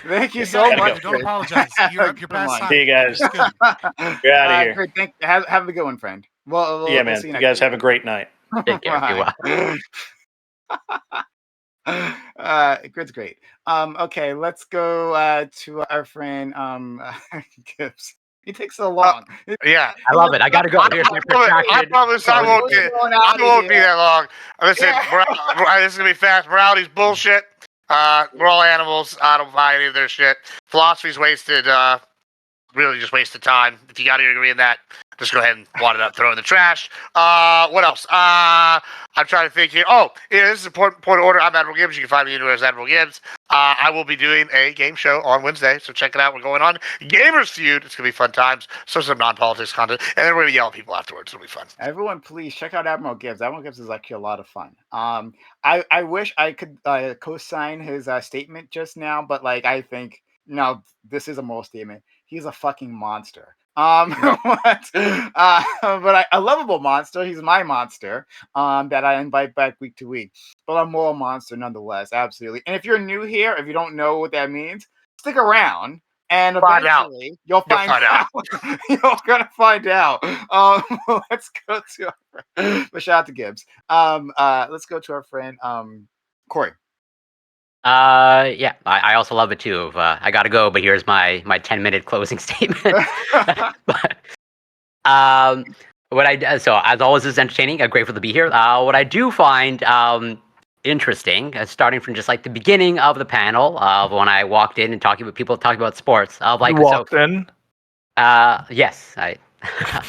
Thank you so much. Don't apologize. You're past time. See you guys. You're out of here. Great. Have a good one, friend. Well, yeah, man. You guys have a great night. Take care. Grid's great. Okay, let's go to our friend Gibbs. He takes so long. Yeah, I love it. I gotta go. Here's my I protracted. promise I won't be. I won't be that long. Listen, this is gonna be fast. Morality's bullshit. We're all animals. I don't buy any of their shit. Philosophy's wasted. Really just wasted time. If you got to agree on that, just go ahead and wad it up, throw it in the trash. What else? I'm trying to think here. Oh, yeah, this is a point of order. I'm Admiral Gibbs. You can find me anywhere as Admiral Gibbs. I will be doing a game show on Wednesday, so check it out. We're going on Gamers Feud. It's going to be fun times. So some non-politics content. And then we're going to yell at people afterwards. It'll be fun. Everyone, please check out Admiral Gibbs. Admiral Gibbs is actually a lot of fun. I wish I could co-sign his statement just now, but like I think no, this is a moral statement. He's a fucking monster. But a lovable monster. He's my monster. That I invite back week to week. But a moral monster nonetheless, absolutely. And if you're new here, if you don't know what that means, stick around. And eventually, you'll find out. You're gonna find out. Let's go to but shout out to Gibbs. Let's go to our friend Corey. Yeah, I also love it too. I gotta go, but here's my 10-minute closing statement. But, so as always, this is entertaining. Grateful to be here. What I do find interesting, starting from just like the beginning of the panel of when I walked in and talking about sports. Of like you walked in. Yes, I. Yeah,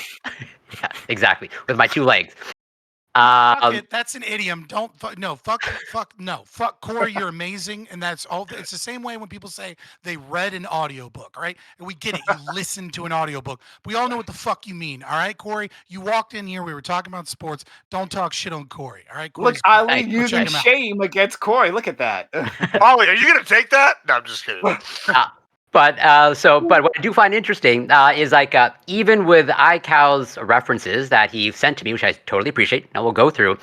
exactly, with my two legs. Fuck it, that's an idiom. Don't fuck Corey, you're amazing, and that's all. It's the same way when people say they read an audiobook, all right? And we get it. You listened to an audiobook. We all know what the fuck you mean, all right, Corey? You walked in here, we were talking about sports. Don't talk shit on Corey, all right? Look, Ali using shame against Corey. Look at that. Ollie, are you gonna take that? No, I'm just kidding. But what I do find interesting is like even with iCow's references that he sent to me, which I totally appreciate, and we'll go through.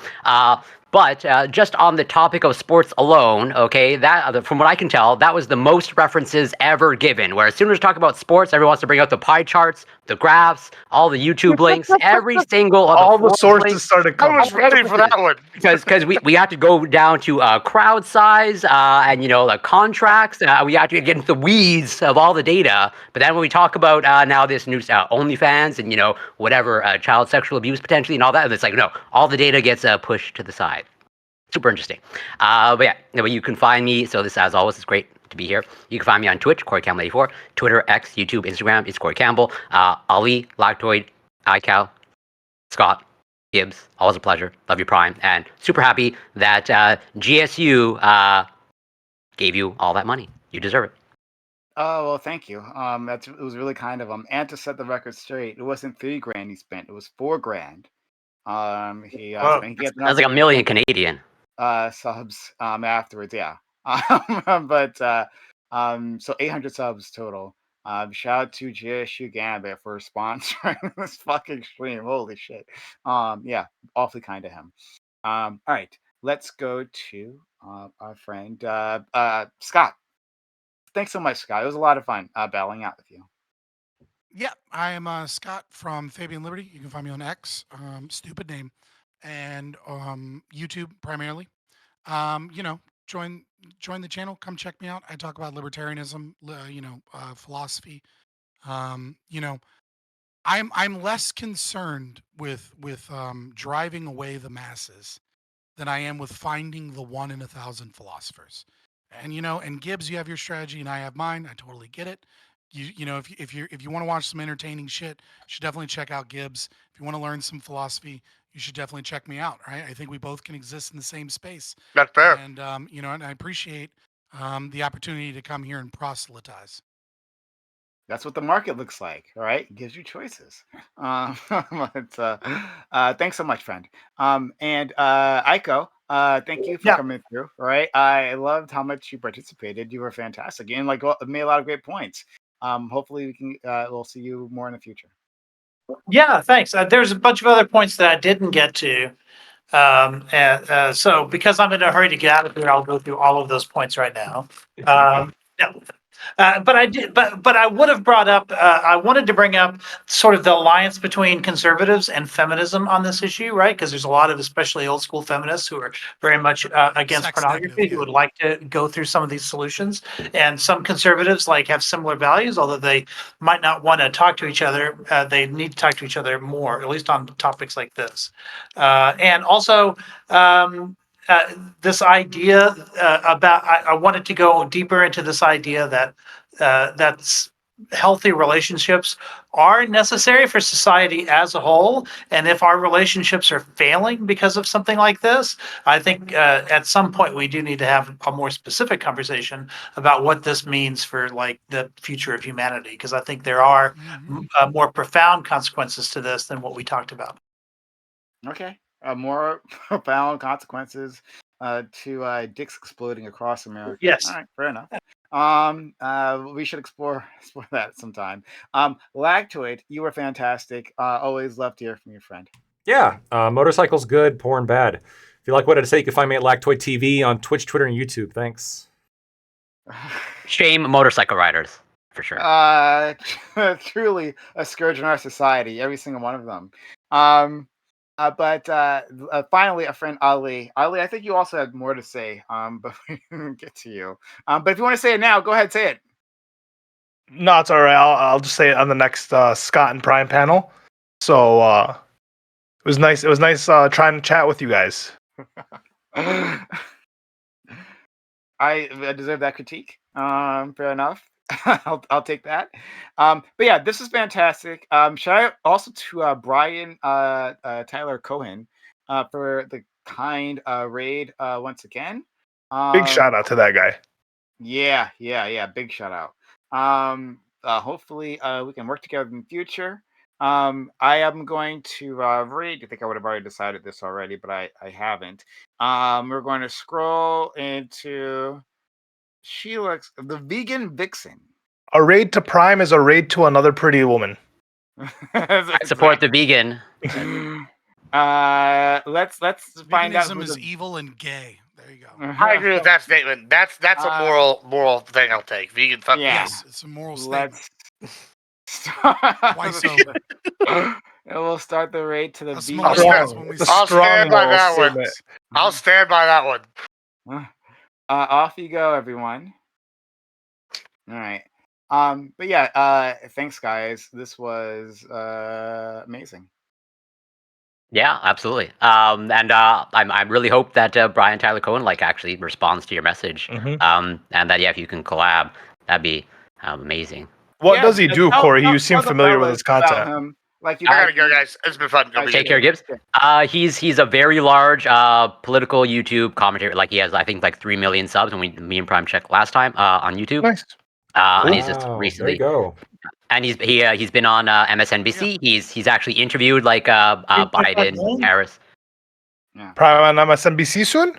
But just on the topic of sports alone, okay, that from what I can tell, that was the most references ever given. Where as soon as we talk about sports, everyone wants to bring out the pie charts, the graphs, all the YouTube links, every single of all the sources started coming. I was ready for that one because we have to go down to crowd size and the contracts. We have to get into the weeds of all the data. But then when we talk about now this new OnlyFans and whatever child sexual abuse potentially and all that, it's like no, all the data gets pushed to the side. Super interesting. But yeah, you can find me. So this, as always, is great to be here. You can find me on Twitch, Corey Campbell 84, Twitter, X, YouTube, Instagram. It's Corey Campbell. Ali, Lactoid, iCow, Scott, Gibbs. Always a pleasure. Love you, Prime, and super happy that GSU gave you all that money. You deserve it. Oh well, thank you. It was really kind of him. And to set the record straight, it wasn't $3,000 he spent; it was $4,000. He that's like $1 million Canadian. Subs afterwards, yeah. So 800 subs total. Shout out to GSU Gambit for sponsoring this fucking stream. Holy shit. Yeah, awfully kind of him. All right, let's go to our friend Scott. Thanks so much, Scott. It was a lot of fun battling out with you. Yeah, I am Scott from Fabian Liberty. You can find me on X, stupid name, and YouTube primarily. Join the channel. Come check me out. I talk about libertarianism, philosophy. I'm less concerned with driving away the masses than I am with finding the 1 in 1,000 philosophers. And Gibbs, you have your strategy, and I have mine. I totally get it. If you want to watch some entertaining shit, you should definitely check out Gibbs. If you want to learn some philosophy, you should definitely check me out. Right? I think we both can exist in the same space. That's fair. And and I appreciate the opportunity to come here and proselytize. That's what the market looks like. All right, it gives you choices. Thanks so much, friend. And Aiko. Thank you for coming through. All right, I loved how much you participated. You were fantastic and made a lot of great points. Hopefully we can we'll see you more in the future. Yeah, thanks. There's a bunch of other points that I didn't get to. So because I'm in a hurry to get out of here, I'll go through all of those points right now. But I did, but I would have brought up. I wanted to bring up sort of the alliance between conservatives and feminism on this issue, right? Because there's a lot of, especially old school feminists, who are very much against Sex pornography, negative, who yeah. would like to go through some of these solutions. And some conservatives like have similar values, although they might not want to talk to each other. They need to talk to each other more, at least on topics like this. And also. This idea about I wanted to go deeper into this idea that that's healthy relationships are necessary for society as a whole, and if our relationships are failing because of something like this, I think at some point we do need to have a more specific conversation about what this means for like the future of humanity, because I think there are more profound consequences to this than what we talked about. Okay. More profound consequences to dicks exploding across America. Yes. All right, fair enough. We should explore that sometime. Lactoid, you were fantastic. Always love to hear from your friend. Yeah, motorcycle's good, porn bad. If you like what I say, you can find me at Lactoid TV on Twitch, Twitter, and YouTube. Thanks. Shame motorcycle riders, for sure. Truly a scourge in our society, every single one of them. But finally, a friend, Ali. Ali, I think you also had more to say, but we didn't get to you. But if you want to say it now, go ahead, say it. No, it's all right. I'll just say it on the next Scott and Prime panel. So it was nice. It was nice trying to chat with you guys. I deserve that critique. Fair enough. I'll take that. But yeah, this is fantastic. Shout out also to Brian Tyler Cohen for the kind raid once again. Big shout out to that guy. Yeah. Big shout out. Hopefully we can work together in the future. I am going to raid. I think I would have already decided this already, but I haven't. We're going to scroll into. She looks the vegan vixen. A raid to Prime is a raid to another pretty woman. I support the vegan. Let's find out. Veganism is evil and gay. There you go. I agree with that statement. That's a moral thing I'll take. Vegan fuck Yes, it's a moral statement. Twice over. We'll start the raid to the vegan. I'll stand by that one. I'll stand by that one. Off you go, everyone. All right. But yeah, thanks guys. This was amazing. Yeah, absolutely. And I really hope that Brian Tyler Cohen actually responds to your message. And that if you can collab, that'd be amazing. What does he do, Corey? You seem familiar with his content. I gotta go, guys. It's been fun. Take care, Gibbs. He's a very large political YouTube commentator. He has, I think, 3 million subs, and me and Prime checked last time on YouTube. Nice. And he's just recently. There you go. And he's been on MSNBC. Yeah. He's actually interviewed Biden, Harris. Yeah. Probably on MSNBC soon.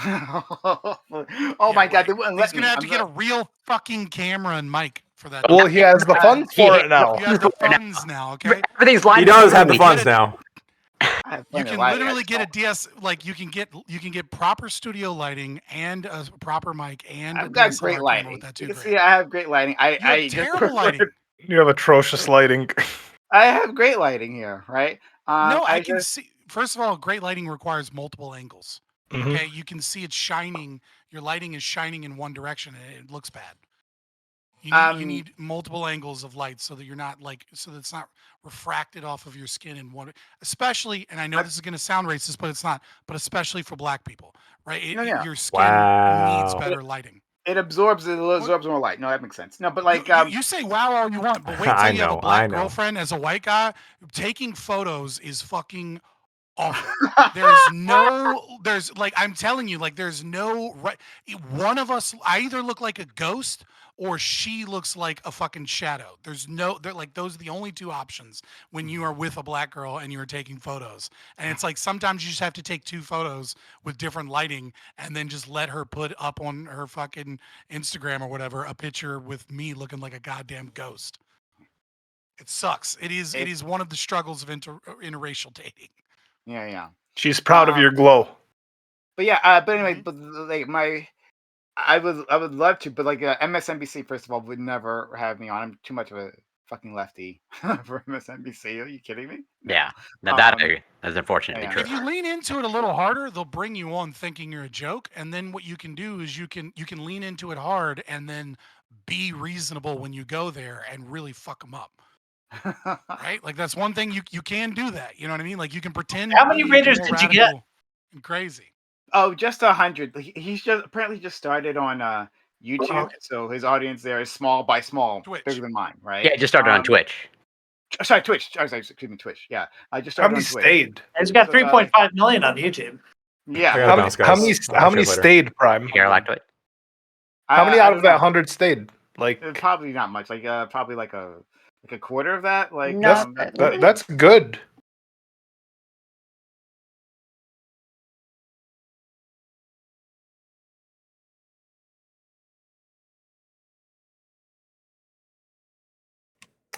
Oh my God! He's gonna have to get a real fucking camera and mic for that. Well, he has the funds for it now. You have the funds now, okay? Everything's lined. He does have the funds now. You can literally get a DS. You can get proper studio lighting and a proper mic and. I've got great lighting. With that too, you can see I have great lighting. I terrible lighting. You have atrocious lighting. I have great lighting here, right? No, I can see. First of all, great lighting requires multiple angles. Mm-hmm. Okay, you can see it's shining. Your lighting is shining in one direction, and it looks bad. You need multiple angles of light so that you're not so that it's not refracted off of your skin in one. Especially, and I know this is going to sound racist, but it's not. But especially for Black people, right? Your skin needs better lighting. It absorbs more light. No, that makes sense. No, but you say wow all you want, but wait till you have a Black girlfriend as a white guy. Taking photos is fucking awful. I'm telling you, there's no right. One of us, I either look like a ghost or she looks like a fucking shadow. Those are the only two options when you are with a Black girl and you're taking photos. And it's sometimes you just have to take 2 photos with different lighting and then just let her put up on her fucking Instagram or whatever a picture with me looking like a goddamn ghost. It sucks. It is one of the struggles of interracial dating. Yeah. She's proud of your glow. But yeah, but anyway, I would love to, but like MSNBC, first of all, would never have me on. I'm too much of a fucking lefty for MSNBC. Are you kidding me? No. Yeah, now that Um, is unfortunately yeah. true. If you lean into it a little harder, they'll bring you on thinking you're a joke, and then what you can do is you can lean into it hard and then be reasonable when you go there and really fuck them up. Right? Like that's one thing you can do that. You know what I mean? Like you can pretend. How to many be readers more did you get? radical and crazy. Oh, just 100. He's just apparently just started on YouTube, Okay. so his audience there is small by small, Twitch. bigger than mine, right? Yeah, it just started on Twitch. Sorry, Twitch. Sorry, excuse me, Twitch. Yeah, I just How started many on Twitch. stayed? He's got So, 3.5 million on YouTube. Yeah. I gotta How bounce, many, how guys. many, I'll how catch many you guys later. stayed, Prime? You care like to it? How many I out don't of that know. 100 stayed? Like Probably not much. Like probably like a quarter of that. Like No, that's good.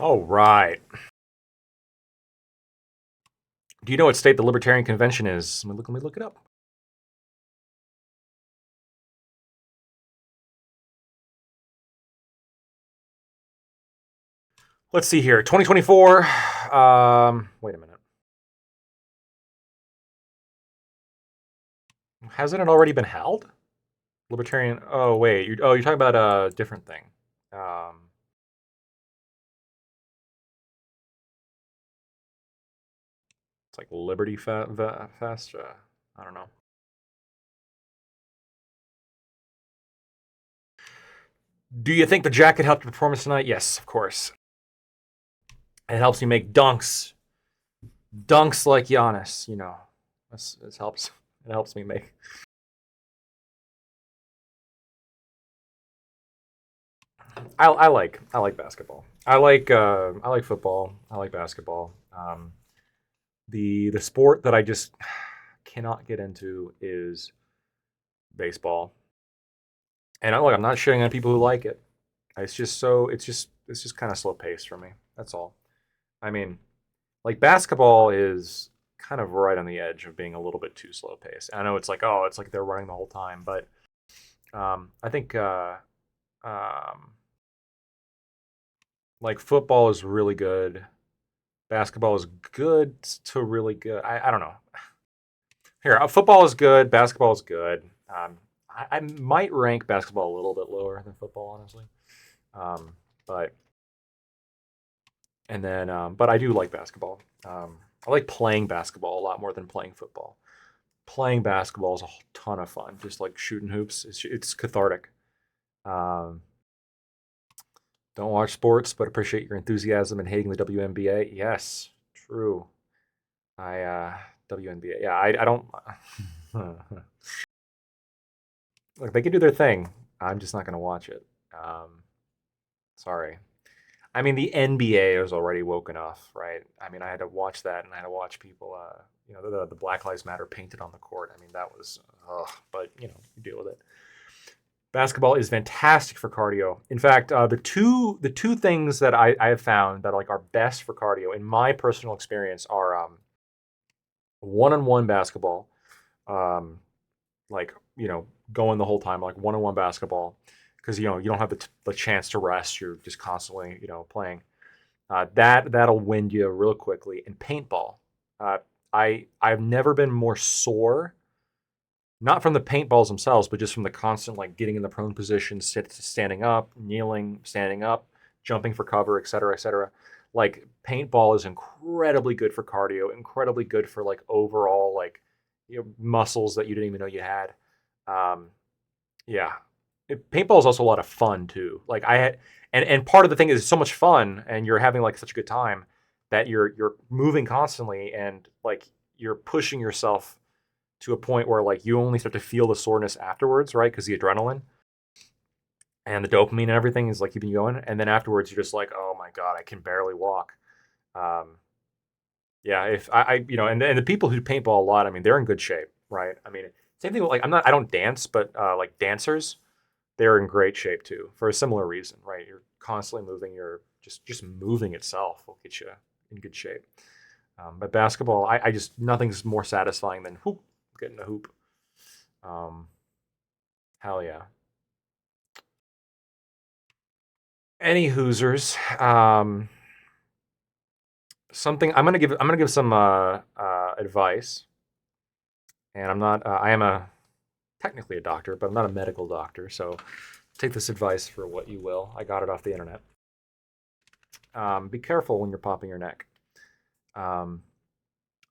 All right. Do you know what state the Libertarian Convention is? Let me look it up. Let's see here. 2024. Wait a minute. Hasn't it already been held? Libertarian. Oh wait. You're talking about a different thing. It's like Liberty Fest. I don't know. Do you think the jacket helped your performance tonight? Yes, of course. It helps me make dunks like Giannis. You know, this helps. It helps me make. I like basketball. I like football. I like basketball. The sport that I just cannot get into is baseball. And I'm not shitting on people who like it. It's just kind of slow paced for me. That's all. I mean, like basketball is kind of right on the edge of being a little bit too slow paced. I know it's like they're running the whole time, but I think like football is really good. Basketball is good to really good. I don't know. Here, football is good. Basketball is good. I might rank basketball a little bit lower than football, honestly. But I do like basketball. I like playing basketball a lot more than playing football. Playing basketball is a ton of fun. Just like shooting hoops, it's cathartic. Don't watch sports, but appreciate your enthusiasm and hating the WNBA. Yes, true. WNBA. Yeah, I don't. Look, they can do their thing. I'm just not going to watch it. Sorry. I mean, the NBA is already woke enough, right? I mean, I had to watch that, and I had to watch people, the Black Lives Matter painted on the court. I mean, that was, but you deal with it. Basketball is fantastic for cardio. In fact, the two things that I have found that are best for cardio, in my personal experience, are one-on-one basketball, going the whole time, like one-on-one basketball, because you don't have the chance to rest. You're just constantly playing. That'll wind you real quickly. And paintball, I've never been more sore, not from the paintballs themselves, but just from the constant getting in the prone position, standing up, kneeling, standing up, jumping for cover, et cetera, et cetera. Like paintball is incredibly good for cardio, incredibly good for overall muscles that you didn't even know you had. Paintball is also a lot of fun too. And part of the thing is it's so much fun, and you're having such a good time that you're moving constantly, and you're pushing yourself to a point where you only start to feel the soreness afterwards, right? Because the adrenaline and the dopamine and everything is keeping you going, and then afterwards you're just oh my god, I can barely walk. If and the people who paintball a lot, I mean, they're in good shape, right? I mean, same thing with I don't dance, but dancers, they're in great shape too for a similar reason, right? You're constantly moving. You're just moving itself will get you in good shape. But basketball, I just nothing's more satisfying than getting a hoop. Hell yeah. Any Hoosers. Something I'm gonna give some advice, and I'm not. I am technically a doctor, but I'm not a medical doctor. So take this advice for what you will. I got it off the internet. Be careful when you're popping your neck. I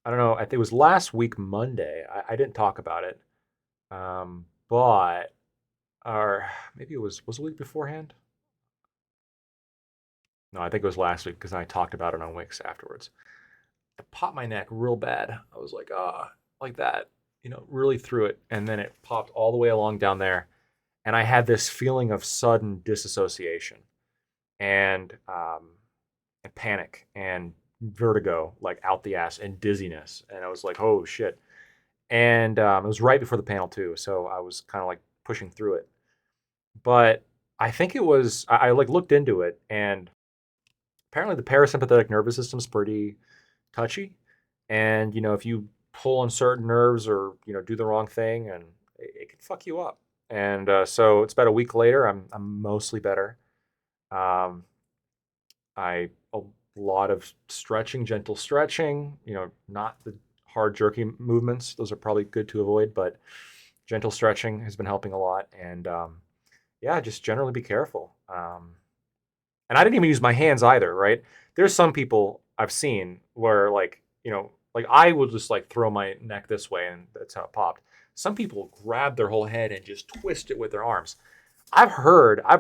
don't know. I think it was last week Monday. I didn't talk about it, but or maybe it was a week beforehand. No, I think it was last week because I talked about it on Wix afterwards. I popped my neck real bad. I was like, like that, really through it, and then it popped all the way along down there, and I had this feeling of sudden disassociation, and panic and vertigo, like out the ass, and dizziness, and I was like, oh shit, and it was right before the panel too, so I was kind of like pushing through it, but I think it was I like looked into it, and apparently the parasympathetic nervous system is pretty touchy, and if you pull on certain nerves or do the wrong thing, and it can fuck you up. And so it's about a week later. I'm mostly better. A lot of stretching, gentle stretching. Not the hard jerky movements. Those are probably good to avoid, but gentle stretching has been helping a lot. And yeah, just generally be careful. And I didn't even use my hands either, right? There's some people I've seen where like I will just like throw my neck this way and that's how it popped. Some people grab their whole head and just twist it with their arms. I've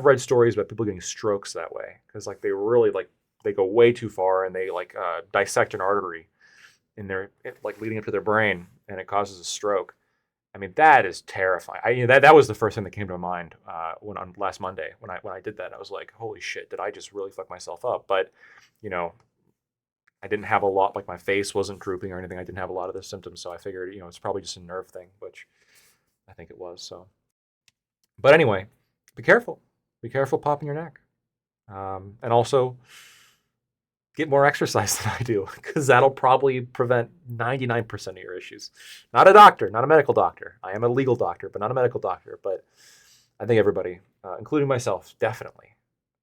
read stories about people getting strokes that way because like they really like they go way too far and they like dissect an artery in their like leading up to their brain and it causes a stroke. I mean, that is terrifying. That was the first thing that came to mind when on last Monday when I did that. I was like, holy shit, did I just really fuck myself up? But I didn't have a lot, like my face wasn't drooping or anything. I didn't have a lot of the symptoms, so I figured it's probably just a nerve thing, which I think it was. So, but anyway, be careful popping your neck, and also get more exercise than I do, because that'll probably prevent 99% of your issues. Not a doctor, not a medical doctor. I am a legal doctor, but not a medical doctor. But I think everybody, including myself, definitely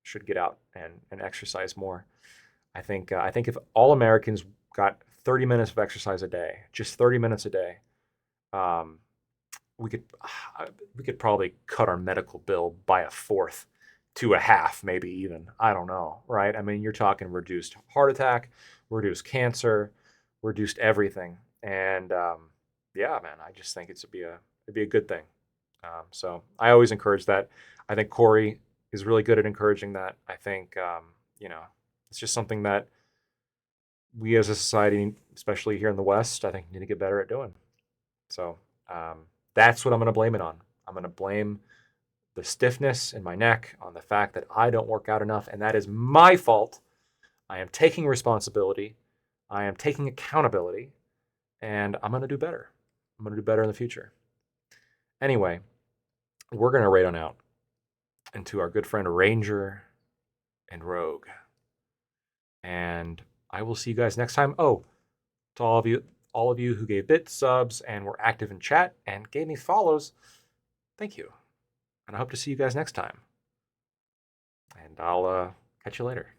should get out and exercise more. I think if all Americans got 30 minutes of exercise a day, just 30 minutes a day, we could probably cut our medical bill by a fourth to a half, maybe even. I don't know, right? I mean, you're talking reduced heart attack, reduced cancer, reduced everything, and yeah, man, I just think it'd be a good thing. So I always encourage that. I think Corey is really good at encouraging that. I think it's just something that we as a society, especially here in the West, I think need to get better at doing. So that's what I'm going to blame it on. I'm going to blame the stiffness in my neck on the fact that I don't work out enough, and that is my fault. I am taking responsibility. I am taking accountability, and I'm going to do better. I'm going to do better in the future. Anyway, we're going to raid on out into our good friend Ranger and Rogue. And I will see you guys next time. Oh, to all of you who gave bits, subs, and were active in chat and gave me follows, thank you. And I hope to see you guys next time. And I'll catch you later.